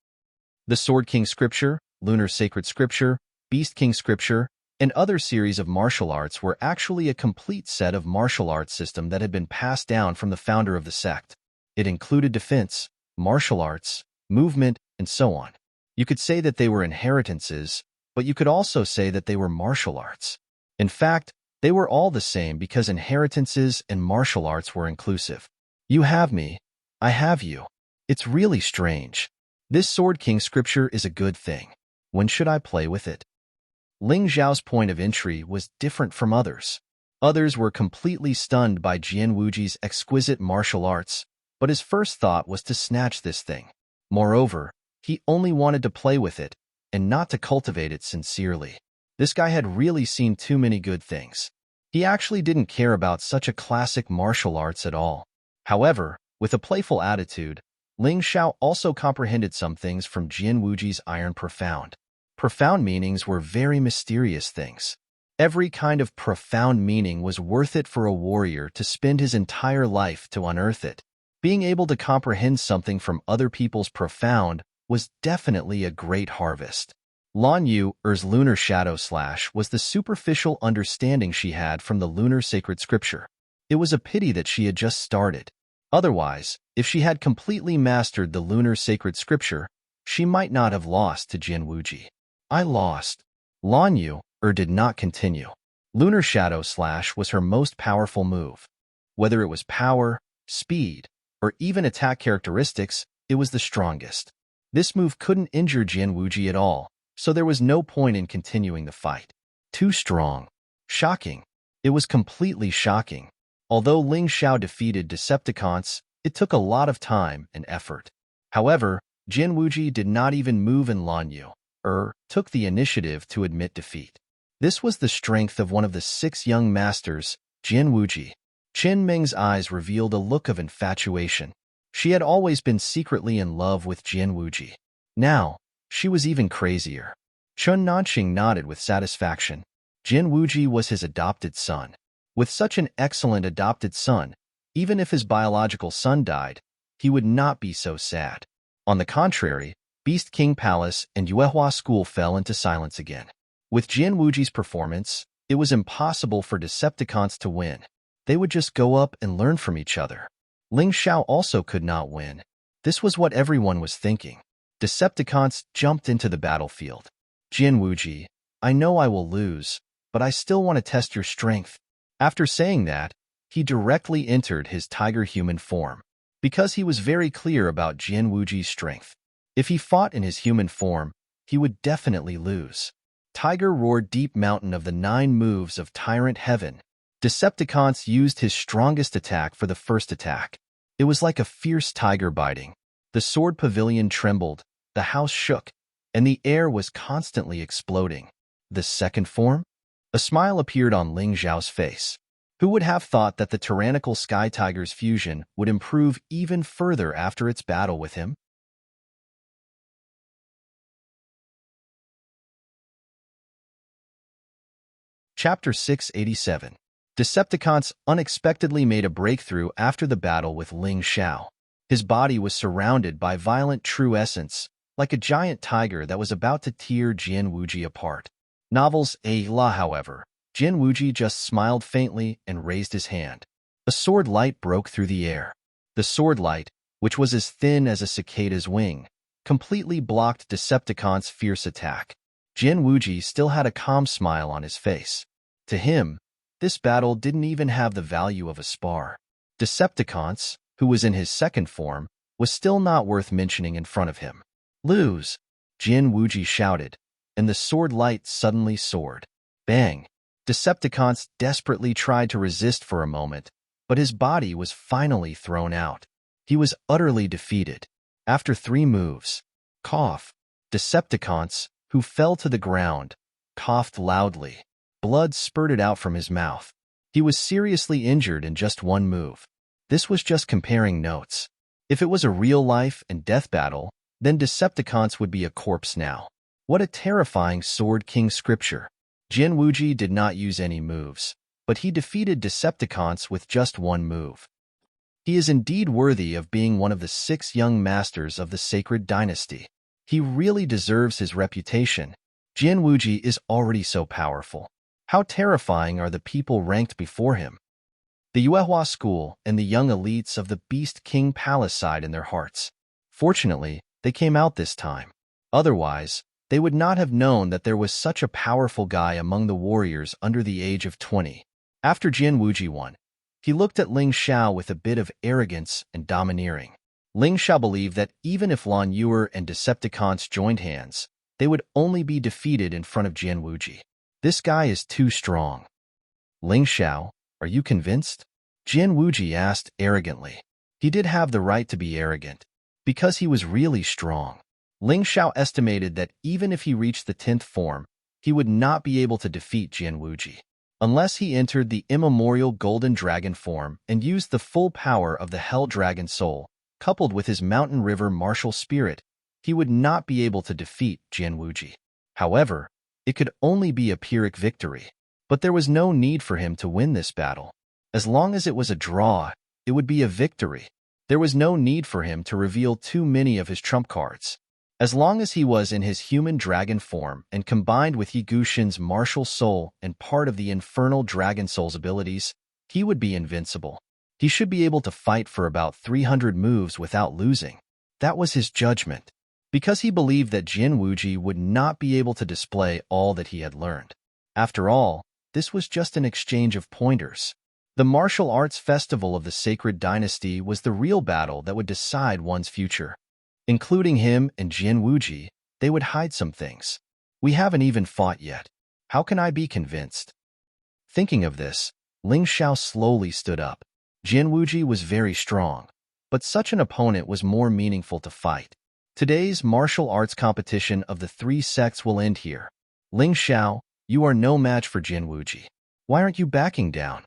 The Sword King scripture, Lunar Sacred Scripture, Beast King scripture, and other series of martial arts were actually a complete set of martial arts system that had been passed down from the founder of the sect. It included defense, martial arts, movement, and so on. You could say that they were inheritances, but you could also say that they were martial arts. In fact, they were all the same because inheritances and martial arts were inclusive. You have me, I have you. It's really strange. This Sword King scripture is a good thing. When should I play with it? Ling Zhao's point of entry was different from others. Others were completely stunned by Jian Wuji's exquisite martial arts, but his first thought was to snatch this thing. Moreover, he only wanted to play with it, and not to cultivate it sincerely. This guy had really seen too many good things. He actually didn't care about such a classic martial arts at all. However, with a playful attitude, Ling Zhao also comprehended some things from Jian Wuji's Iron Profound. Profound meanings were very mysterious things. Every kind of profound meaning was worth it for a warrior to spend his entire life to unearth it. Being able to comprehend something from other people's profound was definitely a great harvest. Lan Yu's lunar shadow slash was the superficial understanding she had from the lunar sacred scripture. It was a pity that she had just started. Otherwise, if she had completely mastered the lunar sacred scripture, she might not have lost to Jian Wuji. I lost. Lan Yu did not continue. Lunar shadow slash was her most powerful move. Whether it was power, speed, or even attack characteristics, it was the strongest. This move couldn't injure Jian Wuji at all, so there was no point in continuing the fight. Too strong. Shocking. It was completely shocking. Although Ling Zhao defeated Decepticons, it took a lot of time and effort. However, Jian Wuji did not even move in Lan Yu, took the initiative to admit defeat. This was the strength of one of the 6 young masters, Jian Wuji. Chen Ming's eyes revealed a look of infatuation. She had always been secretly in love with Jian Wuji. Now, she was even crazier. Chun Nanqing nodded with satisfaction. Jian Wuji was his adopted son. With such an excellent adopted son, even if his biological son died, he would not be so sad. On the contrary, Beast King Palace and Yuehua School fell into silence again. With Jian Wuji's performance, it was impossible for Decepticons to win. They would just go up and learn from each other. Ling Zhao also could not win. This was what everyone was thinking. Decepticons jumped into the battlefield. Jian Wuji, I know I will lose, but I still want to test your strength. After saying that, he directly entered his tiger human form, because he was very clear about Jian Wuji's strength. If he fought in his human form, he would definitely lose. Tiger roared deep mountain of the 9 moves of Tyrant Heaven. Decepticons used his strongest attack for the first attack. It was like a fierce tiger biting. The sword pavilion trembled, the house shook, and the air was constantly exploding. The second form? A smile appeared on Ling Zhao's face. Who would have thought that the tyrannical Sky Tiger's fusion would improve even further after its battle with him? Chapter 687. Decepticons unexpectedly made a breakthrough after the battle with Ling Zhao. His body was surrounded by violent true essence, like a giant tiger that was about to tear Jian Wuji apart. Novel's La, however, Jian Wuji just smiled faintly and raised his hand. A sword light broke through the air. The sword light, which was as thin as a cicada's wing, completely blocked Decepticon's fierce attack. Jian Wuji still had a calm smile on his face. To him, this battle didn't even have the value of a spar. Decepticons, who was in his second form, was still not worth mentioning in front of him. Lose! Jian Wuji shouted, and the sword light suddenly soared. Bang! Decepticons desperately tried to resist for a moment, but his body was finally thrown out. He was utterly defeated. After 3 moves, cough. Decepticons, who fell to the ground, coughed loudly. Blood spurted out from his mouth. He was seriously injured in just 1 move. This was just comparing notes. If it was a real life and death battle, then Decepticons would be a corpse now. What a terrifying Sword King scripture. Jin Wuji did not use any moves, but he defeated Decepticons with just one move. He is indeed worthy of being one of the 6 young masters of the sacred dynasty. He really deserves his reputation. Jin Wuji is already so powerful. How terrifying are the people ranked before him? The Yuehua school and the young elites of the Beast King Palace sighed in their hearts. Fortunately, they came out this time. Otherwise, they would not have known that there was such a powerful guy among the warriors under the age of 20. After Jin Wuji won, he looked at Ling Xiao with a bit of arrogance and domineering. Ling Xiao believed that even if Lan Yuer and Decepticons joined hands, they would only be defeated in front of Jin Wuji. This guy is too strong. Ling Xiao, are you convinced? Jin Wuji asked arrogantly. He did have the right to be arrogant, because he was really strong. Ling Xiao estimated that even if he reached the 10th form, he would not be able to defeat Jin Wuji. Unless he entered the immemorial Golden Dragon form and used the full power of the Hell Dragon Soul, coupled with his Mountain River martial spirit, he would not be able to defeat Jin Wuji. However, it could only be a Pyrrhic victory. But there was no need for him to win this battle. As long as it was a draw, it would be a victory. There was no need for him to reveal too many of his trump cards. As long as he was in his human dragon form and combined with Yi Guxin's martial soul and part of the infernal dragon soul's abilities, he would be invincible. He should be able to fight for about 300 moves without losing. That was his judgment, because he believed that Jin Wuji would not be able to display all that he had learned. After all, this was just an exchange of pointers. The martial arts festival of the sacred dynasty was the real battle that would decide one's future. Including him and Jin Wuji, they would hide some things. We haven't even fought yet. How can I be convinced? Thinking of this, Ling Xiao slowly stood up. Jin Wuji was very strong, but such an opponent was more meaningful to fight. Today's martial arts competition of the 3 sects will end here. Ling Xiao, you are no match for Jin Wuji. Why aren't you backing down?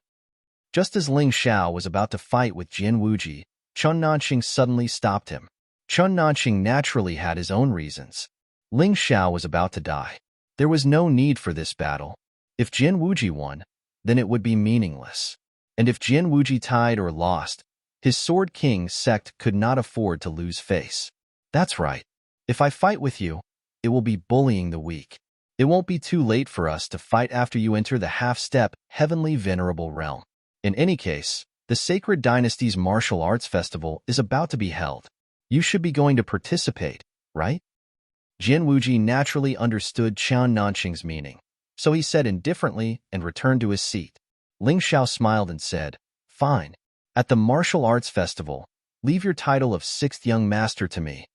Just as Ling Xiao was about to fight with Jin Wuji, Chun Nanxing suddenly stopped him. Chun Nanxing naturally had his own reasons. Ling Xiao was about to die. There was no need for this battle. If Jin Wuji won, then it would be meaningless. And if Jin Wuji tied or lost, his Sword King sect could not afford to lose face. That's right. If I fight with you, it will be bullying the weak. It won't be too late for us to fight after you enter the half-step, heavenly venerable realm. In any case, the Sacred Dynasty's martial arts festival is about to be held. You should be going to participate, right? Jin Wuji naturally understood Chun Nanxing's meaning, so he said indifferently and returned to his seat. Ling Xiao smiled and said, "Fine. At the martial arts festival, leave your title of 6th young master to me."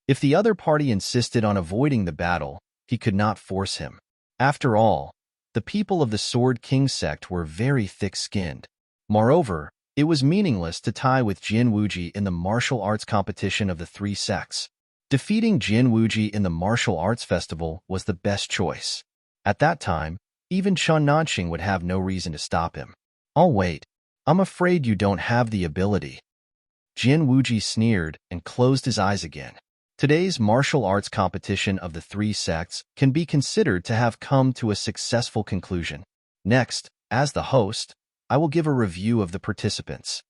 If the other party insisted on avoiding the battle, he could not force him. After all, the people of the Sword King sect were very thick-skinned. Moreover, it was meaningless to tie with Jin Wuji in the martial arts competition of the 3 sects. Defeating Jin Wuji in the martial arts festival was the best choice. At that time, even Chun Nanxing would have no reason to stop him. "I'll wait. I'm afraid you don't have the ability." Jin Wuji sneered and closed his eyes again. Today's martial arts competition of the 3 sects can be considered to have come to a successful conclusion. Next, as the host, I will give a review of the participants.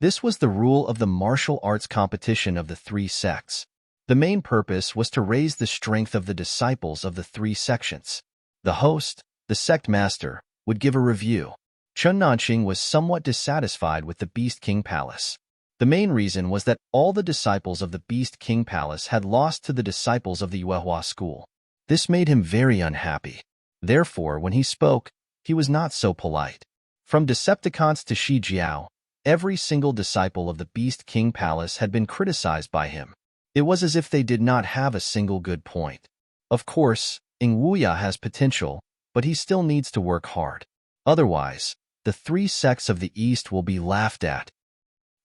This was the rule of the martial arts competition of the 3 sects. The main purpose was to raise the strength of the disciples of the 3 sections. The host, the sect master, would give a review. Chun Nanxing was somewhat dissatisfied with the Beast King Palace. The main reason was that all the disciples of the Beast King Palace had lost to the disciples of the Yuehua school. This made him very unhappy. Therefore, when he spoke, he was not so polite. From Decepticons to Shi Jiao, every single disciple of the Beast King Palace had been criticized by him. It was as if they did not have a single good point. Of course, Ing Wuya has potential, but he still needs to work hard. Otherwise, the 3 sects of the East will be laughed at.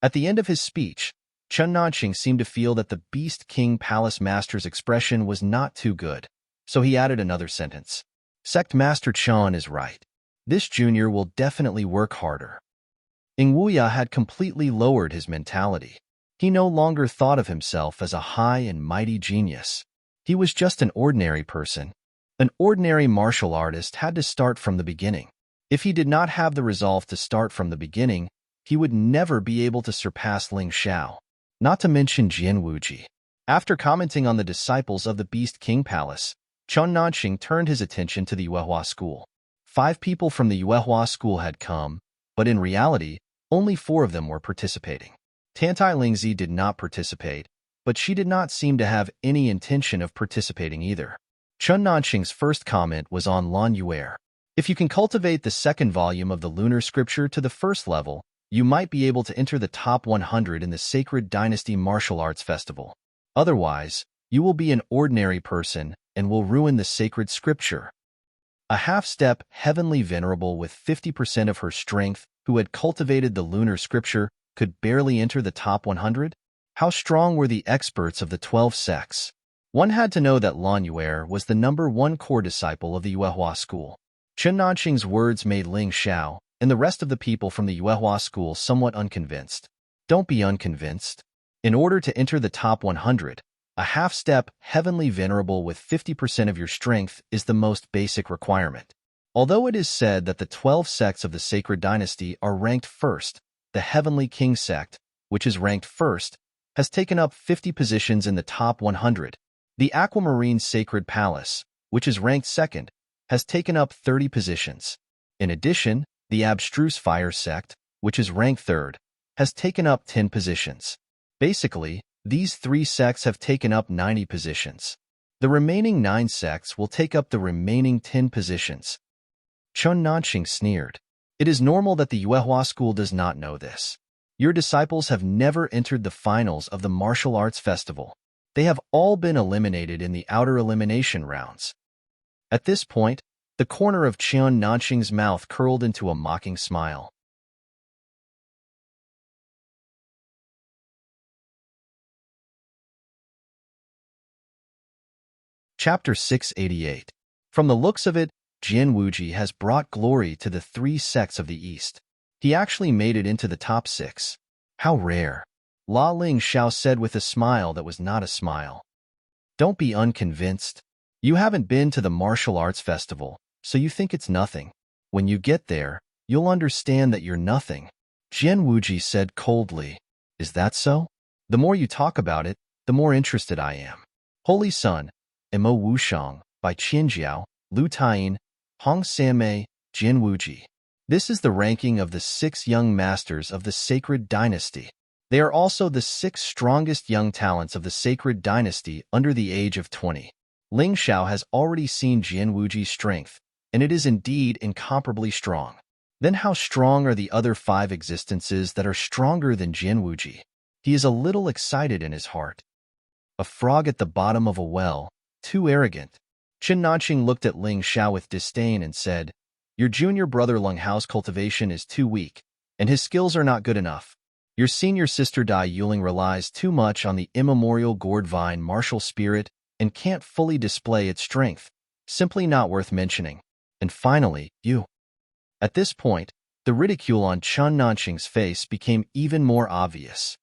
At the end of his speech, Chun Nanxing seemed to feel that the Beast King Palace Master's expression was not too good, so he added another sentence. "Sect Master Chun is right. This junior will definitely work harder." Ing Wuya had completely lowered his mentality. He no longer thought of himself as a high and mighty genius. He was just an ordinary person. An ordinary martial artist had to start from the beginning. If he did not have the resolve to start from the beginning, he would never be able to surpass Ling Xiao, not to mention Jian Wuji. After commenting on the disciples of the Beast King Palace, Chen Nanxing turned his attention to the Yuehua school. 5 people from the Yuehua school had come, but in reality, only 4 of them were participating. Tantai Lingzi did not participate, but she did not seem to have any intention of participating either. Chen Nanxing's first comment was on Lan Yuer. If you can cultivate the second volume of the lunar scripture to the first level, you might be able to enter the top 100 in the Sacred Dynasty Martial Arts Festival. Otherwise, you will be an ordinary person and will ruin the sacred scripture. A half-step heavenly venerable with 50% of her strength who had cultivated the lunar scripture could barely enter the top 100? How strong were the experts of the 12 sects? One had to know that Lan Yuer was the #1 core disciple of the Yuehua school. Chen Nanxing's words made Ling Xiao and the rest of the people from the Yuehua school somewhat unconvinced. Don't be unconvinced. In order to enter the top 100, a half-step heavenly venerable with 50% of your strength is the most basic requirement. Although it is said that the 12 sects of the Sacred Dynasty are ranked first, the Heavenly King sect, which is ranked first, has taken up 50 positions in the top 100. The Aquamarine Sacred Palace, which is ranked second, has taken up 30 positions. In addition, the Abstruse Fire sect, which is ranked third, has taken up 10 positions. Basically, these 3 sects have taken up 90 positions. The remaining 9 sects will take up the remaining 10 positions. Chen Nanxing sneered. It is normal that the Yuehua school does not know this. Your disciples have never entered the finals of the martial arts festival. They have all been eliminated in the outer elimination rounds. At this point, the corner of Chen Nanxing's mouth curled into a mocking smile. Chapter 688. From the looks of it, Jian Wuji has brought glory to the 3 sects of the East. He actually made it into the top 6. How rare. La Ling Xiao said with a smile that was not a smile. Don't be unconvinced. You haven't been to the martial arts festival, so you think it's nothing. When you get there, you'll understand that you're nothing. Jian Wuji said coldly. Is that so? The more you talk about it, the more interested I am. Holy Sun, Emo Wushang, by Qianjiao, Lu Taiyin, Hong Sanmei, Jian Wuji. This is the ranking of the 6 young masters of the Sacred Dynasty. They are also the 6 strongest young talents of the Sacred Dynasty under the age of 20. Ling Xiao has already seen Jian Wuji's strength, and it is indeed incomparably strong. Then how strong are the other 5 existences that are stronger than Jian Wuji? He is a little excited in his heart. A frog at the bottom of a well, too arrogant. Chen Nanxing looked at Ling Xiao with disdain and said, Your junior brother Lung Hao's cultivation is too weak, and his skills are not good enough. Your senior sister Dai Yuling relies too much on the immemorial gourd vine martial spirit and can't fully display its strength. Simply not worth mentioning. And finally, you. At this point, the ridicule on Chen Nanxing's face became even more obvious.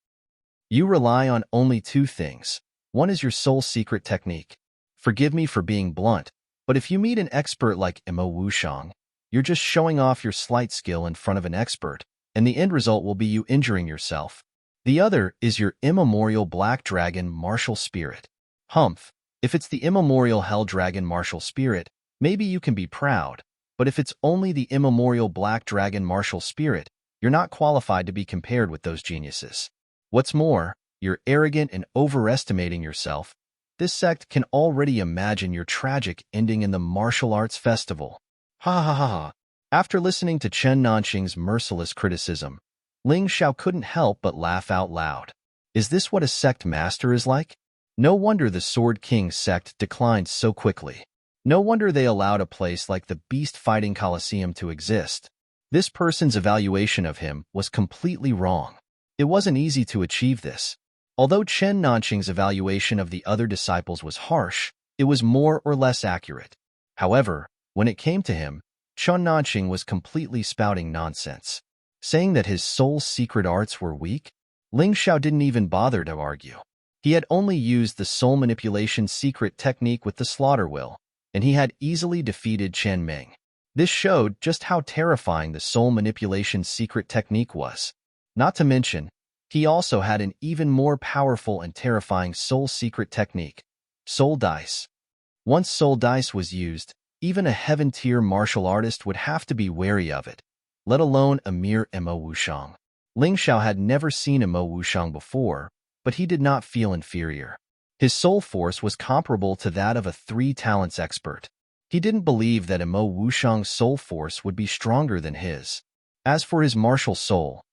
You rely on only 2 things. One is your soul secret technique. Forgive me for being blunt, but if you meet an expert like Emo Wushang, you're just showing off your slight skill in front of an expert, and the end result will be you injuring yourself. The other is your immemorial Black Dragon martial spirit. Humph, if it's the immemorial Hell Dragon martial spirit, maybe you can be proud, but if it's only the immemorial Black Dragon martial spirit, you're not qualified to be compared with those geniuses. What's more, you're arrogant and overestimating yourself. This sect can already imagine your tragic ending in the martial arts festival. Ha ha ha ha. After listening to Chen Nanxing's merciless criticism, Ling Xiao couldn't help but laugh out loud. Is this what a sect master is like? No wonder the Sword King sect declined so quickly. No wonder they allowed a place like the Beast Fighting Coliseum to exist. This person's evaluation of him was completely wrong. It wasn't easy to achieve this. Although Chen Nanxing's evaluation of the other disciples was harsh, it was more or less accurate. However, when it came to him, Chen Nanxing was completely spouting nonsense. Saying that his soul's secret arts were weak? Ling Xiao didn't even bother to argue. He had only used the soul manipulation secret technique with the slaughter will, and he had easily defeated Chen Ming. This showed just how terrifying the soul manipulation secret technique was. Not to mention, he also had an even more powerful and terrifying soul secret technique, soul dice. Once soul dice was used, even a heaven-tier martial artist would have to be wary of it, let alone a mere Mo Wushang. Ling Xiao had never seen a Mo Wushang before, but he did not feel inferior. His soul force was comparable to that of a 3 talents expert. He didn't believe that a Mo Wushang's soul force would be stronger than his. As for his martial soul,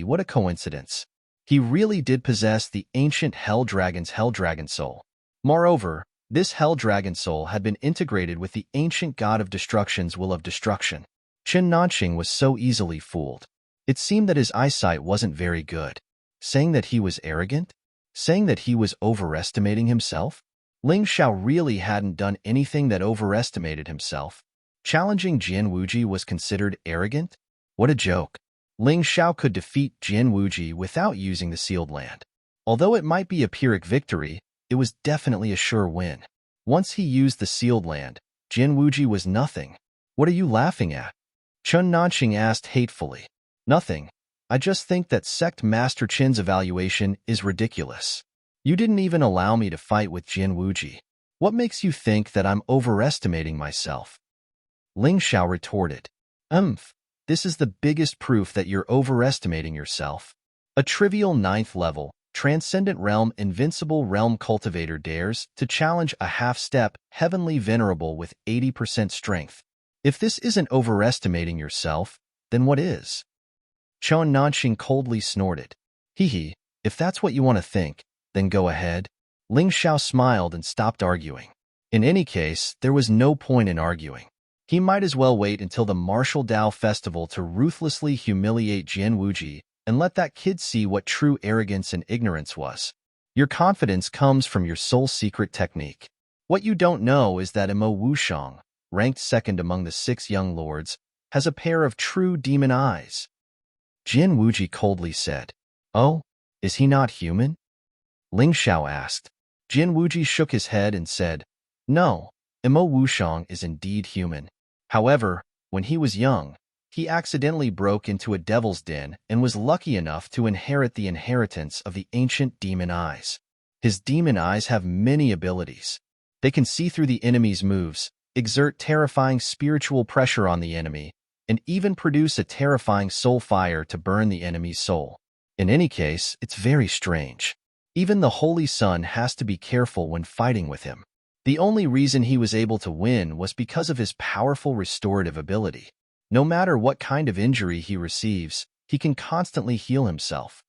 what a coincidence. He really did possess the ancient Hell Dragon's Hell Dragon soul. Moreover, this Hell Dragon soul had been integrated with the ancient god of destruction's will of destruction. Chen Nanqing was so easily fooled. It seemed that his eyesight wasn't very good. Saying that he was arrogant? Saying that he was overestimating himself? Ling Xiao really hadn't done anything that overestimated himself. Challenging Jian Wuji was considered arrogant? What a joke. Ling Xiao could defeat Jian Wuji without using the sealed land. Although it might be a Pyrrhic victory, it was definitely a sure win. Once he used the sealed land, Jian Wuji was nothing. What are you laughing at? Chen Nanqing asked hatefully. Nothing. I just think that Sect Master Qin's evaluation is ridiculous. You didn't even allow me to fight with Jian Wuji. What makes you think that I'm overestimating myself? Ling Xiao retorted. This is the biggest proof that you're overestimating yourself. A trivial 9th level, Transcendent Realm Invincible Realm Cultivator dares to challenge a half-step Heavenly Venerable with 80% strength. If this isn't overestimating yourself, then what is? Chen Nanqing coldly snorted. If that's what you want to think, then go ahead. Ling Xiao smiled and stopped arguing. In any case, there was no point in arguing. He might as well wait until the Martial Dao Festival to ruthlessly humiliate Jian Wuji and let that kid see what true arrogance and ignorance was. Your confidence comes from your soul secret technique. What you don't know is that Mo Wushang, ranked 2nd among the 6 young lords, has a pair of true demon eyes. Jian Wuji coldly said, Oh, is he not human? Ling Xiao asked. Jian Wuji shook his head and said, No, Mo Wushang is indeed human. However, when he was young, he accidentally broke into a devil's den and was lucky enough to inherit the inheritance of the ancient demon eyes. His demon eyes have many abilities. They can see through the enemy's moves, exert terrifying spiritual pressure on the enemy, and even produce a terrifying soul fire to burn the enemy's soul. In any case, it's very strange. Even the Holy Sun has to be careful when fighting with him. The only reason he was able to win was because of his powerful restorative ability. No matter what kind of injury he receives, he can constantly heal himself.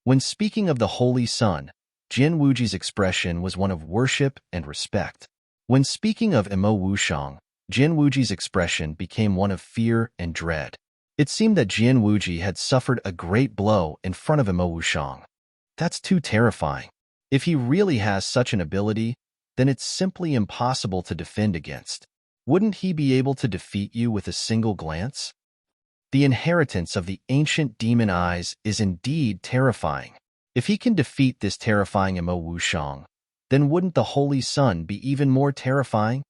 When speaking of the Holy Sun, Jian Wuji's expression was one of worship and respect. When speaking of Mo Wushang, Jian Wuji's expression became one of fear and dread. It seemed that Jian Wuji had suffered a great blow in front of Mo Wushang. That's too terrifying. If he really has such an ability, then it's simply impossible to defend against. Wouldn't he be able to defeat you with a single glance? The inheritance of the ancient demon eyes is indeed terrifying. If he can defeat this terrifying Mo Wushang, then wouldn't the Holy Sun be even more terrifying?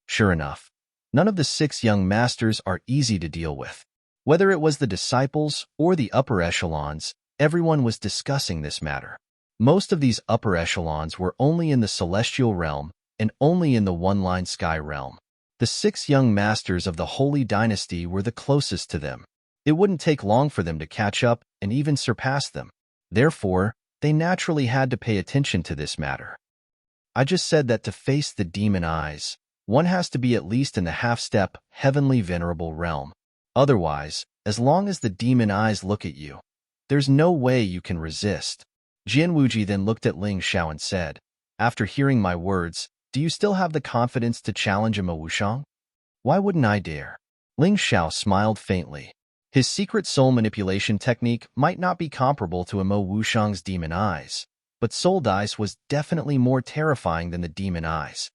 Sure enough, none of the 6 young masters are easy to deal with. Whether it was the disciples or the upper echelons, everyone was discussing this matter. Most of these upper echelons were only in the celestial realm and only in the one-line sky realm. The 6 young masters of the Holy Dynasty were the closest to them. It wouldn't take long for them to catch up and even surpass them. Therefore, they naturally had to pay attention to this matter. I just said that to face the demon eyes, one has to be at least in the half-step Heavenly Venerable realm. Otherwise, as long as the demon eyes look at you, there's no way you can resist. Jian Wuji then looked at Ling Xiao and said, After hearing my words, do you still have the confidence to challenge Mo Wushang? Why wouldn't I dare? Ling Xiao smiled faintly. His secret soul manipulation technique might not be comparable to Mo Wushang's demon eyes, but soul dice was definitely more terrifying than the demon eyes.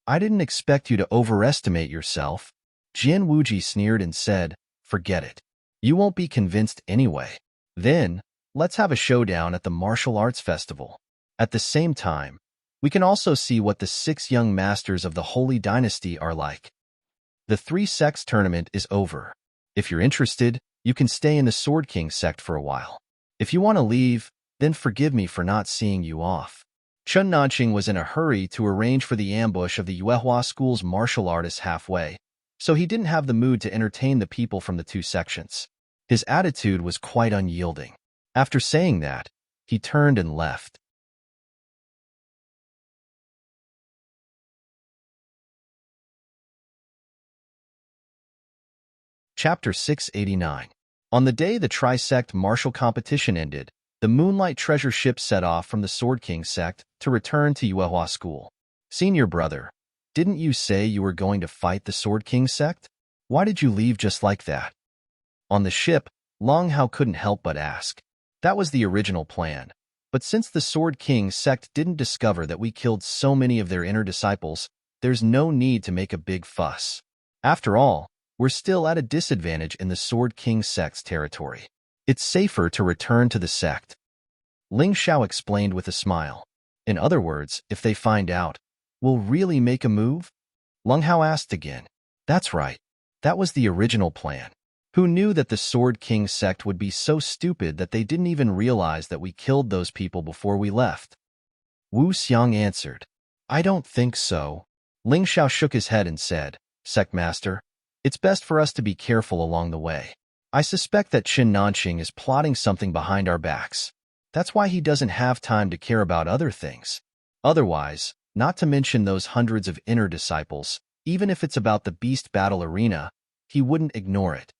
I didn't expect you to overestimate yourself. Jian Wuji sneered and said, Forget it. You won't be convinced anyway. Then, Let's have a showdown at the martial arts festival. At the same time, we can also see what the 6 young masters of the Holy Dynasty are like. The 3 sects tournament is over. If you're interested, you can stay in the Sword King sect for a while. If you want to leave, then forgive me for not seeing you off. Chun Nanqing was in a hurry to arrange for the ambush of the Yuehua School's martial artists halfway, so he didn't have the mood to entertain the people from the 2 sections. His attitude was quite unyielding. After saying that, he turned and left. Chapter 689. On the day the Trisect martial competition ended, the Moonlight Treasure ship set off from the Sword King sect to return to Yuehua School. Senior brother, didn't you say you were going to fight the Sword King sect? Why did you leave just like that? On the ship, Long Hao couldn't help but ask. That was the original plan. But since the Sword King sect didn't discover that we killed so many of their inner disciples, there's no need to make a big fuss. After all, we're still at a disadvantage in the Sword King sect's territory. It's safer to return to the sect. Ling Xiao explained with a smile. In other words, if they find out, we'll really make a move? Lung Hao asked again. That's right. That was the original plan. Who knew that the Sword King sect would be so stupid that they didn't even realize that we killed those people before we left? Wu Xiang answered. I don't think so. Ling Xiao shook his head and said, Sect Master, it's best for us to be careful along the way. I suspect that Qin Nanqing is plotting something behind our backs. That's why he doesn't have time to care about other things. Otherwise, not to mention those hundreds of inner disciples, even if it's about the beast battle arena, he wouldn't ignore it.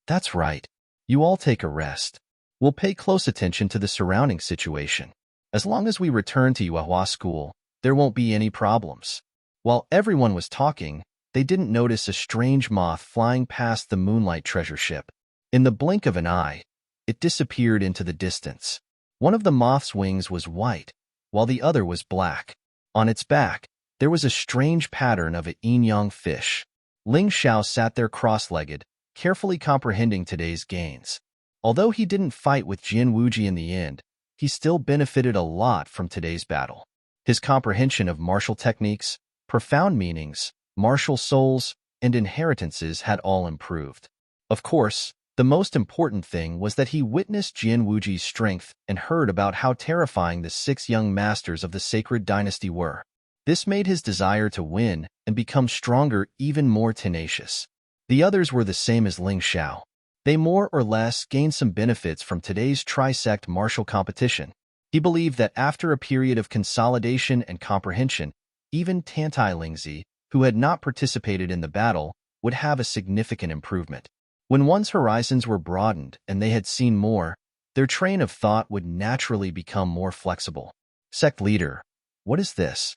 That's right. You all take a rest. We'll pay close attention to the surrounding situation. As long as we return to Yuehua School, there won't be any problems. While everyone was talking, they didn't notice a strange moth flying past the Moonlight Treasure ship. In the blink of an eye, it disappeared into the distance. One of the moth's wings was white, while the other was black. On its back, there was a strange pattern of a yin-yang fish. Ling Xiao sat there cross-legged, carefully comprehending today's gains. Although he didn't fight with Jin Wuji in the end, he still benefited a lot from today's battle. His comprehension of martial techniques, profound meanings, martial souls, and inheritances had all improved. Of course, the most important thing was that he witnessed Jin Wuji's strength and heard about how terrifying the 6 young masters of the sacred dynasty were. This made his desire to win and become stronger even more tenacious. The others were the same as Ling Xiao. They more or less gained some benefits from today's Trisect martial competition. He believed that after a period of consolidation and comprehension, even Tantai Lingzi, who had not participated in the battle, would have a significant improvement. When one's horizons were broadened and they had seen more, their train of thought would naturally become more flexible. Sect leader, what is this?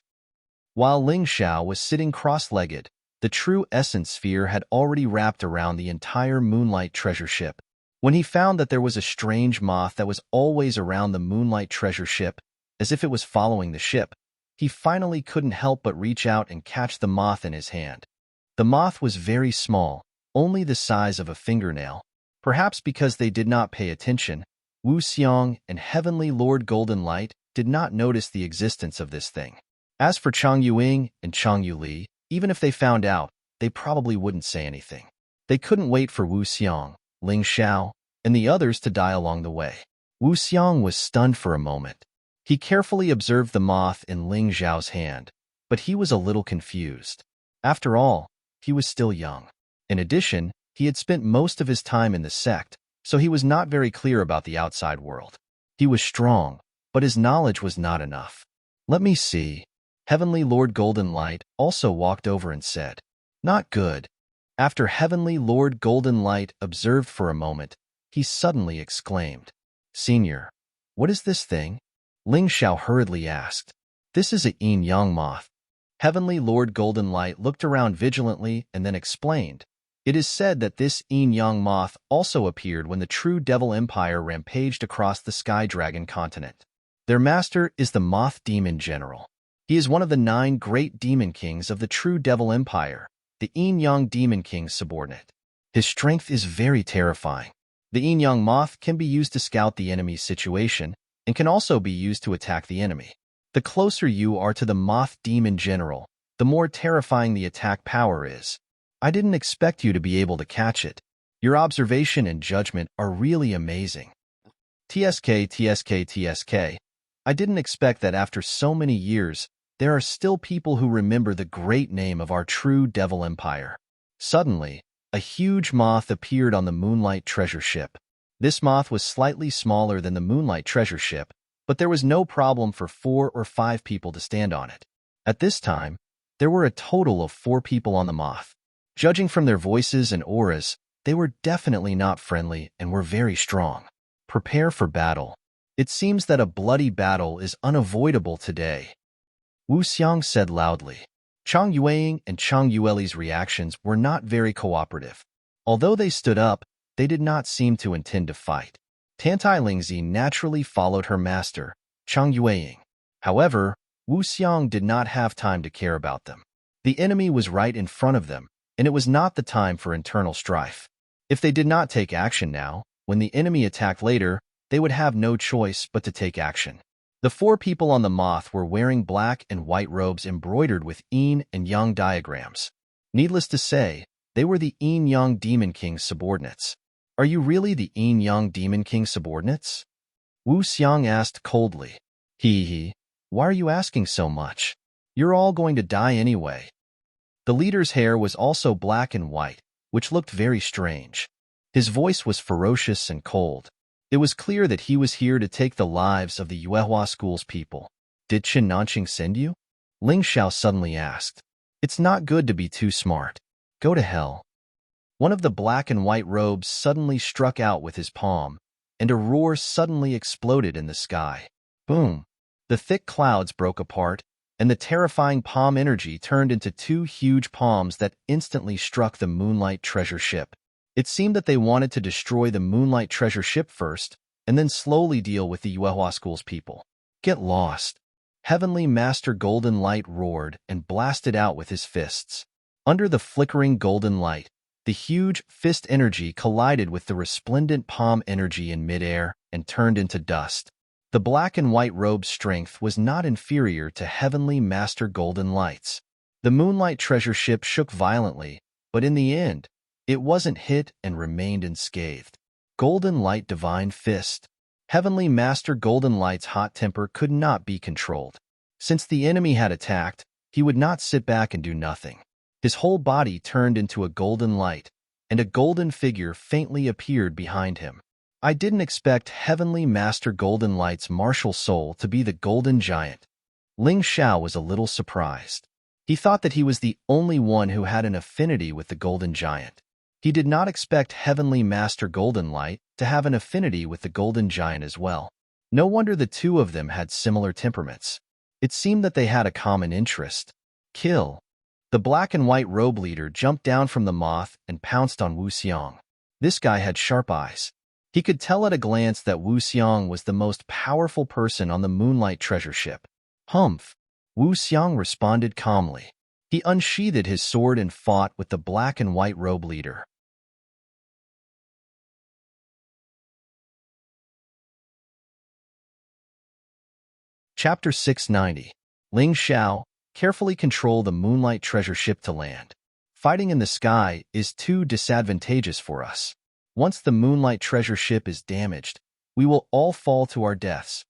While Ling Xiao was sitting cross-legged, the true essence sphere had already wrapped around the entire Moonlight Treasure ship. When he found that there was a strange moth that was always around the Moonlight Treasure ship, as if it was following the ship, he finally couldn't help but reach out and catch the moth in his hand. The moth was very small, only the size of a fingernail. Perhaps because they did not pay attention, Wu Xiang and Heavenly Lord Golden Light did not notice the existence of this thing. As for Chang Yuing and Chang Yuli, even if they found out, they probably wouldn't say anything. They couldn't wait for Wu Xiang, Ling Xiao, and the others to die along the way. Wu Xiang was stunned for a moment. He carefully observed the moth in Ling Xiao's hand, but he was a little confused. After all, he was still young. In addition, he had spent most of his time in the sect, so he was not very clear about the outside world. He was strong, but his knowledge was not enough. Let me see. Heavenly Lord Golden Light also walked over and said, Not good. After Heavenly Lord Golden Light observed for a moment, he suddenly exclaimed, Senior, what is this thing? Ling Xiao hurriedly asked. This is a yin-yang moth. Heavenly Lord Golden Light looked around vigilantly and then explained. It is said that this yin-yang moth also appeared when the true Devil Empire rampaged across the Sky Dragon continent. Their master is the Moth Demon General. He is one of the 9 great demon kings of the true Devil Empire, the yin-yang demon king's subordinate. His strength is very terrifying. The yin-yang moth can be used to scout the enemy's situation and can also be used to attack the enemy. The closer you are to the moth demon general, the more terrifying the attack power is. I didn't expect you to be able to catch it. Your observation and judgment are really amazing. TSK. I didn't expect that after so many years, there are still people who remember the great name of our true devil empire. Suddenly, a huge moth appeared on the Moonlight treasure ship. This moth was slightly smaller than the Moonlight treasure ship, but there was no problem for 4 or 5 people to stand on it. At this time, there were a total of 4 people on the moth. Judging from their voices and auras, they were definitely not friendly and were very strong. Prepare for battle. It seems that a bloody battle is unavoidable today, Wu Xiang said loudly. Chang Yueying and Chang Yueli's reactions were not very cooperative. Although they stood up, they did not seem to intend to fight. Tantai Lingzi naturally followed her master, Chang Yueying. However, Wu Xiang did not have time to care about them. The enemy was right in front of them, and it was not the time for internal strife. If they did not take action now, when the enemy attacked later, they would have no choice but to take action. The 4 people on the moth were wearing black and white robes embroidered with yin and yang diagrams. Needless to say, they were the yin-yang demon king's subordinates. Are you really the yin-yang demon king's subordinates? Wu Xiang asked coldly. Hee, why are you asking so much? You're all going to die anyway. The leader's hair was also black and white, which looked very strange. His voice was ferocious and cold. It was clear that he was here to take the lives of the Yuehua school's people. Did Chen Nanqing send you? Ling Xiao suddenly asked. It's not good to be too smart. Go to hell. One of the black and white robes suddenly struck out with his palm, and a roar suddenly exploded in the sky. Boom! The thick clouds broke apart, and the terrifying palm energy turned into 2 huge palms that instantly struck the Moonlight treasure ship. It seemed that they wanted to destroy the Moonlight treasure ship first, and then slowly deal with the Yuehua school's people. Get lost. Heavenly Master Golden Light roared and blasted out with his fists. Under the flickering golden light, the huge fist energy collided with the resplendent palm energy in midair and turned into dust. The black and white robe's strength was not inferior to Heavenly Master Golden Light's. The Moonlight treasure ship shook violently, but in the end, it wasn't hit and remained unscathed. Golden Light Divine Fist. Heavenly Master Golden Light's hot temper could not be controlled. Since the enemy had attacked, he would not sit back and do nothing. His whole body turned into a golden light, and a golden figure faintly appeared behind him. I didn't expect Heavenly Master Golden Light's martial soul to be the Golden Giant. Ling Xiao was a little surprised. He thought that he was the only one who had an affinity with the Golden Giant. He did not expect Heavenly Master Golden Light to have an affinity with the Golden Giant as well. No wonder the 2 of them had similar temperaments. It seemed that they had a common interest. Kill. The black and white robe leader jumped down from the moth and pounced on Wu Xiang. This guy had sharp eyes. He could tell at a glance that Wu Xiang was the most powerful person on the Moonlight treasure ship. Humph. Wu Xiang responded calmly. He unsheathed his sword and fought with the black and white robe leader. Chapter 690. Ling Xiao, carefully control the Moonlight treasure ship to land. Fighting in the sky is too disadvantageous for us. Once the Moonlight treasure ship is damaged, we will all fall to our deaths.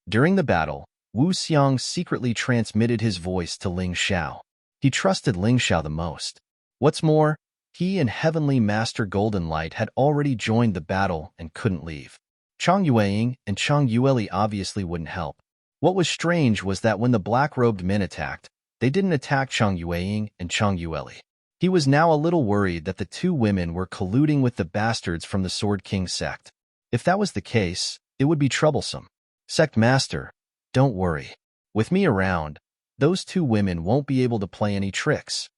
During the battle, Wu Xiang secretly transmitted his voice to Ling Xiao. He trusted Ling Xiao the most. What's more, he and Heavenly Master Golden Light had already joined the battle and couldn't leave. Chang Yueying and Chang Yueli obviously wouldn't help. What was strange was that when the black-robed men attacked, they didn't attack Chang Yueying and Chang Yueli. He was now a little worried that the 2 women were colluding with the bastards from the Sword King sect. If that was the case, it would be troublesome. Sect Master, don't worry. With me around, those 2 women won't be able to play any tricks.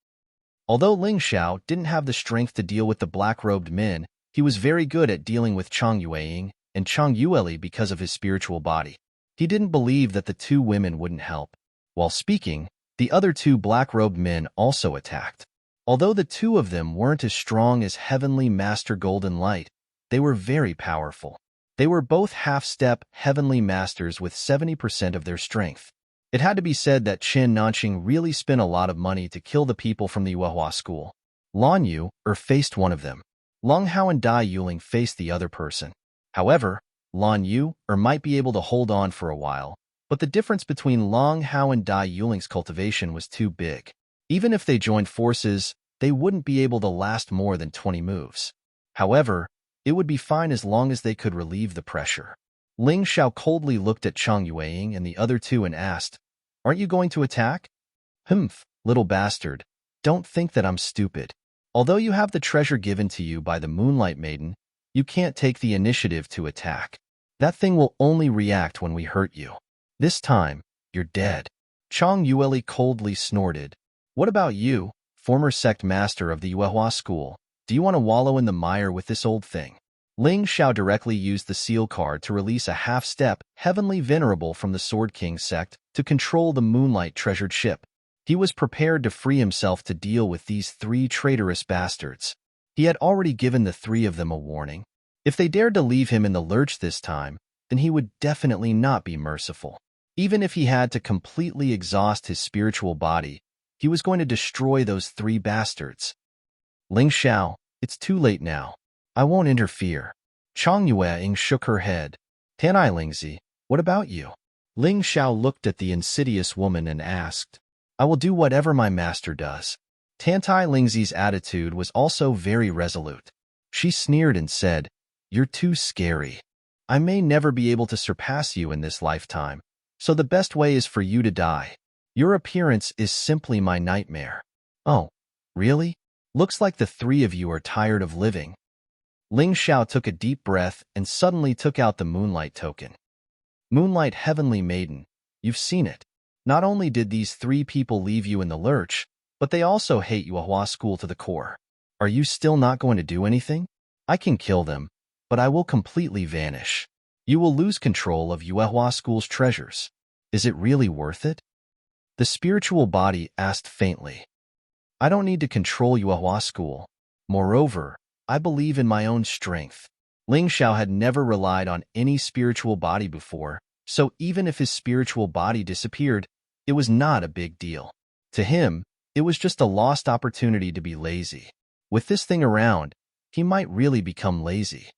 Although Ling Xiao didn't have the strength to deal with the black-robed men, he was very good at dealing with Chang Yueying and Chang Yueli because of his spiritual body. He didn't believe that the 2 women wouldn't help. While speaking, the other 2 black-robed men also attacked. Although the 2 of them weren't as strong as Heavenly Master Golden Light, they were very powerful. They were both half-step heavenly masters with 70% of their strength. It had to be said that Qin Nanqing really spent a lot of money to kill the people from the Yuehua school. Lan Yu faced one of them. Long Hao and Dai Yuling faced the other person. However, Lan Yu might be able to hold on for a while, but the difference between Long Hao and Dai Yuling's cultivation was too big. Even if they joined forces, they wouldn't be able to last more than 20 moves. However, it would be fine as long as they could relieve the pressure. Ling Xiao coldly looked at Chang Yueying and the other two and asked, "Aren't you going to attack?" "Humph, little bastard, don't think that I'm stupid. Although you have the treasure given to you by the Moonlight Maiden, you can't take the initiative to attack. That thing will only react when we hurt you. This time, you're dead." Chang Yueli coldly snorted. "What about you, former sect master of the Yuehua school? Do you want to wallow in the mire with this old thing?" Ling Xiao directly used the seal card to release a half-step heavenly venerable from the Sword King sect to control the Moonlight treasured ship. He was prepared to free himself to deal with these three traitorous bastards. He had already given the three of them a warning. If they dared to leave him in the lurch this time, then he would definitely not be merciful. Even if he had to completely exhaust his spiritual body, he was going to destroy those three bastards. "Ling Xiao, it's too late now. I won't interfere." Chang Yueying shook her head. "Tanai Lingzi, what about you?" Ling Xiao looked at the insidious woman and asked, "I will do whatever my master does." Tantai Lingzi's attitude was also very resolute. She sneered and said, "You're too scary. I may never be able to surpass you in this lifetime, so the best way is for you to die. Your appearance is simply my nightmare." "Oh, really? Looks like the three of you are tired of living." Ling Xiao took a deep breath and suddenly took out the Moonlight token. "Moonlight Heavenly Maiden, you've seen it. Not only did these three people leave you in the lurch, but they also hate Yuehua school to the core. Are you still not going to do anything? I can kill them, but I will completely vanish. You will lose control of Yuehua school's treasures. Is it really worth it?" The spiritual body asked faintly. "I don't need to control Yuehua school. Moreover, I believe in my own strength." Ling Xiao had never relied on any spiritual body before, so even if his spiritual body disappeared, it was not a big deal. To him, it was just a lost opportunity to be lazy. With this thing around, he might really become lazy.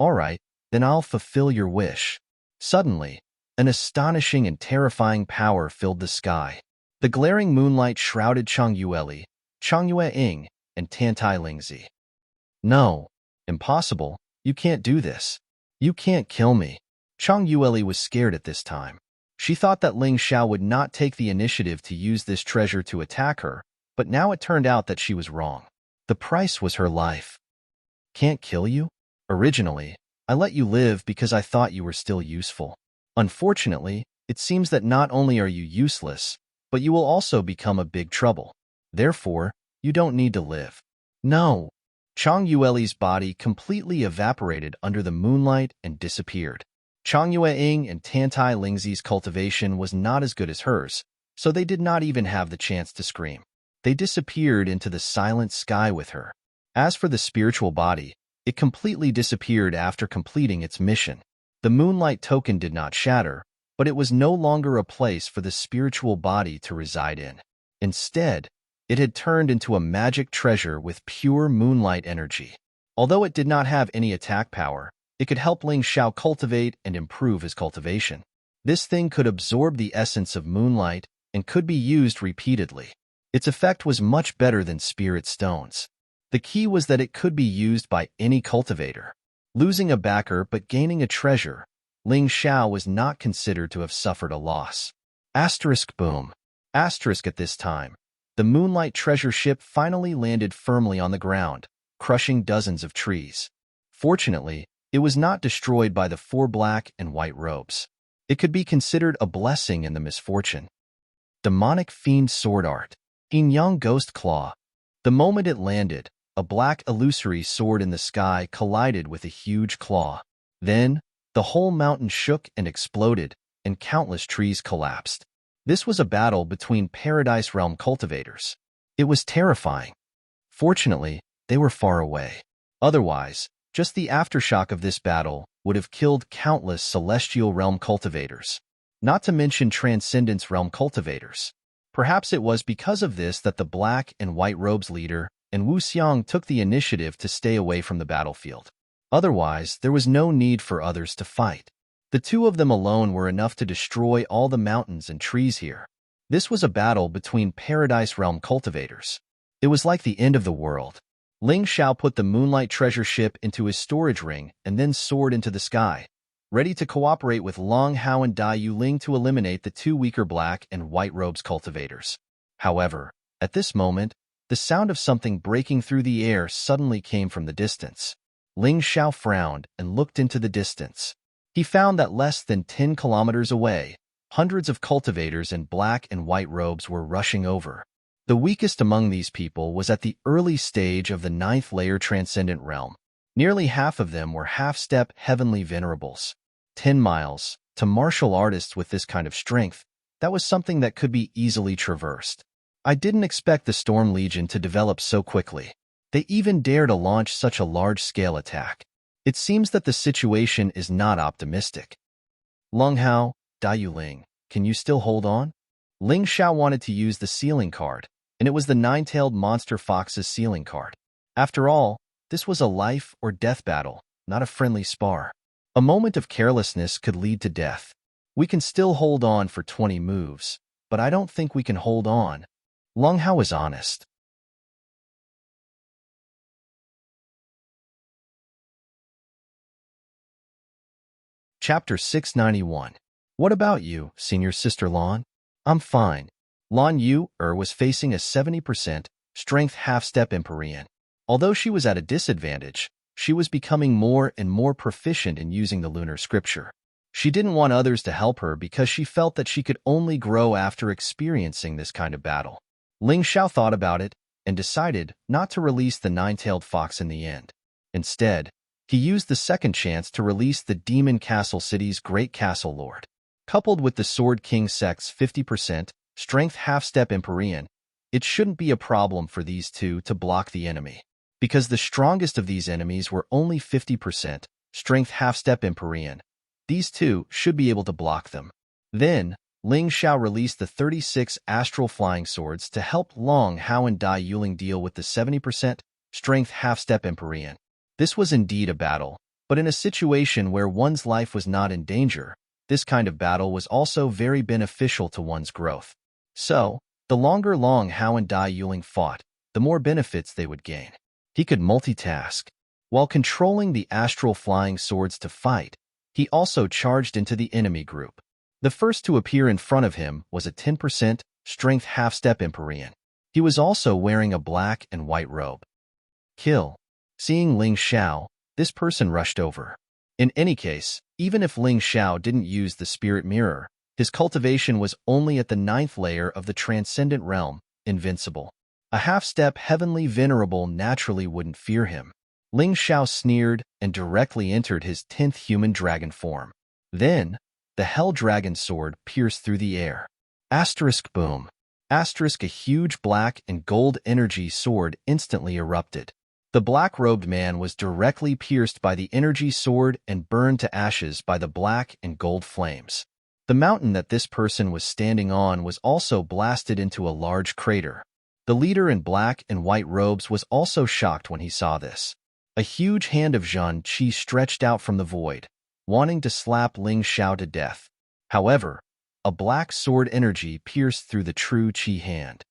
"All right, then I'll fulfill your wish." Suddenly, an astonishing and terrifying power filled the sky. The glaring moonlight shrouded Chang Yueli, Chang Yueying, and Tantai Lingzi. "No, impossible. You can't do this. You can't kill me." Chang Yueli was scared at this time. She thought that Ling Xiao would not take the initiative to use this treasure to attack her, but now it turned out that she was wrong. The price was her life. "Can't kill you? Originally, I let you live because I thought you were still useful. Unfortunately, it seems that not only are you useless, but you will also become a big trouble. Therefore, you don't need to live." "No." Chang Yueli's body completely evaporated under the moonlight and disappeared. Chang Yueying and Tantai Lingzi's cultivation was not as good as hers, so they did not even have the chance to scream. They disappeared into the silent sky with her. As for the spiritual body, it completely disappeared after completing its mission. The Moonlight token did not shatter, but it was no longer a place for the spiritual body to reside in. Instead, it had turned into a magic treasure with pure moonlight energy. Although it did not have any attack power, it could help Ling Xiao cultivate and improve his cultivation. This thing could absorb the essence of moonlight and could be used repeatedly. Its effect was much better than spirit stones. The key was that it could be used by any cultivator. Losing a backer but gaining a treasure, Ling Xiao was not considered to have suffered a loss. Asterisk boom. Asterisk at this time. The Moonlight treasure ship finally landed firmly on the ground, crushing dozens of trees. Fortunately, it was not destroyed by the four black and white robes. It could be considered a blessing in the misfortune. Demonic Fiend Sword Art. Yin Yang Ghost Claw. The moment it landed, a black illusory sword in the sky collided with a huge claw. Then, the whole mountain shook and exploded, and countless trees collapsed. This was a battle between Paradise Realm cultivators. It was terrifying. Fortunately, they were far away. Otherwise, Just the aftershock of this battle would have killed countless celestial realm cultivators, not to mention transcendence realm cultivators. Perhaps it was because of this that the black and white robes leader and Wu Xiang took the initiative to stay away from the battlefield. Otherwise, there was no need for others to fight. The two of them alone were enough to destroy all the mountains and trees here. This was a battle between Paradise Realm cultivators. It was like the end of the world. Ling Xiao put the Moonlight treasure ship into his storage ring and then soared into the sky, ready to cooperate with Long Hao and Dai Yuling to eliminate the two weaker black and white robes cultivators. However, at this moment, the sound of something breaking through the air suddenly came from the distance. Ling Xiao frowned and looked into the distance. He found that less than 10 kilometers away, hundreds of cultivators in black and white robes were rushing over. The weakest among these people was at the early stage of the 9th layer transcendent realm. Nearly half of them were half-step heavenly venerables. 10 miles, to martial artists with this kind of strength, that was something that could be easily traversed. I didn't expect the Storm Legion to develop so quickly. They even dare to launch such a large-scale attack. It seems that the situation is not optimistic. Long Hao, Dai Yuling, can you still hold on? Ling Xiao wanted to use the sealing card, and it was the nine-tailed monster fox's sealing card. After all, this was a life or death battle, not a friendly spar. A moment of carelessness could lead to death. We can still hold on for 20 moves, but I don't think we can hold on. Long Hao was honest. Chapter 691. What about you, senior sister Lan? I'm fine. Lan Yu was facing a 70% strength half-step Empyrean. Although she was at a disadvantage, she was becoming more and more proficient in using the lunar scripture. She didn't want others to help her because she felt that she could only grow after experiencing this kind of battle. Ling Xiao thought about it and decided not to release the nine-tailed fox in the end. Instead, he used the second chance to release the Demon Castle City's Great Castle Lord. Coupled with the Sword King sect's 50% strength half-step Empyrean, it shouldn't be a problem for these two to block the enemy. Because the strongest of these enemies were only 50% strength half-step Empyrean, these two should be able to block them. Then, Ling Xiao released the 36 astral flying swords to help Long Hao and Dai Yuling deal with the 70% strength half-step Empyrean. This was indeed a battle, but in a situation where one's life was not in danger, this kind of battle was also very beneficial to one's growth. So, the longer Long Hao and Dai Yuling fought, the more benefits they would gain. He could multitask. While controlling the astral flying swords to fight, he also charged into the enemy group. The first to appear in front of him was a 10% strength half-step Empyrean. He was also wearing a black and white robe. Kill. Seeing Ling Xiao, this person rushed over. In any case, even if Ling Xiao didn't use the spirit mirror, his cultivation was only at the 9th layer of the transcendent realm, invincible. A half-step heavenly venerable naturally wouldn't fear him. Ling Xiao sneered and directly entered his 10th human dragon form. Then, the Hell Dragon sword pierced through the air. Asterisk boom. Asterisk a huge black and gold energy sword instantly erupted. The black-robed man was directly pierced by the energy sword and burned to ashes by the black and gold flames. The mountain that this person was standing on was also blasted into a large crater. The leader in black and white robes was also shocked when he saw this. A huge hand of Zhan Qi stretched out from the void, wanting to slap Ling Xiao to death. However, a black sword energy pierced through the true Qi hand.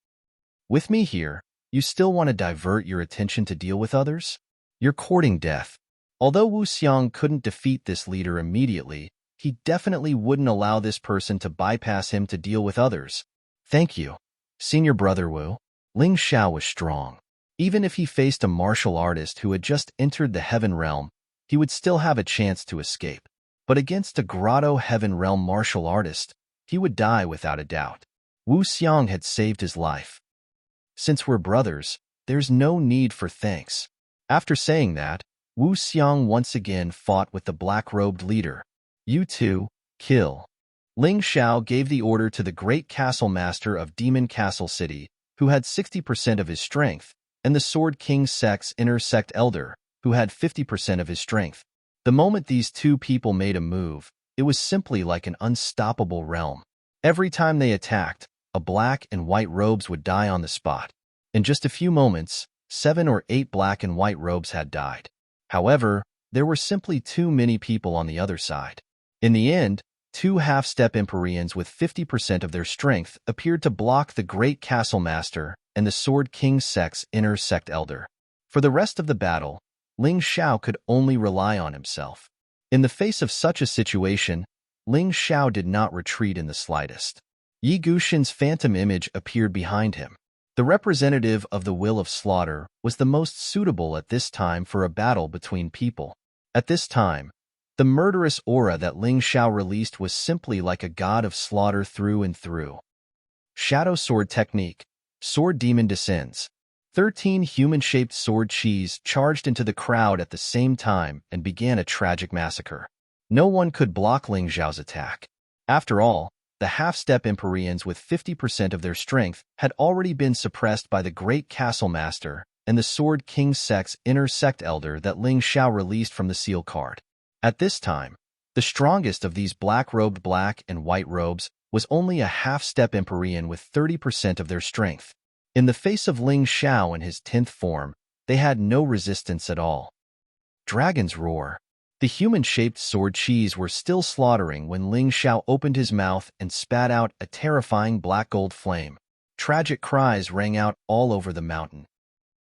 With me here, you still want to divert your attention to deal with others? You're courting death. Although Wu Xiang couldn't defeat this leader immediately, he definitely wouldn't allow this person to bypass him to deal with others. Thank you, senior brother Wu. Ling Xiao was strong. Even if he faced a martial artist who had just entered the heaven realm, he would still have a chance to escape. But against a grotto heaven realm martial artist, he would die without a doubt. Wu Xiang had saved his life. Since we're brothers, there's no need for thanks. After saying that, Wu Xiang once again fought with the black-robed leader. You two, kill. Ling Xiao gave the order to the great castle master of Demon Castle City, who had 60% of his strength, and the Sword King Sect's inner sect elder, who had 50% of his strength. The moment these two people made a move, it was simply like an unstoppable realm. Every time they attacked, a black and white robes would die on the spot. In just a few moments, 7 or 8 black and white robes had died. However, there were simply too many people on the other side. In the end, 2 half-step Empyreans with 50% of their strength appeared to block the great castle master and the Sword King Sect's inner sect elder. For the rest of the battle, Ling Xiao could only rely on himself. In the face of such a situation, Ling Xiao did not retreat in the slightest. Yi Guxin's phantom image appeared behind him. The representative of the will of slaughter was the most suitable at this time for a battle between people. At this time, the murderous aura that Ling Xiao released was simply like a god of slaughter through and through. Shadow Sword Technique. Sword Demon descends. 13 human-shaped sword chis charged into the crowd at the same time and began a tragic massacre. No one could block Ling Xiao's attack. After all, the half-step Empyreans with 50% of their strength had already been suppressed by the great castle master and the Sword King Sect's inner sect elder that Ling Xiao released from the seal card. At this time, the strongest of these black-robed black and white robes was only a half-step Empyrean with 30% of their strength. In the face of Ling Xiao in his 10th form, they had no resistance at all. Dragon's Roar. The human-shaped sword chis were still slaughtering when Ling Xiao opened his mouth and spat out a terrifying black-gold flame. Tragic cries rang out all over the mountain.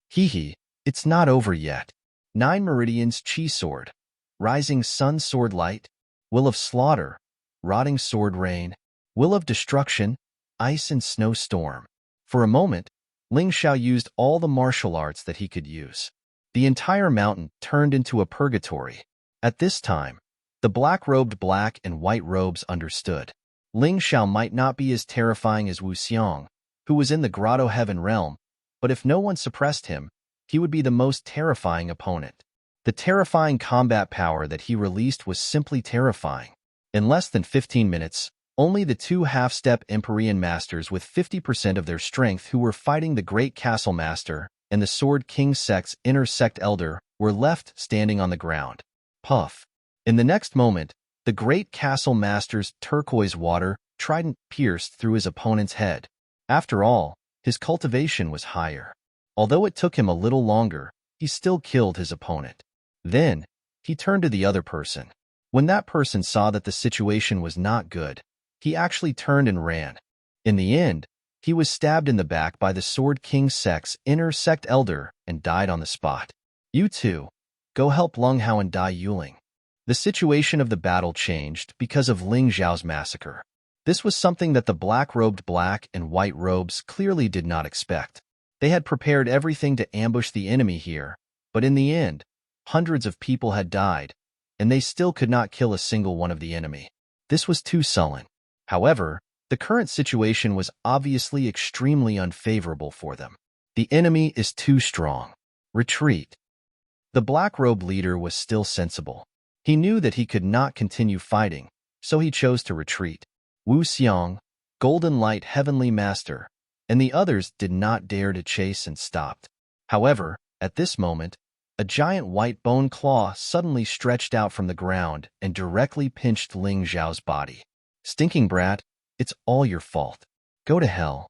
Hee, it's not over yet. 9 Meridians Chi Sword. Rising Sun Sword Light. Will of Slaughter. Rotting Sword Rain. Will of Destruction. Ice and Snow Storm. For a moment, Ling Xiao used all the martial arts that he could use. The entire mountain turned into a purgatory. At this time, the black-robed black and white robes understood. Ling Xiao might not be as terrifying as Wu Xiong, who was in the Grotto Heaven realm, but if no one suppressed him, he would be the most terrifying opponent. The terrifying combat power that he released was simply terrifying. In less than 15 minutes, only the 2 half-step Empyrean masters with 50% of their strength who were fighting the great castle master and the Sword King Sect's inner sect elder were left standing on the ground. Puff. In the next moment, the great castle master's turquoise water trident pierced through his opponent's head. After all, his cultivation was higher. Although it took him a little longer, he still killed his opponent. Then, he turned to the other person. When that person saw that the situation was not good, he actually turned and ran. In the end, he was stabbed in the back by the Sword King Sect's inner sect elder and died on the spot. You two, go help Lung Hao and Dai Yuling. The situation of the battle changed because of Ling Xiao's massacre. This was something that the black-robed black and white robes clearly did not expect. They had prepared everything to ambush the enemy here, but in the end, hundreds of people had died, and they still could not kill a single one of the enemy. This was too sullen. However, the current situation was obviously extremely unfavorable for them. The enemy is too strong. Retreat. The black-robed leader was still sensible. He knew that he could not continue fighting, so he chose to retreat. Wu Xiong, Golden Light Heavenly Master, and the others did not dare to chase and stopped. However, at this moment, a giant white bone claw suddenly stretched out from the ground and directly pinched Ling Xiao's body. Stinking brat, it's all your fault. Go to hell.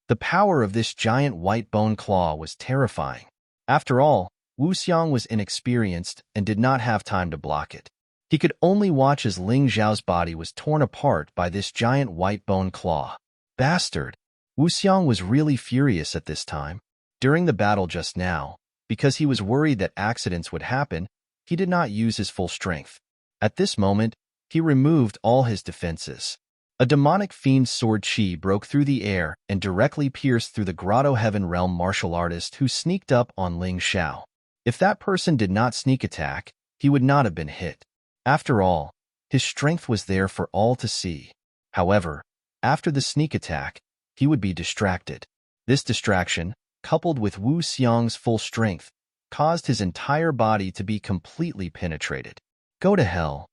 The power of this giant white bone claw was terrifying. After all, Wu Xiong was inexperienced and did not have time to block it. He could only watch as Ling Xiao's body was torn apart by this giant white bone claw. Bastard! Wu Xiong was really furious at this time. During the battle just now, because he was worried that accidents would happen, he did not use his full strength. At this moment, he removed all his defenses. A demonic fiend sword chi broke through the air and directly pierced through the Grotto Heaven realm martial artist who sneaked up on Ling Xiao. If that person did not sneak attack, he would not have been hit. After all, his strength was there for all to see. However, after the sneak attack, he would be distracted. This distraction, coupled with Wu Xiong's full strength, caused his entire body to be completely penetrated. Go to hell.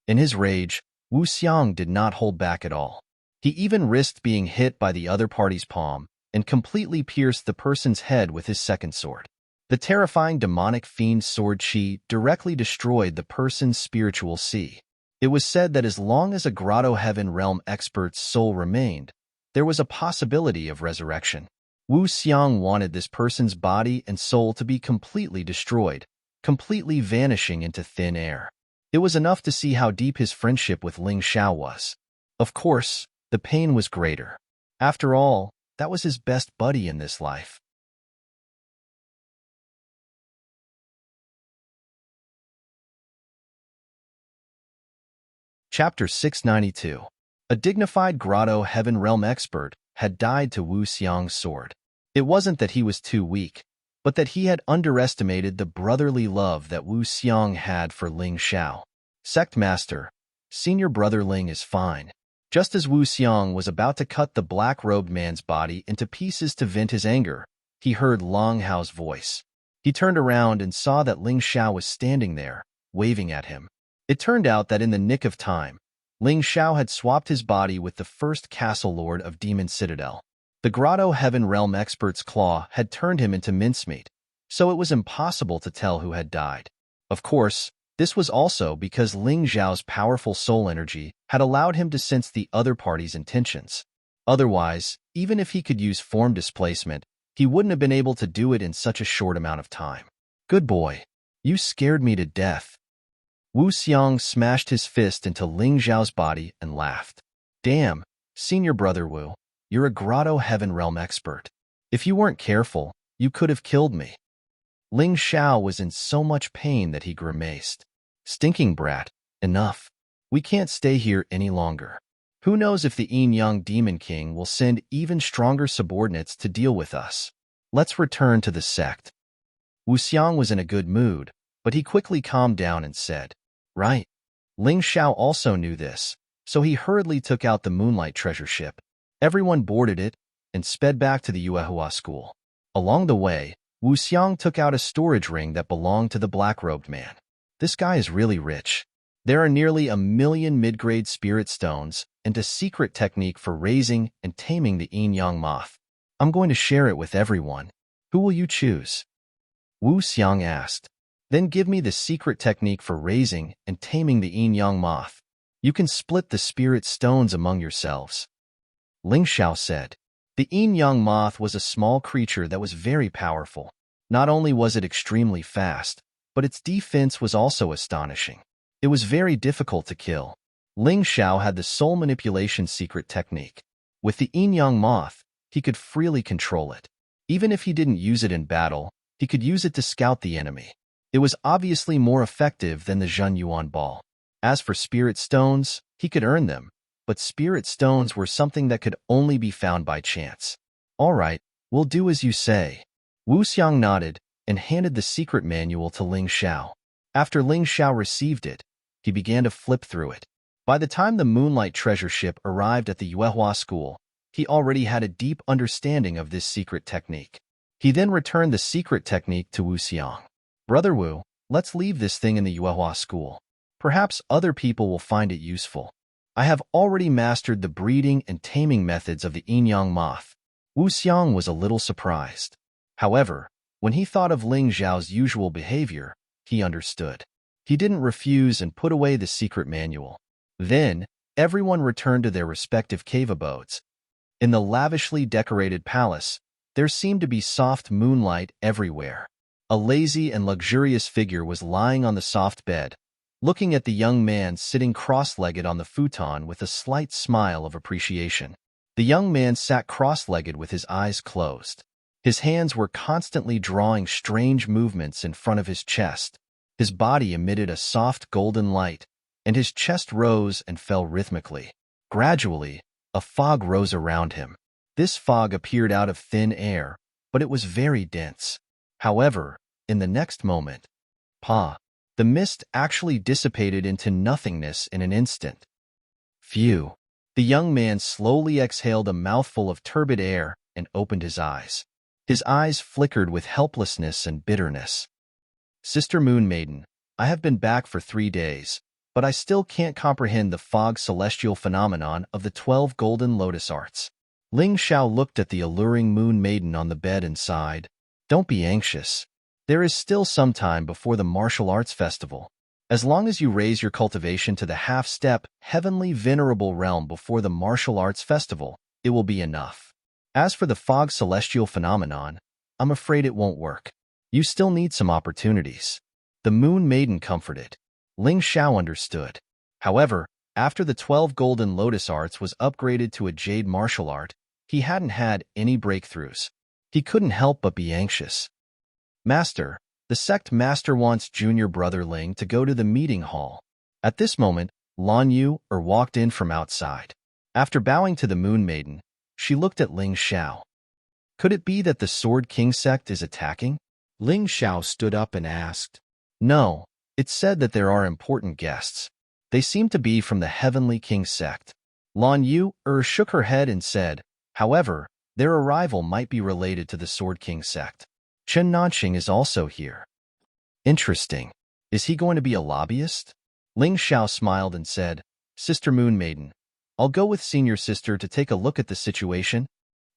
In his rage, Wu Xiong did not hold back at all. He even risked being hit by the other party's palm and completely pierced the person's head with his second sword. The terrifying demonic fiend sword chi directly destroyed the person's spiritual sea. It was said that as long as a Grotto Heaven Realm expert's soul remained, there was a possibility of resurrection. Wu Xiang wanted this person's body and soul to be completely destroyed, completely vanishing into thin air. It was enough to see how deep his friendship with Ling Xiao was. Of course, the pain was greater. After all, that was his best buddy in this life. Chapter 692. A dignified Grotto Heaven Realm expert had died to Wu Xiang's sword. It wasn't that he was too weak, but that he had underestimated the brotherly love that Wu Xiang had for Ling Xiao. Sect Master, Senior Brother Ling is fine. Just as Wu Xiang was about to cut the black-robed man's body into pieces to vent his anger, he heard Long Hao's voice. He turned around and saw that Ling Xiao was standing there, waving at him. It turned out that in the nick of time, Ling Xiao had swapped his body with the first Castle Lord of Demon Citadel. The Grotto Heaven Realm expert's claw had turned him into mincemeat, so it was impossible to tell who had died. Of course, this was also because Ling Xiao's powerful soul energy had allowed him to sense the other party's intentions. Otherwise, even if he could use form displacement, he wouldn't have been able to do it in such a short amount of time. Good boy. You scared me to death. Wu Xiang smashed his fist into Ling Xiao's body and laughed. Damn, Senior Brother Wu, you're a Grotto Heaven Realm expert. If you weren't careful, you could have killed me. Ling Xiao was in so much pain that he grimaced. Stinking brat, enough. We can't stay here any longer. Who knows if the Yin-Yang Demon King will send even stronger subordinates to deal with us. Let's return to the sect. Wu Xiang was in a good mood, but he quickly calmed down and said, Right. Ling Xiao also knew this, so he hurriedly took out the Moonlight treasure ship. Everyone boarded it and sped back to the Yuehua school. Along the way, Wu Xiang took out a storage ring that belonged to the black-robed man. This guy is really rich. There are nearly 1,000,000 mid-grade spirit stones and a secret technique for raising and taming the yin-yang moth. I'm going to share it with everyone. Who will you choose? Wu Xiang asked. Then give me the secret technique for raising and taming the yin-yang moth. You can split the spirit stones among yourselves. Ling Xiao said. The yin-yang moth was a small creature that was very powerful. Not only was it extremely fast, but its defense was also astonishing. It was very difficult to kill. Ling Xiao had the soul manipulation secret technique. With the yin-yang moth, he could freely control it. Even if he didn't use it in battle, he could use it to scout the enemy. It was obviously more effective than the Zhen Yuan ball. As for spirit stones, he could earn them, but spirit stones were something that could only be found by chance. All right, we'll do as you say. Wu Xiang nodded and handed the secret manual to Ling Xiao. After Ling Xiao received it, he began to flip through it. By the time the Moonlight treasure ship arrived at the Yuehua school, he already had a deep understanding of this secret technique. He then returned the secret technique to Wu Xiang. Brother Wu, let's leave this thing in the Yuehua school. Perhaps other people will find it useful. I have already mastered the breeding and taming methods of the yin-yang moth. Wu Xiang was a little surprised. However, when he thought of Ling Xiao's usual behavior, he understood. He didn't refuse and put away the secret manual. Then, everyone returned to their respective cave abodes. In the lavishly decorated palace, there seemed to be soft moonlight everywhere. A lazy and luxurious figure was lying on the soft bed, looking at the young man sitting cross-legged on the futon with a slight smile of appreciation. The young man sat cross-legged with his eyes closed. His hands were constantly drawing strange movements in front of his chest. His body emitted a soft golden light, and his chest rose and fell rhythmically. Gradually, a fog rose around him. This fog appeared out of thin air, but it was very dense. However, in the next moment, the mist actually dissipated into nothingness in an instant. Phew! The young man slowly exhaled a mouthful of turbid air and opened his eyes. His eyes flickered with helplessness and bitterness. Sister Moon Maiden, I have been back for 3 days, but I still can't comprehend the fog celestial phenomenon of the 12 golden lotus arts. Ling Xiao looked at the alluring Moon Maiden on the bed and sighed. Don't be anxious. There is still some time before the martial arts festival. As long as you raise your cultivation to the half-step, heavenly venerable realm before the martial arts festival, it will be enough. As for the fog celestial phenomenon, I'm afraid it won't work. You still need some opportunities. The Moon Maiden comforted. Ling Xiao understood. However, after the 12 Golden Lotus Arts was upgraded to a Jade martial art, he hadn't had any breakthroughs. He couldn't help but be anxious. Master, the sect master wants junior brother Ling to go to the meeting hall. At this moment, Lan Yu walked in from outside. After bowing to the Moon Maiden, she looked at Ling Xiao. Could it be that the Sword King sect is attacking? Ling Xiao stood up and asked. No, it's said that there are important guests. They seem to be from the Heavenly King sect. Lan Yu shook her head and said, however, their arrival might be related to the Sword King sect. Chen Nanqing is also here. Interesting. Is he going to be a lobbyist? Ling Xiao smiled and said, Sister Moon Maiden, I'll go with senior sister to take a look at the situation.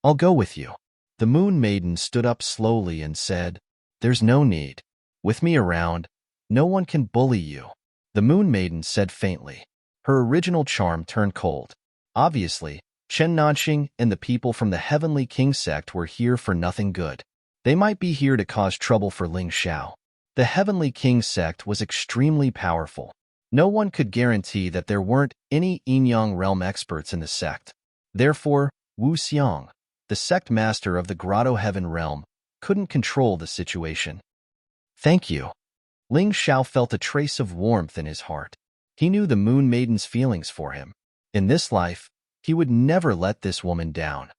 I'll go with you. The Moon Maiden stood up slowly and said, there's no need. With me around, no one can bully you. The Moon Maiden said faintly. Her original charm turned cold. Obviously, Chen Nanqing and the people from the Heavenly King sect were here for nothing good. They might be here to cause trouble for Ling Xiao. The Heavenly King sect was extremely powerful. No one could guarantee that there weren't any Yin-Yang realm experts in the sect. Therefore, Wu Xiang, the sect master of the Grotto Heaven realm, couldn't control the situation. Thank you. Ling Xiao felt a trace of warmth in his heart. He knew the Moon Maiden's feelings for him. In this life, he would never let this woman down.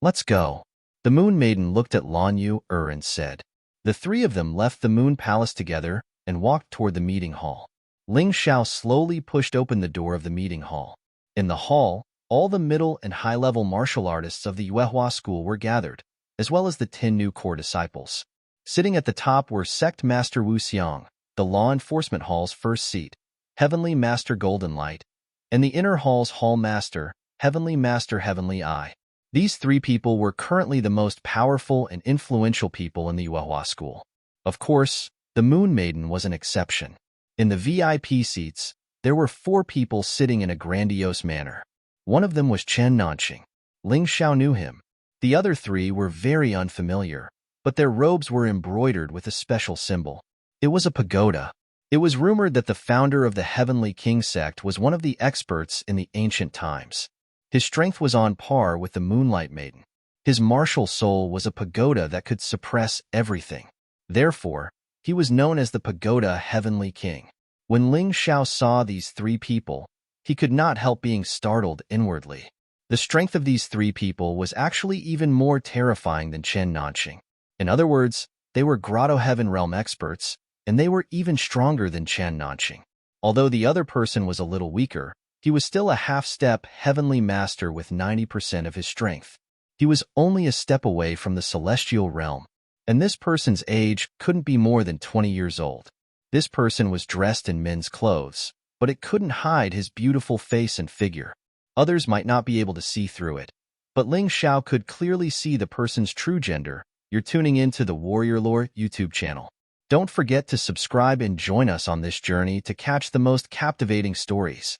Let's go. The Moon Maiden looked at Lan Yu and said. The three of them left the Moon Palace together and walked toward the meeting hall. Ling Xiao slowly pushed open the door of the meeting hall. In the hall, all the middle and high-level martial artists of the Yuehua school were gathered, as well as the 10 new core disciples. Sitting at the top were Sect Master Wu Xiang, the Law Enforcement Hall's first seat, Heavenly Master Golden Light, and the Inner Hall's Hall Master, Heavenly Master Heavenly Eye. These three people were currently the most powerful and influential people in the Yuehua school. Of course, the Moon Maiden was an exception. In the VIP seats, there were 4 people sitting in a grandiose manner. One of them was Chen Nanqing. Ling Xiao knew him. The other 3 were very unfamiliar, but their robes were embroidered with a special symbol. It was a pagoda. It was rumored that the founder of the Heavenly King sect was one of the experts in the ancient times. His strength was on par with the Moonlight Maiden. His martial soul was a pagoda that could suppress everything. Therefore, he was known as the Pagoda Heavenly King. When Ling Xiao saw these 3 people, he could not help being startled inwardly. The strength of these 3 people was actually even more terrifying than Chen Nanqing. In other words, they were Grotto Heaven realm experts, and they were even stronger than Chen Nanqing. Although the other person was a little weaker, he was still a half-step heavenly master with 90% of his strength. He was only a step away from the celestial realm, and this person's age couldn't be more than 20 years old. This person was dressed in men's clothes, but it couldn't hide his beautiful face and figure. Others might not be able to see through it, but Ling Xiao could clearly see the person's true gender. You're tuning into the Warrior Lore YouTube channel. Don't forget to subscribe and join us on this journey to catch the most captivating stories.